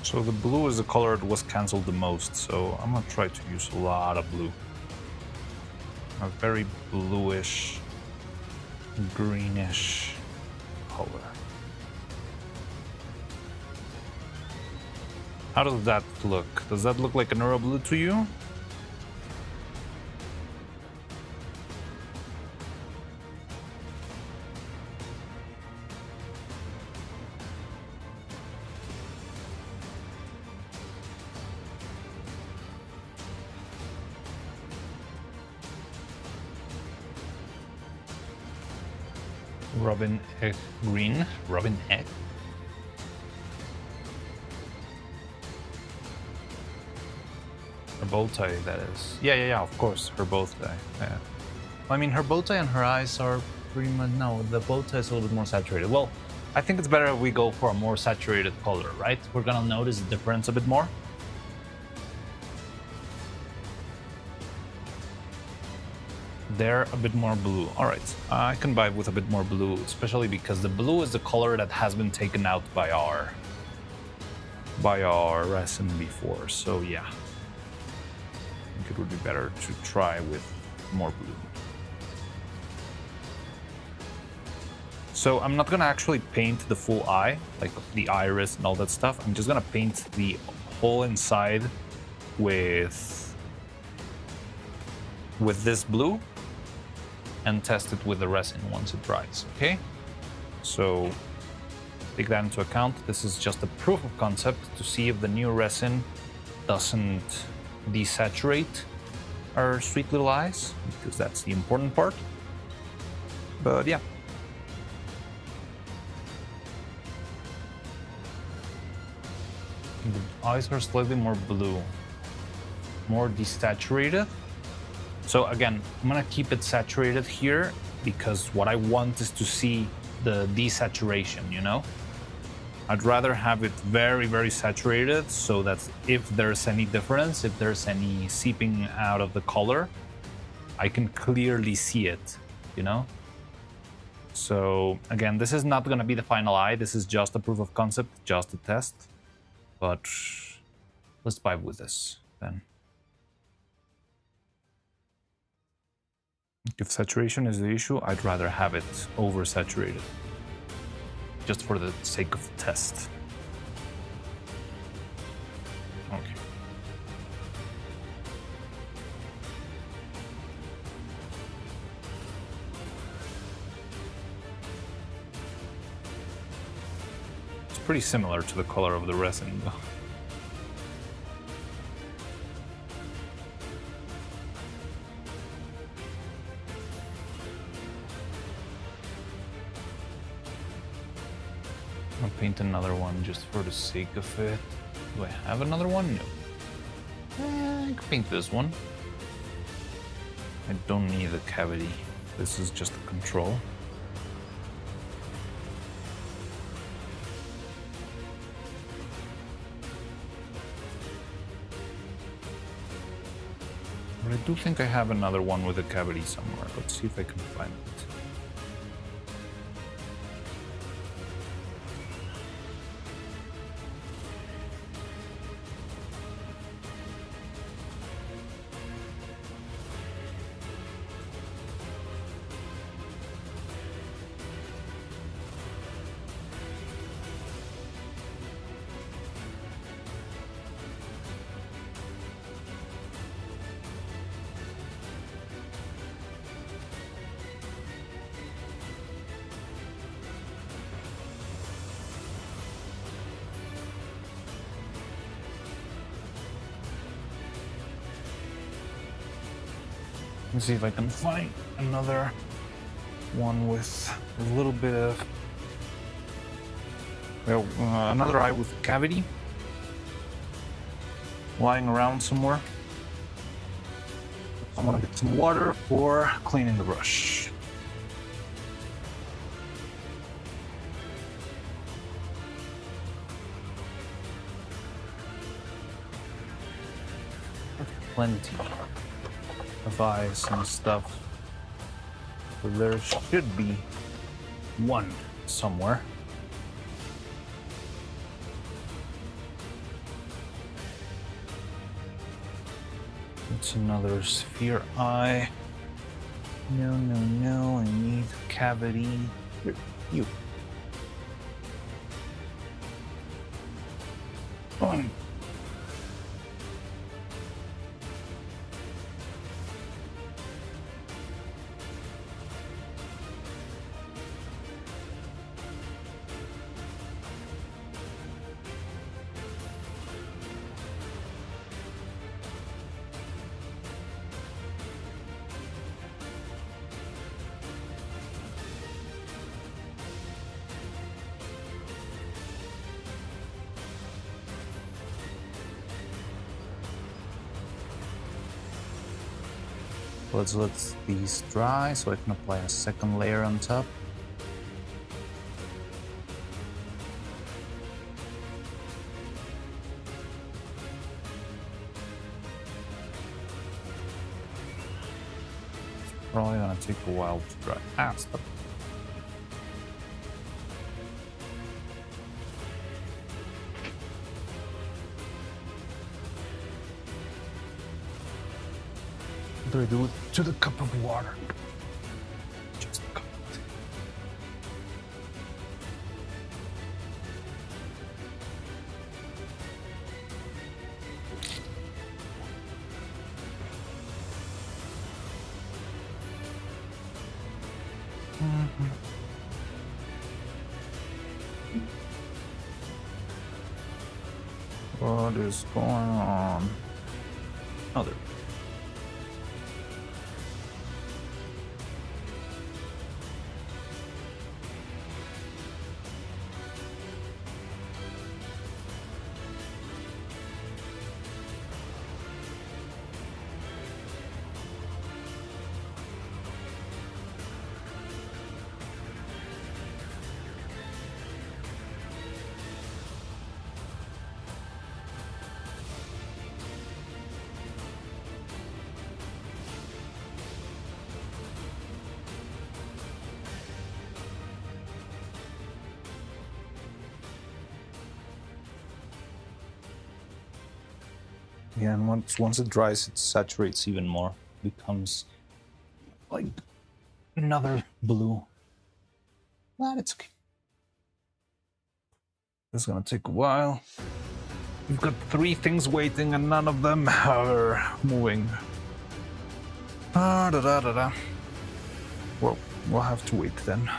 So the blue is the color that was cancelled the most, so I'm gonna try to use a lot of blue. A very bluish, greenish color. How does that look? Does that look like a Neuro blue to you? Robin Egg green. Robin Egg. Her bow tie, that is. Yeah, of course, her bow tie. Yeah. I mean, her bow tie and her eyes are pretty much. No, the bow tie is a little bit more saturated. Well, I think it's better if we go for a more saturated color, right? We're gonna notice the difference a bit more. They're a bit more blue. All right, I can vibe with a bit more blue, especially because the blue is the color that has been taken out by our resin before. So yeah, I think it would be better to try with more blue. So I'm not gonna actually paint the full eye, like the iris and all that stuff. I'm just gonna paint the whole inside with this blue and test it with the resin once it dries, okay? So take that into account. This is just a proof of concept to see if the new resin doesn't desaturate our sweet little eyes, because that's the important part. But yeah. The eyes are slightly more blue, more desaturated. So again, I'm gonna keep it saturated here because what I want is to see the desaturation, you know? I'd rather have it very, very saturated so that if there's any difference, if there's any seeping out of the color, I can clearly see it, you know? So again, this is not gonna be the final eye. This is just a proof of concept, just a test. But let's vibe with this then. If saturation is the issue, I'd rather have it oversaturated, just for the sake of the test. Okay. It's pretty similar to the color of the resin, though. I'll paint another one just for the sake of it. Do I have another one? No. I can paint this one. I don't need a cavity. This is just a control. But I do think I have another one with a cavity somewhere. Let's see if I can find it. Let me see if I can find another one with a little bit of, well, another eye with cavity lying around somewhere. I'm gonna get some water for cleaning the brush. Plenty of eyes and stuff. So there should be one somewhere. It's another sphere eye. No, no, no, I need cavity. Here, you. Oh. Let's let these dry so I can apply a second layer on top. It's probably gonna take a while to dry. Ah, stop. What do I do to the cup of water? Just a cup. What is going on? Oh, there. Yeah, and once it dries, it saturates even more. Becomes like another blue. But it's okay. It's gonna take a while. We've got 3 things waiting, and none of them are moving. Well, we'll have to wait then.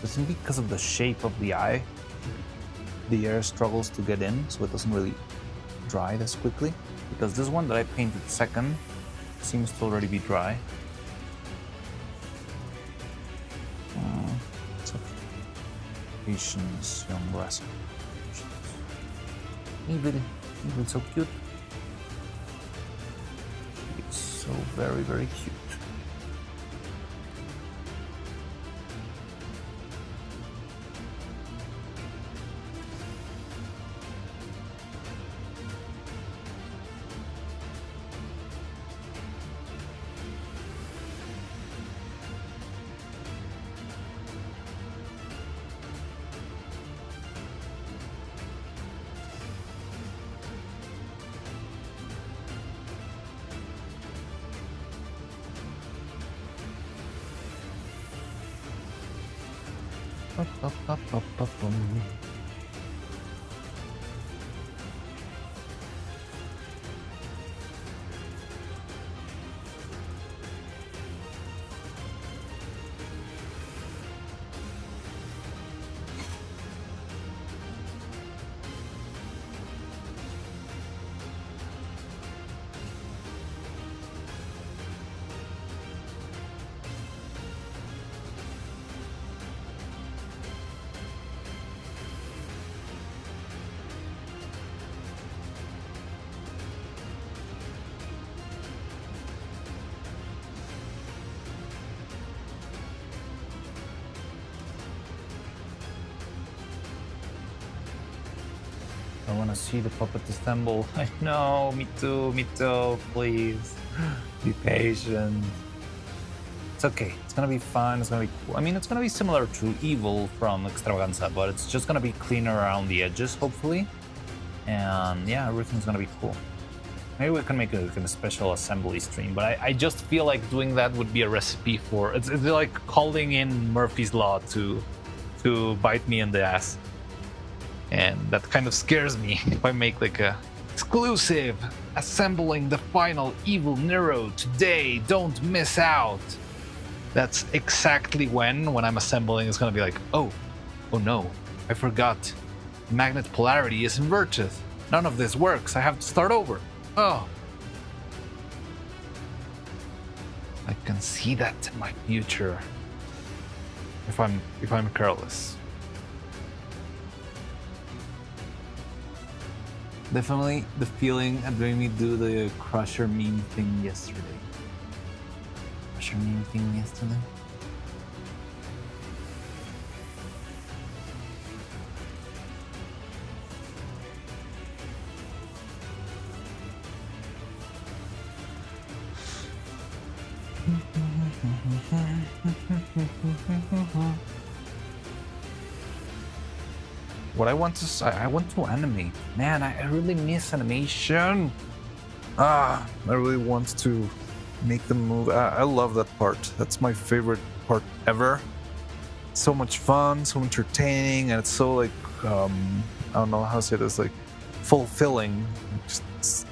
I think because of the shape of the eye, the air struggles to get in, so it doesn't really dry this quickly. Because this one that I painted second seems to already be dry. It's okay. Patience, young grass. Evil, so cute. It's so very, very cute. I want to see the puppet assemble. I know, me too, please. Be patient. It's okay, it's gonna be fun, it's gonna be cool. I mean, it's gonna be similar to Evil from Extravaganza, but it's just gonna be cleaner around the edges, hopefully. And yeah, everything's gonna be cool. Maybe we can make a special assembly stream, but I just feel like doing that would be a recipe for... It's like calling in Murphy's Law to bite me in the ass. And that kind of scares me if I make like a exclusive assembling the final Evil Nero today, don't miss out. That's exactly when I'm assembling, it's gonna be like, oh no, I forgot. Magnet polarity is inverted. None of this works, I have to start over. Oh. I can see that in my future. If I'm careless. Definitely the feeling of doing me do the Crusher meme thing yesterday. Crusher meme thing yesterday? What I want to animate. Man, I really miss animation. I really want to make them move. I love that part. That's my favorite part ever. So much fun, so entertaining, and it's so like I don't know how to say this, like fulfilling. Just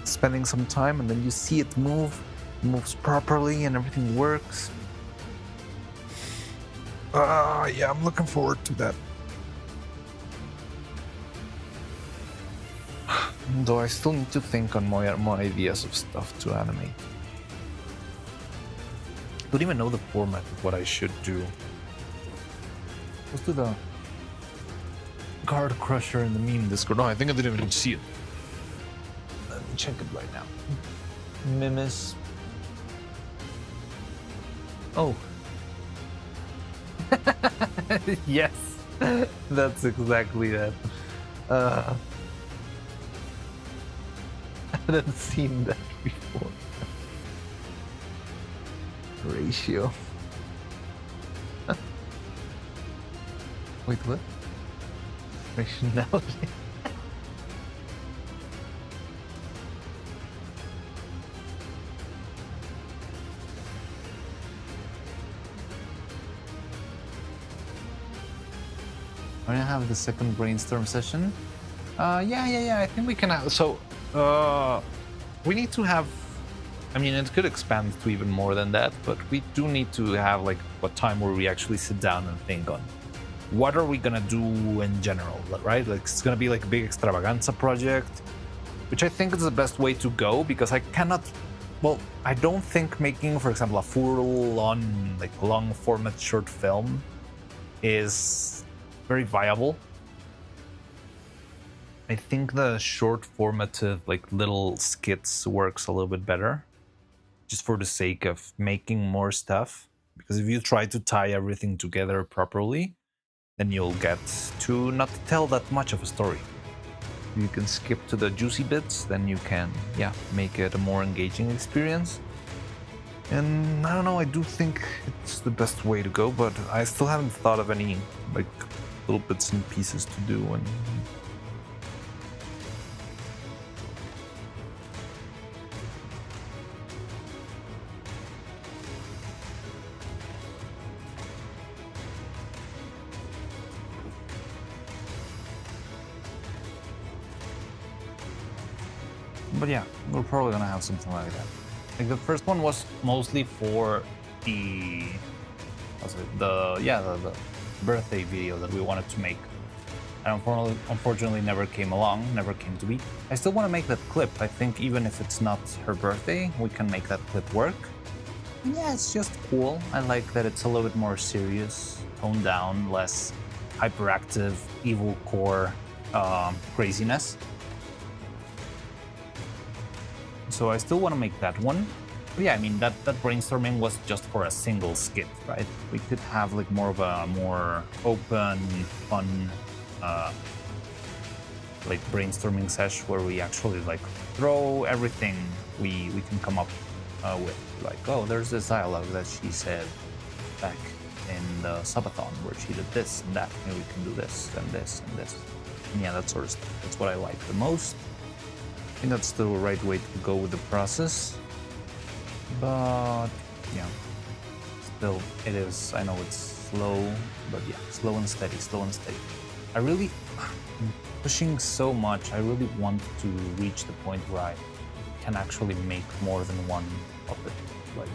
spending some time and then you see it moves properly and everything works. Yeah, I'm looking forward to that. Though I still need to think on more ideas of stuff to animate. Don't even know the format of what I should do. Let's do the Guard Crusher in the meme Discord. No, I think I didn't even see it. Let me check it right now. Mimis. Oh. Yes. That's exactly that. I hadn't seen that before. Ratio. Wait, what? Rationality. We're gonna have the second brainstorm session. Yeah. I think we can have. So, we need to have. I mean, it could expand to even more than that, but we do need to have like a time where we actually sit down and think on what are we gonna do in general, right? Like it's gonna be like a big extravaganza project, which I think is the best way to go because I cannot. Well, I don't think making, for example, a full-on like long format short film is very viable. I think the short formative like little skits works a little bit better, just for the sake of making more stuff. Because if you try to tie everything together properly, then you'll get to not tell that much of a story. If you can skip to the juicy bits, then you can, yeah, make it a more engaging experience. And I don't know, I do think it's the best way to go, but I still haven't thought of any like little bits and pieces to do. And but yeah, we're probably gonna have something like that. Like the first one was mostly for the the birthday video that we wanted to make, and unfortunately never came to be. I still want to make that clip. I think even if it's not her birthday, we can make that clip work. And yeah, it's just cool. I like that it's a little bit more serious, toned down, less hyperactive, evil core craziness. So I still want to make that one. But yeah, I mean, that brainstorming was just for a single skit, right? We could have like more of a more open, fun, like brainstorming sesh where we actually like throw everything we can come up with. Like, oh, there's this dialogue that she said back in the subathon where she did this and that. Maybe we can do this and this and this. And yeah, that sort of stuff. That's what I like the most. I think that's the right way to go with the process. But yeah, still it is. I know it's slow, but yeah, slow and steady. I really am pushing so much. I really want to reach the point where I can actually make more than one puppet, like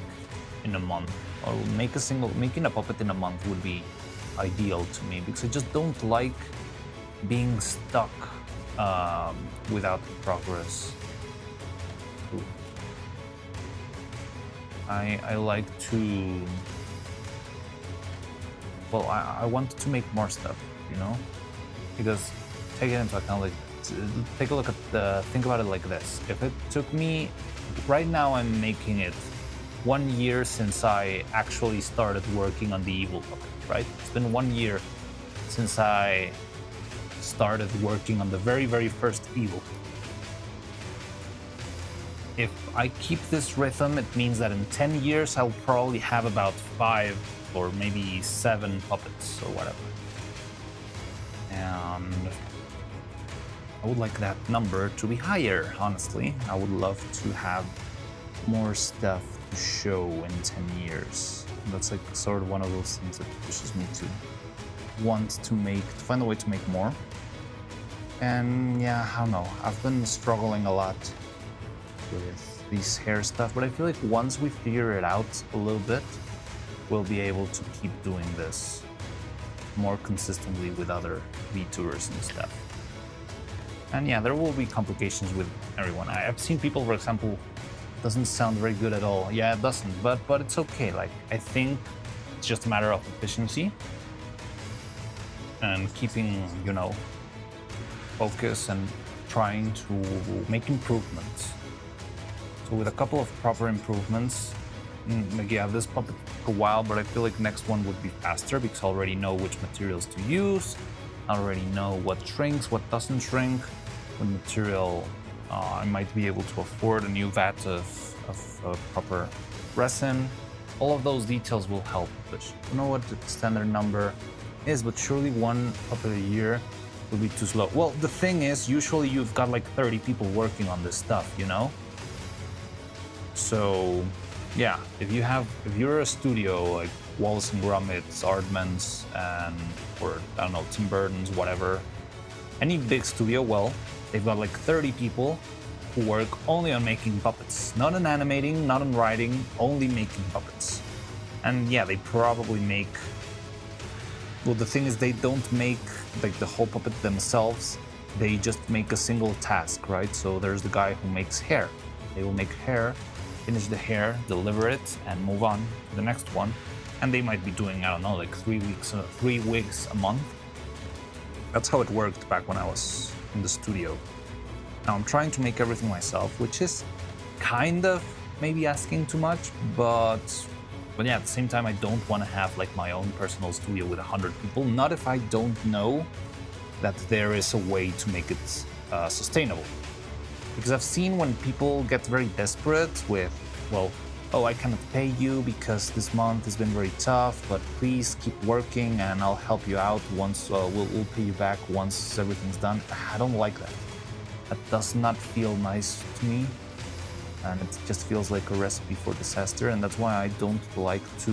in a month. Or making a puppet in a month would be ideal to me because I just don't like being stuck without progress. Ooh. I like to. Well, I want to make more stuff, you know, because take it into account. Like, take a look at think about it like this. If it took me, right now I'm making it 1 year since I actually started working on the evil puppet. Right, it's been 1 year since I started working on the very first evil. If I keep this rhythm, it means that in 10 years I'll probably have about 5 or maybe 7 puppets or whatever. And I would like that number to be higher, honestly. I would love to have more stuff
to show in 10 years. And that's like sort of one of those things that pushes me to want to find a way to make more. And yeah, I don't know. I've been struggling a lot with these hair stuff, but I feel like once we figure it out a little bit, we'll be able to keep doing this more consistently with other VTubers and stuff. And yeah, there will be complications with everyone. I've seen people, for example, doesn't sound very good at all. Yeah, it doesn't, but it's okay. Like, I think it's just a matter of efficiency and keeping, you know, focus and trying to make improvements. So with a couple of proper improvements, like, yeah, this puppet took a while, but I feel like next one would be faster because I already know which materials to use. I already know what shrinks, what doesn't shrink, what material I might be able to afford, a new vat of proper resin. All of those details will help push. I don't know what the standard number is, but surely one puppet a year would be too slow. Well, the thing is, usually you've got like 30 people working on this stuff, you know? So yeah, if you're a studio like Wallace and Gromit's, Aardman's, or I don't know, Tim Burton's, whatever, any big studio, well, they've got like 30 people who work only on making puppets, not on animating, not on writing, only making puppets. And yeah, they probably make, well, the thing is they don't make like the whole puppet themselves, they just make a single task, right? So there's the guy who makes hair. They will make hair, finish the hair, deliver it, and move on to the next one. And they might be doing, I don't know, like 3 wigs a month. That's how it worked back when I was in the studio. Now I'm trying to make everything myself, which is kind of maybe asking too much, but yeah, at the same time, I don't want to have like my own personal studio with 100 people, not if I don't know that there is a way to make it sustainable. Because I've seen when people get very desperate with, well, oh, I cannot pay you because this month has been very tough, but please keep working and I'll help you out once, we'll pay you back once everything's done. I don't like that. That does not feel nice to me. And it just feels like a recipe for disaster. And that's why I don't like to,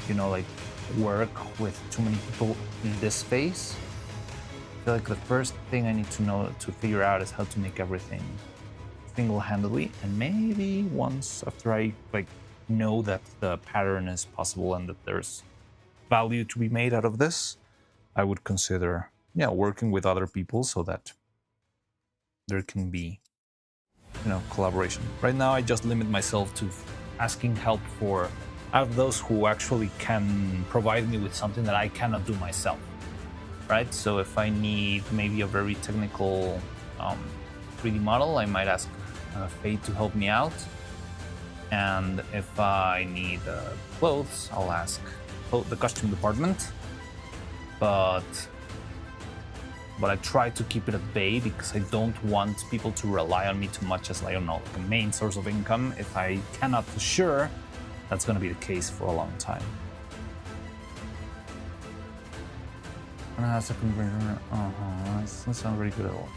you know, like work with too many people in this phase. I feel like the first thing I need to know to figure out is how to make everything single-handedly, and maybe once after I like know that the pattern is possible and that there's value to be made out of this, I would consider, yeah, working with other people so that there can be, you know, collaboration. Right now, I just limit myself to asking help for out of those who actually can provide me with something that I cannot do myself, right? So if I need maybe a very technical 3D model, I might ask Faye to help me out. And if I need clothes, I'll ask the costume department. But I try to keep it at bay because I don't want people to rely on me too much as, I don't know, like a main source of income if I cannot assure that's going to be the case for a long time. Second version, it doesn't sound very good at all.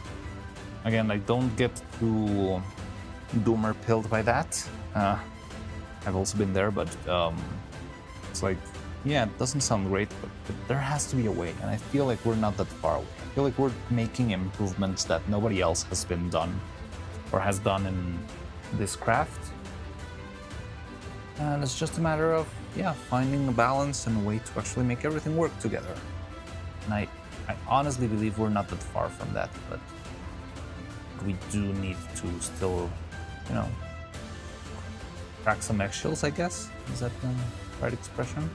Again, like, don't get too doomer pilled by that. I've also been there, but it's like, yeah, it doesn't sound great, but there has to be a way, and I feel like we're not that far away. I feel like we're making improvements that nobody else has been done or has done in this craft. And it's just a matter of, yeah, finding a balance and a way to actually make everything work together. And I honestly believe we're not that far from that, but we do need to still, you know, crack some eggshells, I guess. Is that the right expression?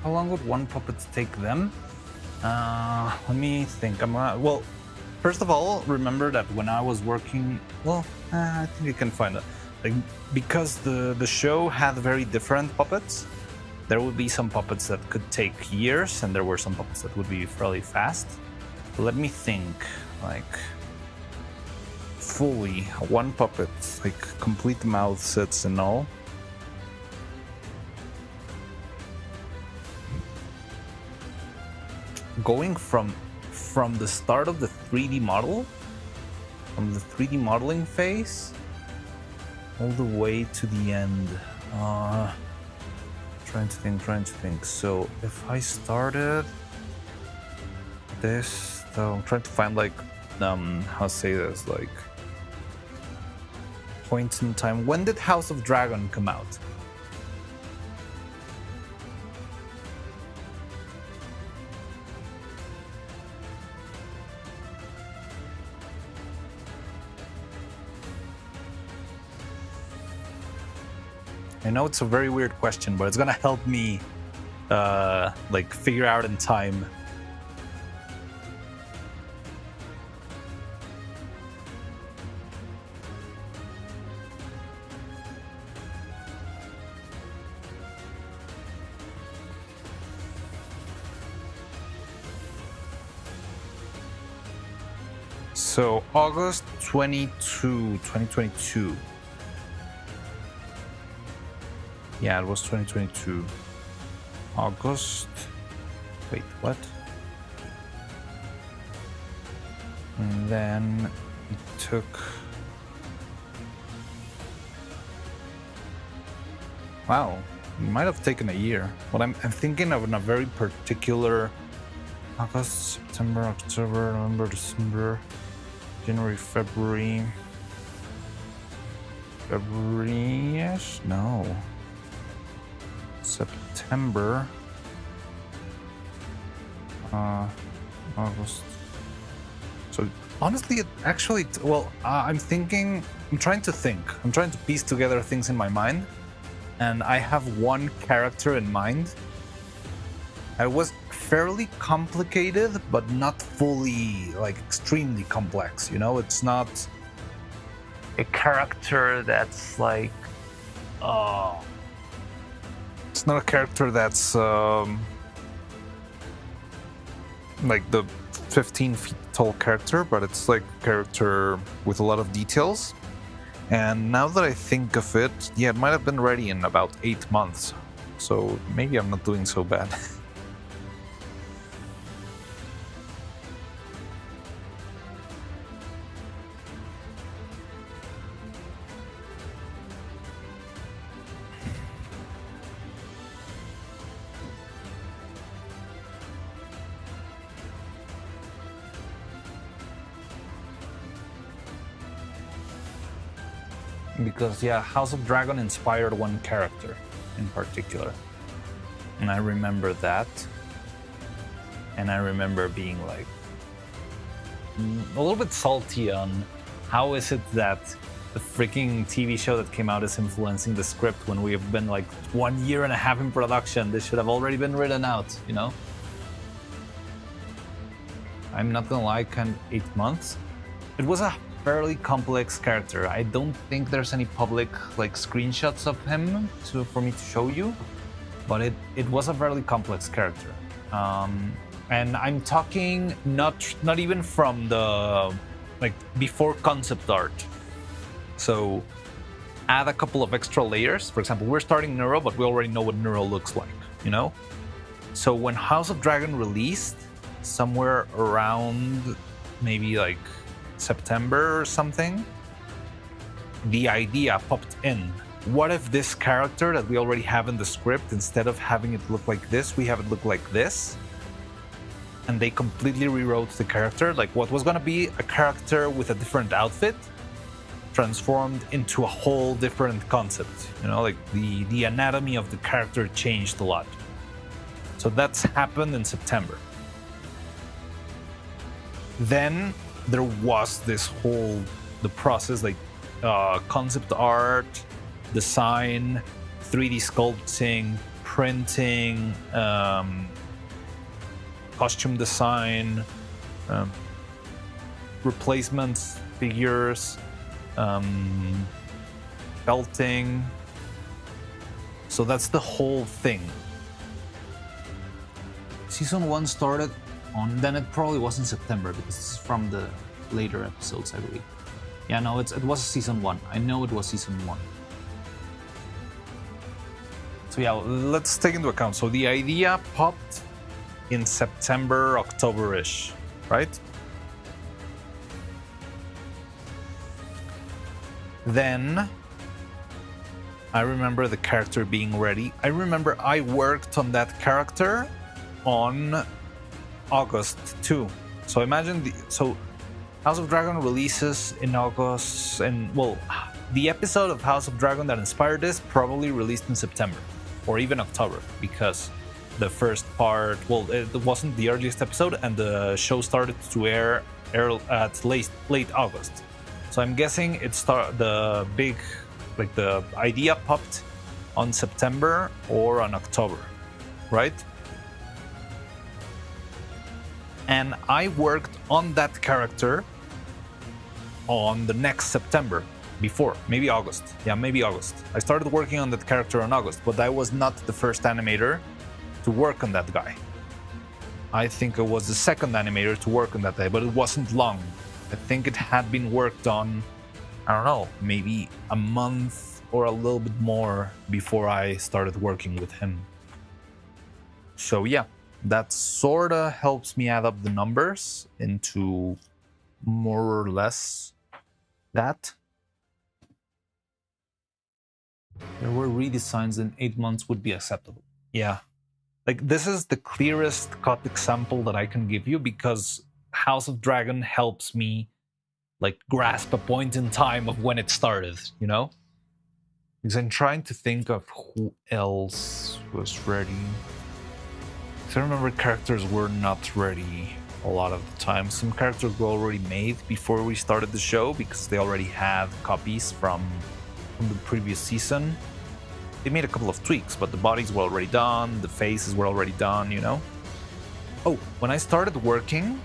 How long would one puppet take them? Let me think. Well, first of all, remember that when I was working, well, I think you can find it. Like, because the show had very different puppets, there would be some puppets that could take years, and there were some puppets that would be fairly fast. But let me think, like, fully, one puppet, like, complete mouth sets and all. Going from the start of the 3D model, from the 3D modeling phase, all the way to the end. Trying to think. So if I started this, so I'm trying to find like, how to say this, like, points in time. When did House of Dragon come out? I know it's a very weird question, but it's gonna help me like figure out in time. So August 2022. Yeah, it was 2022. August. Wait, what? And then it took. Wow, it might have taken a year. But I'm thinking of a very particular August, September, October, November, December, January, February. February-ish? No. September, August. So honestly, I'm trying to think. I'm trying to piece together things in my mind, and I have one character in mind. I was fairly complicated, but not fully, like, extremely complex. You know, it's not a character that's like, it's not a character that's like the 15 feet tall character, but it's like a character with a lot of details. And now that I think of it, yeah, it might have been ready in about 8 months. So maybe I'm not doing so bad. Because, yeah, House of Dragon inspired one character in particular. And I remember that. And I remember being like a little bit salty on how is it that the freaking TV show that came out is influencing the script when we have been like 1.5 years in production. This should have already been written out, you know? I'm not gonna lie, kind of 8 months. It was a fairly complex character. I don't think there's any public like screenshots of him for me to show you, but it was a fairly complex character. And I'm talking not even from the like before concept art. So add a couple of extra layers. For example, we're starting Neuro, but we already know what Neuro looks like, you know? So when House of Dragon released, somewhere around maybe like September or something, the idea popped in. What if this character that we already have in the script, instead of having it look like this, we have it look like this? And they completely rewrote the character. Like, what was gonna be a character with a different outfit transformed into a whole different concept. You know, like the anatomy of the character changed a lot. So that's happened in September. Then there was this the process, like concept art, design, 3D sculpting, printing, costume design, replacements, figures, belting. So that's the whole thing.
Season 1 started on, then it probably was in September because it's from the later episodes, I believe. Yeah, no, it was season 1. I know it was season 1.
So yeah, let's take into account. So the idea popped in September, October-ish, right? Then I remember the character being ready. I remember I worked on that character on August 2. So imagine so House of Dragon releases in August, and well, the episode of House of Dragon that inspired this probably released in September or even October, because the first part, well, it wasn't the earliest episode, and the show started to air at late August. So I'm guessing the idea popped on September or on October, right? And I worked on that character on the next September, before, maybe August. Yeah, maybe August. I started working on that character in August, but I was not the first animator to work on that guy. I think I was the second animator to work on that guy, but it wasn't long. I think it had been worked on, I don't know, maybe a month or a little bit more before I started working with him. So yeah, that sorta helps me add up the numbers into more or less that.
There were redesigns in 8 months would be acceptable.
Yeah. Like, this is the clearest cut example that I can give you, because House of Dragon helps me like grasp a point in time of when it started, you know? Because I'm trying to think of who else was ready. So I remember characters were not ready a lot of the time. Some characters were already made before we started the show because they already had copies from the previous season. They made a couple of tweaks, but the bodies were already done, the faces were already done, you know? Oh, when I started working,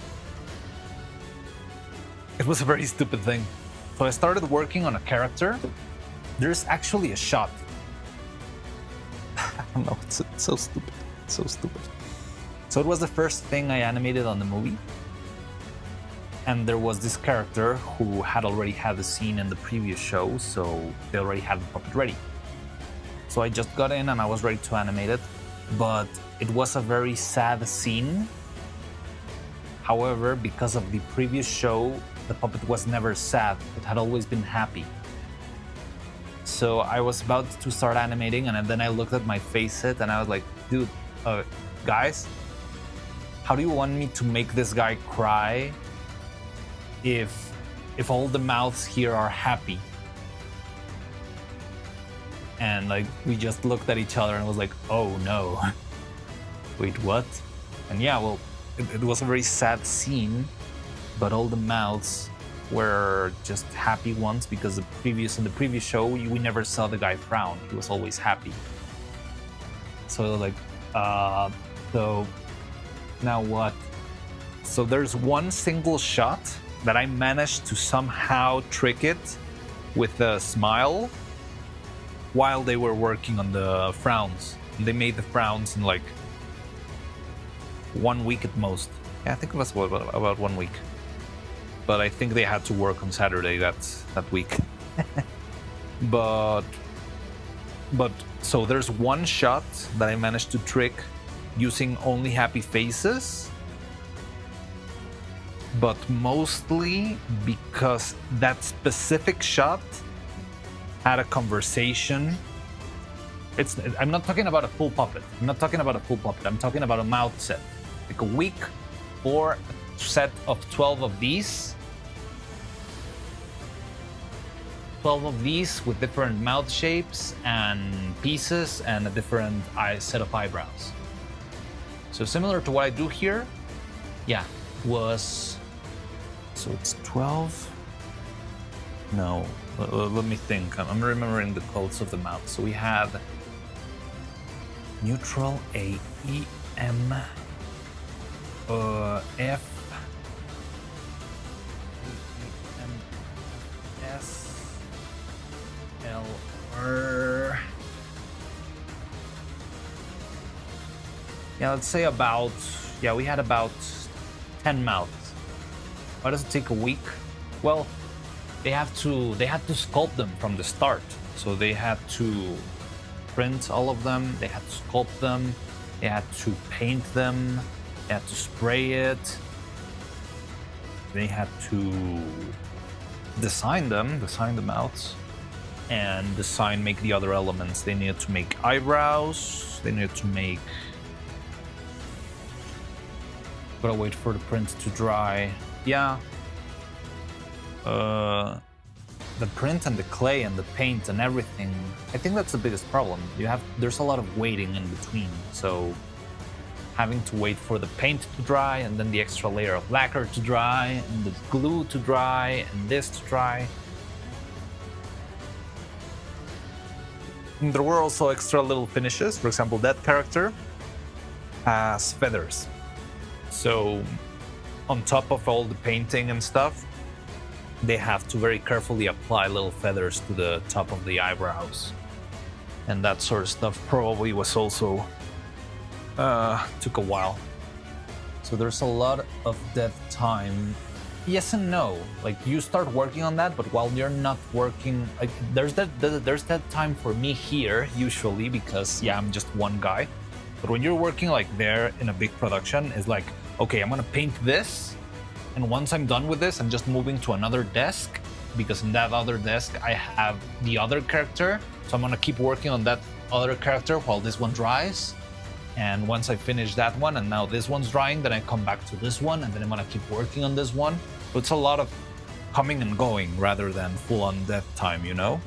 it was a very stupid thing. So I started working on a character. There's actually a shot. I don't know, it's so stupid. It's so stupid. So it was the first thing I animated on the movie. And there was this character who had already had the scene in the previous show, so they already had the puppet ready. So I just got in and I was ready to animate it, but it was a very sad scene. However, because of the previous show, the puppet was never sad. It had always been happy. So I was about to start animating, and then I looked at my faceit and I was like, dude, guys, how do you want me to make this guy cry if all the mouths here are happy? And like, we just looked at each other and was like, oh no. Wait, what? And yeah, well, it was a very sad scene, but all the mouths were just happy ones, because in the previous show we never saw the guy frown. He was always happy. So like, so now what? So there's one single shot that I managed to somehow trick it with a smile while they were working on the frowns. And they made the frowns in like 1 week at most. Yeah, I think it was about 1 week. But I think they had to work on Saturday that week. But so there's one shot that I managed to trick using only happy faces, but mostly because that specific shot had a conversation. I'm not talking about a full puppet. I'm talking about a mouth set. Like a week or a set of 12 of these. 12 of these with different mouth shapes and pieces and a different set of eyebrows. So similar to what I do here, yeah, was, so it's 12? No, let me think. I'm remembering the codes of the mouth. So we had neutral A E M F A E M S L R. Yeah, let's say about, yeah, we had about 10 mouths. Why does it take a week? Well, they had to sculpt them from the start. So they had to print all of them, they had to sculpt them, they had to paint them, they had to spray it, they had to design the mouths, and make the other elements. They needed to make eyebrows, they needed to make, gotta wait for the print to dry. Yeah. The print and the clay and the paint and everything, I think that's the biggest problem. There's a lot of waiting in between. So having to wait for the paint to dry and then the extra layer of lacquer to dry and the glue to dry and this to dry. And there were also extra little finishes. For example, that character has feathers. So on top of all the painting and stuff, they have to very carefully apply little feathers to the top of the eyebrows. And that sort of stuff probably was also took a while. So there's a lot of dead time. Yes and no. Like, you start working on that, but while you're not working, like, there's that time for me here usually, because yeah, I'm just one guy. But when you're working like there in a big production, it's like, okay, I'm gonna paint this, and once I'm done with this, I'm just moving to another desk, because in that other desk I have the other character. So I'm gonna keep working on that other character while this one dries. And once I finish that one and now this one's drying, then I come back to this one and then I'm gonna keep working on this one. So it's a lot of coming and going rather than full-on death time, you know?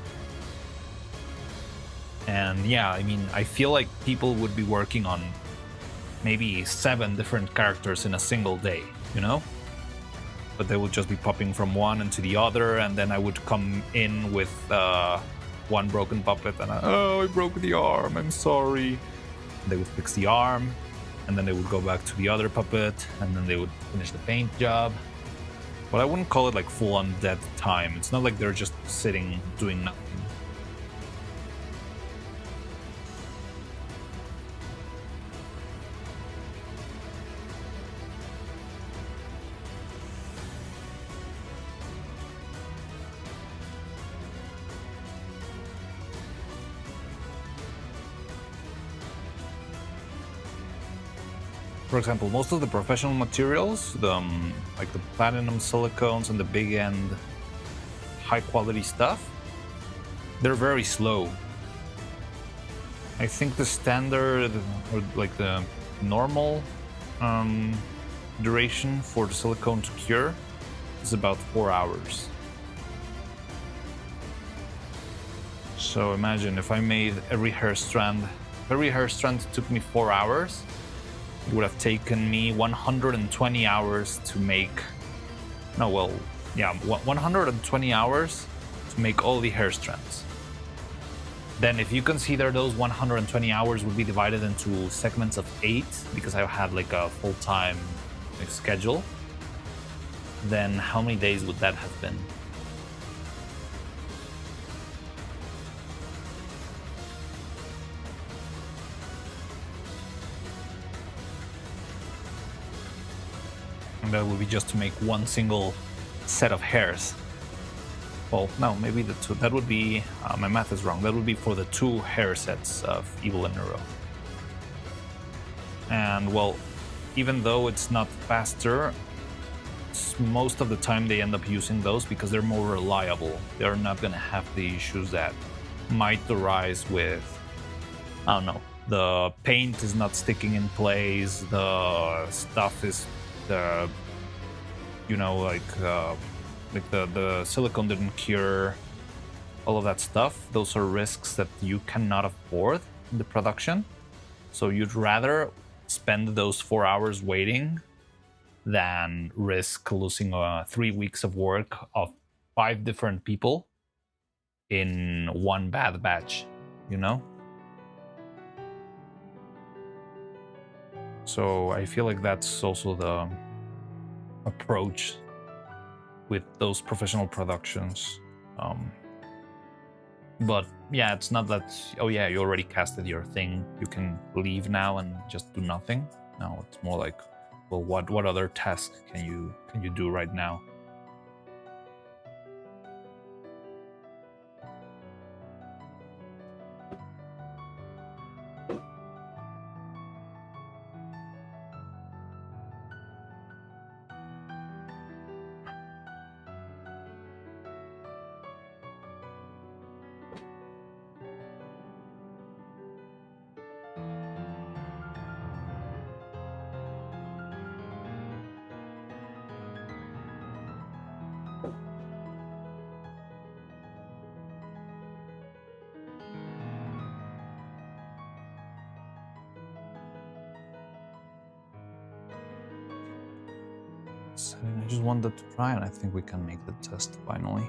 And yeah, I mean, I feel like people would be working on maybe 7 different characters in a single day, you know? But they would just be popping from one into the other, and then I would come in with one broken puppet and I broke the arm, I'm sorry. They would fix the arm, and then they would go back to the other puppet, and then they would finish the paint job. But I wouldn't call it like full-on dead time. It's not like they're just sitting doing nothing. For example, most of the professional materials, like the platinum silicones and the big end high quality stuff, they're very slow. I think the standard, or like the normal duration for the silicone to cure is about 4 hours. So imagine if I made every hair strand took me 4 hours, it would have taken me 120 hours to make, 120 hours to make all the hair strands. Then if you consider those 120 hours would be divided into segments of 8, because I had like a full-time schedule, then how many days would that have been? And that would be just to make one single set of hairs. Well, no, maybe the two. That would be, my math is wrong. That would be for the 2 hair sets of Evil and Neuro. And well, even though it's not faster, most of the time they end up using those because they're more reliable. They're not gonna have the issues that might arise with, I don't know, the paint is not sticking in place, the stuff is, the silicone didn't cure, all of that stuff. Those are risks that you cannot afford in the production. So you'd rather spend those 4 hours waiting than risk losing 3 weeks of work of 5 different people in one bad batch, you know? So I feel like that's also the approach with those professional productions. But yeah, it's not that, oh yeah, you already casted your thing, you can leave now and just do nothing. No, it's more like, well, what other task can you do right now? Setting, I just wanted to try, and I think we can make the test finally.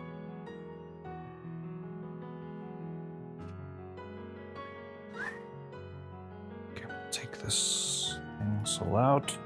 Okay, take this thing all out.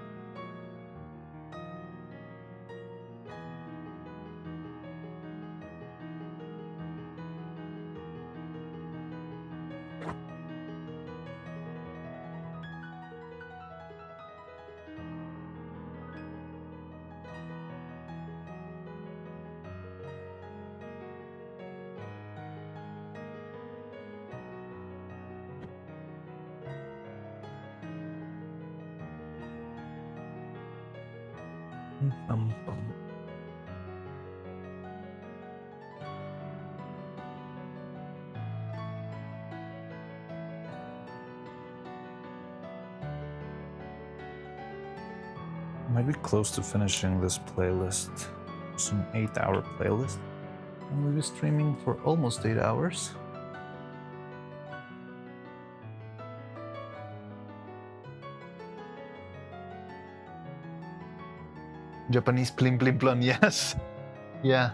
Might be close to finishing this playlist. It's an 8-hour playlist. And we'll be streaming for almost 8 hours. Japanese plim plim plum, yes. Yeah.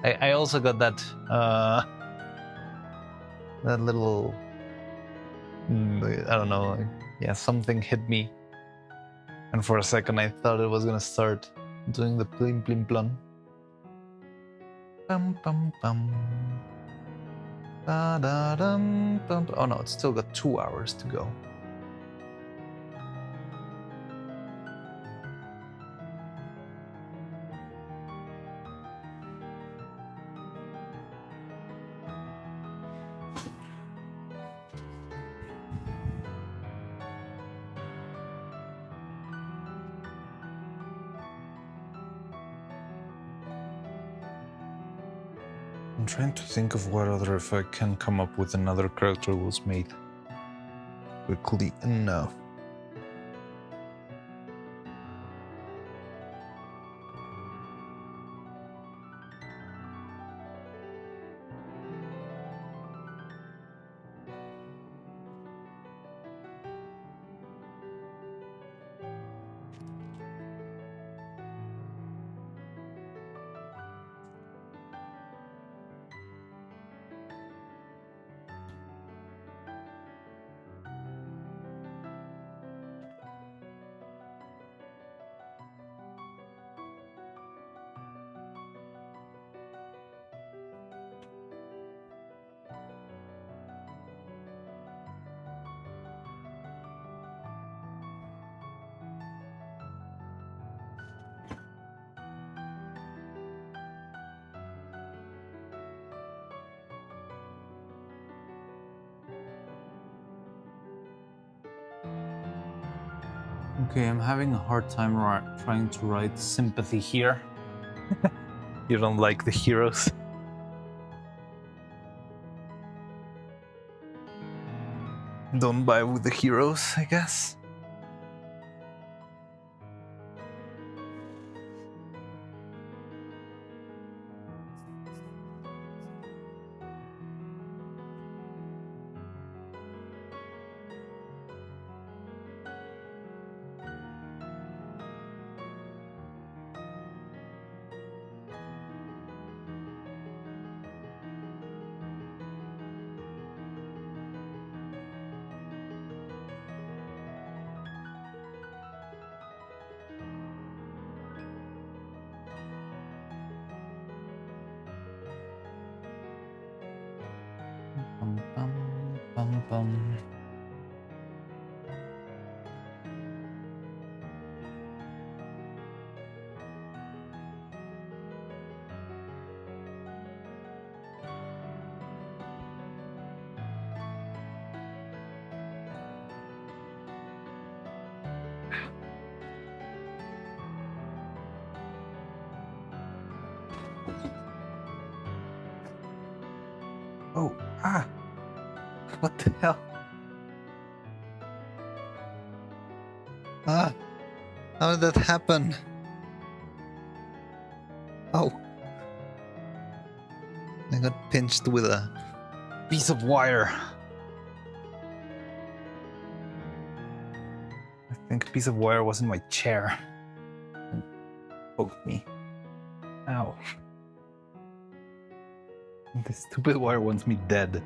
I also got that that little I don't know, yeah, something hit me. And for a second I thought it was gonna start doing the plim plim plum. Bum bum bum. Da da dum dum. Oh no, it's still got 2 hours to go. I'm trying to think of what other, if I can come up with another character was made quickly enough. Okay, I'm having a hard time trying to write sympathy here. You don't like the heroes? Don't buy with the heroes, I guess.
bum.
Oh, ah! What the hell? Ah! How did that happen? Oh! I got pinched with a piece of wire. I think a piece of wire was in my chair and poked me. Ow. This stupid wire wants me dead.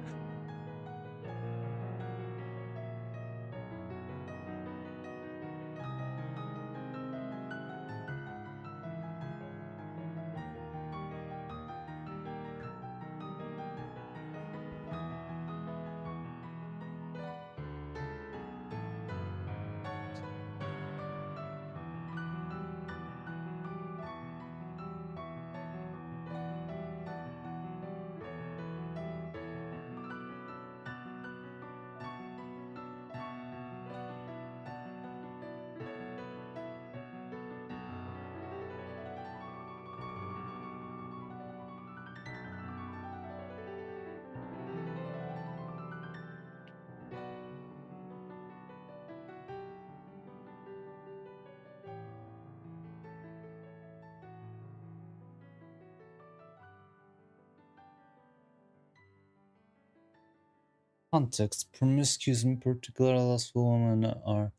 Context: promiscuous and particularly lustful women are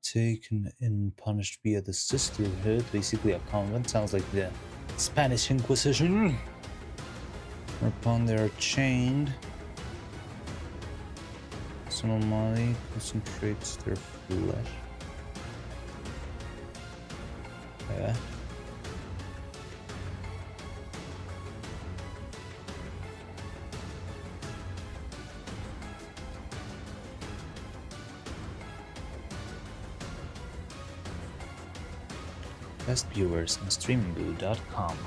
taken and punished via the sisterhood, basically a convent. Sounds like the Spanish Inquisition. Whereupon they are chained. Normally concentrates their flesh. Yeah. Best viewers on streamingboo.com.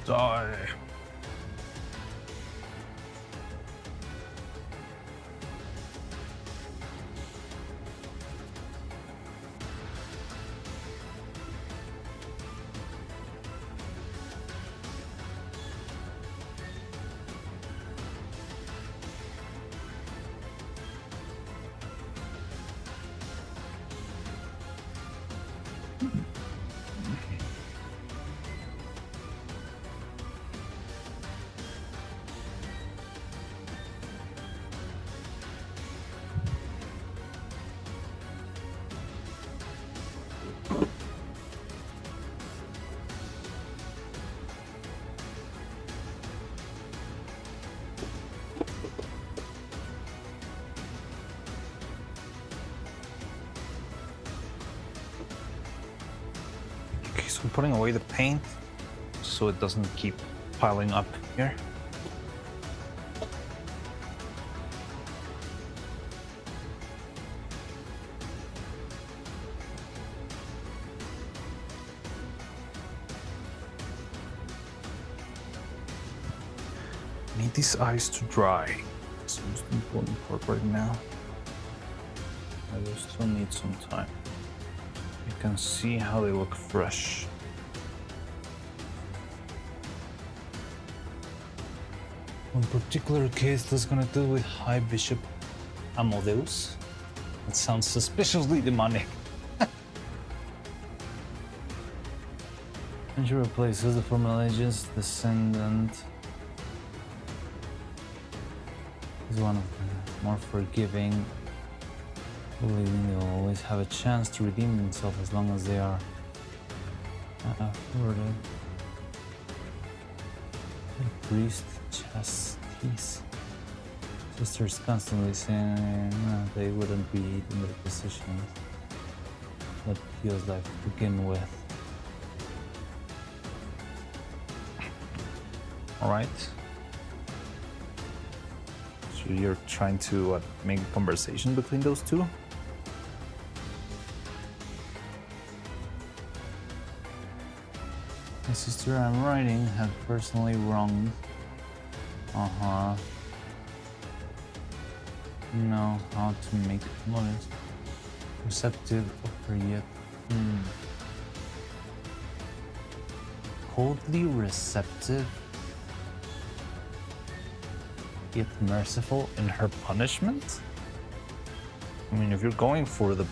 Die. Okay, so I'm putting away the paint so it doesn't keep piling up here. I need these eyes to dry. It's the most important part right now. I will still need some time. You can see how they look fresh.
One particular case that's gonna deal with High Bishop Amadeus. That sounds suspiciously demonic. And she replaces the former agent's descendant. He's one of the more forgiving, believing they will always have a chance to redeem themselves as long as they are afforded. The priest chastity. peace. Sisters constantly saying they wouldn't be in their positions. What feels like to begin with. Alright. So you're trying to make a conversation between those two? My sister I'm writing had personally wronged. Know how to make noise. Receptive or yet. Coldly receptive, yet merciful in her punishment? I mean, if you're going for the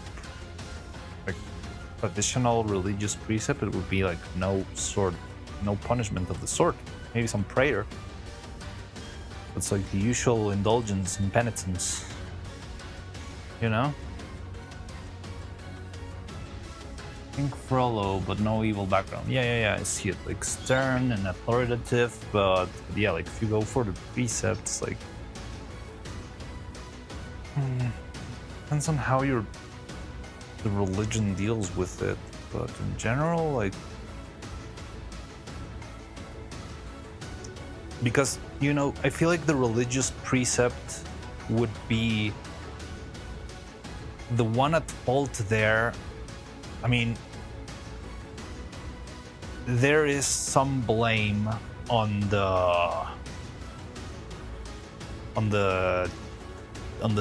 traditional religious precept, it would be like no punishment of the sort. Maybe some prayer. It's like the usual indulgence and penitence. You know? Think Frollo, but no evil background. Yeah, I see it. Like stern and authoritative, but yeah, like if you go for the precepts, like depends on how the religion deals with it. But in general, like, because, you know, I feel like the religious precept would be the one at fault there. I mean, there is some blame on the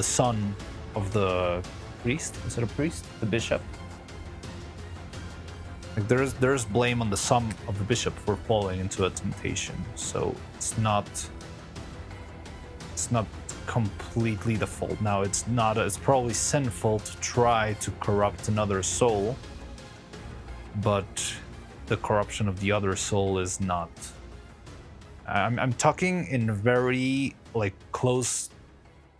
son of the priest. Is it a priest? The bishop? Like there's blame on the son of the bishop for falling into a temptation. So it's not completely the fault. Now it's probably sinful to try to corrupt another soul, but the corruption of the other soul is not. I'm talking in very like close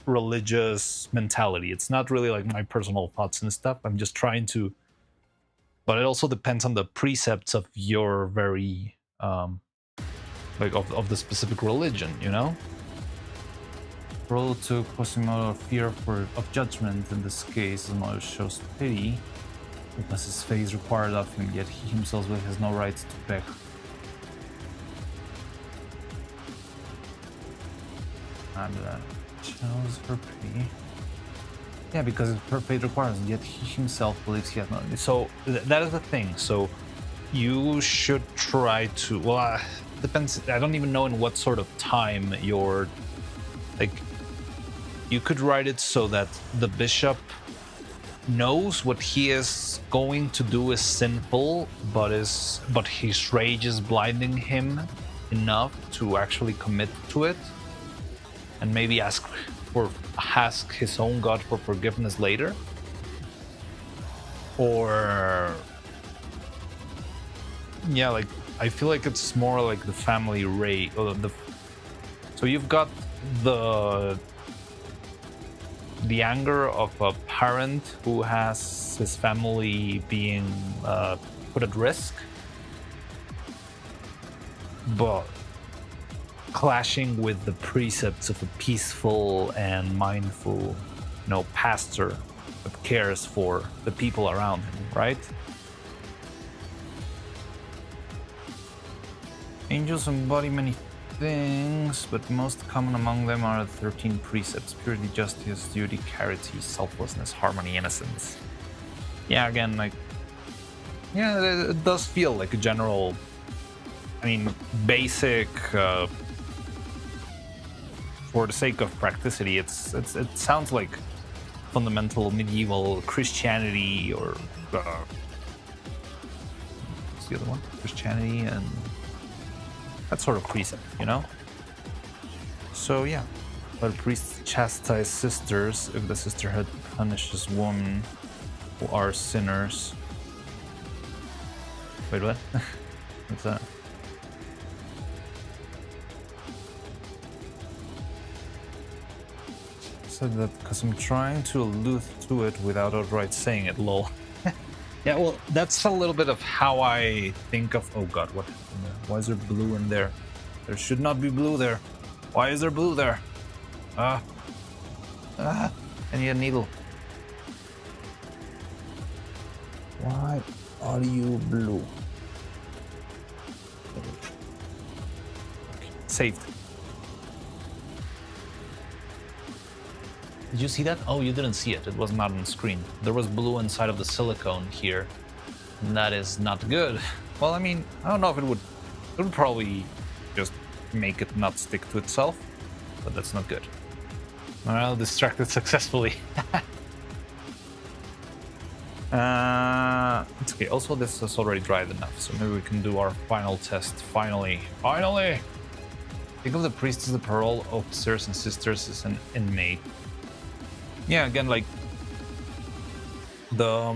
religious mentality. It's not really like my personal thoughts and stuff. I'm just trying to, but it also depends on the precepts of your very like of the specific religion, you know? Role to Quasimodo fear of judgment in this case. His mother shows pity because his fate is required of him, yet he himself has no right to beg. And shows her pity. Yeah, because her fate requires it, yet he himself believes he has no. So that is the thing. So you should try to. Well, depends. I don't even know in what sort of time you're like. You could write it so that the bishop knows what he is going to do is sinful, but his rage is blinding him enough to actually commit to it, and maybe ask his own God for forgiveness later, or yeah, like I feel like it's more like the family rage. So you've got the anger of a parent who has his family being put at risk, but clashing with the precepts of a peaceful and mindful, pastor that cares for the people around him, right? Angels embody many things, but most common among them are the 13 precepts: purity, justice, duty, charity, selflessness, harmony, innocence. Yeah, again, it does feel like a general, basic, for the sake of practicity, it sounds like fundamental medieval Christianity, or what's the other one? Christianity and that sort of precept, So yeah, but priests chastise sisters if the sisterhood punishes women who are sinners. Wait, what? What's that? Said that because I'm trying to allude to it without outright saying it, lol. Yeah, well, that's a little bit of how I think of. Oh god, what happened there? Why is there blue in there? There should not be blue there.
Why is there blue there? I need a needle. Why are you blue? Saved.
Did you see that? Oh, you didn't see it. It was not on screen. There was blue inside of the silicone here. And that is not good.
Well, I mean, I don't know if it would probably just make it not stick to itself, but that's not good.
Well, distracted successfully.
It's okay. Also, this is already dried enough, so maybe we can do our final test. Finally! Think of the priest as the parole officers and sisters as an inmate. Yeah, again, like the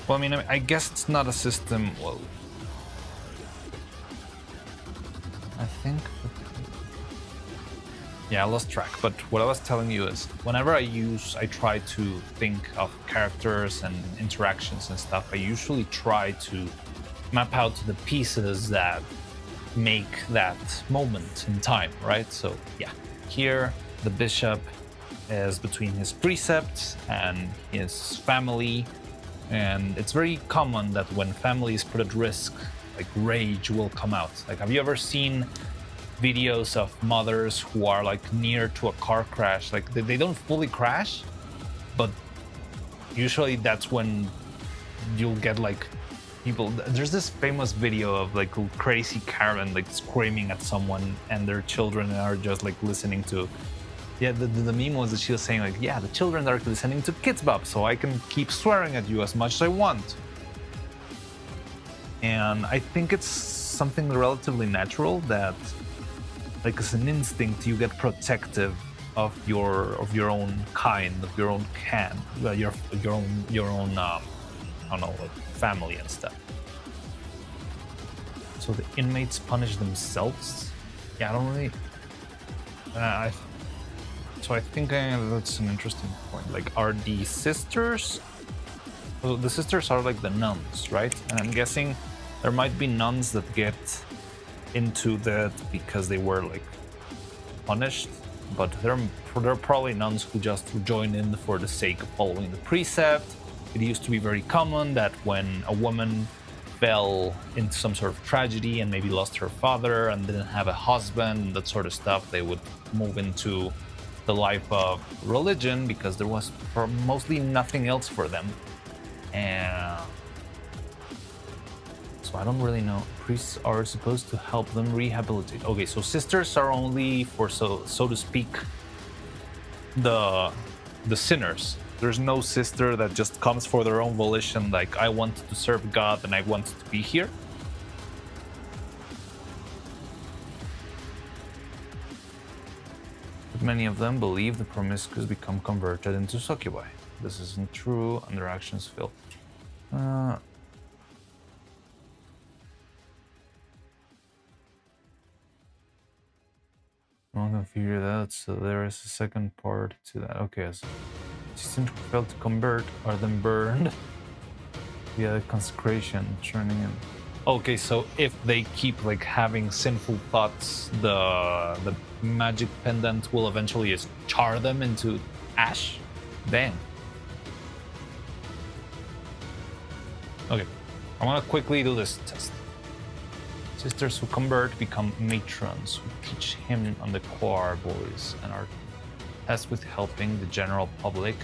well, I mean, I guess it's not a system. Well, I think. Yeah, I lost track. But what I was telling you is, whenever I try to think of characters and interactions and stuff, I usually try to map out the pieces that make that moment in time, right? So yeah, here the bishop is between his precepts and his family, and it's very common that when family is put at risk, like rage will come out. Like, have you ever seen videos of mothers who are like near to a car crash? Like they don't fully crash, but usually that's when you'll get like people. There's this famous video of like a crazy Karen like screaming at someone and their children are just like listening to. Yeah, the meme was that she was saying like, yeah, the children are listening to Kids Bop, so I can keep swearing at you as much as I want. And I think it's something relatively natural that, like, as an instinct, you get protective of your own kind, of your own your own I don't know, like family and stuff. So the inmates punish themselves. Yeah, I don't really. So I think that's an interesting point. Like, are the sisters? Well, the sisters are like the nuns, right? And I'm guessing there might be nuns that get into that because they were like punished, but they're probably nuns who just join in for the sake of following the precept. It used to be very common that when a woman fell into some sort of tragedy and maybe lost her father and didn't have a husband, that sort of stuff, they would move into the life of religion because there was mostly nothing else for them. And so I don't really know. Priests are supposed to help them rehabilitate. Okay, so sisters are only for so to speak the sinners. There's no sister that just comes for their own volition, like, I want to serve God and I want to be here. But many of them believe the promiscuous become converted into succubi. This isn't true, and their actions fail. I'm not gonna figure that out, so there is a second part to that. Okay, so Christians who fail to convert are then burned via consecration, turning in. Okay, so if they keep like having sinful thoughts, the magic pendant will eventually just char them into ash. Damn. Okay, I want to quickly do this test. Sisters who convert become matrons who teach hymn on the choir boys and are tasked with helping the general public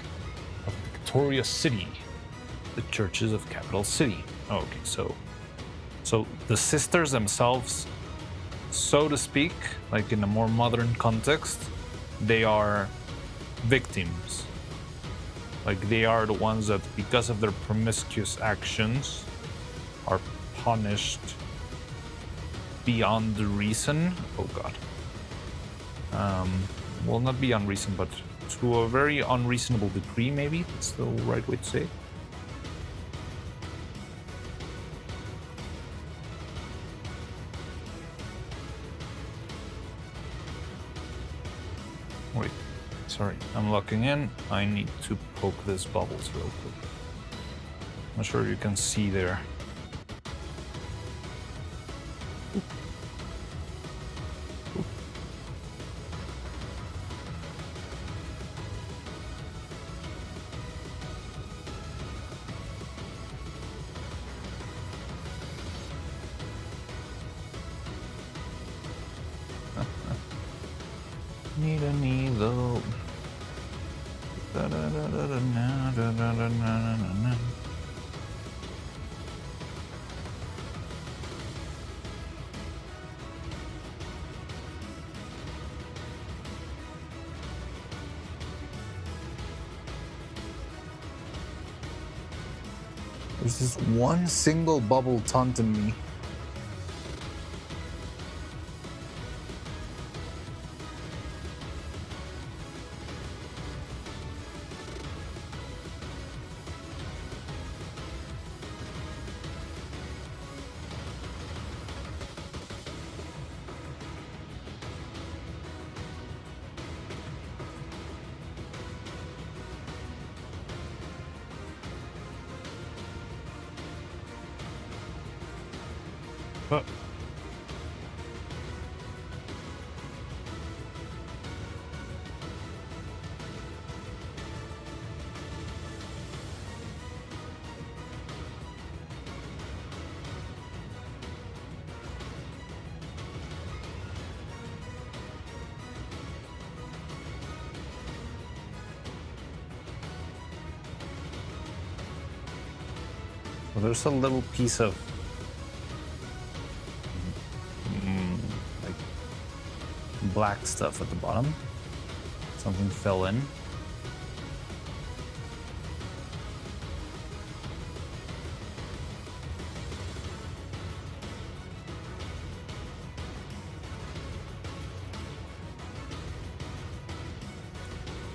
of Victoria City, the churches of capital city. Okay, so the sisters themselves, so to speak, like in a more modern context, they are victims. Like, they are the ones that, because of their promiscuous actions, are punished beyond the reason. Oh god. Well, not beyond reason, but to a very unreasonable degree, maybe that's the right way to say it. Wait, sorry, I'm locking in. I need to poke these bubbles real quick. Not sure you can see there. There's this one single bubble taunting me.
But
Well, there's a little piece of like black stuff at the bottom. Something fell in.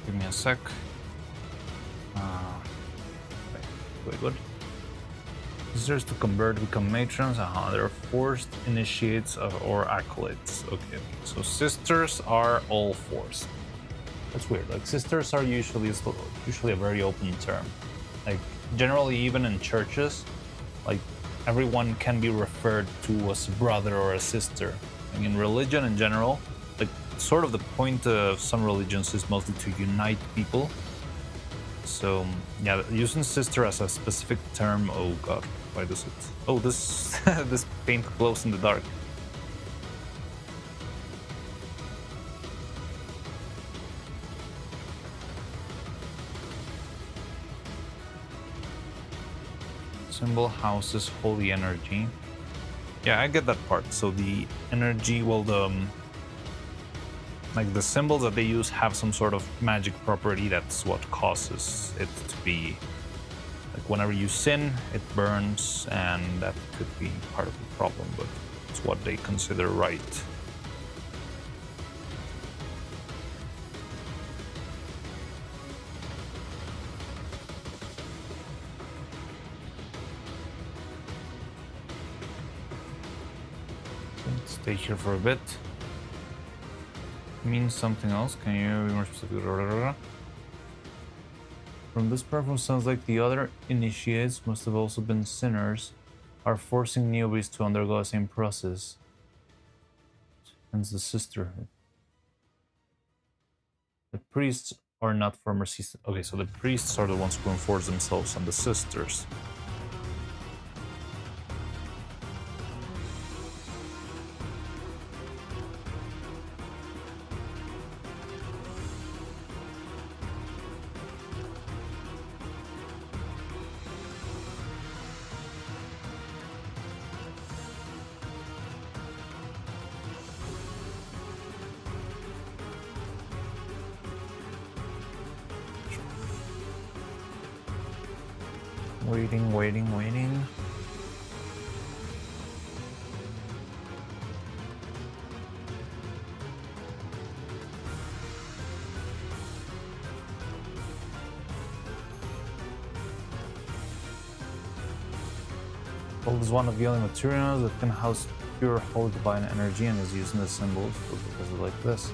Give me a sec. Wait, what? Sisters to convert become matrons. They're forced initiates or acolytes. Okay, so sisters are all forced. That's weird. Like sisters are usually a very open term. Like generally, even in churches, like everyone can be referred to as a brother or a sister. Like in religion in general, like sort of the point of some religions is mostly to unite people. So yeah, using sister as a specific term. Oh god, why does it? Oh, this this paint glows in the dark. Symbol houses holy energy. Yeah, I get that part. So the energy, well, like the symbols that they use have some sort of magic property. That's what causes it to be like whenever you sin, it burns, and that could be part of the problem, but it's what they consider right. Let's stay here for a bit. Means something else. Can you be more specific? From this performance, sounds like the other initiates must have also been sinners, are forcing newbies to undergo the same process. Hence the sisterhood. The priests are not former sisters. Okay, so the priests are the ones who enforce themselves on the sisters. Waiting. Gold is one of the only materials that can house pure holy divine energy and is used in the symbols because of like this.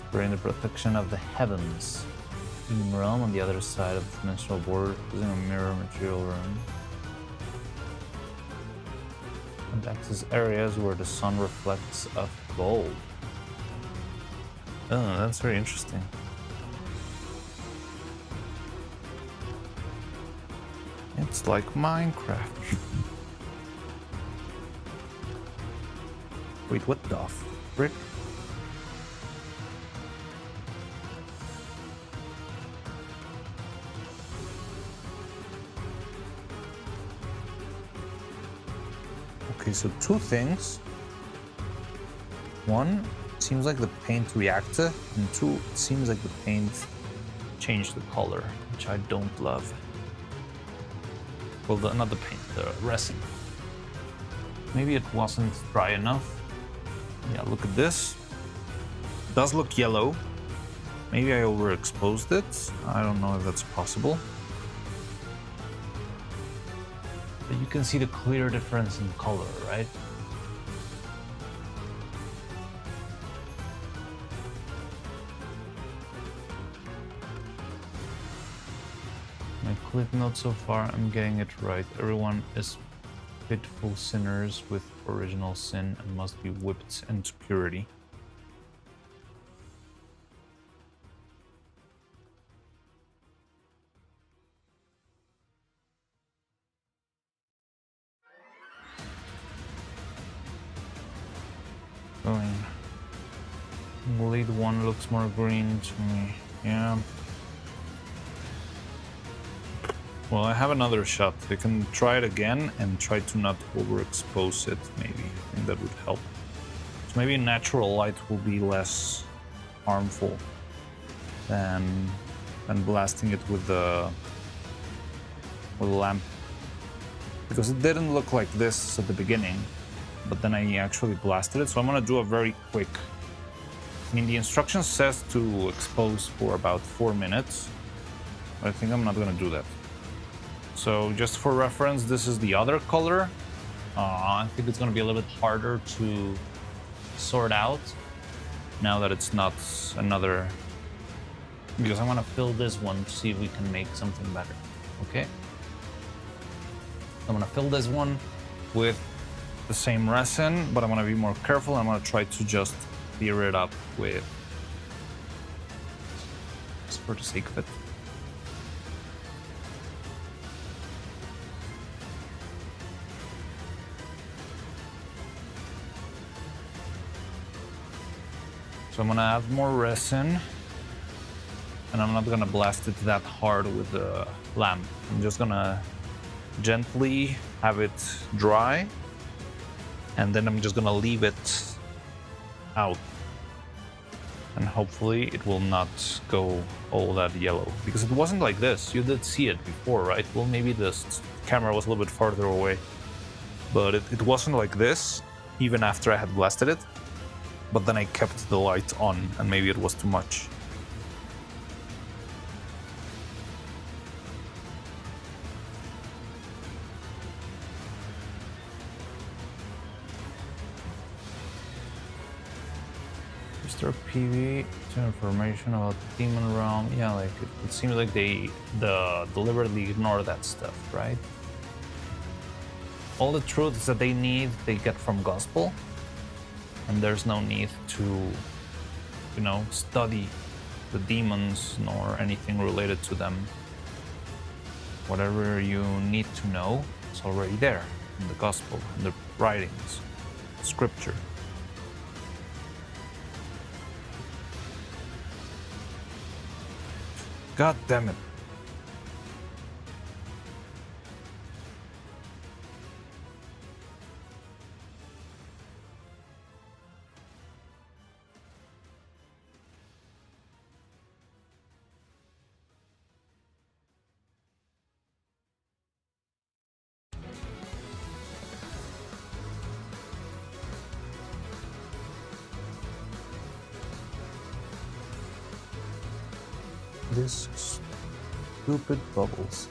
Spreading the protection of the heavens. In realm on the other side of the dimensional border using a mirror material room. And access areas where the sun reflects of gold. Oh, that's very interesting. It's like Minecraft. Wait, what the frick? Okay, so two things. One, seems like the paint reacted, and two, it seems like the paint changed the color, which I don't love. Well, not the paint, the resin. Maybe it wasn't dry enough. Yeah, look at this. It does look yellow. Maybe I overexposed it. I don't know if that's possible.
But you can see the clear difference in color, right? My clip note so far, I'm getting it right. Everyone is pitiful sinners with original sin and must be whipped into purity. Going. Lead one looks more green to me. Yeah. Well, I have another shot. I can try it again and try to not overexpose it, maybe. I think that would help. So maybe natural light will be less harmful than blasting it with the lamp. Because it didn't look like this at the beginning, but then I actually blasted it. So I'm gonna do a very quick... I mean, the instruction says to expose for about 4 minutes, but I think I'm not gonna do that. So just for reference, this is the other color. I think it's going to be a little bit harder to sort out now that it's not another, because I want to fill this one to see if we can make something better. Okay. I'm going to fill this one with the same resin, but I'm going to be more careful. I'm going to try to just clear it up with, just for the sake of it. So I'm gonna add more resin, and I'm not gonna blast it that hard with the lamp. I'm just gonna gently have it dry, and then I'm just gonna leave it out. And hopefully it will not go all that yellow, because it wasn't like this. You did see it before, right? Well, maybe this camera was a little bit farther away, but it wasn't like this even after I had blasted it. But then I kept the light on, and maybe it was too much. Mr. PV, some information about the Demon Realm. Yeah, like it seems like they deliberately ignore that stuff, right? All the truths that they need, they get from Gospel. And there's no need to, you know, study the demons nor anything related to them. Whatever you need to know, it's already there in the gospel, in the writings, scripture. God damn it. This stupid bubbles.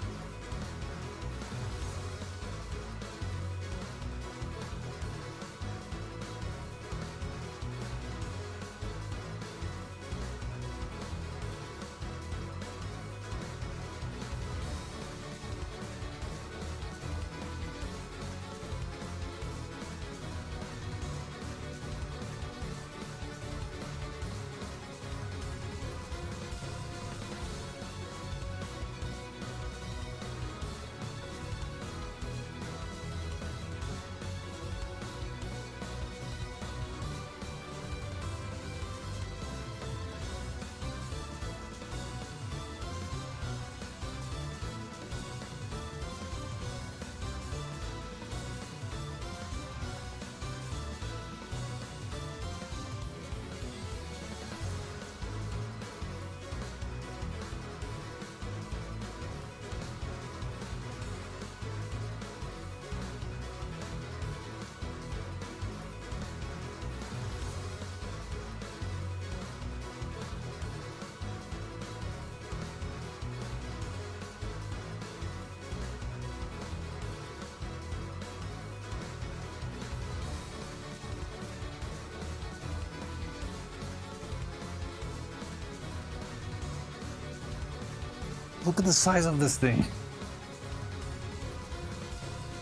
Look at the size of this thing.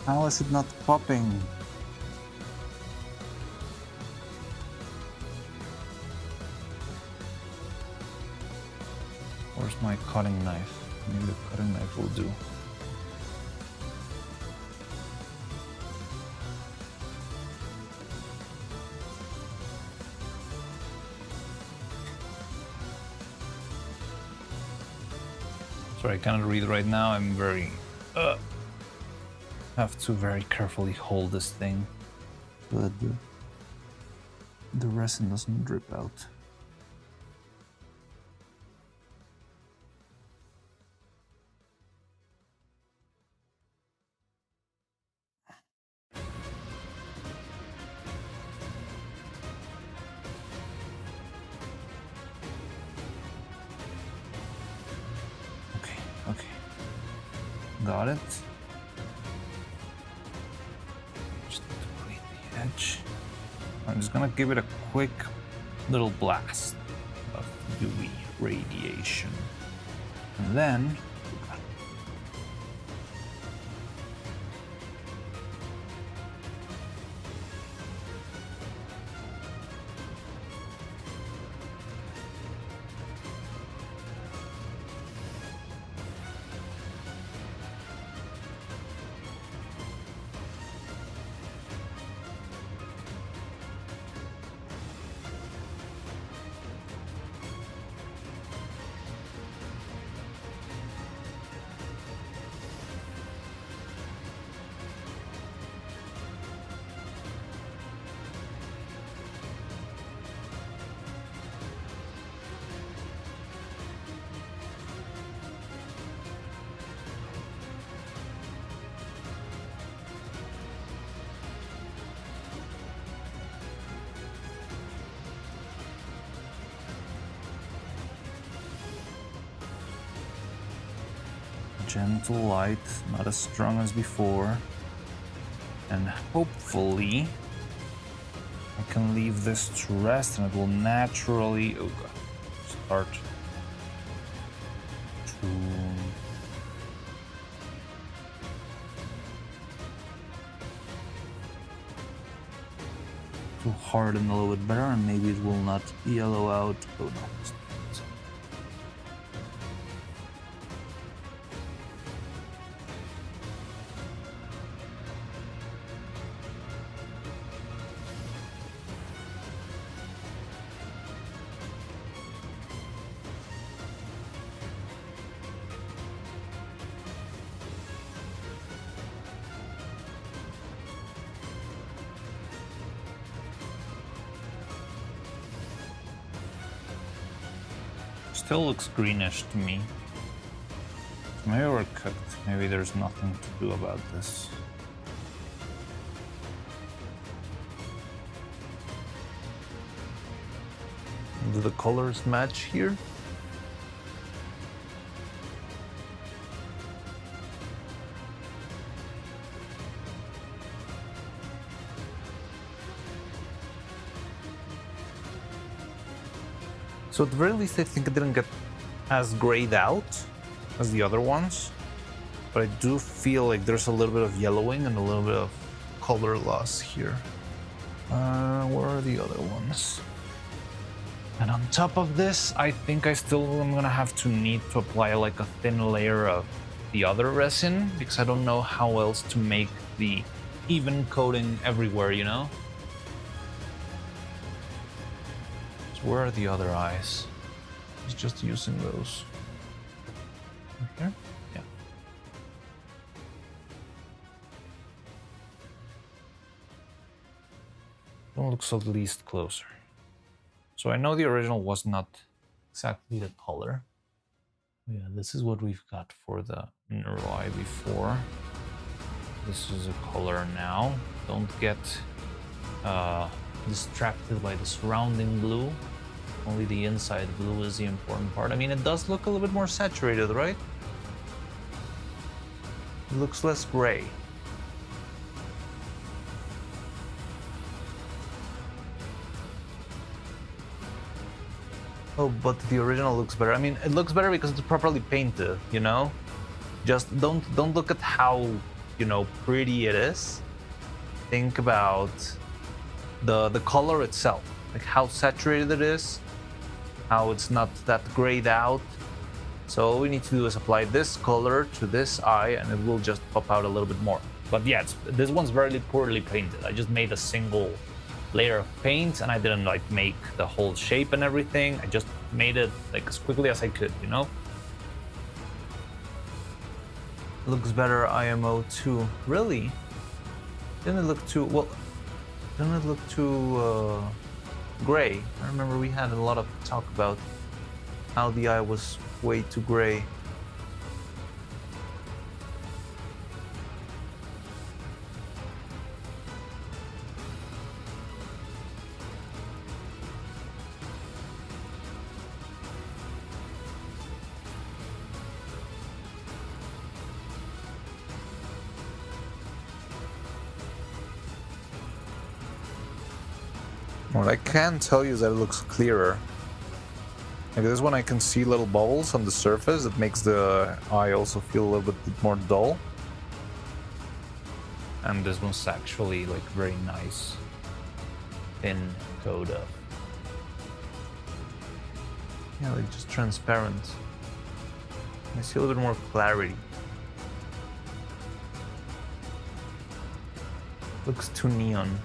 How is it not popping? Where's my cutting knife? Maybe the cutting knife will do. Sorry, I cannot read right now. I'm very have to very carefully hold this thing so that the resin doesn't drip out. Okay. Got it. Just complete the edge. I'm just gonna give it a quick little blast of UV radiation. And then gentle light, not as strong as before. And hopefully I can leave this to rest and it will naturally start to harden a little bit better, and maybe it will not yellow out. Oh no. Still looks greenish to me. Maybe we're cooked. Maybe there's nothing to do about this. Do the colors match here? So at the very least, I think it didn't get as grayed out as the other ones, but I do feel like there's a little bit of yellowing and a little bit of color loss here. Where are the other ones? And on top of this, I think I still am gonna have to need to apply like a thin layer of the other resin, because I don't know how else to make the even coating everywhere, you know? Where are the other eyes? It's just using those. Right here? Yeah. One looks at least closer. So I know the original was not exactly the color. Yeah, this is what we've got for the Neuro-Eye before. This is a color now. Don't get distracted by the surrounding blue. Only the inside blue is the important part. I mean, it does look a little bit more saturated, right? It looks less gray. Oh, but the original looks better. I mean, it looks better because it's properly painted, you know? Just don't look at how, you know, pretty it is. Think about the color itself, like how saturated it is, how it's not that grayed out. So all we need to do is apply this color to this eye and it will just pop out a little bit more. But yeah, this one's very poorly painted. I just made a single layer of paint and I didn't like make the whole shape and everything. I just made it like as quickly as I could, you know? Looks better IMO too. Really? Didn't it look too, well, didn't it look too gray? I remember we had a lot of talk about how the eye was way too gray. What I can tell you is that it looks clearer. Like this one I can see little bubbles on the surface. It makes the eye also feel a little bit more dull. And this one's actually like very nice thin coat of. Yeah, like just transparent. I see a little bit more clarity. Looks too neon.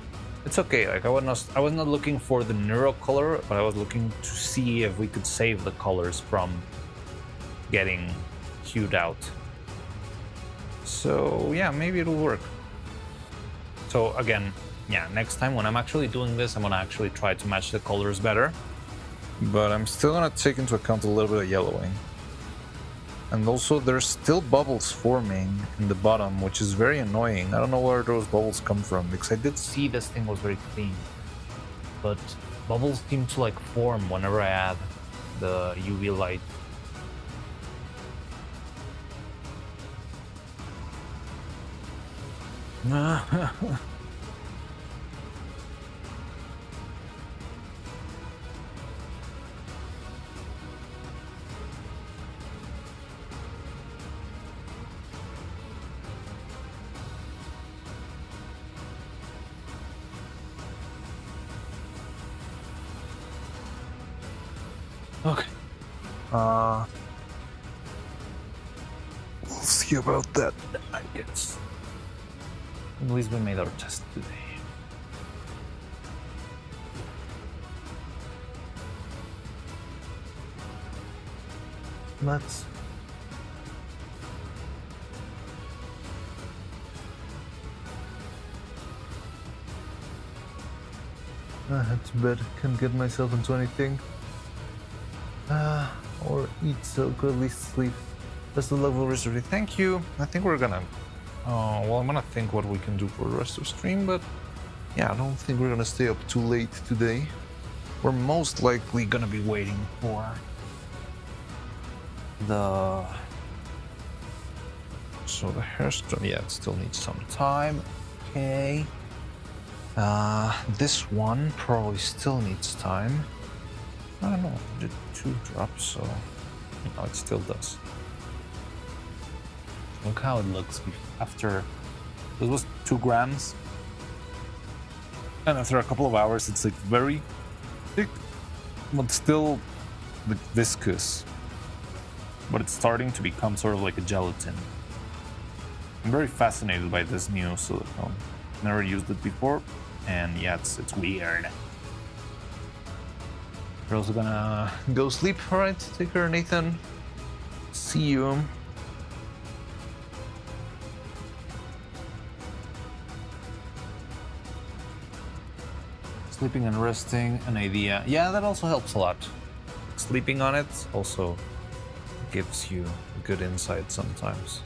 It's okay, like I was not looking for the neuro color, but I was looking to see if we could save the colors from getting hued out. So yeah, maybe it'll work. So again, yeah, next time when I'm actually doing this, I'm gonna actually try to match the colors better. But I'm still gonna take into account a little bit of yellowing. And also there's still bubbles forming in the bottom, which is very annoying. I don't know where those bubbles come from, because I did see this thing was very clean. But bubbles seem to like form whenever I add the UV light. Okay. We'll see about that, I guess. At least we made our test today. Let's. I had to bed. Can't get myself into anything. Or eat, so could at least sleep. That's the level reserve. Thank you. I think we're gonna. Well, I'm gonna think what we can do for the rest of the stream, but yeah, I don't think we're gonna stay up too late today. We're most likely gonna be waiting for the. So the hairstone, yeah, it still needs some time. Okay. This one probably still needs time. I don't know, I did 2 drops, so no, it still does. Look how it looks after. This was 2 grams, and after a couple of hours, it's like very thick, but still like viscous. But it's starting to become sort of like a gelatin. I'm very fascinated by this new silicone. Never used it before, and yeah, it's weird. We're also gonna go sleep. All right, take care, Nathan. See you. Sleeping and resting, an idea. Yeah, that also helps a lot. Sleeping on it also gives you good insight sometimes.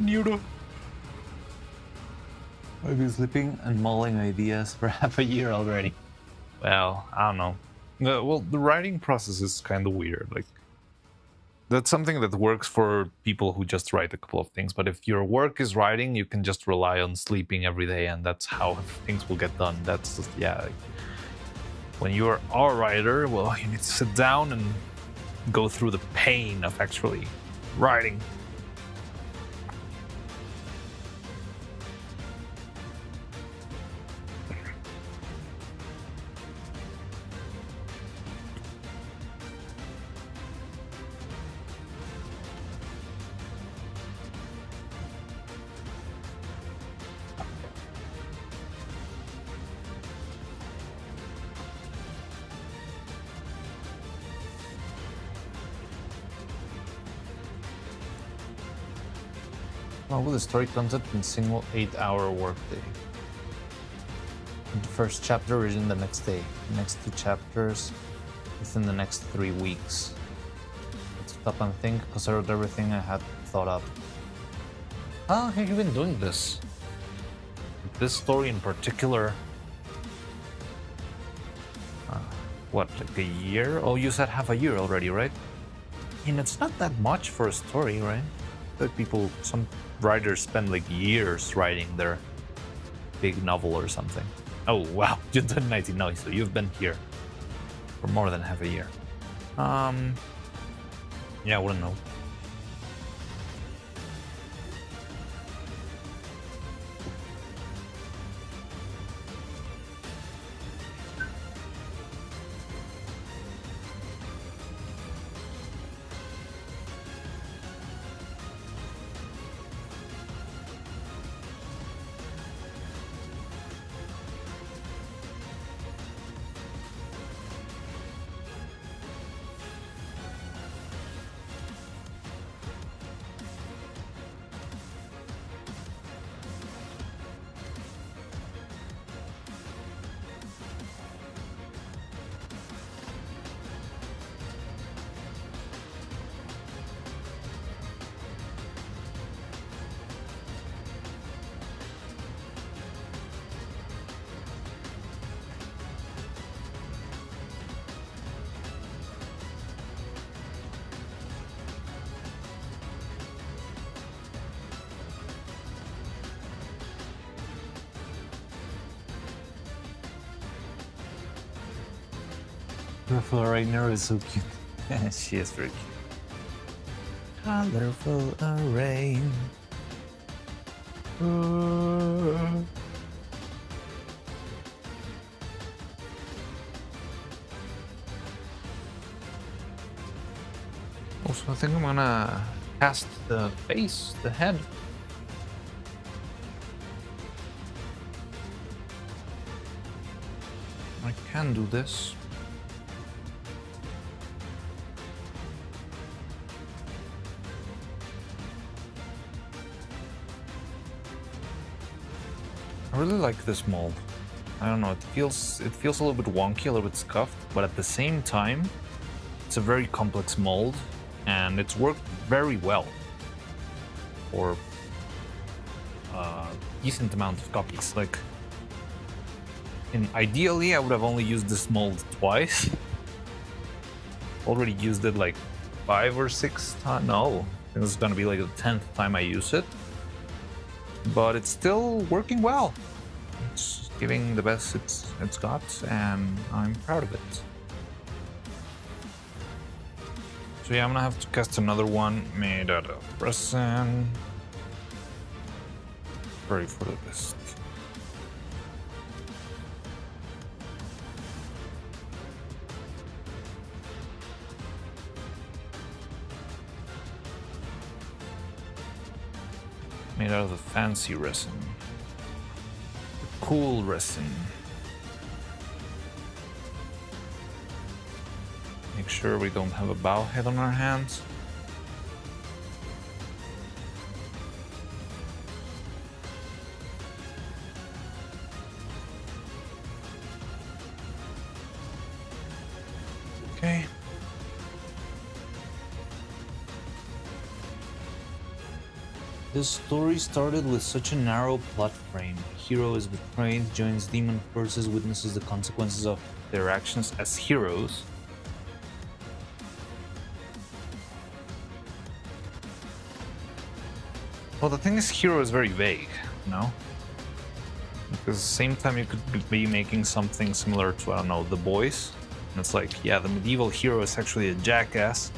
Neuro.
I've been sleeping and mulling ideas for half a year already.
Well, I don't know. Well, the writing process is kind of weird. Like, that's something that works for people who just write a couple of things. But if your work is writing, you can just rely on sleeping every day, and that's how things will get done. That's just, yeah. Like, when you're a writer, well, you need to sit down and go through the pain of actually writing.
Well, with the story concept in single 8-hour workday. The first chapter is in the next day. The next 2 chapters within the next 3 weeks. Let's stop and think, considered everything I had thought up. How have you been doing this?
This story in particular. What, like a year? Oh, you said half a year already, right?
And it's not that much for a story, right?
That people, some writers spend like years writing their big novel or something. Oh wow, June 2019. No, so you've been here for more than half a year. Yeah, I wouldn't know.
Colorful right now is so cute. She is very cute. Colorful array.
Also, I think I'm gonna cast the face, the head. I can do this. I really like this mold. I don't know, it feels a little bit wonky, a little bit scuffed, but at the same time, it's a very complex mold, and it's worked very well for a decent amount of copies. Like, ideally, I would have only used this mold twice. Already used it like 5 or 6 times. No, I think this is gonna be like the 10th time I use it. But it's still working well. It's giving the best it's got, and I'm proud of it. So yeah, I'm gonna have to cast another one made out of resin. Pray for the best. Made out of the fancy resin. The cool resin. Make sure we don't have a bow head on our hands. Okay.
This story started with such a narrow plot frame. Hero is betrayed, joins demon forces, witnesses the consequences of their actions as heroes. Well, the thing is, hero is very vague, you know? Because at the same time, you could be making something similar to, I don't know, The Boys. And it's like, yeah, the medieval hero is actually a jackass.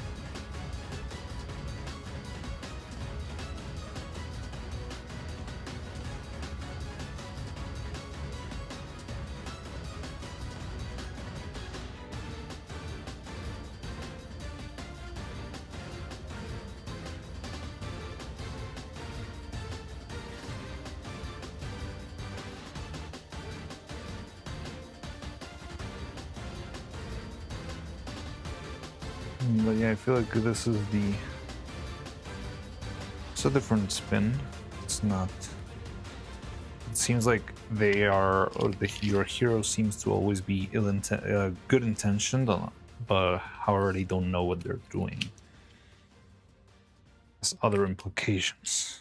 But yeah, I feel like this is it's a different spin. It's not. It seems like they are, or your hero seems to always be good intentioned, but however they don't know what they're doing. There's other implications.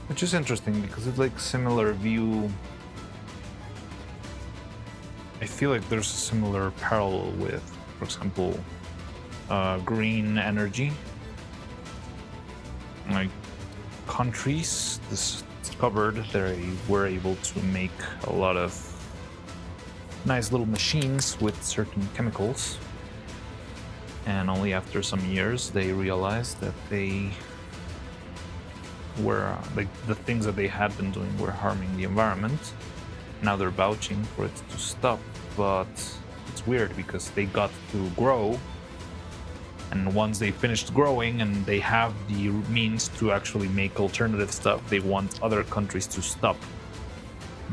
Which is interesting because it's like similar view. I feel like there's a similar parallel with, for example, green energy. Like countries discovered they were able to make a lot of nice little machines with certain chemicals, and only after some years they realized that they were like the things that they had been doing were harming the environment. Now they're vouching for it to stop, but it's weird because they got to grow, and once they finished growing and they have the means to actually make alternative stuff, they want other countries to stop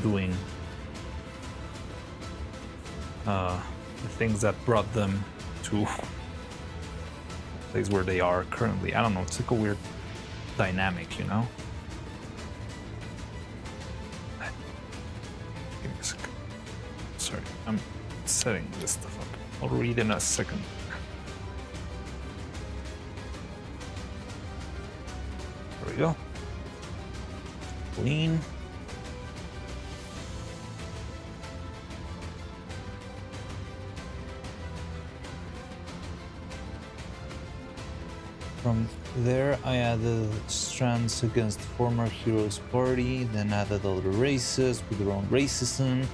doing the things that brought them to the place where they are currently. I don't know, it's like a weird dynamic, you know? Give me a second. Sorry, I'm setting this stuff up. I'll read in a second. There we go. Clean. From there, I added strands against former heroes' party, then added other races with their own racism.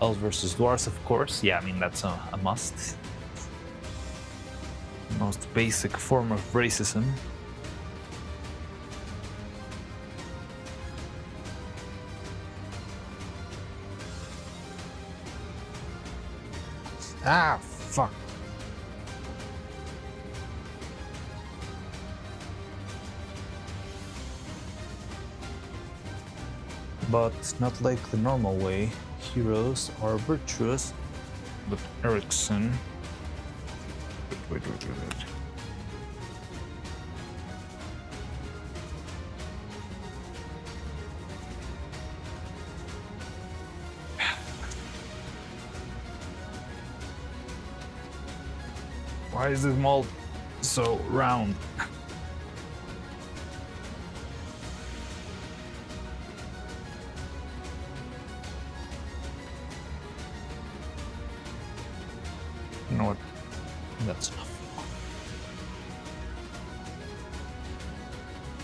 Elves versus dwarves, of course. Yeah, I mean, that's a must. Most basic form of racism. Ah, fuck. But not like the normal way. Heroes are virtuous, but Erickson. Wait. Why is this mold so round? You know what? That's enough.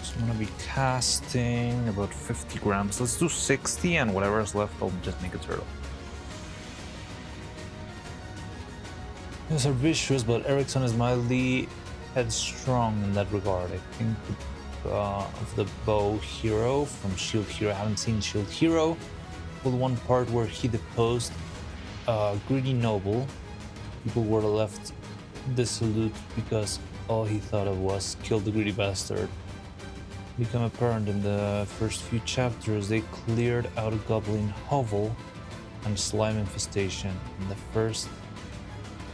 So I'm gonna be casting about 50 grams. Let's do 60, and whatever is left, I'll just make a turtle. These are vicious, but Erickson is mildly headstrong in that regard. I think of the bow hero from Shield Hero. I haven't seen Shield Hero. Well, one part where he deposed greedy noble. People were left dissolute because all he thought of was kill the greedy bastard. Become apparent in the first few chapters. They cleared out a goblin hovel and slime infestation. And the first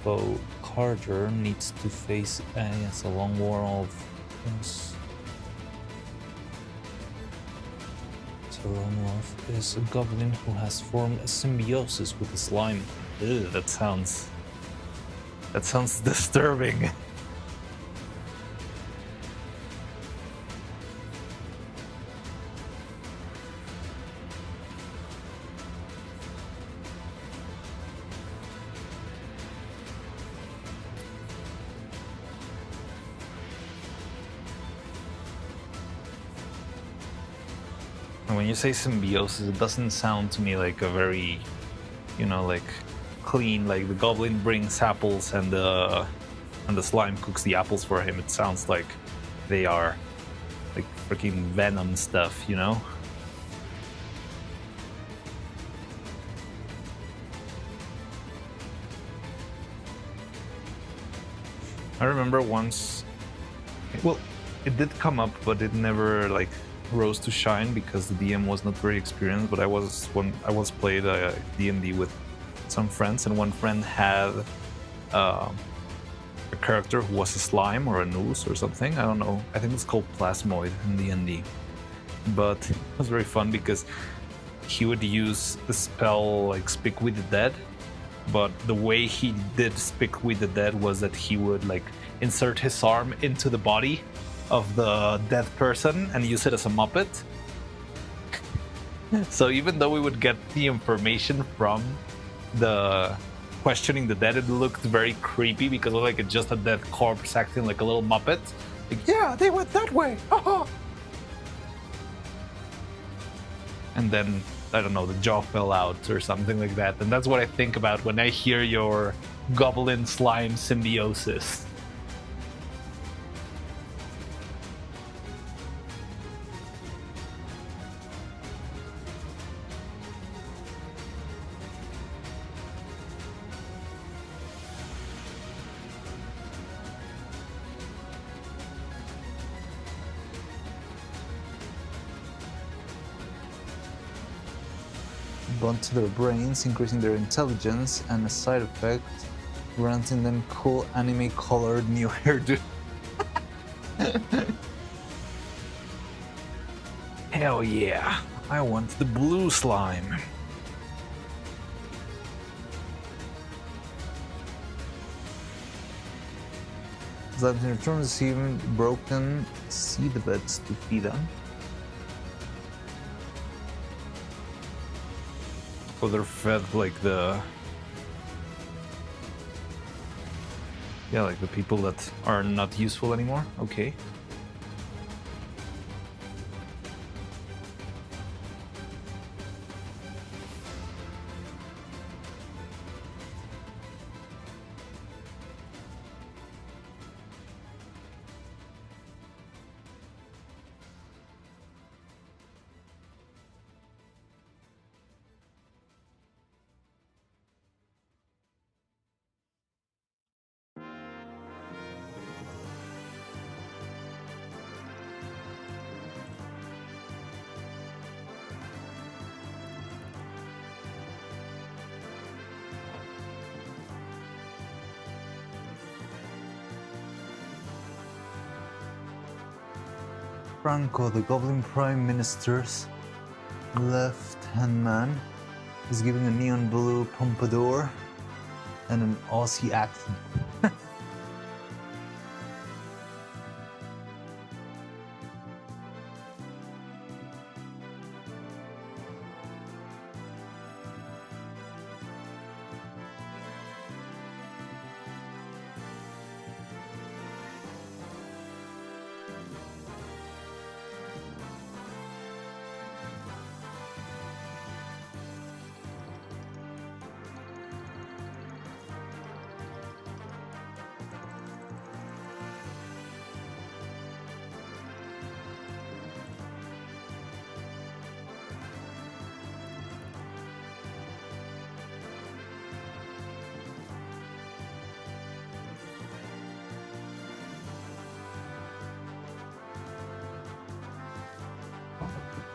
foe, Carter, needs to face against a long war of things. So Romanov is a goblin who has formed a symbiosis with the slime. Ew, that sounds
That sounds disturbing. And when you say symbiosis, it doesn't sound to me like a very, you know, like clean, like the goblin brings apples and the slime cooks the apples for him. It sounds like they are like freaking venom stuff, you know? I remember once, well, it did come up, but it never like rose to shine because the DM was not very experienced. But I was played D&D with some friends, and one friend had a character who was a slime or a noose or something. I don't know. I think it's called Plasmoid in D&D. But it was very fun because he would use the spell like Speak with the Dead. But the way he did Speak with the Dead was that he would like insert his arm into the body of the dead person and use it as a Muppet. So even though we would get the information from the questioning the dead, it looked very creepy because it was like just a dead corpse acting like a little Muppet. Like, yeah, they went that way. And then, I don't know, the jaw fell out or something like that. And that's what I think about when I hear your goblin slime symbiosis.
Bond to their brains, increasing their intelligence, and a side effect, granting them cool anime-colored new hairdo.
Hell yeah, I want the blue slime.
That in return receiving broken seed beds to feed them.
So they're fed like the... yeah, like the people that are not useful anymore. Okay.
Franco, the Goblin Prime Minister's left-hand man, is giving a neon blue pompadour and an Aussie accent.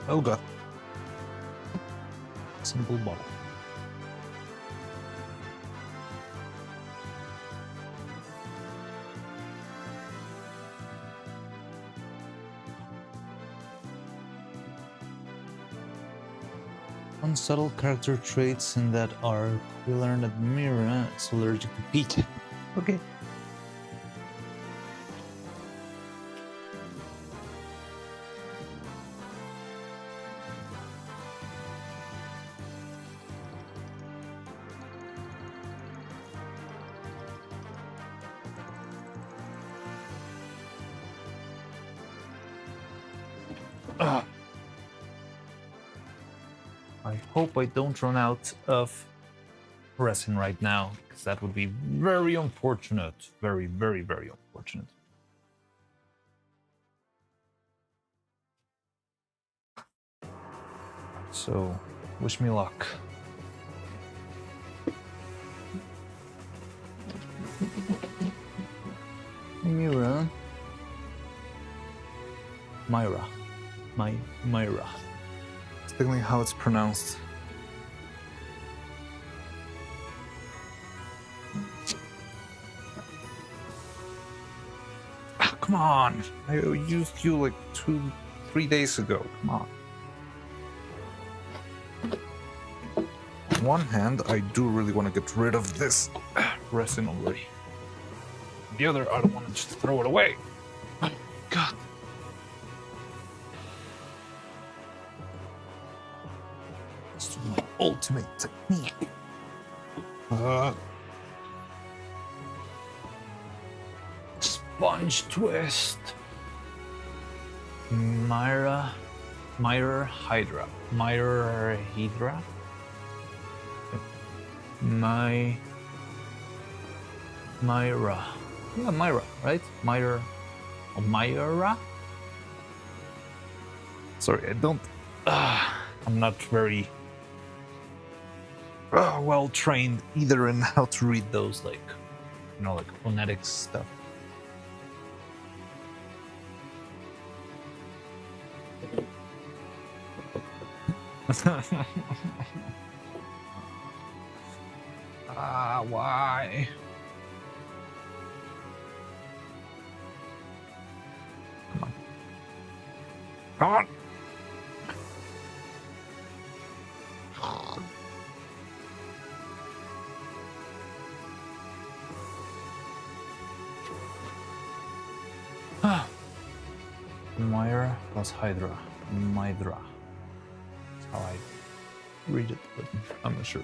Oh god.
Simple bottle. Unsubtle character traits in that arc. We learned that Mira is allergic to peat.
Okay. I hope I don't run out of resin right now, because that would be very unfortunate. Very, very, very unfortunate. So, wish me luck. Mira. Myra. Myra. It's technically how it's pronounced. Ah, come on! I used you like 2-3 days ago. Come on. On one hand, I do really want to get rid of this resin already. The other, I don't want to just throw it away. Oh, God. It's my ultimate technique. Sponge twist. Myra Hydra. Myra Hydra. Myra. Yeah, Myra, right? Myra. Oh, Myra? Sorry, I don't. I'm not very well trained either in how to read those, like, you know, like phonetics stuff. Why? Come on. Come on! Myra plus Hydra. Mydra. That's how I read it, but I'm not sure.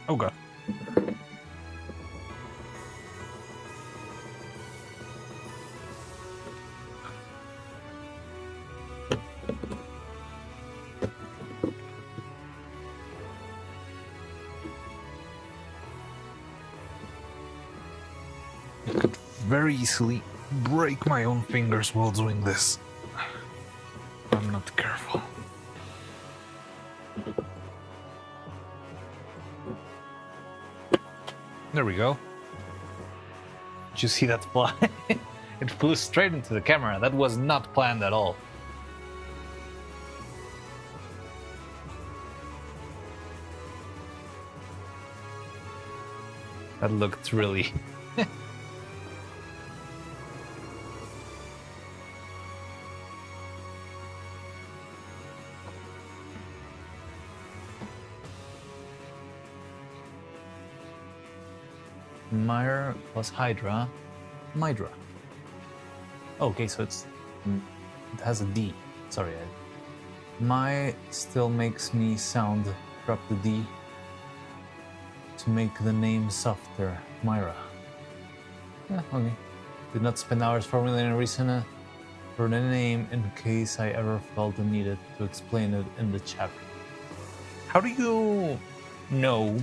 Oh god. I could very easily break my own fingers while doing this. I'm not careful. There we go. Did you see that fly? It flew straight into the camera. That was not planned at all. That looked really... Myra plus Hydra, Mydra. Okay, so it has a D. Sorry, My still makes me sound, drop the D, to make the name softer. Myra. Yeah, okay. Did not spend hours formulating a reason for the name in case I ever felt the need to explain it in the chapter. How do you know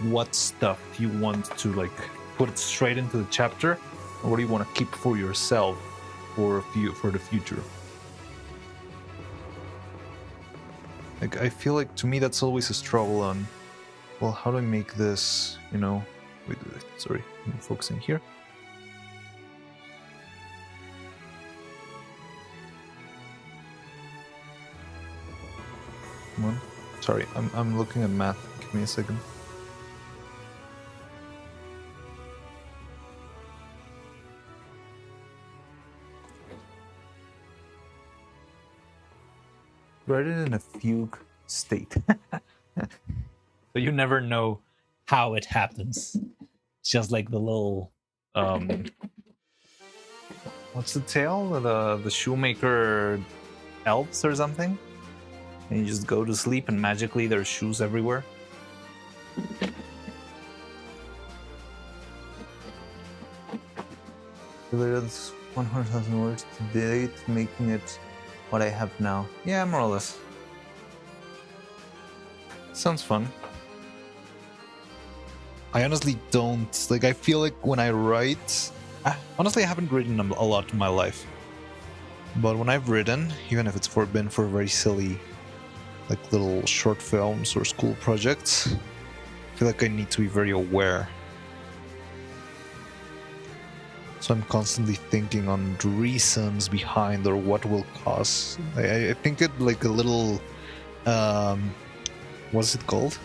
what stuff you want to like put it straight into the chapter, or what do you want to keep for yourself for the future? Like, I feel like to me that's always a struggle on, well, how do I make this, you know, wait, sorry, I'm focusing here. Come on. Sorry, I'm looking at math. Give me a second. write it in a fugue state.
So you never know how it happens. It's just like the little
What's the tale? The shoemaker elves or something? And you just go to sleep and magically there's shoes everywhere. It's 100,000 words to date, making it what I have now. Yeah, more or less. Sounds fun. I honestly don't, like, I feel like when I write, honestly, I haven't written a lot in my life. But when I've written, even if it's been for very silly, like little short films or school projects, I feel like I need to be very aware. So I'm constantly thinking on the reasons behind or what will cause. I think it like a little, what's it called?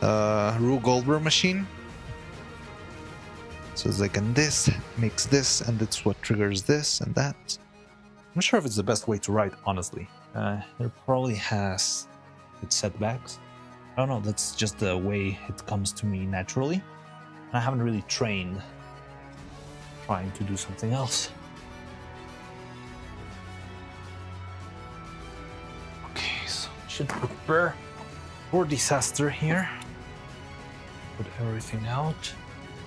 Rube Goldberg machine. So it's like, and this makes this, and it's what triggers this and that. I'm not sure if it's the best way to write, honestly. It probably has its setbacks. I don't know, that's just the way it comes to me naturally. I haven't really trained trying to do something else. Okay, so I should prepare for disaster here. Put everything out.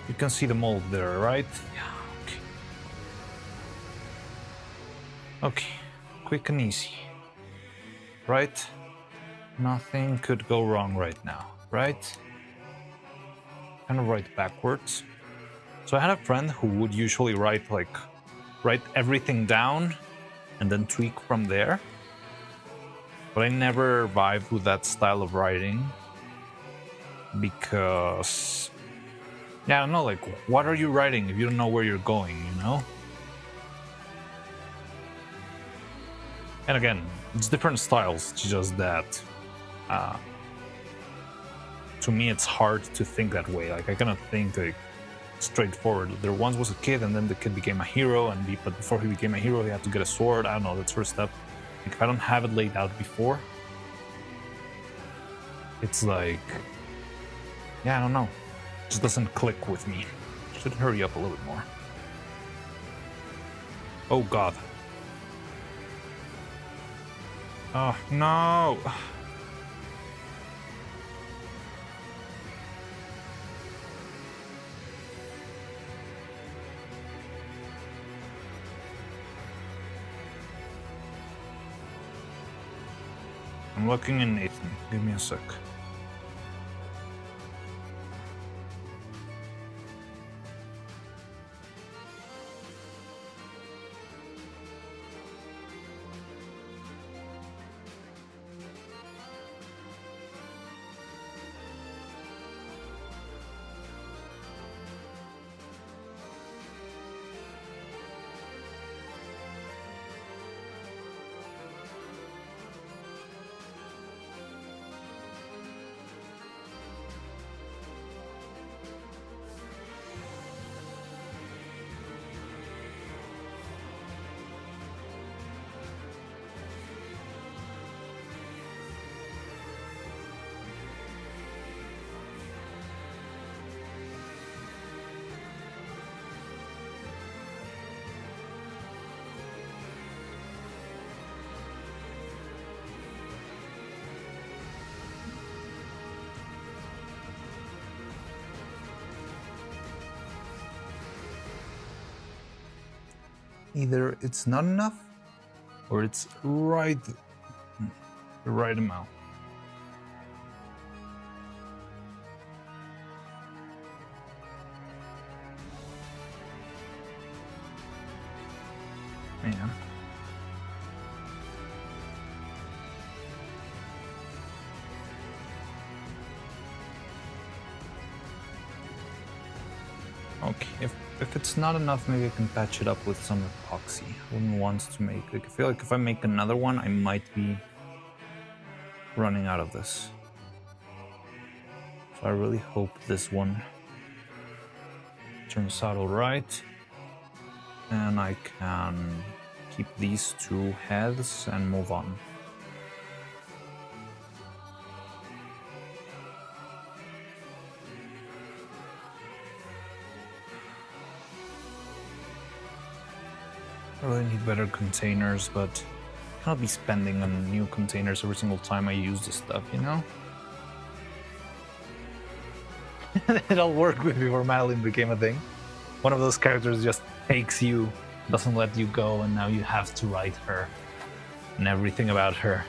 You can see the mold there, right? Yeah, okay. Okay, quick and easy. Right? Nothing could go wrong right now, right? Kind of write backwards. So I had a friend who would usually write everything down and then tweak from there. But I never vibed with that style of writing because, yeah, I don't know, like, what are you writing if you don't know where you're going, you know? And again, it's different styles, it's just that to me it's hard to think that way. Like, I cannot think like straightforward. There once was a kid and then the kid became a hero, but before he became a hero he had to get a sword. I don't know, that sort of stuff. Like, if I don't have it laid out before, it's like, yeah, I don't know, it just doesn't click with me. Should hurry up a little bit more. Oh god. Oh no. I'm looking in Nathan. Give me a sec. Either it's not enough or it's the right amount. Man. Okay, if it's not enough, maybe I can patch it up with some epoxy. I wouldn't want to make, like, I feel like if I make another one, I might be running out of this. So I really hope this one turns out all right. And I can keep these two heads and move on. I really need better containers, but I cannot be spending on new containers every single time I use this stuff, you know? It all worked before Madeline became a thing. One of those characters just takes you, doesn't let you go, and now you have to write her and everything about her.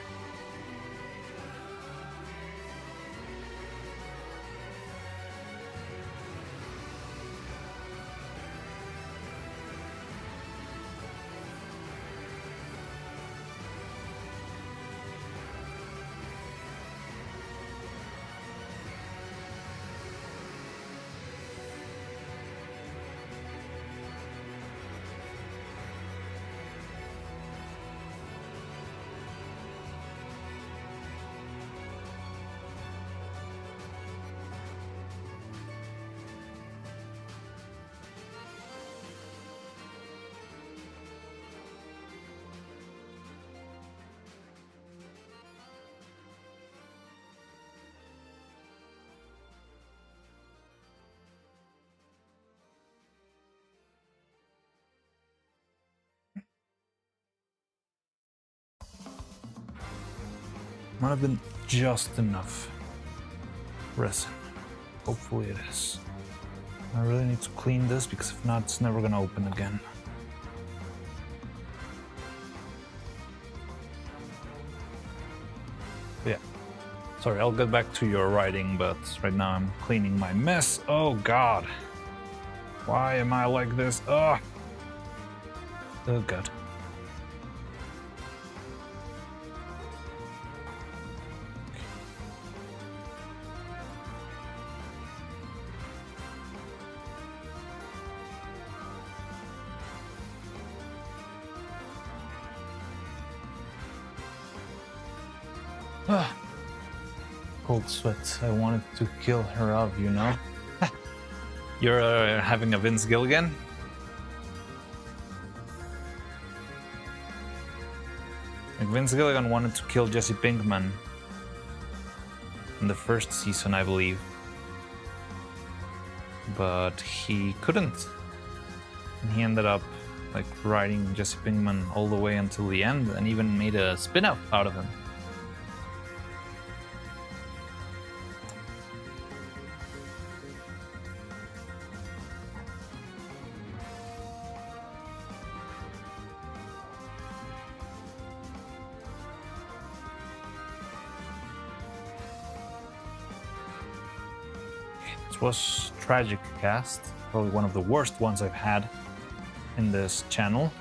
Might have been just enough resin. Hopefully it is. I really need to clean this because if not, it's never gonna open again. Yeah. Sorry, I'll get back to your writing, but right now I'm cleaning my mess. Oh god. Why am I like this? Oh. Oh god. Cold sweat. I wanted to kill her off, you know? You're having a Vince Gilligan? Like Vince Gilligan wanted to kill Jesse Pinkman in the first season, I believe. But he couldn't. And he ended up like writing Jesse Pinkman all the way until the end and even made a spin-off out of him. It was tragic cast, probably one of the worst ones I've had in this channel.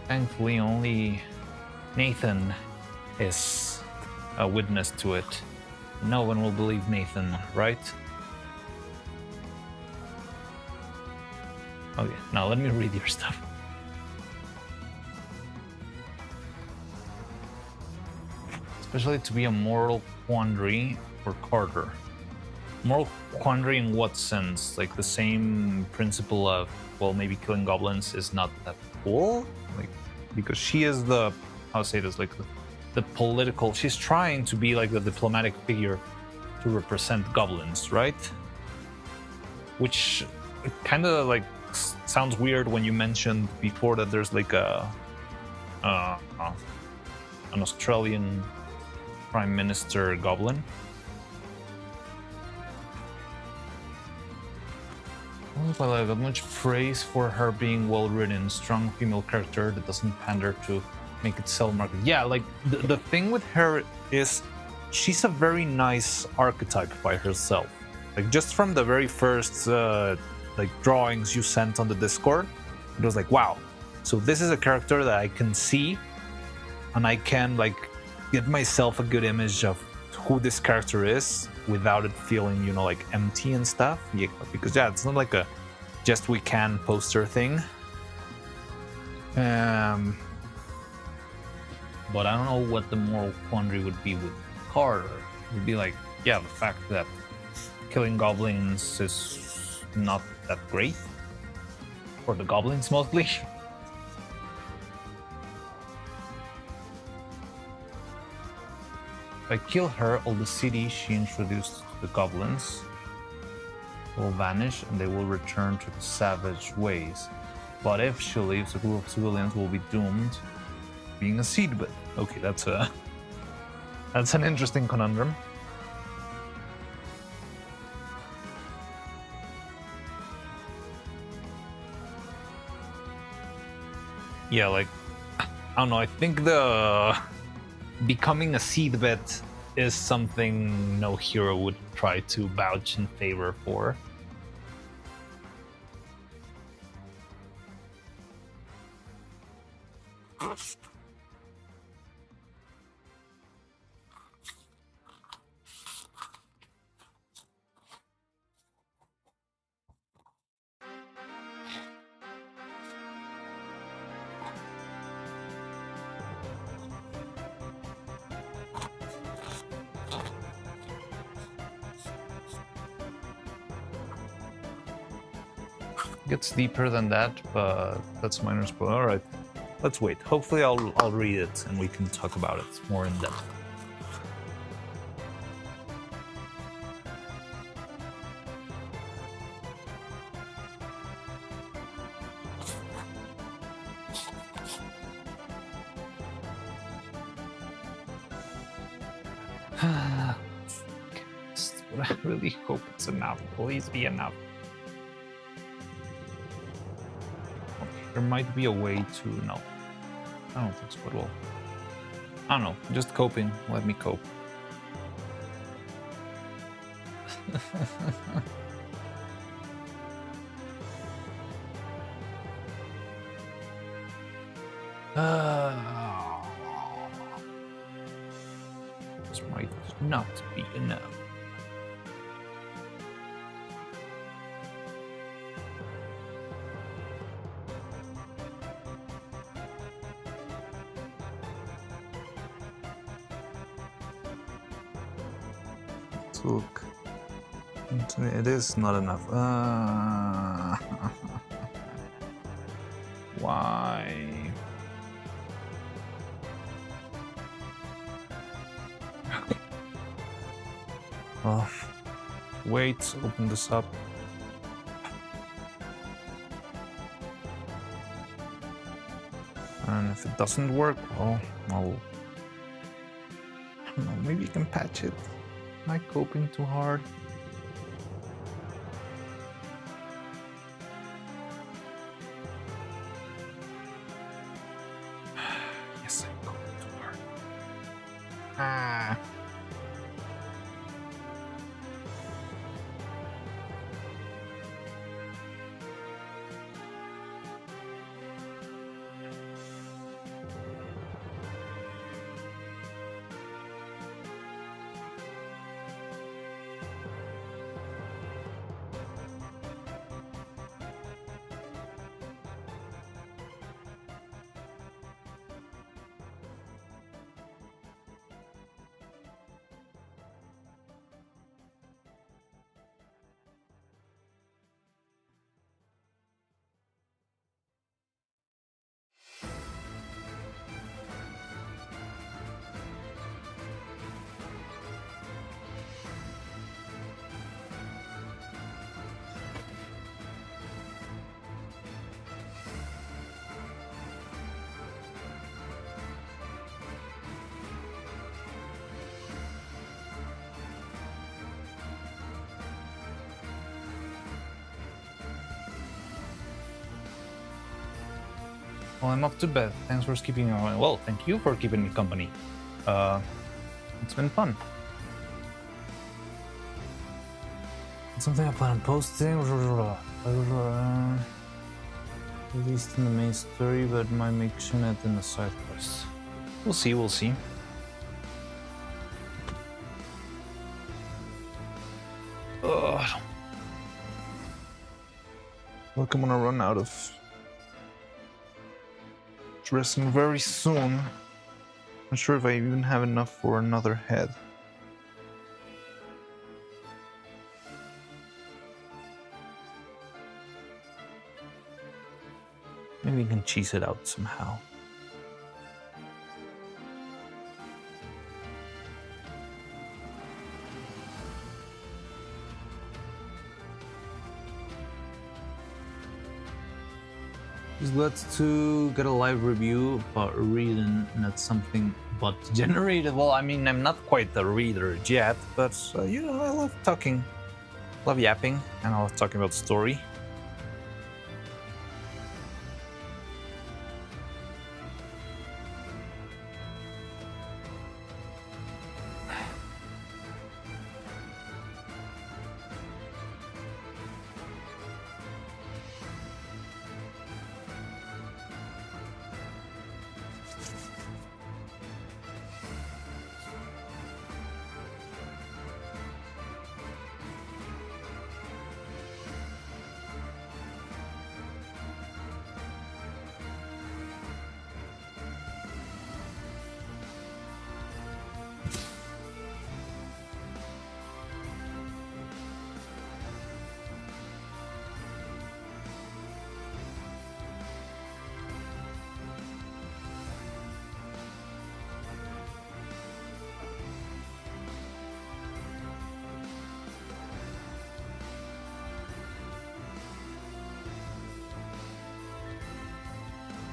Thankfully, only Nathan is a witness to it. No one will believe Nathan, right? Okay, now let me read your stuff. Especially to be a moral quandary for Carter. Moral quandary in what sense? Like the same principle of, well, maybe killing goblins is not that cool? Like, because she is the, how to say this, like the political, she's trying to be like the diplomatic figure to represent goblins, right? Which kind of like sounds weird when you mentioned before that there's like an Australian Prime Minister goblin. Well, I got much praise for her being well-written, strong female character that doesn't pander to make it sell market. Yeah, like the thing with her is she's a very nice archetype by herself. Like just from the very first like drawings you sent on the Discord, it was like, wow. So this is a character that I can see, and I can like get myself a good image of who this character is without it feeling, you know, like empty and stuff. Yeah, because yeah, it's not like a just we can poster thing. But I don't know what the moral quandary would be with Carter. It would be like, yeah, the fact that killing goblins is not that great. For the goblins mostly. If I kill her, all the city she introduced to the goblins will vanish and they will return to the savage ways. But if she leaves, a group of civilians will be doomed being a seedbed. Okay, that's an interesting conundrum. Yeah, like, I don't know, I think the becoming a seedbed is something no hero would try to vouch in favor for. Gets deeper than that, but that's minor spoiler. All right, let's wait. Hopefully, I'll read it and we can talk about it more in depth. But I really hope it's enough. Please be enough. There might be a way to... No. I don't think so at all. I don't know. Just coping. Let me cope. This might not be enough. Look, it is not enough. Why? Well, wait, open this up. And if it doesn't work, well, I don't know, maybe you can patch it. Am I coping too hard? Yes, I'm coping too hard. Ah. Well, I'm up to bed. Thanks for keeping me. Well, thank you for keeping me company. It's been fun. It's something I plan on posting. At least in the main story, but might make Shinette in the side quest. We'll see, we'll see. Ugh. Look, I'm gonna run out of dressing very soon. Not sure if I even have enough for another head. Maybe we can cheese it out somehow.
He's glad to get a live review about reading, not something but generated. Well, I mean, I'm not quite a reader yet, but you know, I love talking, love yapping, and I love talking about story.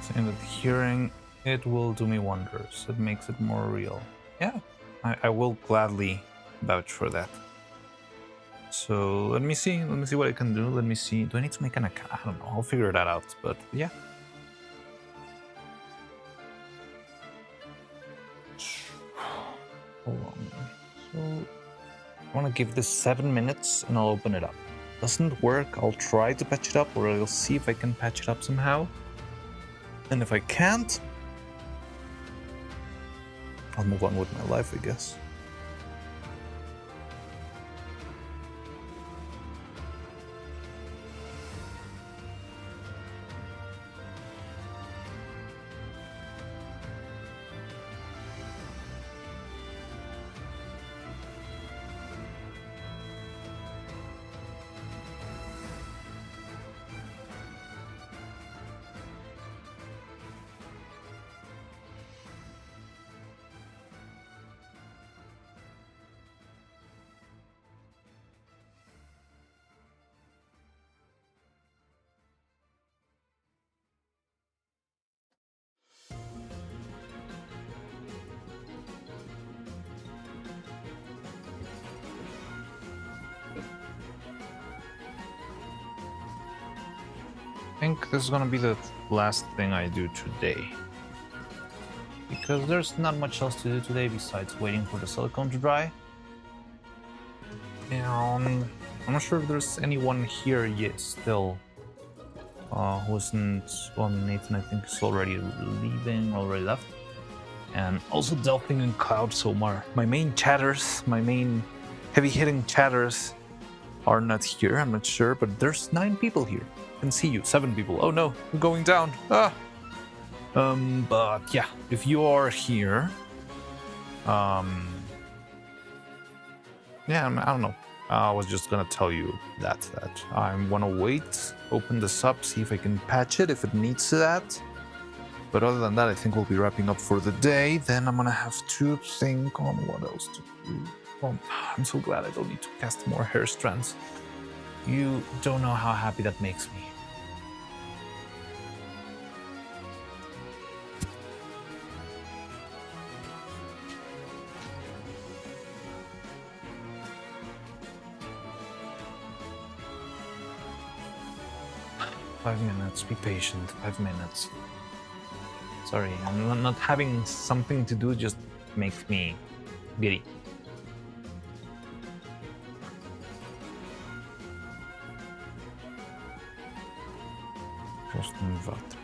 Saying that hearing it will do me wonders. It makes it more real. Yeah, I will gladly vouch for that. So let me see what I can do. Let me see. Do I need to make an account? I don't know. I'll figure that out. But yeah. Hold on. So I want to give this 7 minutes and I'll open it up. Doesn't work, I'll try to patch it up, or I'll see if I can patch it up somehow. And if I can't, I'll move on with my life, I guess. I think this is gonna be the last thing I do today, because there's not much else to do today besides waiting for the silicone to dry. And I'm not sure if there's anyone here yet still who isn't. Well, Nathan, I think, is already leaving, already left, and also Delphine and Cloud. So my main chatters, my main heavy-hitting chatters are not here. I'm not sure, but there's 9 people here. I can see you. 7 people. Oh no, I'm going down. Ah. But yeah, if you are here, yeah, I don't know. I was just gonna tell you that I wanna wait, open this up, see if I can patch it if it needs that. But other than that, I think we'll be wrapping up for the day. Then I'm gonna have to think on what else to do. Oh, I'm so glad I don't need to cast more hair strands. You don't know how happy that makes me. Five minutes, be patient, 5 minutes. Sorry, I'm not having something to do just makes me giddy. Просто water.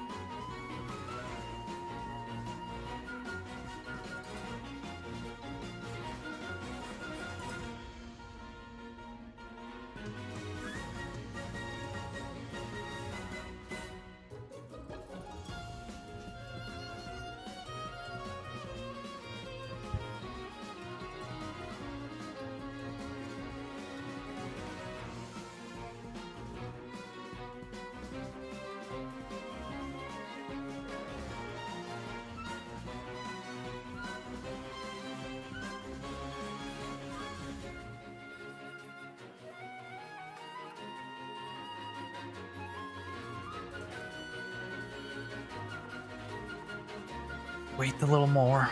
wait a little more.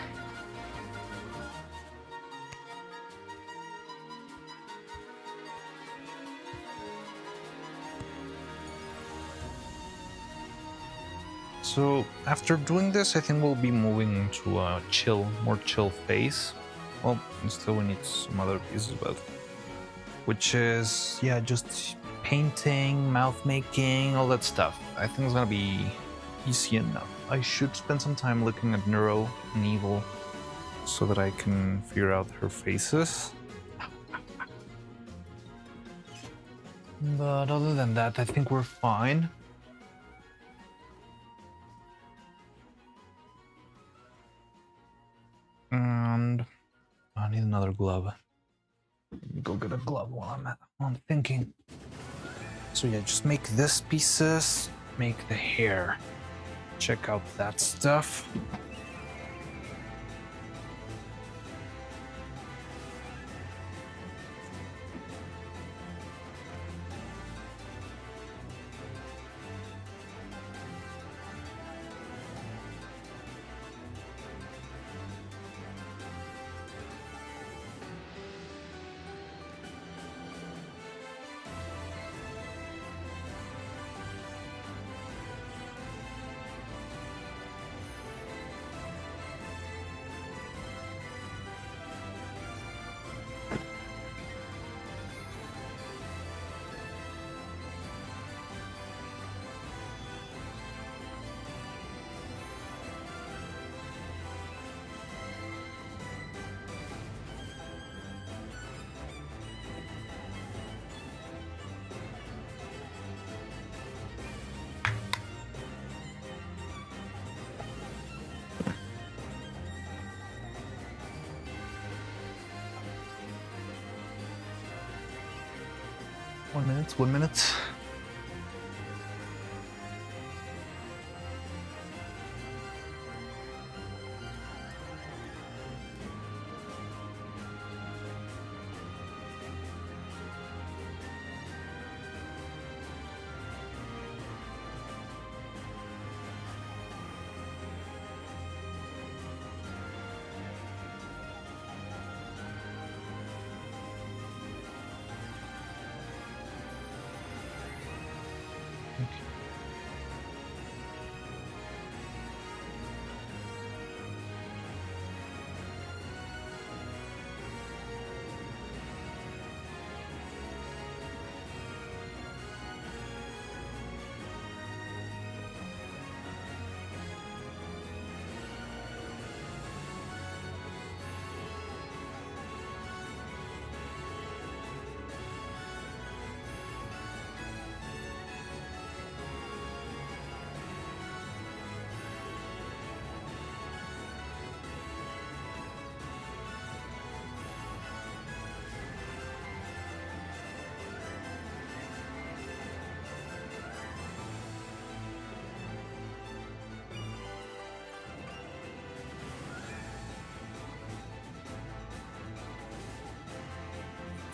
So after doing this, I think we'll be moving into a more chill phase. Well, still we need some other pieces, but which is, yeah, just painting, mouth making, all that stuff. I think it's gonna be easy enough. I should spend some time looking at Neuro and Evil so that I can figure out her faces. But other than that, I think we're fine. And I need another glove. Let me go get a glove while I'm thinking. So yeah, just make this pieces, make the hair. Check out that stuff. One minute.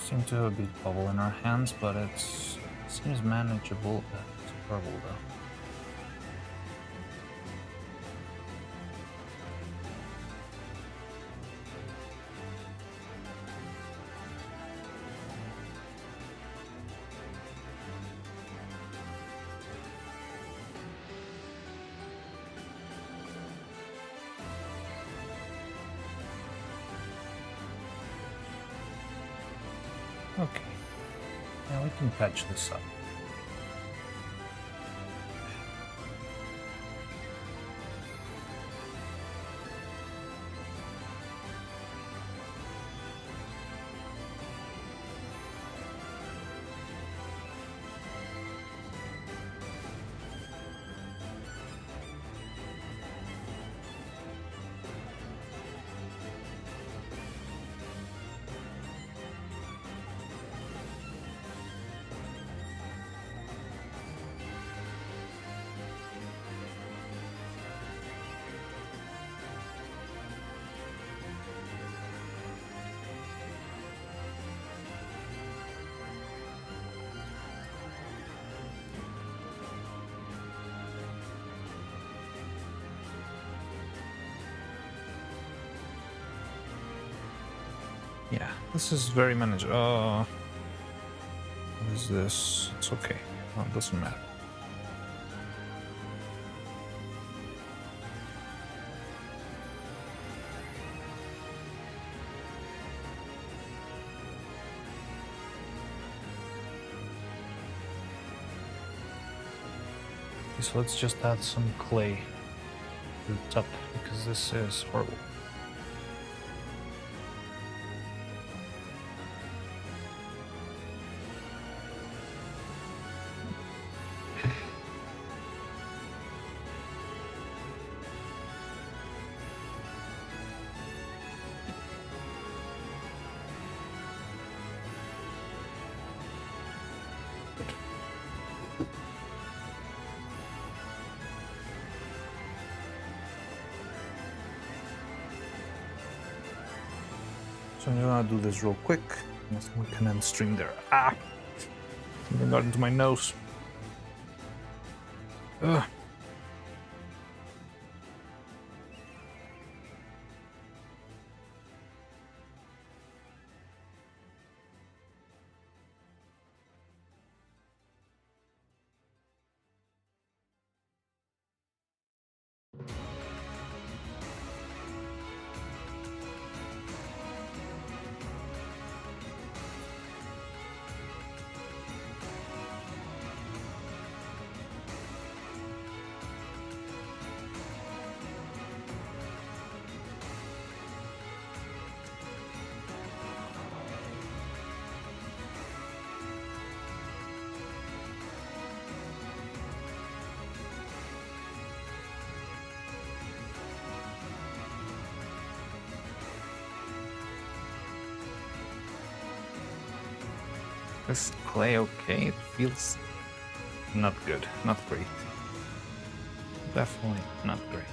Seem to have a big bubble in our hands, but it seems manageable. It's horrible though. Okay, now we can patch this up. Yeah, this is very manageable. What is this? It's okay. Oh, it doesn't matter. Okay, so let's just add some clay to the top because this is horrible. So I'm gonna do this real quick. Nothing we can end string there. Ah! Something got into my nose. Ugh. This clay okay? It feels not good, not great. Definitely not great.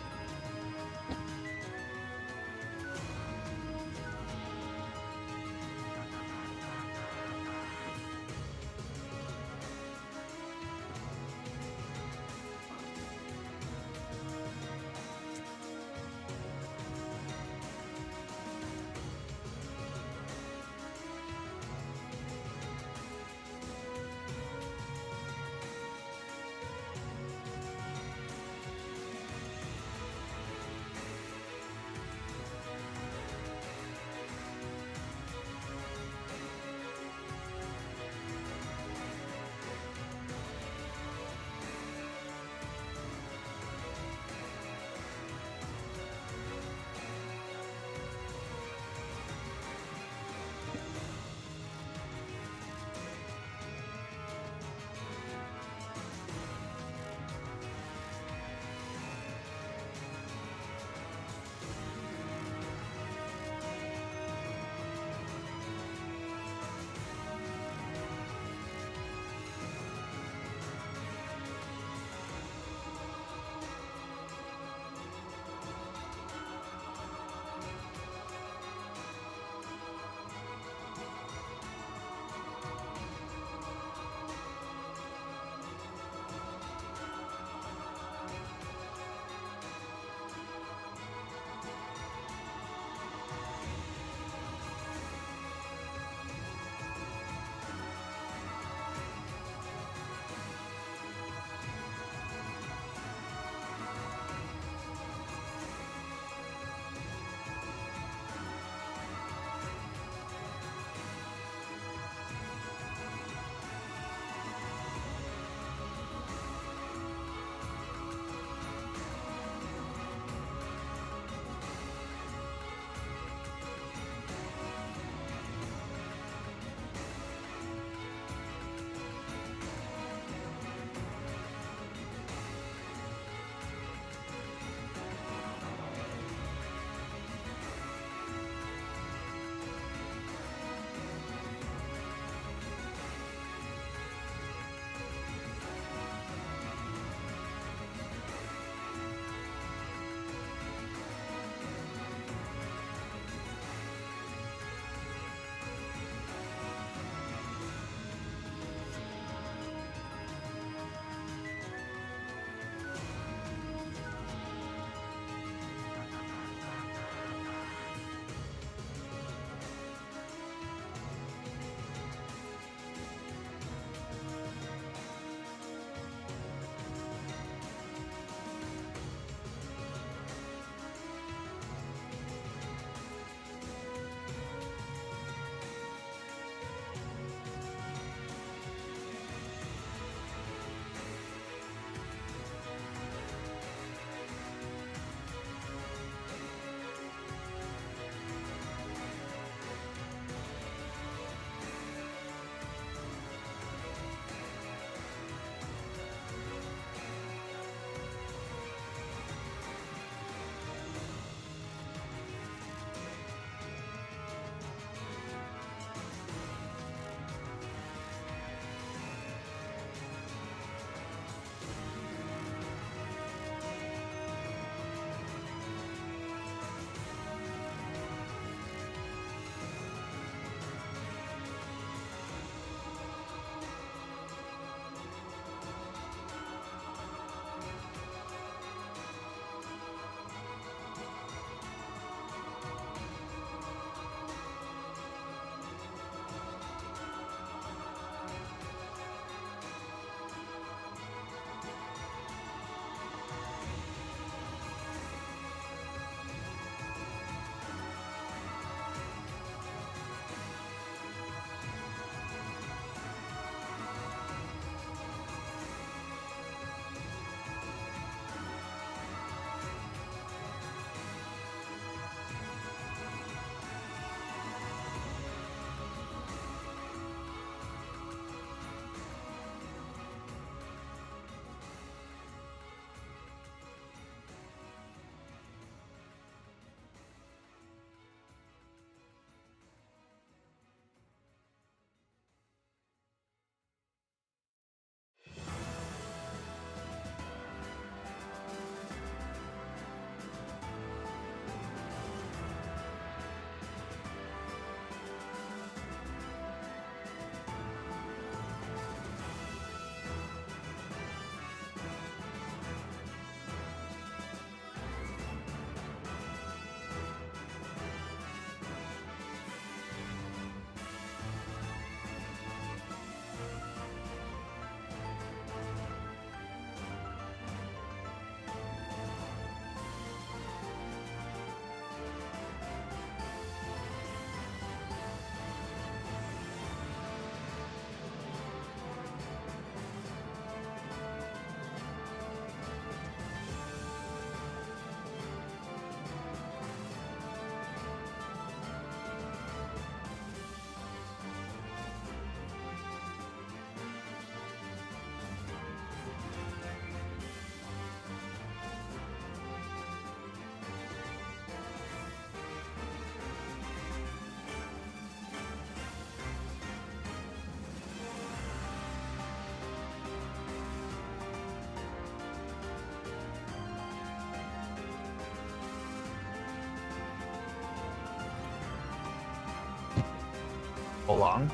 Hold on.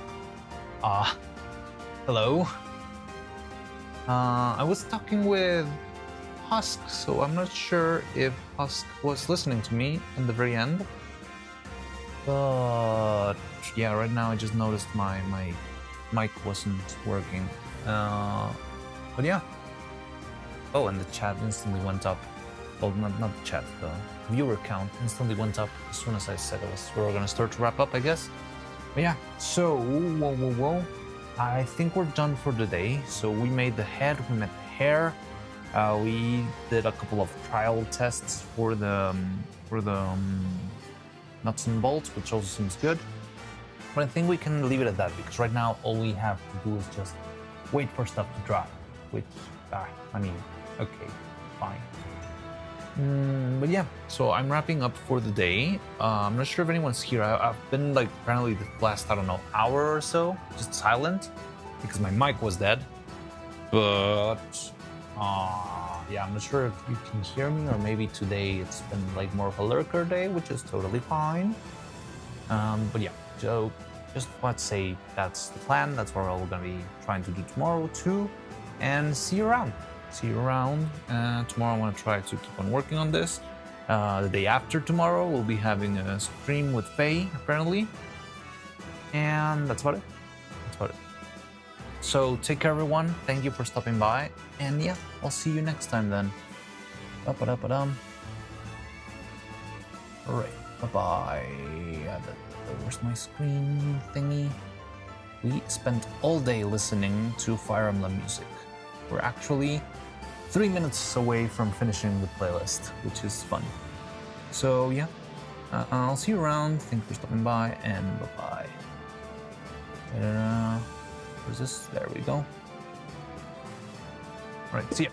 Hello. I was talking with Husk, so I'm not sure if Husk was listening to me in the very end. But yeah, right now I just noticed my mic wasn't working. But yeah. Oh, and the chat instantly went up. Well, not the chat, the viewer count instantly went up as soon as I said we were gonna start to wrap up, I guess. But yeah, so whoa. I think we're done for the day. So we made the head, we made the hair. We did a couple of trial tests for the nuts and bolts, which also seems good. But I think we can leave it at that because right now all we have to do is just wait for stuff to dry. Which, I mean, okay, fine. But yeah, so I'm wrapping up for the day. I'm not sure if anyone's here. I've been like apparently the last, I don't know, hour or so just silent because my mic was dead. But yeah, I'm not sure if you can hear me, or maybe today it's been like more of a lurker day, which is totally fine. But yeah, so just want to say that's the plan. That's what we're gonna be trying to do tomorrow too, and see you around. See you around. Tomorrow I want to try to keep on working on this. The day after tomorrow we'll be having a stream with Faye apparently, and that's about it. So take care everyone, thank you for stopping by, and yeah, I'll see you next time then. Alright, bye-bye. Where's my screen thingy? We spent all day listening to Fire Emblem music. We're actually 3 minutes away from finishing the playlist, which is fun. So yeah, I'll see you around. Thank you for stopping by, and bye-bye. Where's this? There we go. All right, see ya.